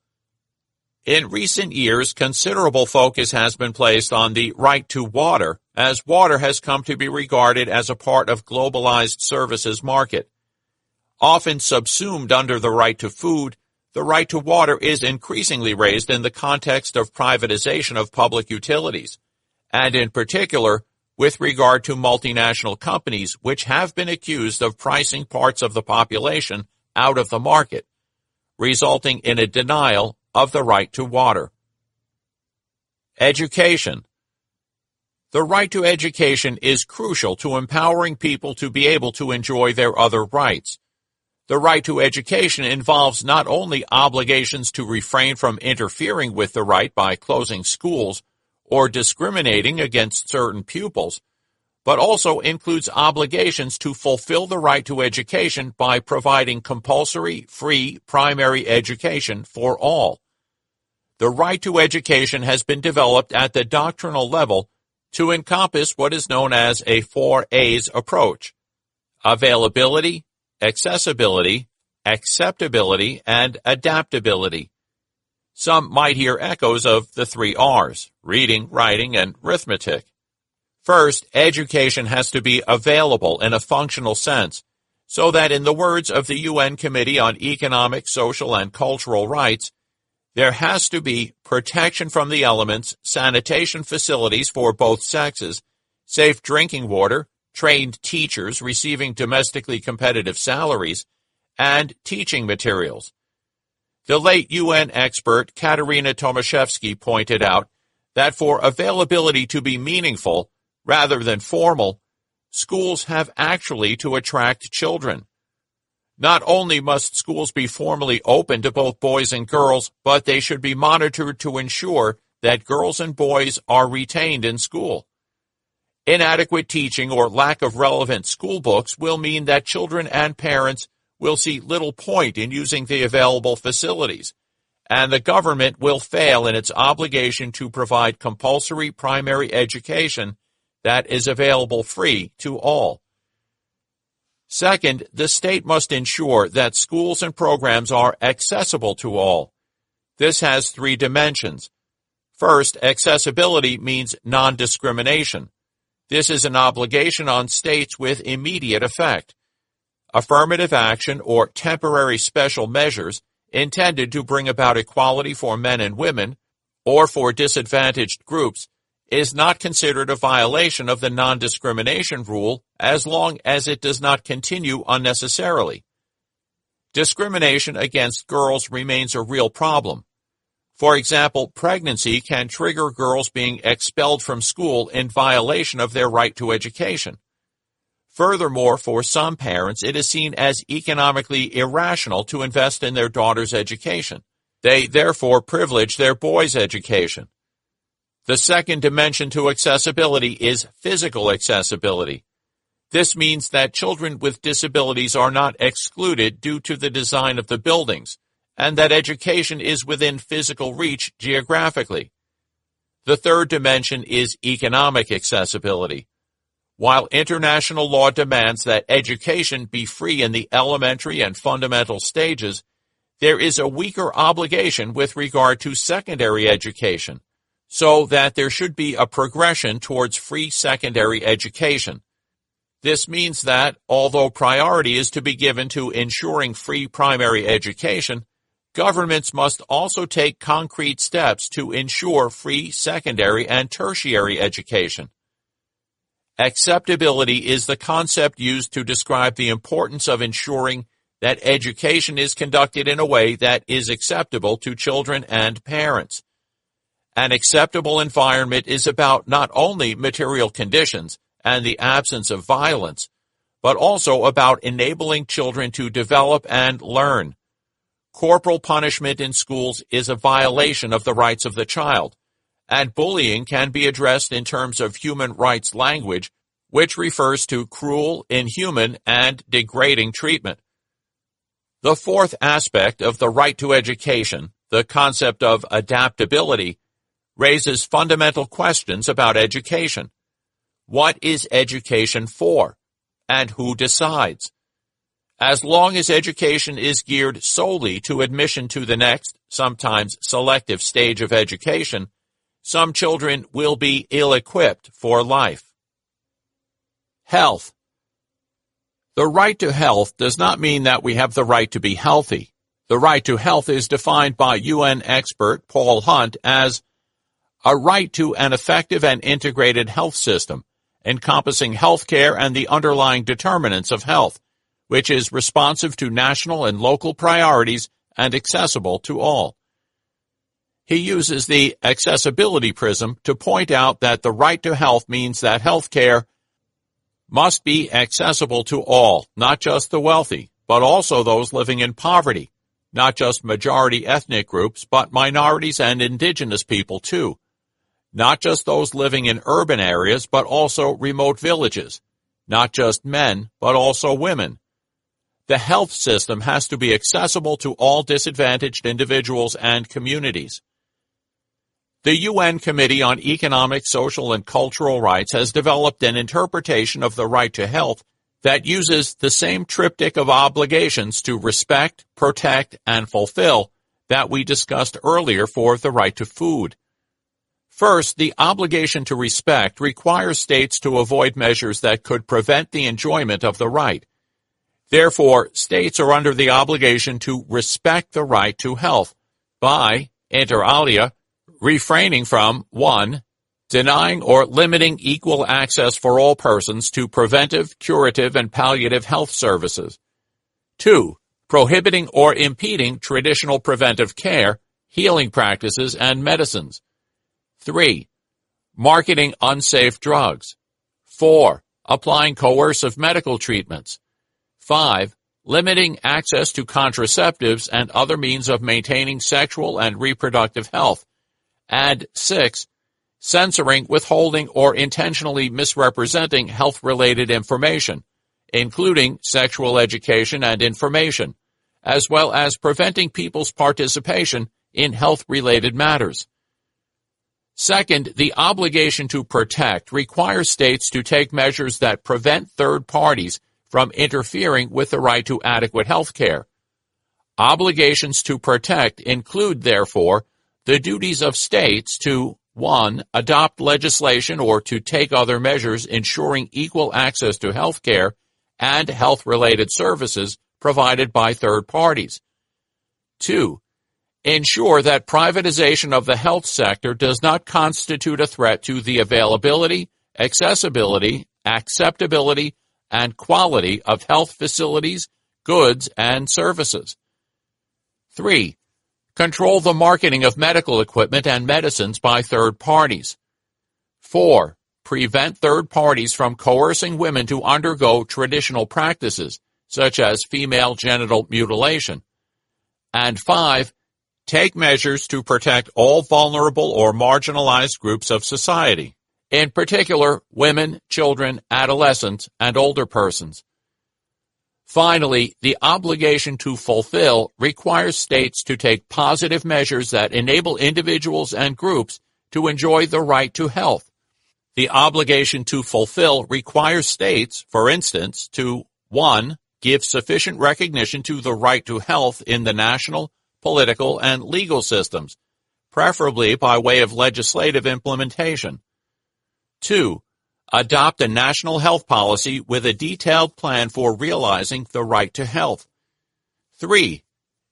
In recent years, considerable focus has been placed on the right to water, as water has come to be regarded as a part of globalized services market. Often subsumed under the right to food, the right to water is increasingly raised in the context of privatization of public utilities, and in particular, with regard to multinational companies which have been accused of pricing parts of the population out of the market, resulting in a denial of the right to water. Education. The right to education is crucial to empowering people to be able to enjoy their other rights. The right to education involves not only obligations to refrain from interfering with the right by closing schools or discriminating against certain pupils, but also includes obligations to fulfill the right to education by providing compulsory, free primary education for all. The right to education has been developed at the doctrinal level to encompass what is known as a 4A's approach: availability, accessibility, acceptability, and adaptability. Some might hear echoes of the 3 R's: reading, writing, and arithmetic. First, education has to be available in a functional sense, so that in the words of the UN Committee on Economic, Social, and Cultural Rights, there has to be protection from the elements, sanitation facilities for both sexes, safe drinking water, trained teachers receiving domestically competitive salaries, and teaching materials. The late UN expert Katerina Tomaszewski pointed out that for availability to be meaningful, rather than formal, schools have actually to attract children. Not only must schools be formally open to both boys and girls, but they should be monitored to ensure that girls and boys are retained in school. Inadequate teaching or lack of relevant school books will mean that children and parents will see little point in using the available facilities, and the government will fail in its obligation to provide compulsory primary education that is available free to all. Second, the state must ensure that schools and programs are accessible to all. This has 3 dimensions. First, accessibility means non-discrimination. This is an obligation on states with immediate effect. Affirmative action or temporary special measures intended to bring about equality for men and women or for disadvantaged groups is not considered a violation of the non-discrimination rule as long as it does not continue unnecessarily. Discrimination against girls remains a real problem. For example, pregnancy can trigger girls being expelled from school in violation of their right to education. Furthermore, for some parents, it is seen as economically irrational to invest in their daughter's education. They therefore privilege their boy's education. The second dimension to accessibility is physical accessibility. This means that children with disabilities are not excluded due to the design of the buildings, and that education is within physical reach geographically. The third dimension is economic accessibility. While international law demands that education be free in the elementary and fundamental stages, there is a weaker obligation with regard to secondary education, so that there should be a progression towards free secondary education. This means that, although priority is to be given to ensuring free primary education, governments must also take concrete steps to ensure free secondary and tertiary education. Acceptability is the concept used to describe the importance of ensuring that education is conducted in a way that is acceptable to children and parents. An acceptable environment is about not only material conditions and the absence of violence, but also about enabling children to develop and learn. Corporal punishment in schools is a violation of the rights of the child, and bullying can be addressed in terms of human rights language, which refers to cruel, inhuman, and degrading treatment. The fourth aspect of the right to education, the concept of adaptability, raises fundamental questions about education. What is education for? And who decides? As long as education is geared solely to admission to the next, sometimes selective stage of education, some children will be ill-equipped for life. Health. The right to health does not mean that we have the right to be healthy. The right to health is defined by UN expert Paul Hunt as a right to an effective and integrated health system, encompassing health care and the underlying determinants of health, which is responsive to national and local priorities and accessible to all. He uses the accessibility prism to point out that the right to health means that health care must be accessible to all, not just the wealthy, but also those living in poverty, not just majority ethnic groups, but minorities and indigenous people too, not just those living in urban areas, but also remote villages, not just men, but also women. The health system has to be accessible to all disadvantaged individuals and communities. The UN Committee on Economic, Social, and Cultural Rights has developed an interpretation of the right to health that uses the same triptych of obligations to respect, protect, and fulfill that we discussed earlier for the right to food. First, the obligation to respect requires states to avoid measures that could prevent the enjoyment of the right. Therefore, states are under the obligation to respect the right to health by, inter alia, refraining from 1. Denying or limiting equal access for all persons to preventive, curative, and palliative health services. 2. Prohibiting or impeding traditional preventive care, healing practices, and medicines. 3. Marketing unsafe drugs. 4. Applying coercive medical treatments. 5. Limiting access to contraceptives and other means of maintaining sexual and reproductive health. And 6. Censoring, withholding, or intentionally misrepresenting health-related information, including sexual education and information, as well as preventing people's participation in health-related matters. Second, the obligation to protect requires states to take measures that prevent third parties from interfering with the right to adequate health care. Obligations to protect include, therefore, the duties of states to 1. Adopt legislation or to take other measures ensuring equal access to health care and health-related services provided by third parties. 2. Ensure that privatization of the health sector does not constitute a threat to the availability, accessibility, acceptability, and quality of health facilities, goods, and services. 3. Control the marketing of medical equipment and medicines by third parties. 4. Prevent third parties from coercing women to undergo traditional practices, such as female genital mutilation. And 5. take measures to protect all vulnerable or marginalized groups of society, in particular women, children, adolescents, and older persons. Finally, the obligation to fulfill requires states to take positive measures that enable individuals and groups to enjoy the right to health. The obligation to fulfill requires states, for instance, to 1. Give sufficient recognition to the right to health in the national, political, and legal systems, preferably by way of legislative implementation. 2. Adopt a national health policy with a detailed plan for realizing the right to health. 3.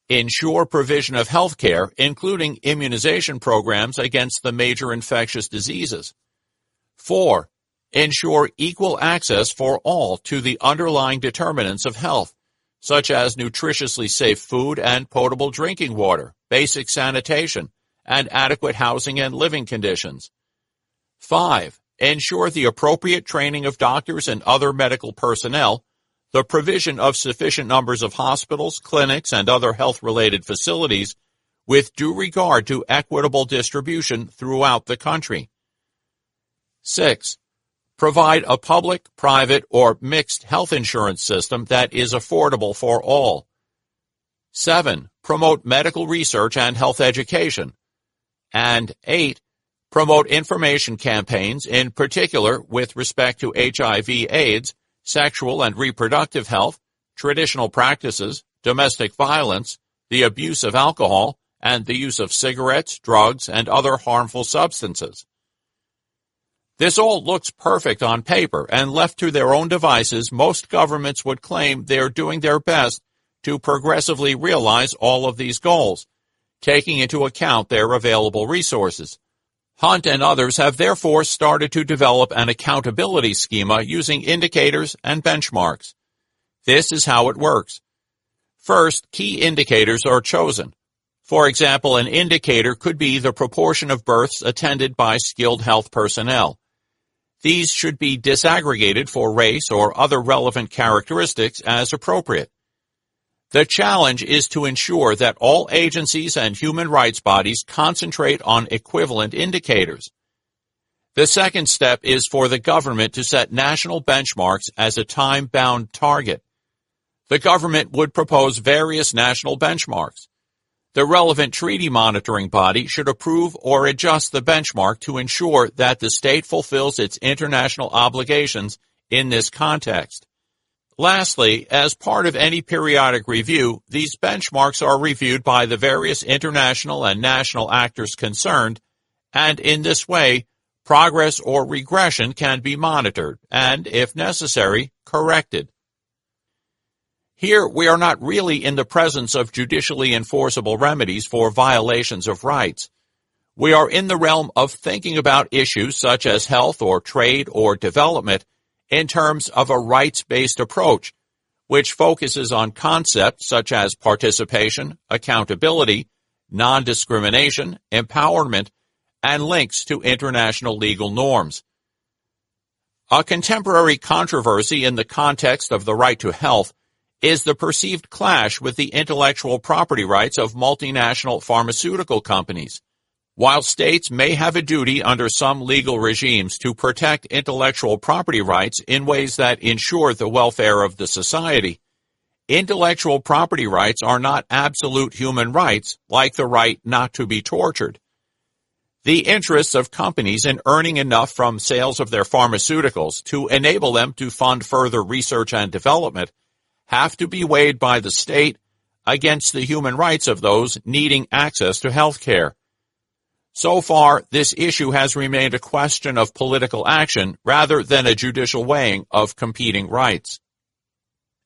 Ensure provision of health care, including immunization programs against the major infectious diseases. 4. Ensure equal access for all to the underlying determinants of health, such as nutritiously safe food and potable drinking water, basic sanitation, and adequate housing and living conditions. 5. Ensure the appropriate training of doctors and other medical personnel, the provision of sufficient numbers of hospitals, clinics, and other health-related facilities, with due regard to equitable distribution throughout the country. 6. Provide a public, private, or mixed health insurance system that is affordable for all. 7. Promote medical research and health education. And 8. Promote information campaigns, in particular with respect to HIV/AIDS, sexual and reproductive health, traditional practices, domestic violence, the abuse of alcohol, and the use of cigarettes, drugs, and other harmful substances. This all looks perfect on paper, and left to their own devices, most governments would claim they are doing their best to progressively realize all of these goals, taking into account their available resources. Hunt and others have therefore started to develop an accountability schema using indicators and benchmarks. This is how it works. First, key indicators are chosen. For example, an indicator could be the proportion of births attended by skilled health personnel. These should be disaggregated for race or other relevant characteristics as appropriate. The challenge is to ensure that all agencies and human rights bodies concentrate on equivalent indicators. The second step is for the government to set national benchmarks as a time-bound target. The government would propose various national benchmarks. The relevant treaty monitoring body should approve or adjust the benchmark to ensure that the state fulfills its international obligations in this context. Lastly, as part of any periodic review, these benchmarks are reviewed by the various international and national actors concerned, and in this way, progress or regression can be monitored and, if necessary, corrected. Here, we are not really in the presence of judicially enforceable remedies for violations of rights. We are in the realm of thinking about issues such as health or trade or development in terms of a rights-based approach, which focuses on concepts such as participation, accountability, non-discrimination, empowerment, and links to international legal norms. A contemporary controversy in the context of the right to health is the perceived clash with the intellectual property rights of multinational pharmaceutical companies. While states may have a duty under some legal regimes to protect intellectual property rights in ways that ensure the welfare of the society, intellectual property rights are not absolute human rights like the right not to be tortured. The interests of companies in earning enough from sales of their pharmaceuticals to enable them to fund further research and development have to be weighed by the state against the human rights of those needing access to health care. So far, this issue has remained a question of political action rather than a judicial weighing of competing rights.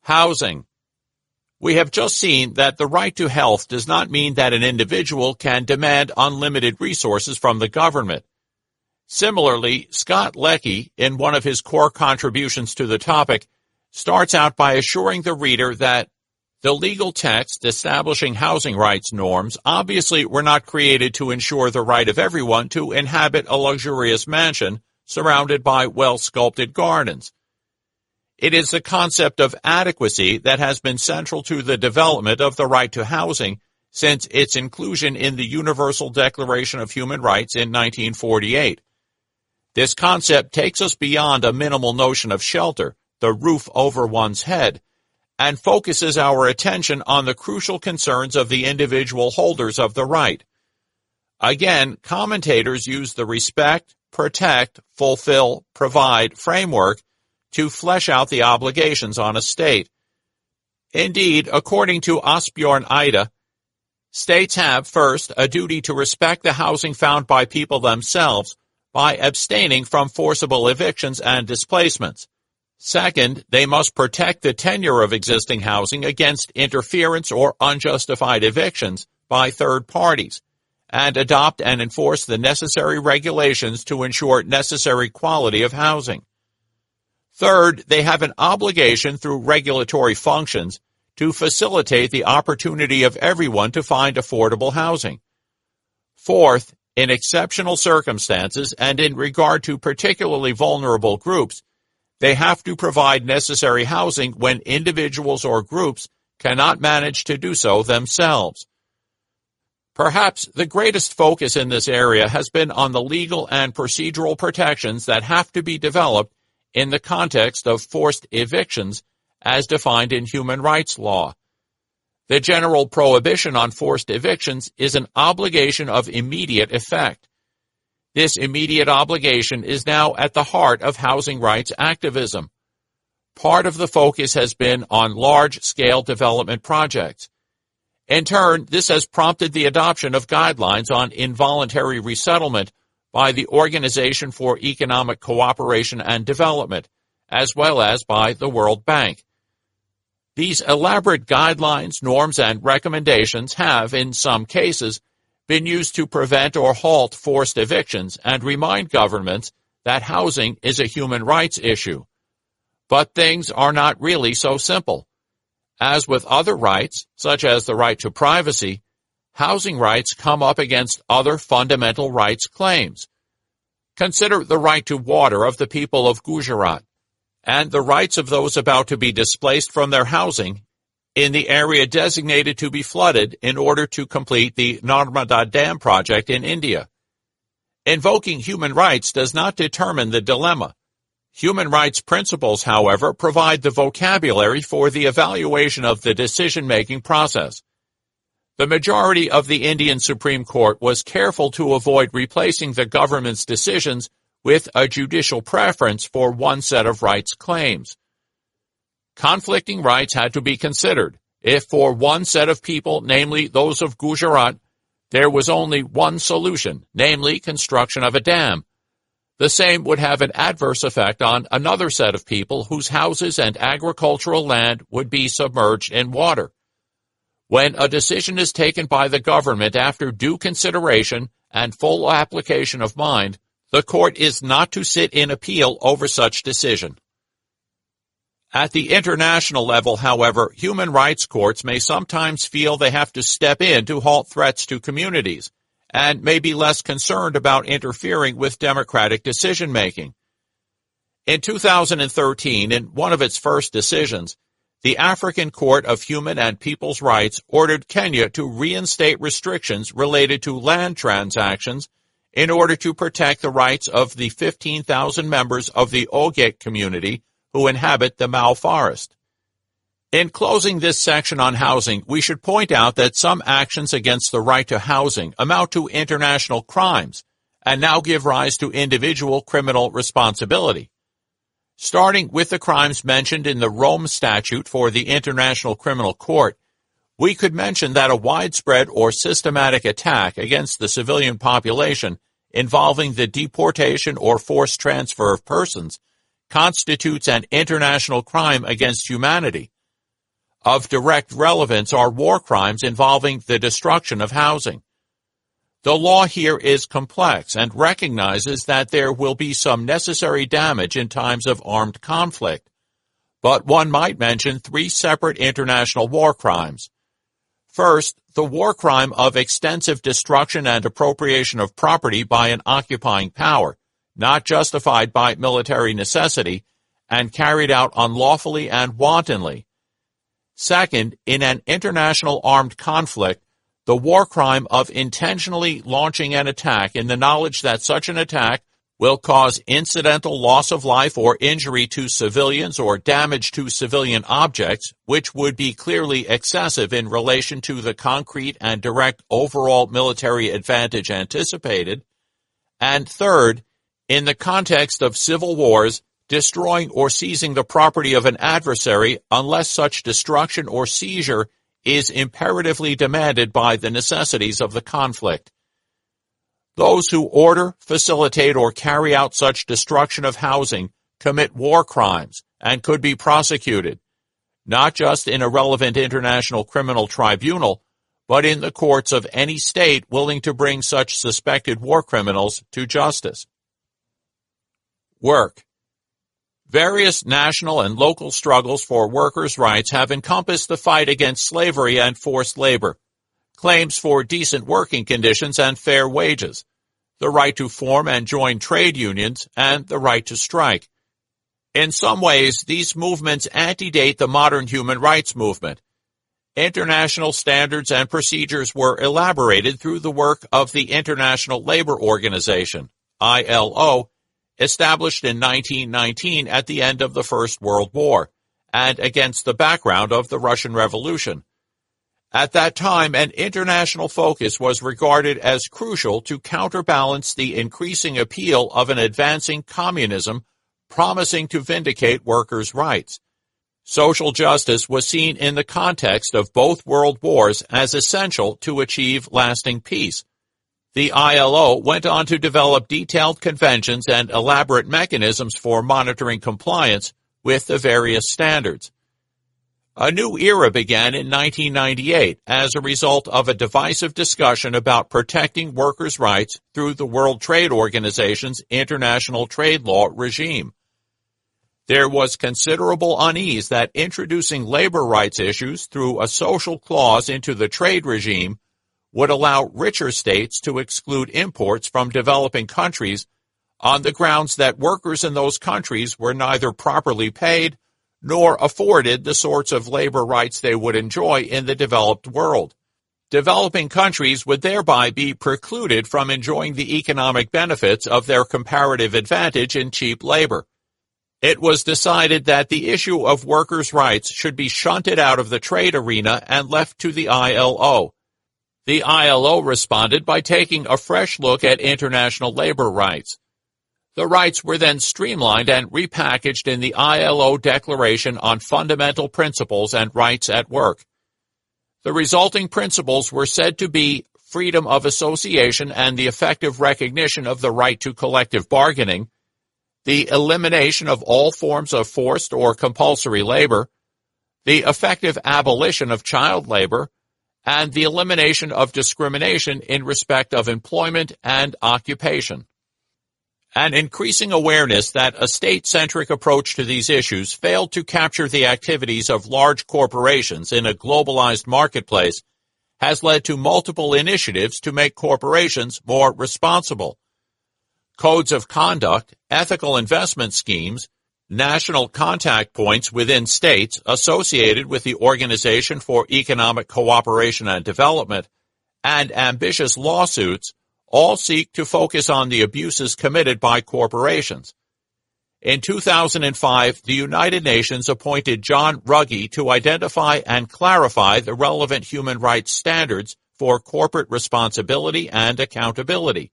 Housing. We have just seen that the right to health does not mean that an individual can demand unlimited resources from the government. Similarly, Scott Leckie, in one of his core contributions to the topic, starts out by assuring the reader that the legal text establishing housing rights norms obviously were not created to ensure the right of everyone to inhabit a luxurious mansion surrounded by well-sculpted gardens. It is the concept of adequacy that has been central to the development of the right to housing since its inclusion in the Universal Declaration of Human Rights in 1948. This concept takes us beyond a minimal notion of shelter, the roof over one's head, and focuses our attention on the crucial concerns of the individual holders of the right. Again, commentators use the respect, protect, fulfill, provide framework to flesh out the obligations on a state. Indeed, according to Asbjørn Eide, states have, first, a duty to respect the housing found by people themselves by abstaining from forcible evictions and displacements. Second, they must protect the tenure of existing housing against interference or unjustified evictions by third parties, and adopt and enforce the necessary regulations to ensure necessary quality of housing. Third, they have an obligation through regulatory functions to facilitate the opportunity of everyone to find affordable housing. Fourth, in exceptional circumstances and in regard to particularly vulnerable groups, they have to provide necessary housing when individuals or groups cannot manage to do so themselves. Perhaps the greatest focus in this area has been on the legal and procedural protections that have to be developed in the context of forced evictions as defined in human rights law. The general prohibition on forced evictions is an obligation of immediate effect. This immediate obligation is now at the heart of housing rights activism. Part of the focus has been on large-scale development projects. In turn, this has prompted the adoption of guidelines on involuntary resettlement by the Organization for Economic Cooperation and Development, as well as by the World Bank. These elaborate guidelines, norms, and recommendations have, in some cases, been used to prevent or halt forced evictions and remind governments that housing is a human rights issue. But things are not really so simple. As with other rights, such as the right to privacy, housing rights come up against other fundamental rights claims. Consider the right to water of the people of Gujarat, and the rights of those about to be displaced from their housing in the area designated to be flooded in order to complete the Narmada Dam project in India. Invoking human rights does not determine the dilemma. Human rights principles, however, provide the vocabulary for the evaluation of the decision-making process. The majority of the Indian Supreme Court was careful to avoid replacing the government's decisions with a judicial preference for one set of rights claims. Conflicting rights had to be considered. If for one set of people, namely those of Gujarat, there was only one solution, namely construction of a dam, the same would have an adverse effect on another set of people whose houses and agricultural land would be submerged in water. When a decision is taken by the government after due consideration and full application of mind, the court is not to sit in appeal over such decision. At the international level, however, human rights courts may sometimes feel they have to step in to halt threats to communities, and may be less concerned about interfering with democratic decision-making. In 2013, in one of its first decisions, the African Court of Human and People's Rights ordered Kenya to reinstate restrictions related to land transactions in order to protect the rights of the 15,000 members of the Ogiek community who inhabit the Mau Forest. In closing this section on housing, we should point out that some actions against the right to housing amount to international crimes and now give rise to individual criminal responsibility. Starting with the crimes mentioned in the Rome Statute for the International Criminal Court, we could mention that a widespread or systematic attack against the civilian population involving the deportation or forced transfer of persons constitutes an international crime against humanity. Of direct relevance are war crimes involving the destruction of housing. The law here is complex and recognizes that there will be some necessary damage in times of armed conflict, but one might mention three separate international war crimes. First, the war crime of extensive destruction and appropriation of property by an occupying power, not justified by military necessity, and carried out unlawfully and wantonly. Second, in an international armed conflict, the war crime of intentionally launching an attack in the knowledge that such an attack will cause incidental loss of life or injury to civilians or damage to civilian objects, which would be clearly excessive in relation to the concrete and direct overall military advantage anticipated. And third, in the context of civil wars, destroying or seizing the property of an adversary unless such destruction or seizure is imperatively demanded by the necessities of the conflict. Those who order, facilitate, or carry out such destruction of housing commit war crimes and could be prosecuted, not just in a relevant international criminal tribunal, but in the courts of any state willing to bring such suspected war criminals to justice. Work. Various national and local struggles for workers' rights have encompassed the fight against slavery and forced labor, claims for decent working conditions and fair wages, the right to form and join trade unions, and the right to strike. In some ways, these movements antedate the modern human rights movement. International standards and procedures were elaborated through the work of the International Labor Organization, ILO, established in 1919 at the end of the First World War, and against the background of the Russian Revolution. At that time, an international focus was regarded as crucial to counterbalance the increasing appeal of an advancing communism promising to vindicate workers' rights. Social justice was seen in the context of both world wars as essential to achieve lasting peace. The ILO went on to develop detailed conventions and elaborate mechanisms for monitoring compliance with the various standards. A new era began in 1998 as a result of a divisive discussion about protecting workers' rights through the World Trade Organization's international trade law regime. There was considerable unease that introducing labor rights issues through a social clause into the trade regime would allow richer states to exclude imports from developing countries on the grounds that workers in those countries were neither properly paid nor afforded the sorts of labor rights they would enjoy in the developed world. Developing countries would thereby be precluded from enjoying the economic benefits of their comparative advantage in cheap labor. It was decided that the issue of workers' rights should be shunted out of the trade arena and left to the ILO. The ILO responded by taking a fresh look at international labor rights. The rights were then streamlined and repackaged in the ILO Declaration on Fundamental Principles and Rights at Work. The resulting principles were said to be freedom of association and the effective recognition of the right to collective bargaining, the elimination of all forms of forced or compulsory labor, the effective abolition of child labor, and the elimination of discrimination in respect of employment and occupation. An increasing awareness that a state-centric approach to these issues failed to capture the activities of large corporations in a globalized marketplace has led to multiple initiatives to make corporations more responsible. Codes of conduct, ethical investment schemes, national contact points within states associated with the Organization for Economic Cooperation and Development, and ambitious lawsuits all seek to focus on the abuses committed by corporations. In 2005, the United Nations appointed John Ruggie to identify and clarify the relevant human rights standards for corporate responsibility and accountability.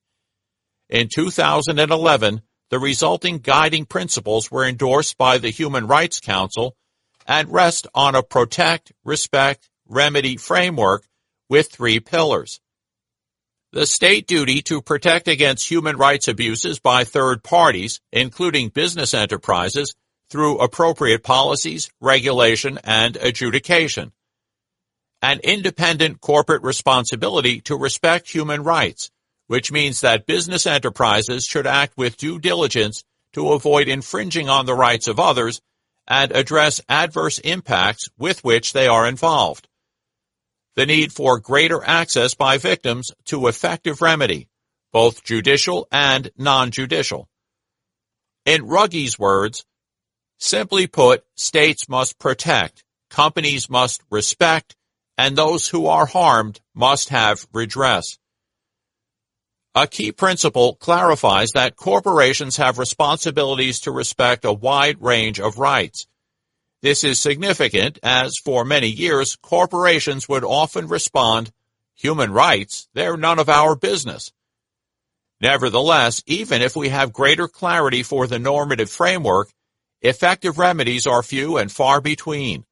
In 2011, the resulting guiding principles were endorsed by the Human Rights Council and rest on a protect, respect, remedy framework with 3 pillars. The state duty to protect against human rights abuses by third parties, including business enterprises, through appropriate policies, regulation, and adjudication. An independent corporate responsibility to respect human rights, which means that business enterprises should act with due diligence to avoid infringing on the rights of others and address adverse impacts with which they are involved. The need for greater access by victims to effective remedy, both judicial and non-judicial. In Ruggie's words, simply put, states must protect, companies must respect, and those who are harmed must have redress. A key principle clarifies that corporations have responsibilities to respect a wide range of rights. This is significant as, for many years, corporations would often respond, "Human rights? They're none of our business." Nevertheless, even if we have greater clarity for the normative framework, effective remedies are few and far between.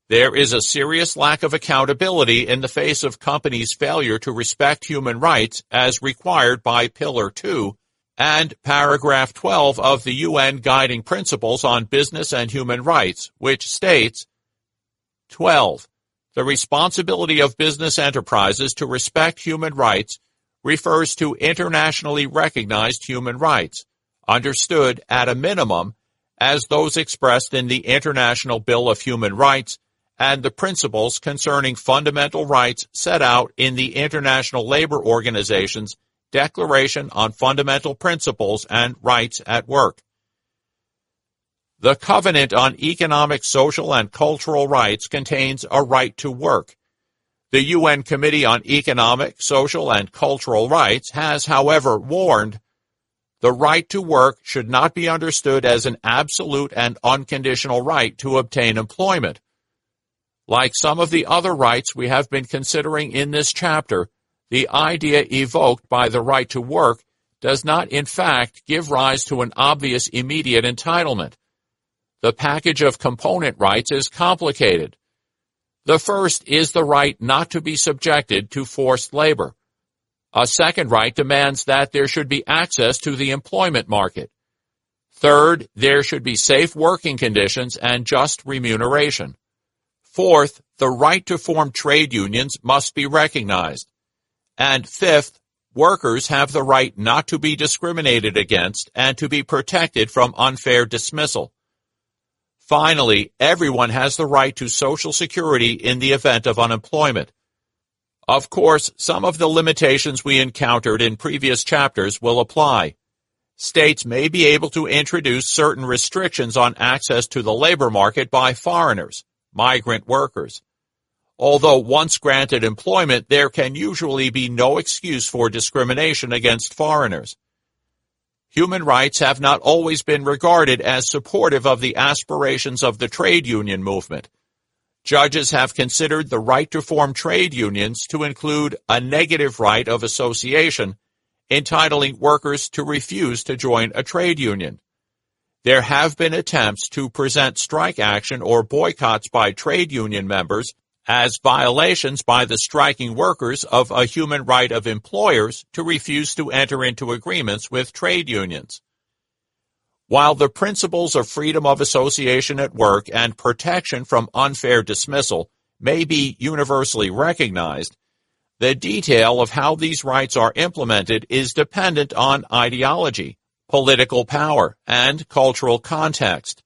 There is a serious lack of accountability in the face of companies' failure to respect human rights as required by Pillar 2 and Paragraph 12 of the UN Guiding Principles on Business and Human Rights, which states, 12. The responsibility of business enterprises to respect human rights refers to internationally recognized human rights, understood at a minimum as those expressed in the International Bill of Human Rights and the principles concerning fundamental rights set out in the International Labor Organization's Declaration on Fundamental Principles and Rights at Work. The Covenant on Economic, Social, and Cultural Rights contains a right to work. The UN Committee on Economic, Social, and Cultural Rights has, however, warned the right to work should not be understood as an absolute and unconditional right to obtain employment. Like some of the other rights we have been considering in this chapter, the idea evoked by the right to work does not in fact give rise to an obvious immediate entitlement. The package of component rights is complicated. The first is the right not to be subjected to forced labor. A second right demands that there should be access to the employment market. Third, there should be safe working conditions and just remuneration. Fourth, the right to form trade unions must be recognized. And fifth, workers have the right not to be discriminated against and to be protected from unfair dismissal. Finally, everyone has the right to Social Security in the event of unemployment. Of course, some of the limitations we encountered in previous chapters will apply. States may be able to introduce certain restrictions on access to the labor market by foreigners, migrant workers. Although once granted employment, there can usually be no excuse for discrimination against foreigners. Human rights have not always been regarded as supportive of the aspirations of the trade union movement. Judges have considered the right to form trade unions to include a negative right of association, entitling workers to refuse to join a trade union. There have been attempts to present strike action or boycotts by trade union members as violations by the striking workers of a human right of employers to refuse to enter into agreements with trade unions. While the principles of freedom of association at work and protection from unfair dismissal may be universally recognized, the detail of how these rights are implemented is dependent on ideology, political power, and cultural context.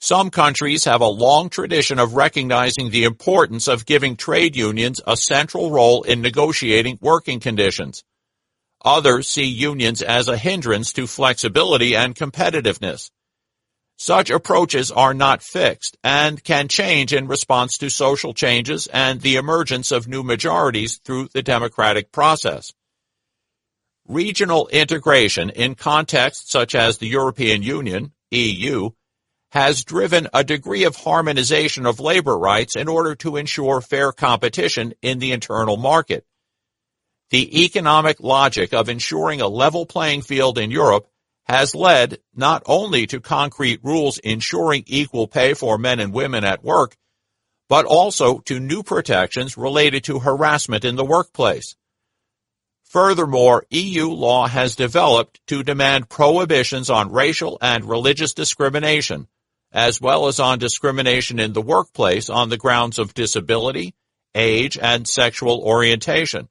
Some countries have a long tradition of recognizing the importance of giving trade unions a central role in negotiating working conditions. Others see unions as a hindrance to flexibility and competitiveness. Such approaches are not fixed and can change in response to social changes and the emergence of new majorities through the democratic process. Regional integration in contexts such as the European Union, EU, has driven a degree of harmonization of labor rights in order to ensure fair competition in the internal market. The economic logic of ensuring a level playing field in Europe has led not only to concrete rules ensuring equal pay for men and women at work, but also to new protections related to harassment in the workplace. Furthermore, EU law has developed to demand prohibitions on racial and religious discrimination, as well as on discrimination in the workplace on the grounds of disability, age, and sexual orientation.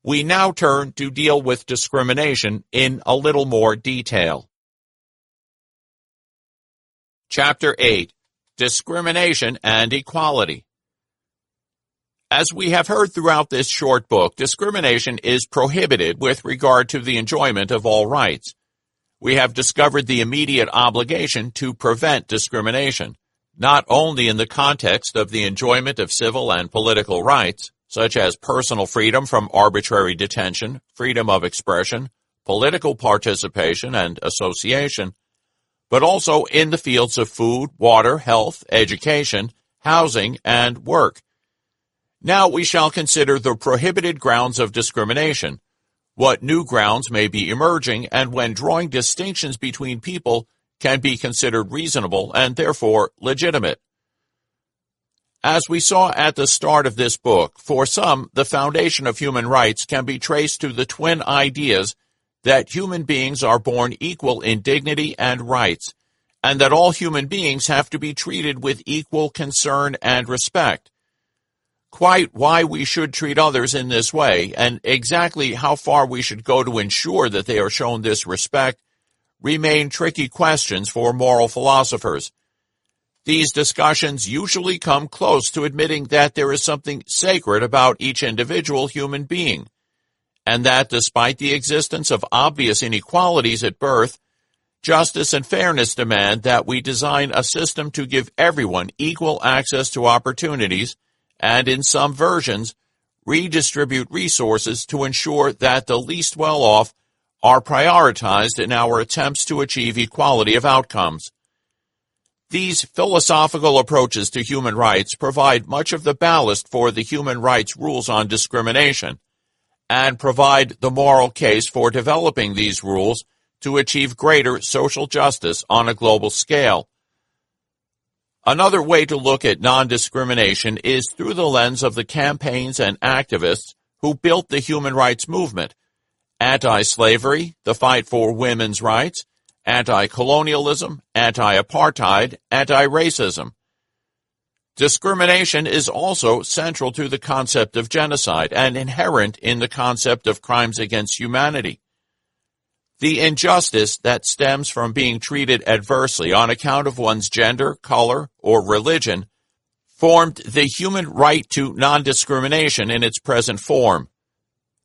We now turn to deal with discrimination in a little more detail. Chapter 8. Discrimination and Equality. As we have heard throughout this short book, discrimination is prohibited with regard to the enjoyment of all rights. We have discovered the immediate obligation to prevent discrimination. not only in the context of the enjoyment of civil and political rights, such as personal freedom from arbitrary detention, freedom of expression, political participation, and association, but also in the fields of food, water, health, education, housing, and work. Now we shall consider the prohibited grounds of discrimination, what new grounds may be emerging, and when drawing distinctions between people can be considered reasonable and therefore legitimate. As we saw at the start of this book, for some, the foundation of human rights can be traced to the twin ideas that human beings are born equal in dignity and rights, and that all human beings have to be treated with equal concern and respect. Quite why we should treat others in this way, and exactly how far we should go to ensure that they are shown this respect, remain tricky questions for moral philosophers. These discussions usually come close to admitting that there is something sacred about each individual human being, and that despite the existence of obvious inequalities at birth, justice and fairness demand that we design a system to give everyone equal access to opportunities, and in some versions, redistribute resources to ensure that the least well-off are prioritized in our attempts to achieve equality of outcomes. These philosophical approaches to human rights provide much of the ballast for the human rights rules on discrimination, and provide the moral case for developing these rules to achieve greater social justice on a global scale. Another way to look at non-discrimination is through the lens of the campaigns and activists who built the human rights movement: anti-slavery, the fight for women's rights, anti-colonialism, anti-apartheid, anti-racism. Discrimination is also central to the concept of genocide and inherent in the concept of crimes against humanity. The injustice that stems from being treated adversely on account of one's gender, color, or religion formed the human right to non-discrimination in its present form.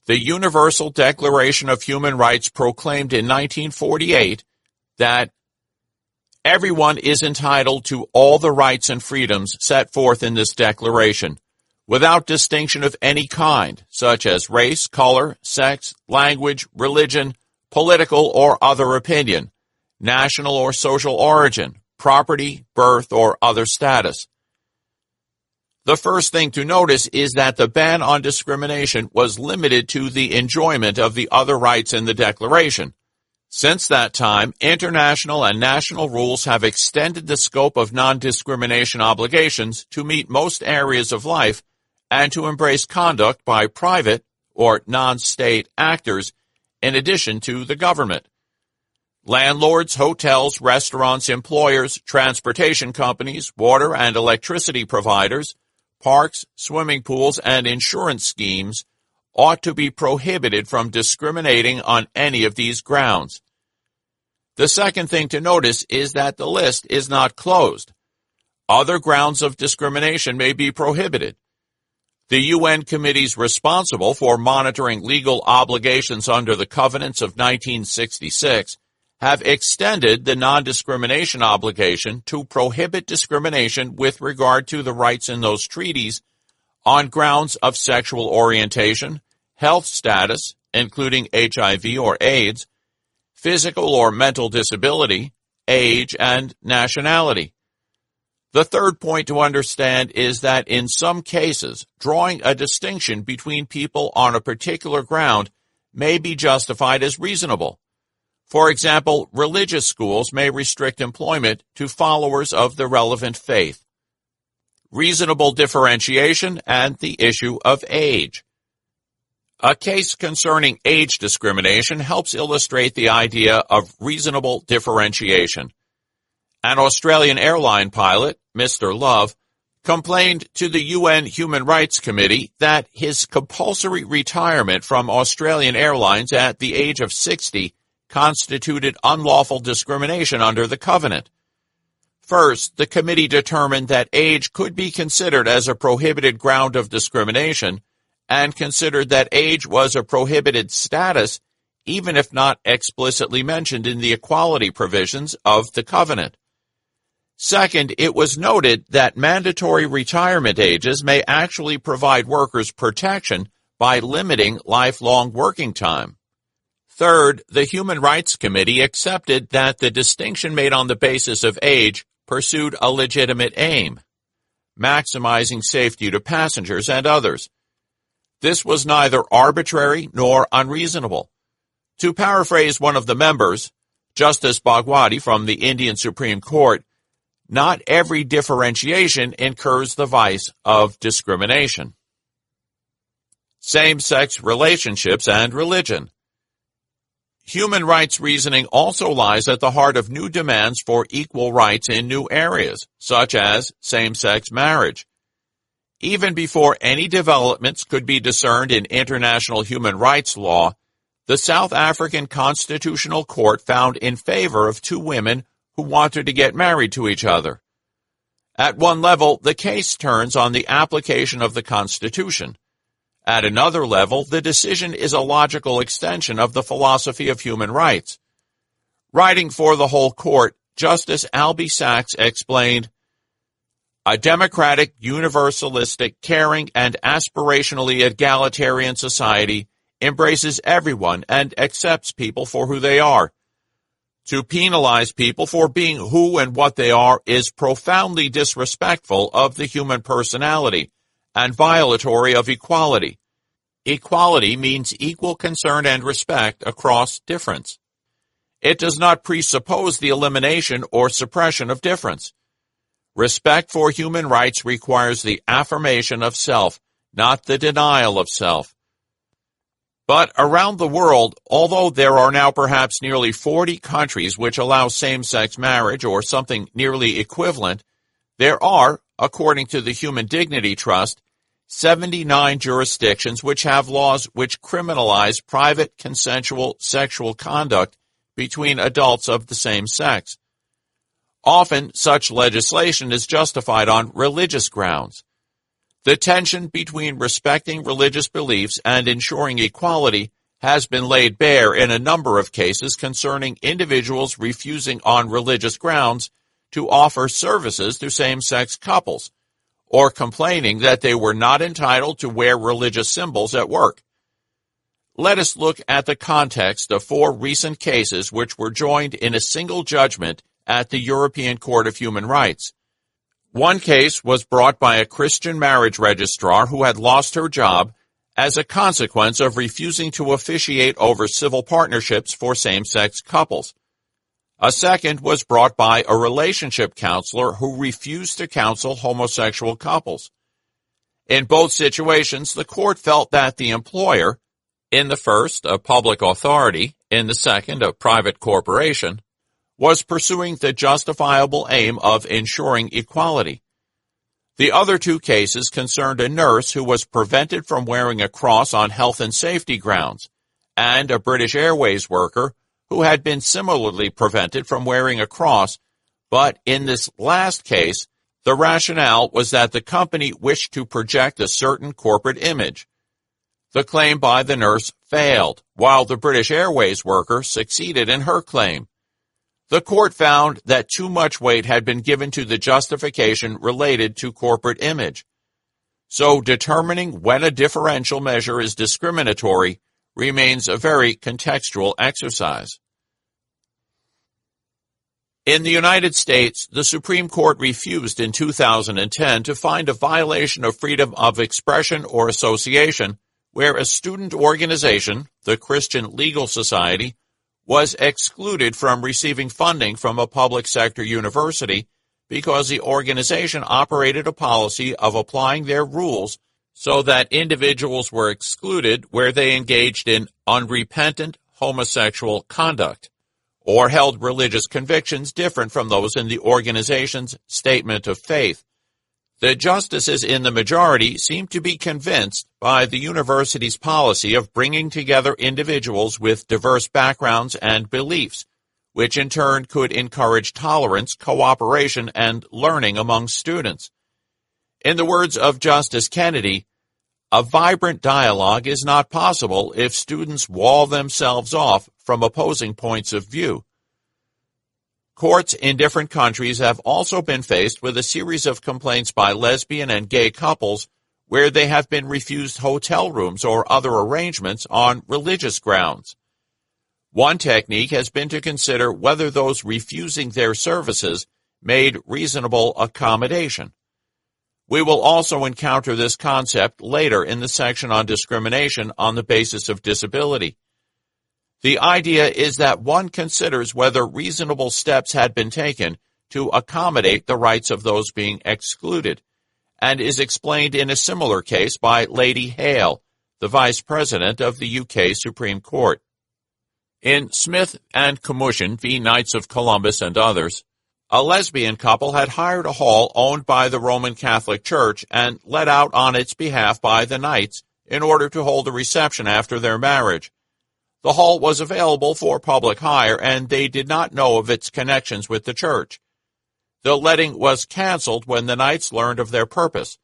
The Universal Declaration of Human Rights proclaimed in 1948 that everyone is entitled to all the rights and freedoms set forth in this declaration, without distinction of any kind, such as race, color, sex, language, religion, political or other opinion, national or social origin, property, birth, or other status. The first thing to notice is that the ban on discrimination was limited to the enjoyment of the other rights in the Declaration. Since that time, international and national rules have extended the scope of non-discrimination obligations to meet most areas of life and to embrace conduct by private or non-state actors in addition to the government. Landlords, hotels, restaurants, employers, transportation companies, water and electricity providers, parks, swimming pools, and insurance schemes ought to be prohibited from discriminating on any of these grounds. The second thing to notice is that the list is not closed. Other grounds of discrimination may be prohibited. The UN committees responsible for monitoring legal obligations under the Covenants of 1966 have extended the non-discrimination obligation to prohibit discrimination with regard to the rights in those treaties on grounds of sexual orientation, health status, including HIV or AIDS, physical or mental disability, age, and nationality. The third point to understand is that in some cases, drawing a distinction between people on a particular ground may be justified as reasonable. For example, religious schools may restrict employment to followers of the relevant faith. Reasonable differentiation and the issue of age. A case concerning age discrimination helps illustrate the idea of reasonable differentiation. An Australian airline pilot, Mr. Love, complained to the UN Human Rights Committee that his compulsory retirement from Australian Airlines at the age of 60 constituted unlawful discrimination under the Covenant. First, the committee determined that age could be considered as a prohibited ground of discrimination and considered that age was a prohibited status even if not explicitly mentioned in the equality provisions of the Covenant. Second, it was noted that mandatory retirement ages may actually provide workers protection by limiting lifelong working time. Third, the Human Rights Committee accepted that the distinction made on the basis of age pursued a legitimate aim, maximizing safety to passengers and others. This was neither arbitrary nor unreasonable. To paraphrase one of the members, Justice Bhagwati from the Indian Supreme Court, not every differentiation incurs the vice of discrimination. Same-sex relationships and religion. Human rights reasoning also lies at the heart of new demands for equal rights in new areas, such as same-sex marriage. Even before any developments could be discerned in international human rights law, the South African Constitutional Court found in favor of two women who wanted to get married to each other. At one level, the case turns on the application of the Constitution. At another level, the decision is a logical extension of the philosophy of human rights. Writing for the whole court, Justice Albie Sachs explained, "A democratic, universalistic, caring, and aspirationally egalitarian society embraces everyone and accepts people for who they are. To penalize people for being who and what they are is profoundly disrespectful of the human personality and violatory of equality. Equality means equal concern and respect across difference. It does not presuppose the elimination or suppression of difference. Respect for human rights requires the affirmation of self, not the denial of self." But around the world, although there are now perhaps nearly 40 countries which allow same-sex marriage or something nearly equivalent, there are, according to the Human Dignity Trust, 79 jurisdictions which have laws which criminalize private consensual sexual conduct between adults of the same sex. Often, such legislation is justified on religious grounds. The tension between respecting religious beliefs and ensuring equality has been laid bare in a number of cases concerning individuals refusing on religious grounds to offer services to same-sex couples, or complaining that they were not entitled to wear religious symbols at work. Let us look at the context of 4 recent cases which were joined in a single judgment at the European Court of Human Rights. One case was brought by a Christian marriage registrar who had lost her job as a consequence of refusing to officiate over civil partnerships for same-sex couples. A second was brought by a relationship counselor who refused to counsel homosexual couples. In both situations, the court felt that the employer, in the first a public authority, in the second a private corporation, was pursuing the justifiable aim of ensuring equality. The other 2 cases concerned a nurse who was prevented from wearing a cross on health and safety grounds, and a British Airways worker who had been similarly prevented from wearing a cross, but in this last case, the rationale was that the company wished to project a certain corporate image. The claim by the nurse failed, while the British Airways worker succeeded in her claim. The court found that too much weight had been given to the justification related to corporate image. So determining when a differential measure is discriminatory remains a very contextual exercise. In the United States, the Supreme Court refused in 2010 to find a violation of freedom of expression or association where a student organization, the Christian Legal Society, was excluded from receiving funding from a public sector university because the organization operated a policy of applying their rules so that individuals were excluded where they engaged in unrepentant homosexual conduct or held religious convictions different from those in the organization's statement of faith. The justices in the majority seemed to be convinced by the university's policy of bringing together individuals with diverse backgrounds and beliefs, which in turn could encourage tolerance, cooperation, and learning among students. In the words of Justice Kennedy, a vibrant dialogue is not possible if students wall themselves off from opposing points of view. Courts in different countries have also been faced with a series of complaints by lesbian and gay couples where they have been refused hotel rooms or other arrangements on religious grounds. One technique has been to consider whether those refusing their services made reasonable accommodation. We will also encounter this concept later in the section on discrimination on the basis of disability. The idea is that one considers whether reasonable steps had been taken to accommodate the rights of those being excluded, and is explained in a similar case by Lady Hale, the Vice President of the UK Supreme Court. In Smith and Commotion v. Knights of Columbus and others, a lesbian couple had hired a hall owned by the Roman Catholic Church and let out on its behalf by the Knights in order to hold a reception after their marriage. The hall was available for public hire, and they did not know of its connections with the church. The letting was canceled when the Knights learned of their purpose.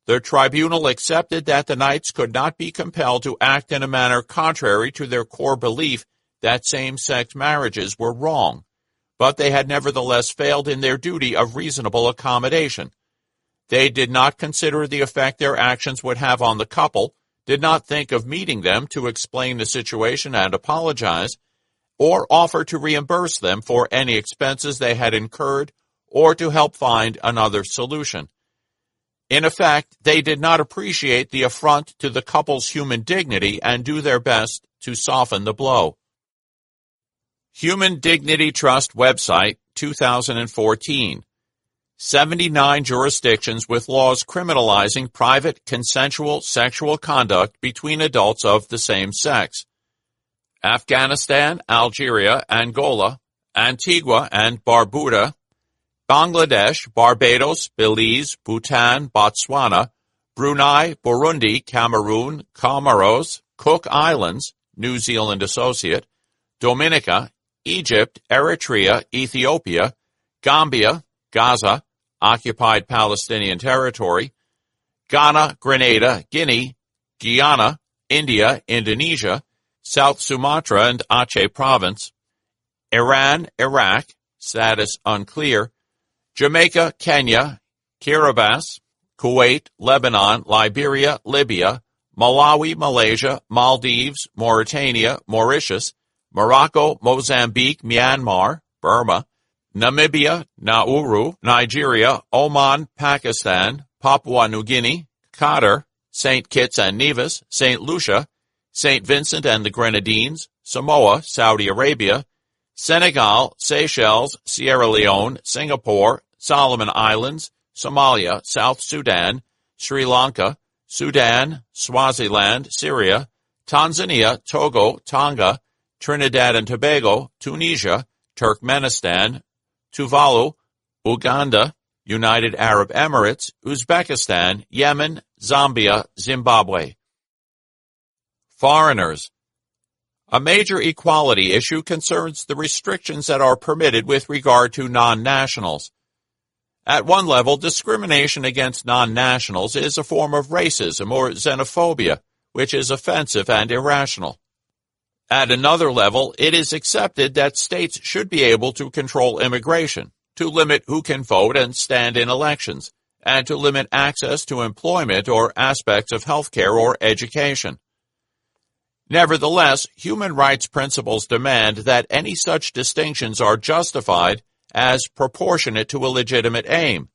The tribunal accepted that the Knights could not be compelled to act in a manner contrary to their core belief that same-sex marriages were wrong, but they had nevertheless failed in their duty of reasonable accommodation. They did not consider the effect their actions would have on the couple, did not think of meeting them to explain the situation and apologize, or offer to reimburse them for any expenses they had incurred or to help find another solution. In effect, they did not appreciate the affront to the couple's human dignity and do their best to soften the blow. Human Dignity Trust website, 2014. 79 jurisdictions with laws criminalizing private consensual sexual conduct between adults of the same sex. Afghanistan, Algeria, Angola, Antigua and Barbuda, Bangladesh, Barbados, Belize, Bhutan, Botswana, Brunei, Burundi, Cameroon, Comoros, Cook Islands, New Zealand Associate, Dominica, Egypt, Eritrea, Ethiopia, Gambia, Gaza, Occupied Palestinian Territory, Ghana, Grenada, Guinea, Guyana, India, Indonesia, South Sumatra and Aceh Province, Iran, Iraq, status unclear, Jamaica, Kenya, Kiribati, Kuwait, Lebanon, Liberia, Libya, Malawi, Malaysia, Maldives, Mauritania, Mauritius, Morocco, Mozambique, Myanmar, Burma, Namibia, Nauru, Nigeria, Oman, Pakistan, Papua New Guinea, Qatar, St. Kitts and Nevis, St. Lucia, St. Vincent and the Grenadines, Samoa, Saudi Arabia, Senegal, Seychelles, Sierra Leone, Singapore, Solomon Islands, Somalia, South Sudan, Sri Lanka, Sudan, Swaziland, Syria, Tanzania, Togo, Tonga, Trinidad and Tobago, Tunisia, Turkmenistan, Tuvalu, Uganda, United Arab Emirates, Uzbekistan, Yemen, Zambia, Zimbabwe. Foreigners. A major equality issue concerns the restrictions that are permitted with regard to non-nationals. At one level, discrimination against non-nationals is a form of racism or xenophobia, which is offensive and irrational. At another level, it is accepted that states should be able to control immigration, to limit who can vote and stand in elections, and to limit access to employment or aspects of healthcare or education. Nevertheless, human rights principles demand that any such distinctions are justified as proportionate to a legitimate aim.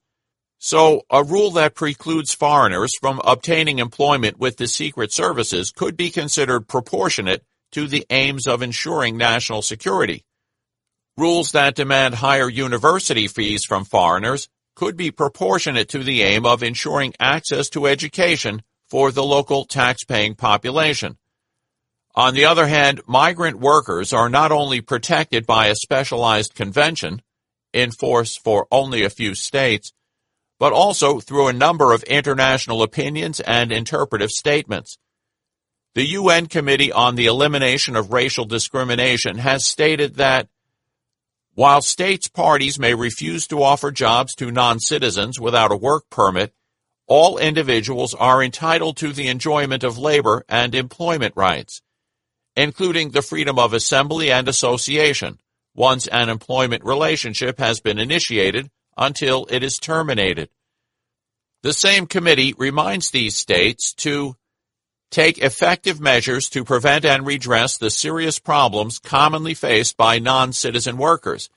So, a rule that precludes foreigners from obtaining employment with the secret services could be considered proportionate to the aims of ensuring national security. Rules that demand higher university fees from foreigners could be proportionate to the aim of ensuring access to education for the local tax-paying population. On the other hand, migrant workers are not only protected by a specialized convention, in force for only a few states, but also through a number of international opinions and interpretive statements. The UN Committee on the Elimination of Racial Discrimination has stated that while states' parties may refuse to offer jobs to non-citizens without a work permit, all individuals are entitled to the enjoyment of labor and employment rights, including the freedom of assembly and association, once an employment relationship has been initiated until it is terminated. The same committee reminds these states to take effective measures to prevent and redress the serious problems commonly faced by non-citizen workers,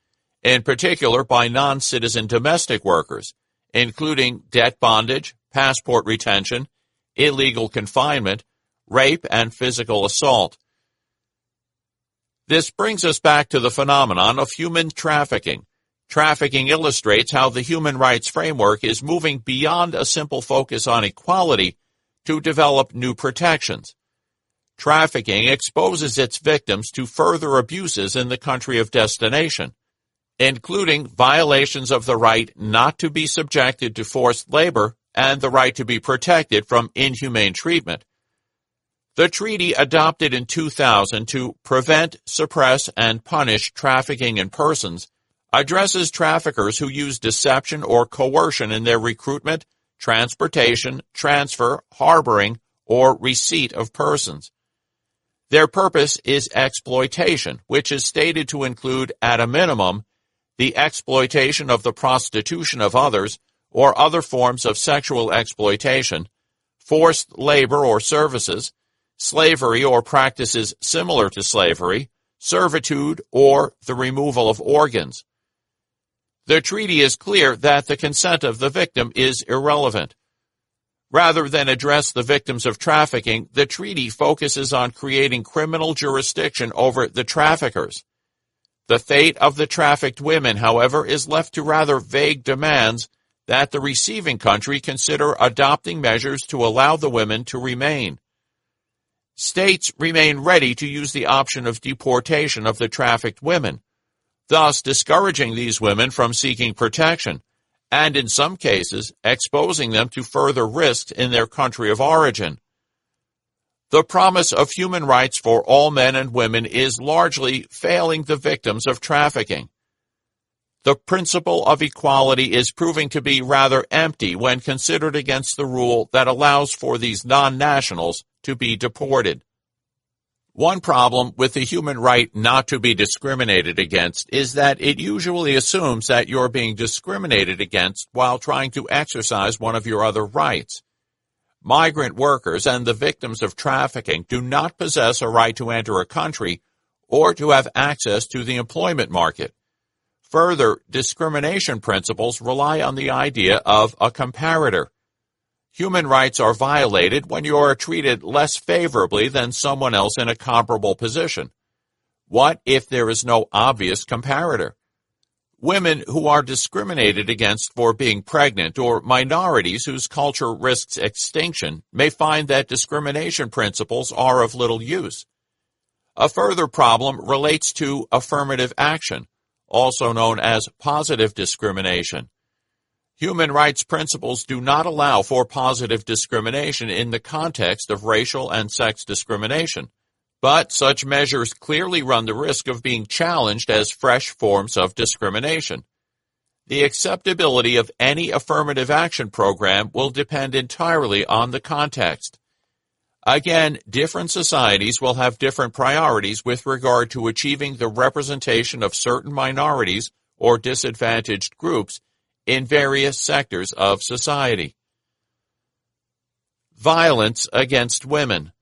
in particular by non-citizen domestic workers, including debt bondage, passport retention, illegal confinement, rape, and physical assault. This brings us back to the phenomenon of human trafficking. Trafficking illustrates how the human rights framework is moving beyond a simple focus on equality to develop new protections. Trafficking exposes its victims to further abuses in the country of destination, including violations of the right not to be subjected to forced labor and the right to be protected from inhumane treatment. The treaty adopted in 2000 to prevent, suppress, and punish trafficking in persons addresses traffickers who use deception or coercion in their recruitment, transportation, transfer, harboring, or receipt of persons. Their purpose is exploitation, which is stated to include, at a minimum, the exploitation of the prostitution of others or other forms of sexual exploitation, forced labor or services, slavery or practices similar to slavery, servitude, or the removal of organs. The treaty is clear that the consent of the victim is irrelevant. Rather than address the victims of trafficking, the treaty focuses on creating criminal jurisdiction over the traffickers. The fate of the trafficked women, however, is left to rather vague demands that the receiving country consider adopting measures to allow the women to remain. States remain ready to use the option of deportation of the trafficked women, thus discouraging these women from seeking protection, and in some cases exposing them to further risks in their country of origin. The promise of human rights for all men and women is largely failing the victims of trafficking. The principle of equality is proving to be rather empty when considered against the rule that allows for these non-nationals to be deported. One problem with the human right not to be discriminated against is that it usually assumes that you're being discriminated against while trying to exercise one of your other rights. Migrant workers and the victims of trafficking do not possess a right to enter a country or to have access to the employment market. Further, discrimination principles rely on the idea of a comparator. Human rights are violated when you are treated less favorably than someone else in a comparable position. What if there is no obvious comparator? Women who are discriminated against for being pregnant or minorities whose culture risks extinction may find that discrimination principles are of little use. A further problem relates to affirmative action, also known as positive discrimination. Human rights principles do not allow for positive discrimination in the context of racial and sex discrimination, but such measures clearly run the risk of being challenged as fresh forms of discrimination. The acceptability of any affirmative action program will depend entirely on the context. Again, different societies will have different priorities with regard to achieving the representation of certain minorities or disadvantaged groups in various sectors of society. Violence against women.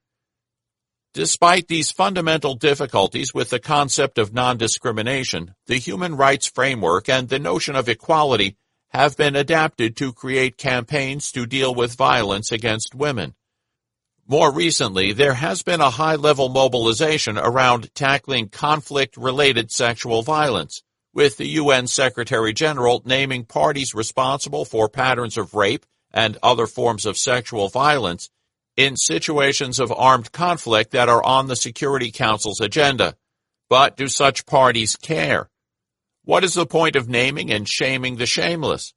Despite these fundamental difficulties with the concept of non-discrimination, the human rights framework and the notion of equality have been adapted to create campaigns to deal with violence against women. More recently, there has been a high-level mobilization around tackling conflict-related sexual violence, with the UN Secretary-General naming parties responsible for patterns of rape and other forms of sexual violence in situations of armed conflict that are on the Security Council's agenda. But do such parties care? What is the point of naming and shaming the shameless?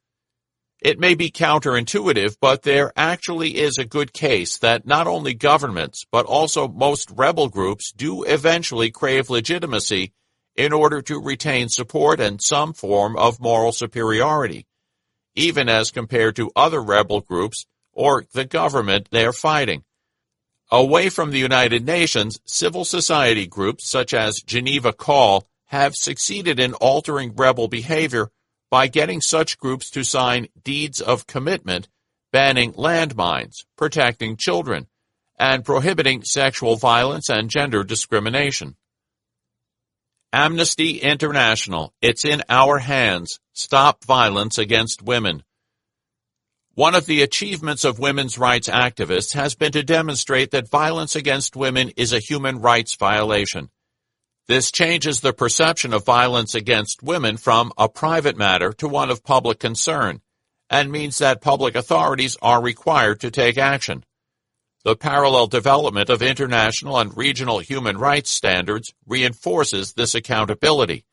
It may be counterintuitive, but there actually is a good case that not only governments, but also most rebel groups do eventually crave legitimacy in order to retain support and some form of moral superiority, even as compared to other rebel groups or the government they are fighting. Away from the United Nations, civil society groups such as Geneva Call have succeeded in altering rebel behavior by getting such groups to sign deeds of commitment banning landmines, protecting children, and prohibiting sexual violence and gender discrimination. Amnesty International, it's in our hands. Stop violence against women. One of the achievements of women's rights activists has been to demonstrate that violence against women is a human rights violation. This changes the perception of violence against women from a private matter to one of public concern, and means that public authorities are required to take action. The parallel development of international and regional human rights standards reinforces this accountability.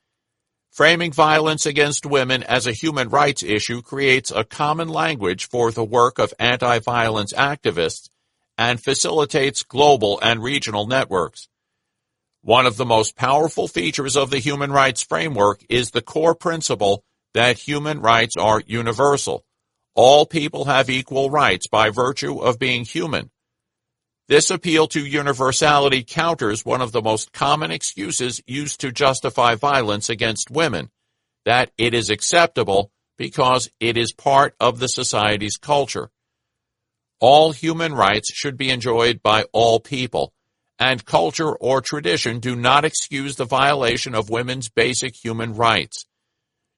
Framing violence against women as a human rights issue creates a common language for the work of anti-violence activists and facilitates global and regional networks. One of the most powerful features of the human rights framework is the core principle that human rights are universal. All people have equal rights by virtue of being human. This appeal to universality counters one of the most common excuses used to justify violence against women, that it is acceptable because it is part of the society's culture. All human rights should be enjoyed by all people, and culture or tradition do not excuse the violation of women's basic human rights.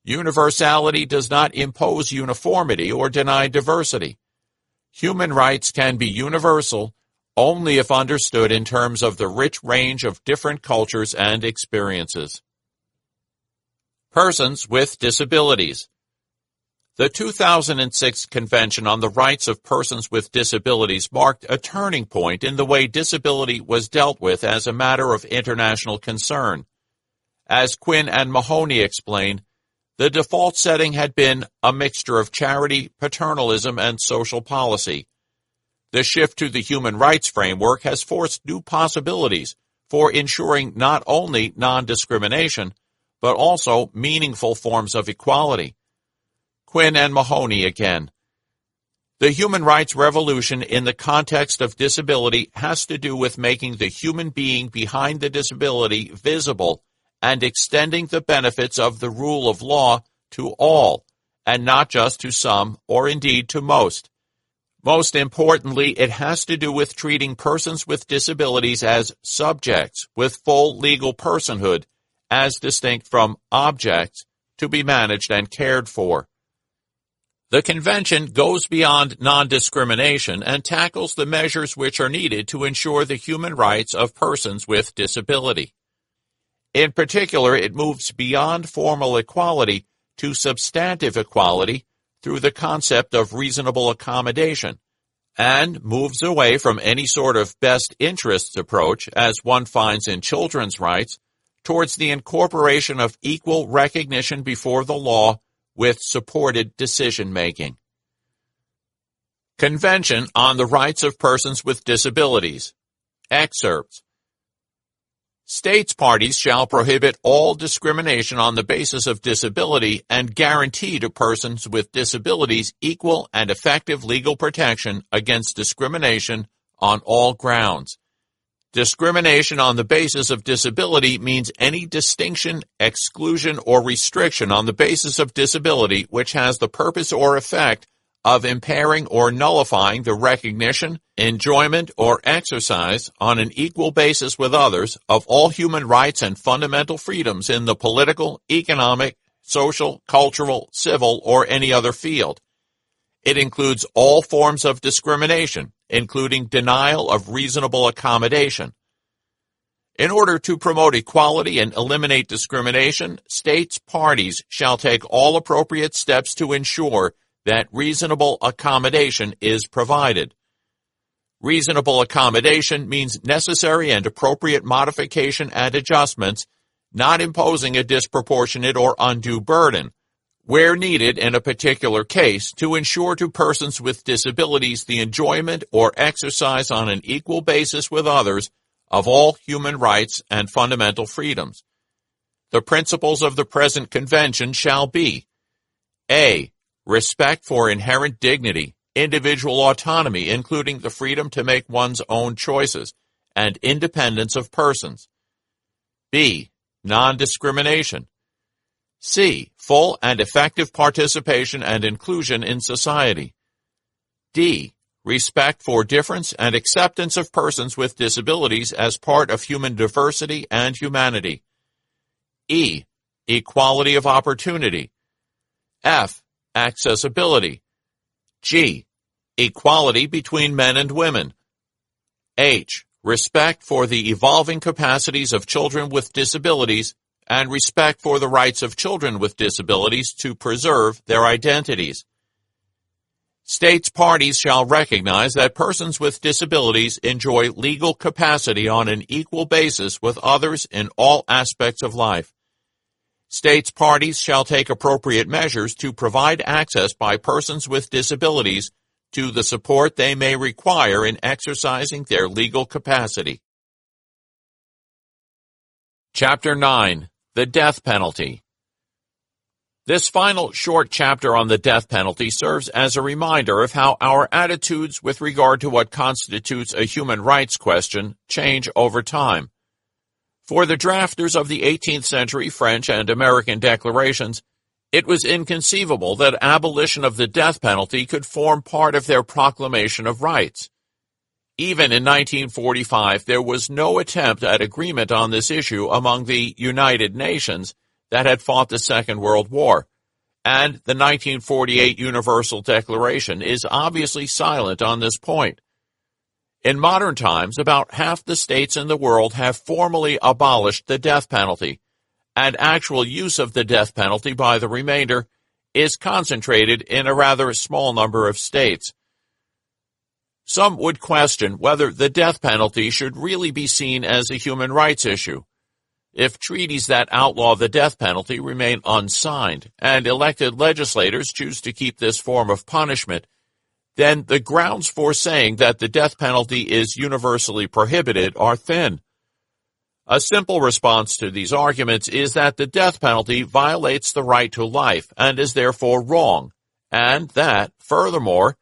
Universality does not impose uniformity or deny diversity. Human rights can be universal only if understood in terms of the rich range of different cultures and experiences. Persons with disabilities. The 2006 Convention on the Rights of Persons with Disabilities marked a turning point in the way disability was dealt with as a matter of international concern. As Quinn and Mahoney explained, the default setting had been a mixture of charity, paternalism, and social policy. The shift to the human rights framework has forced new possibilities for ensuring not only non-discrimination, but also meaningful forms of equality. Quinn and Mahoney again. The human rights revolution in the context of disability has to do with making the human being behind the disability visible and extending the benefits of the rule of law to all, and not just to some or indeed to most. Most importantly, it has to do with treating persons with disabilities as subjects with full legal personhood, as distinct from objects to be managed and cared for. The Convention goes beyond non-discrimination and tackles the measures which are needed to ensure the human rights of persons with disability. In particular, it moves beyond formal equality to substantive equality through the concept of reasonable accommodation, and moves away from any sort of best interests approach, as one finds in children's rights, towards the incorporation of equal recognition before the law with supported decision-making. Convention on the Rights of Persons with Disabilities. Excerpts. States parties shall prohibit all discrimination on the basis of disability and guarantee to persons with disabilities equal and effective legal protection against discrimination on all grounds. Discrimination on the basis of disability means any distinction, exclusion, or restriction on the basis of disability which has the purpose or effect of impairing or nullifying the recognition, enjoyment, or exercise on an equal basis with others of all human rights and fundamental freedoms in the political, economic, social, cultural, civil, or any other field. It includes all forms of discrimination, including denial of reasonable accommodation. In order to promote equality and eliminate discrimination, states parties shall take all appropriate steps to ensure that reasonable accommodation is provided. Reasonable accommodation means necessary and appropriate modification and adjustments, not imposing a disproportionate or undue burden, where needed in a particular case, to ensure to persons with disabilities the enjoyment or exercise on an equal basis with others of all human rights and fundamental freedoms. The principles of the present convention shall be: A. Respect for inherent dignity, individual autonomy, including the freedom to make one's own choices, and independence of persons. B. non-discrimination. C. Full and effective participation and inclusion in society. D. Respect for difference and acceptance of persons with disabilities as part of human diversity and humanity. E. Equality of opportunity. F. Accessibility. G. Equality between men and women. H. Respect for the evolving capacities of children with disabilities and respect for the rights of children with disabilities to preserve their identities. States parties shall recognize that persons with disabilities enjoy legal capacity on an equal basis with others in all aspects of life. States parties shall take appropriate measures to provide access by persons with disabilities to the support they may require in exercising their legal capacity. Chapter 9. The Death Penalty. This final short chapter on the death penalty serves as a reminder of how our attitudes with regard to what constitutes a human rights question change over time. For the drafters of the 18th century French and American declarations, it was inconceivable that abolition of the death penalty could form part of their proclamation of rights. Even in 1945, there was no attempt at agreement on this issue among the United Nations that had fought the Second World War, and the 1948 Universal Declaration is obviously silent on this point. In modern times, about half the states in the world have formally abolished the death penalty, and actual use of the death penalty by the remainder is concentrated in a rather small number of states. Some would question whether the death penalty should really be seen as a human rights issue. If treaties that outlaw the death penalty remain unsigned and elected legislators choose to keep this form of punishment, then the grounds for saying that the death penalty is universally prohibited are thin. A simple response to these arguments is that the death penalty violates the right to life and is therefore wrong, and that, furthermore,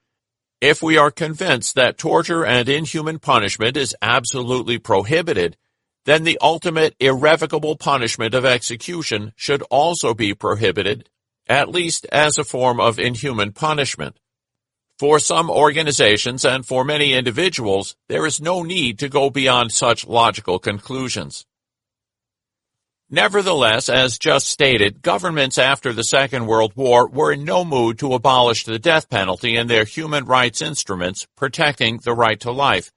if we are convinced that torture and inhuman punishment is absolutely prohibited, then the ultimate irrevocable punishment of execution should also be prohibited, at least as a form of inhuman punishment. For some organizations and for many individuals, there is no need to go beyond such logical conclusions. Nevertheless, as just stated, governments after the Second World War were in no mood to abolish the death penalty in their human rights instruments protecting the right to life.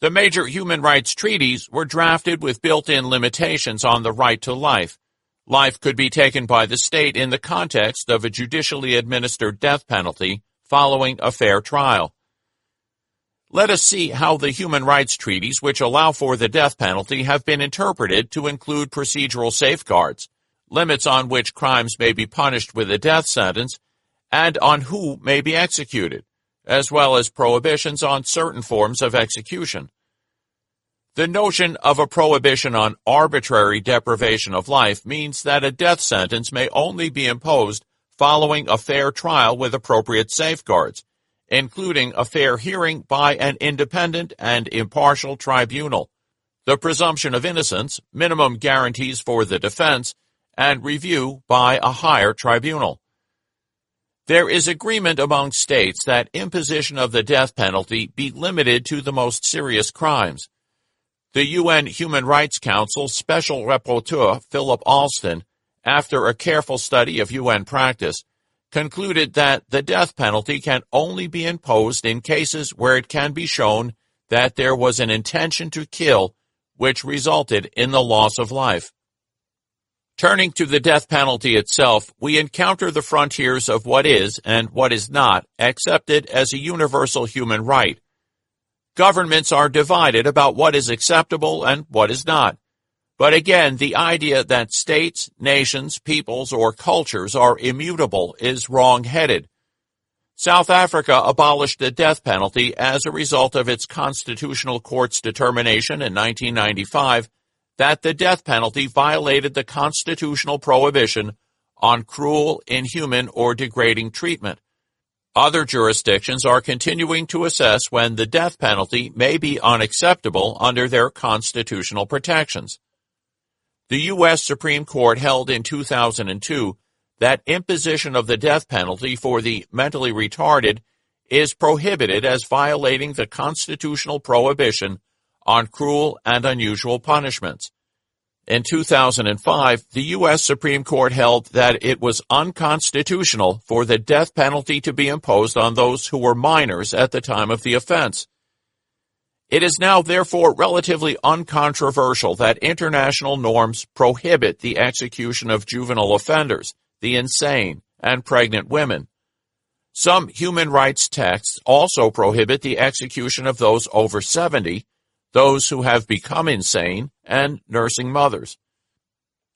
The major human rights treaties were drafted with built-in limitations on the right to life. Life could be taken by the state in the context of a judicially administered death penalty following a fair trial. Let us see how the human rights treaties which allow for the death penalty have been interpreted to include procedural safeguards, limits on which crimes may be punished with a death sentence, and on who may be executed, as well as prohibitions on certain forms of execution. The notion of a prohibition on arbitrary deprivation of life means that a death sentence may only be imposed following a fair trial with appropriate safeguards, including a fair hearing by an independent and impartial tribunal, the presumption of innocence, minimum guarantees for the defense, and review by a higher tribunal. There is agreement among states that imposition of the death penalty be limited to the most serious crimes. The UN Human Rights Council Special Rapporteur Philip Alston, after a careful study of UN practice, concluded that the death penalty can only be imposed in cases where it can be shown that there was an intention to kill which resulted in the loss of life. Turning to the death penalty itself, we encounter the frontiers of what is and what is not accepted as a universal human right. Governments are divided about what is acceptable and what is not. But again, the idea that states, nations, peoples, or cultures are immutable is wrong-headed. South Africa abolished the death penalty as a result of its constitutional court's determination in 1995 that the death penalty violated the constitutional prohibition on cruel, inhuman, or degrading treatment. Other jurisdictions are continuing to assess when the death penalty may be unacceptable under their constitutional protections. The U.S. Supreme Court held in 2002 that imposition of the death penalty for the mentally retarded is prohibited as violating the constitutional prohibition on cruel and unusual punishments. In 2005, the U.S. Supreme Court held that it was unconstitutional for the death penalty to be imposed on those who were minors at the time of the offense. It is now therefore relatively uncontroversial that international norms prohibit the execution of juvenile offenders, the insane, and pregnant women. Some human rights texts also prohibit the execution of those over 70, those who have become insane, and nursing mothers.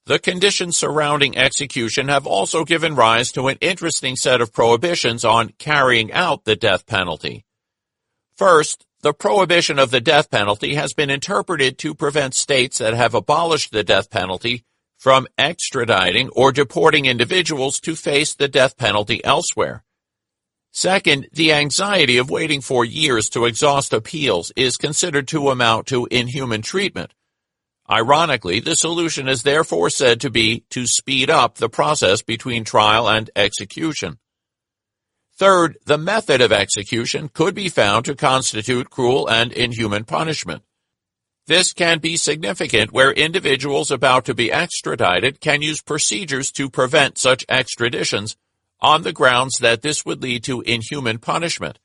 The conditions surrounding execution have also given rise to an interesting set of prohibitions on carrying out the death penalty. First, the prohibition of the death penalty has been interpreted to prevent states that have abolished the death penalty from extraditing or deporting individuals to face the death penalty elsewhere. Second, the anxiety of waiting for years to exhaust appeals is considered to amount to inhuman treatment. Ironically, the solution is therefore said to be to speed up the process between trial and execution. Third, the method of execution could be found to constitute cruel and inhuman punishment. This can be significant where individuals about to be extradited can use procedures to prevent such extraditions on the grounds that this would lead to inhuman punishment.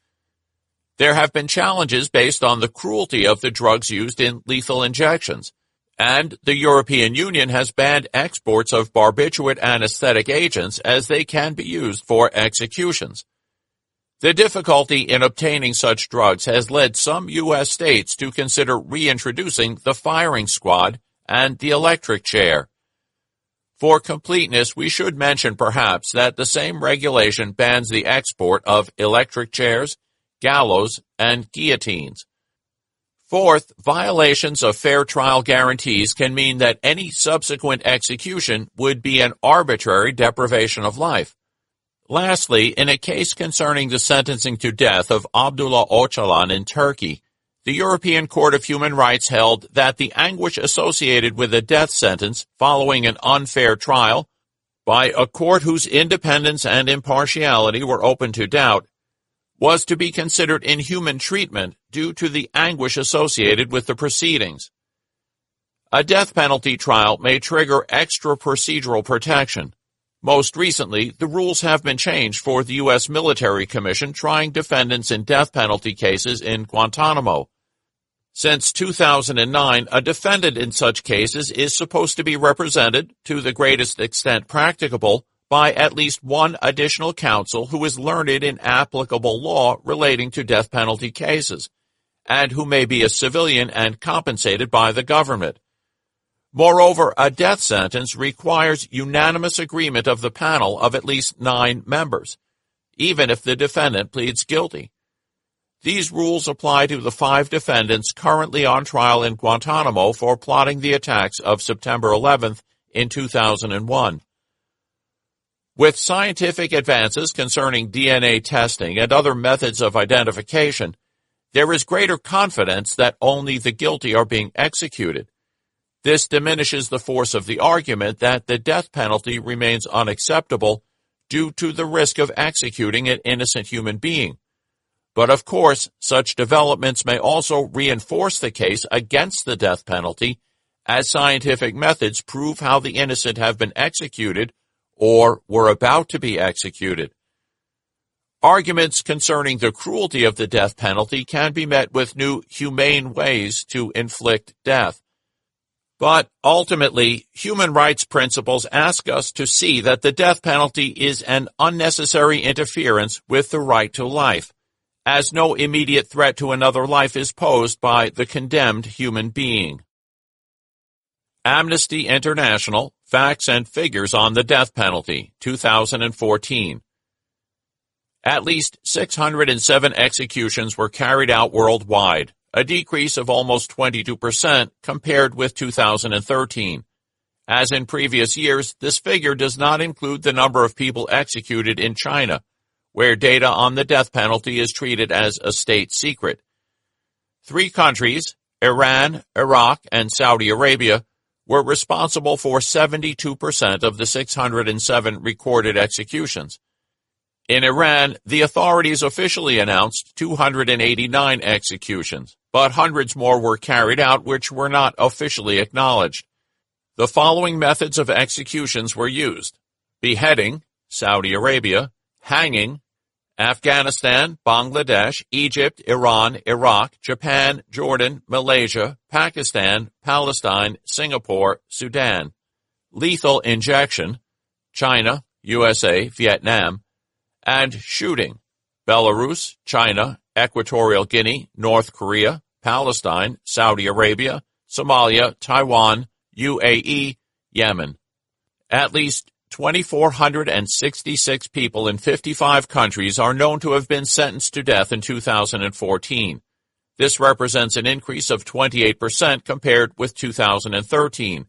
There have been challenges based on the cruelty of the drugs used in lethal injections, and the European Union has banned exports of barbiturate anesthetic agents as they can be used for executions. The difficulty in obtaining such drugs has led some U.S. states to consider reintroducing the firing squad and the electric chair. For completeness, we should mention perhaps that the same regulation bans the export of electric chairs, gallows, and guillotines. Fourth, violations of fair trial guarantees can mean that any subsequent execution would be an arbitrary deprivation of life. Lastly, in a case concerning the sentencing to death of Abdullah Öcalan in Turkey, the European Court of Human Rights held that the anguish associated with a death sentence following an unfair trial by a court whose independence and impartiality were open to doubt was to be considered inhuman treatment due to the anguish associated with the proceedings. A death penalty trial may trigger extra procedural protection. Most recently, the rules have been changed for the U.S. military commission trying defendants in death penalty cases in Guantanamo. Since 2009, a defendant in such cases is supposed to be represented, to the greatest extent practicable, by at least one additional counsel who is learned in applicable law relating to death penalty cases, and who may be a civilian and compensated by the government. Moreover, a death sentence requires unanimous agreement of the panel of at least 9 members, even if the defendant pleads guilty. These rules apply to the 5 defendants currently on trial in Guantanamo for plotting the attacks of September 11th in 2001. With scientific advances concerning DNA testing and other methods of identification, there is greater confidence that only the guilty are being executed. This diminishes the force of the argument that the death penalty remains unacceptable due to the risk of executing an innocent human being. But of course, such developments may also reinforce the case against the death penalty, as scientific methods prove how the innocent have been executed or were about to be executed. Arguments concerning the cruelty of the death penalty can be met with new humane ways to inflict death. But ultimately, human rights principles ask us to see that the death penalty is an unnecessary interference with the right to life, as no immediate threat to another life is posed by the condemned human being. Amnesty International, Facts and Figures on the Death Penalty, 2014. At least 607 executions were carried out worldwide, a decrease of almost 22% compared with 2013. As in previous years, this figure does not include the number of people executed in China, where data on the death penalty is treated as a state secret. 3 countries, Iran, Iraq, and Saudi Arabia, were responsible for 72% of the 607 recorded executions. In Iran, the authorities officially announced 289 executions, but hundreds more were carried out which were not officially acknowledged. The following methods of executions were used: beheading, Saudi Arabia; hanging, Afghanistan, Bangladesh, Egypt, Iran, Iraq, Japan, Jordan, Malaysia, Pakistan, Palestine, Singapore, Sudan; lethal injection, China, USA, Vietnam; and shooting, Belarus, China, Equatorial Guinea, North Korea, Palestine, Saudi Arabia, Somalia, Taiwan, UAE, Yemen. At least 2,466 people in 55 countries are known to have been sentenced to death in 2014. This represents an increase of 28% compared with 2013,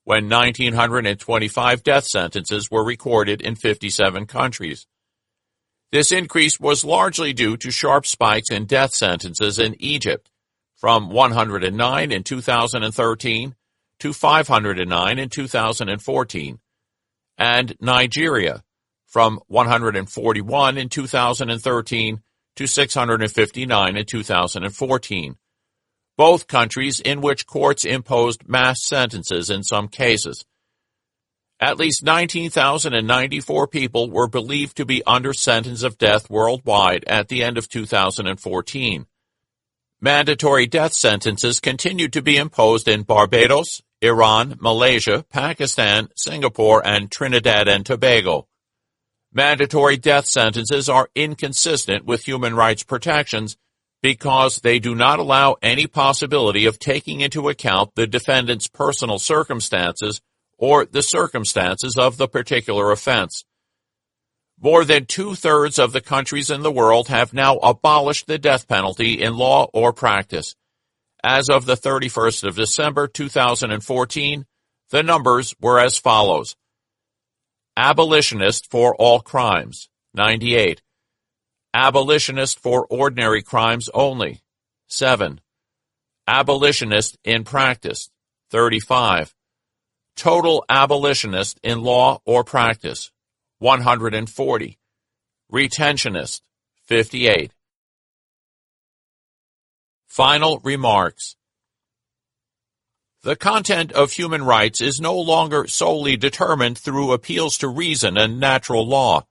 when 1,925 death sentences were recorded in 57 countries. This increase was largely due to sharp spikes in death sentences in Egypt, from 109 in 2013 to 509 in 2014, and Nigeria, from 141 in 2013 to 659 in 2014, both countries in which courts imposed mass sentences in some cases. At least 19,094 people were believed to be under sentence of death worldwide at the end of 2014. Mandatory death sentences continued to be imposed in Barbados, Iran, Malaysia, Pakistan, Singapore, and Trinidad and Tobago. Mandatory death sentences are inconsistent with human rights protections because they do not allow any possibility of taking into account the defendant's personal circumstances or the circumstances of the particular offense. More than two-thirds of the countries in the world have now abolished the death penalty in law or practice. As of the 31st of December 2014, the numbers were as follows: abolitionist for all crimes, 98. Abolitionist for ordinary crimes only, 7. Abolitionist in practice, 35. Total abolitionist in law or practice, 140. Retentionist, 58. Final remarks. The content of human rights is no longer solely determined through appeals to reason and natural law.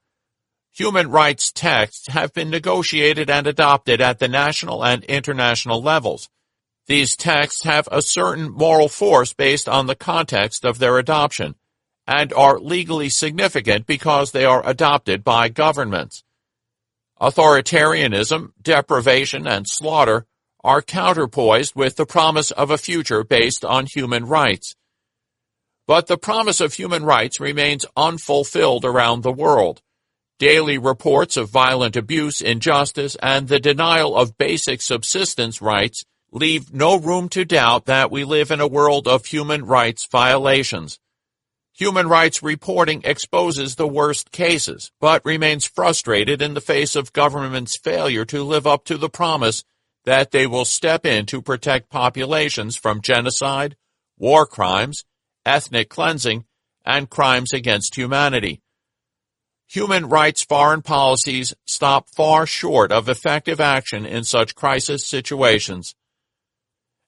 Human rights texts have been negotiated and adopted at the national and international levels. These texts have a certain moral force based on the context of their adoption, and are legally significant because they are adopted by governments. Authoritarianism, deprivation, and slaughter are counterpoised with the promise of a future based on human rights. But the promise of human rights remains unfulfilled around the world. Daily reports of violent abuse, injustice, and the denial of basic subsistence rights leave no room to doubt that we live in a world of human rights violations. Human rights reporting exposes the worst cases, but remains frustrated in the face of governments' failure to live up to the promise that they will step in to protect populations from genocide, war crimes, ethnic cleansing, and crimes against humanity. Human rights foreign policies stop far short of effective action in such crisis situations.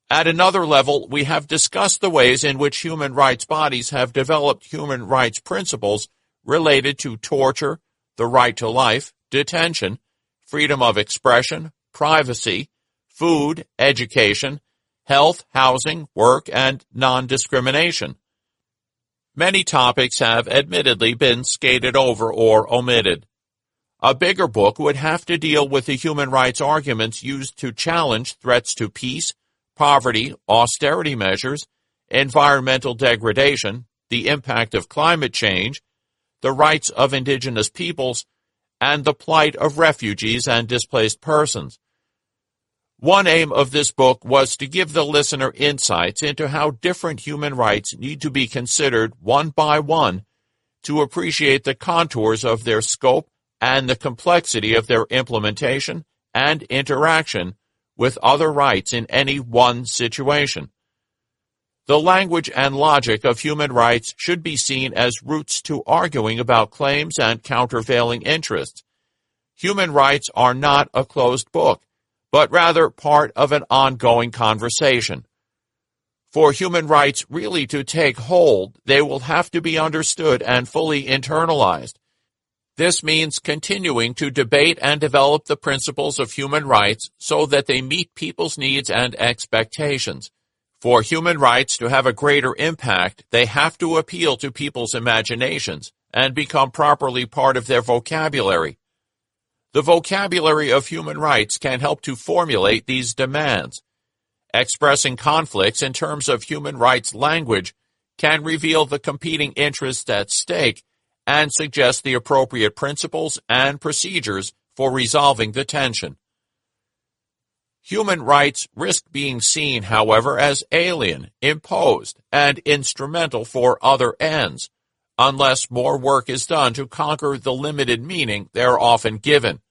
At another level, we have discussed the ways in which human rights bodies have developed human rights principles related to torture, the right to life, detention, freedom of expression, privacy, food, education, health, housing, work, and non-discrimination. Many topics have admittedly been skated over or omitted. A bigger book would have to deal with the human rights arguments used to challenge threats to peace, poverty, austerity measures, environmental degradation, the impact of climate change, the rights of indigenous peoples, and the plight of refugees and displaced persons. One aim of this book was to give the listener insights into how different human rights need to be considered one by one to appreciate the contours of their scope and the complexity of their implementation and interaction with other rights in any one situation. The language and logic of human rights should be seen as routes to arguing about claims and countervailing interests. Human rights are not a closed book, but rather part of an ongoing conversation. For human rights really to take hold, they will have to be understood and fully internalized. This means continuing to debate and develop the principles of human rights so that they meet people's needs and expectations. For human rights to have a greater impact, they have to appeal to people's imaginations and become properly part of their vocabulary. The vocabulary of human rights can help to formulate these demands. Expressing conflicts in terms of human rights language can reveal the competing interests at stake and suggest the appropriate principles and procedures for resolving the tension. Human rights risk being seen, however, as alien, imposed, and instrumental for other ends, unless more work is done to conquer the limited meaning they are often given.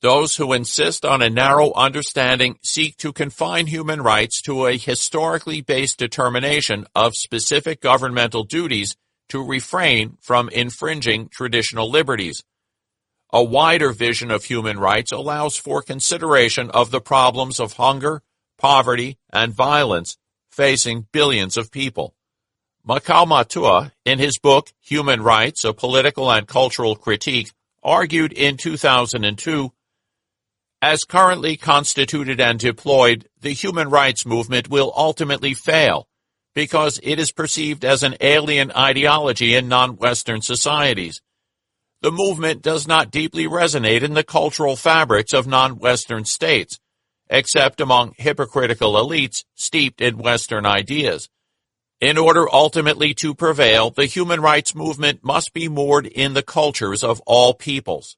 Those who insist on a narrow understanding seek to confine human rights to a historically based determination of specific governmental duties to refrain from infringing traditional liberties. A wider vision of human rights allows for consideration of the problems of hunger, poverty, and violence facing billions of people. Makau Matua, in his book Human Rights, A Political and Cultural Critique, argued in 2002, as currently constituted and deployed, the human rights movement will ultimately fail because it is perceived as an alien ideology in non-Western societies. The movement does not deeply resonate in the cultural fabrics of non-Western states, except among hypocritical elites steeped in Western ideas. In order ultimately to prevail, the human rights movement must be moored in the cultures of all peoples.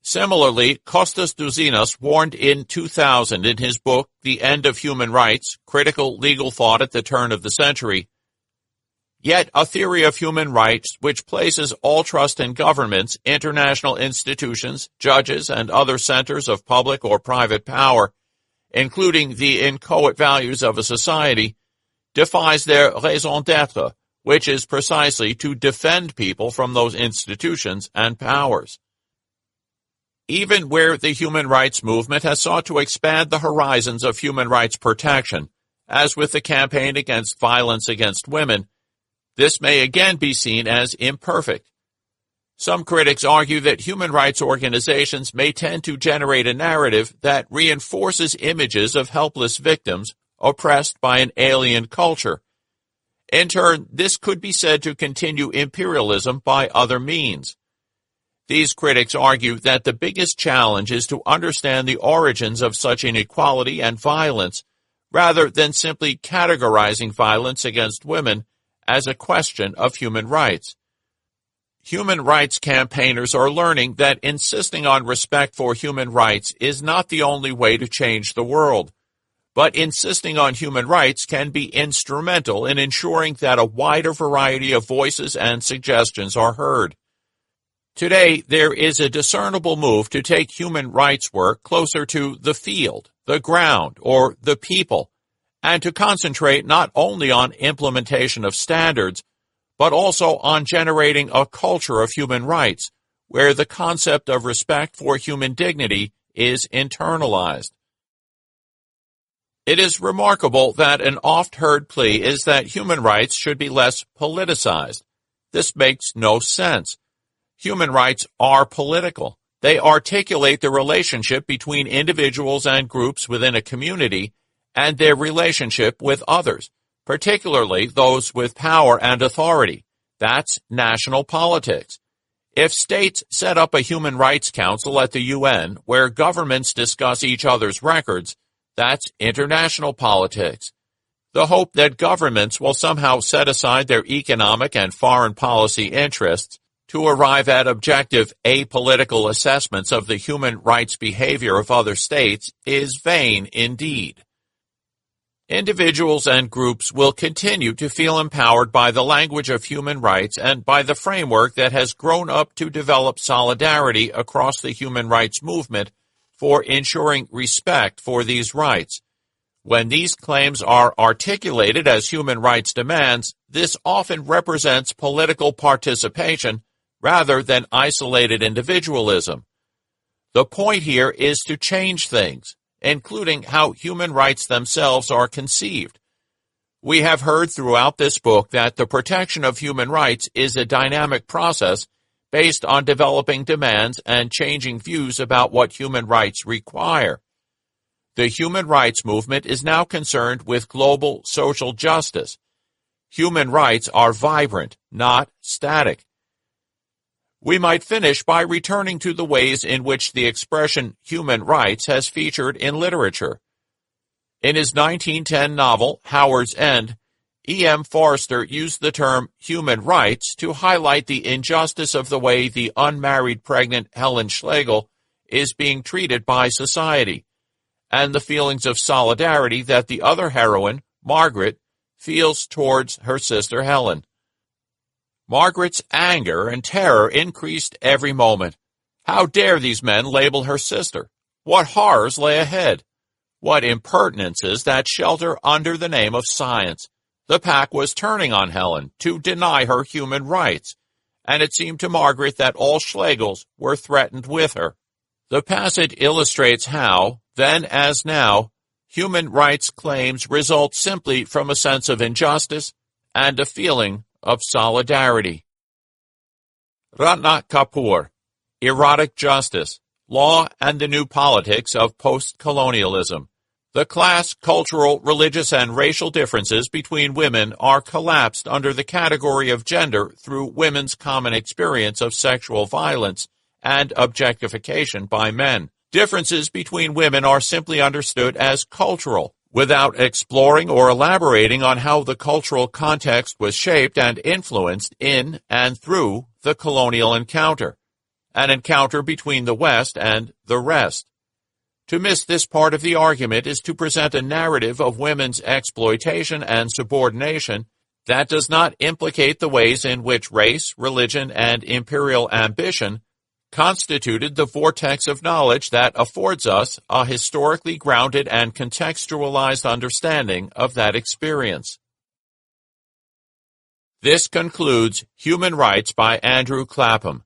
Similarly, Kostas Douzinas warned in 2000 in his book The End of Human Rights, Critical Legal Thought at the Turn of the Century, yet a theory of human rights which places all trust in governments, international institutions, judges, and other centers of public or private power, including the inchoate values of a society, defies their raison d'être, which is precisely to defend people from those institutions and powers. Even where the human rights movement has sought to expand the horizons of human rights protection, as with the campaign against violence against women, this may again be seen as imperfect. Some critics argue that human rights organizations may tend to generate a narrative that reinforces images of helpless victims oppressed by an alien culture. In turn, this could be said to continue imperialism by other means. These critics argue that the biggest challenge is to understand the origins of such inequality and violence, rather than simply categorizing violence against women as a question of human rights. Human rights campaigners are learning that insisting on respect for human rights is not the only way to change the world, but insisting on human rights can be instrumental in ensuring that a wider variety of voices and suggestions are heard. Today, there is a discernible move to take human rights work closer to the field, the ground, or the people, and to concentrate not only on implementation of standards, but also on generating a culture of human rights, where the concept of respect for human dignity is internalized. It is remarkable that an oft-heard plea is that human rights should be less politicized. This makes no sense. Human rights are political. They articulate the relationship between individuals and groups within a community and their relationship with others, particularly those with power and authority. That's national politics. If states set up a human rights council at the UN where governments discuss each other's records, that's international politics. The hope that governments will somehow set aside their economic and foreign policy interests to arrive at objective apolitical assessments of the human rights behavior of other states is vain indeed. Individuals and groups will continue to feel empowered by the language of human rights and by the framework that has grown up to develop solidarity across the human rights movement for ensuring respect for these rights. When these claims are articulated as human rights demands, this often represents political participation rather than isolated individualism. The point here is to change things, including how human rights themselves are conceived. We have heard throughout this book that the protection of human rights is a dynamic process based on developing demands and changing views about what human rights require. The human rights movement is now concerned with global social justice. Human rights are vibrant, not static. We might finish by returning to the ways in which the expression human rights has featured in literature. In his 1910 novel, Howard's End, E.M. Forster used the term human rights to highlight the injustice of the way the unmarried pregnant Helen Schlegel is being treated by society, and the feelings of solidarity that the other heroine, Margaret, feels towards her sister Helen. Margaret's anger and terror increased every moment. How dare these men label her sister? What horrors lay ahead? What impertinences that shelter under the name of science? The pack was turning on Helen to deny her human rights, and it seemed to Margaret that all Schlegels were threatened with her. The passage illustrates how, then as now, human rights claims result simply from a sense of injustice and a feeling of solidarity. Ratna Kapoor, Erotic Justice, Law and the New Politics of Post-Colonialism. The class, cultural, religious, and racial differences between women are collapsed under the category of gender through women's common experience of sexual violence and objectification by men. Differences between women are simply understood as cultural, without exploring or elaborating on how the cultural context was shaped and influenced in and through the colonial encounter, an encounter between the West and the rest. To miss this part of the argument is to present a narrative of women's exploitation and subordination that does not implicate the ways in which race, religion, and imperial ambition constituted the vortex of knowledge that affords us a historically grounded and contextualized understanding of that experience. This concludes Human Rights by Andrew Clapham.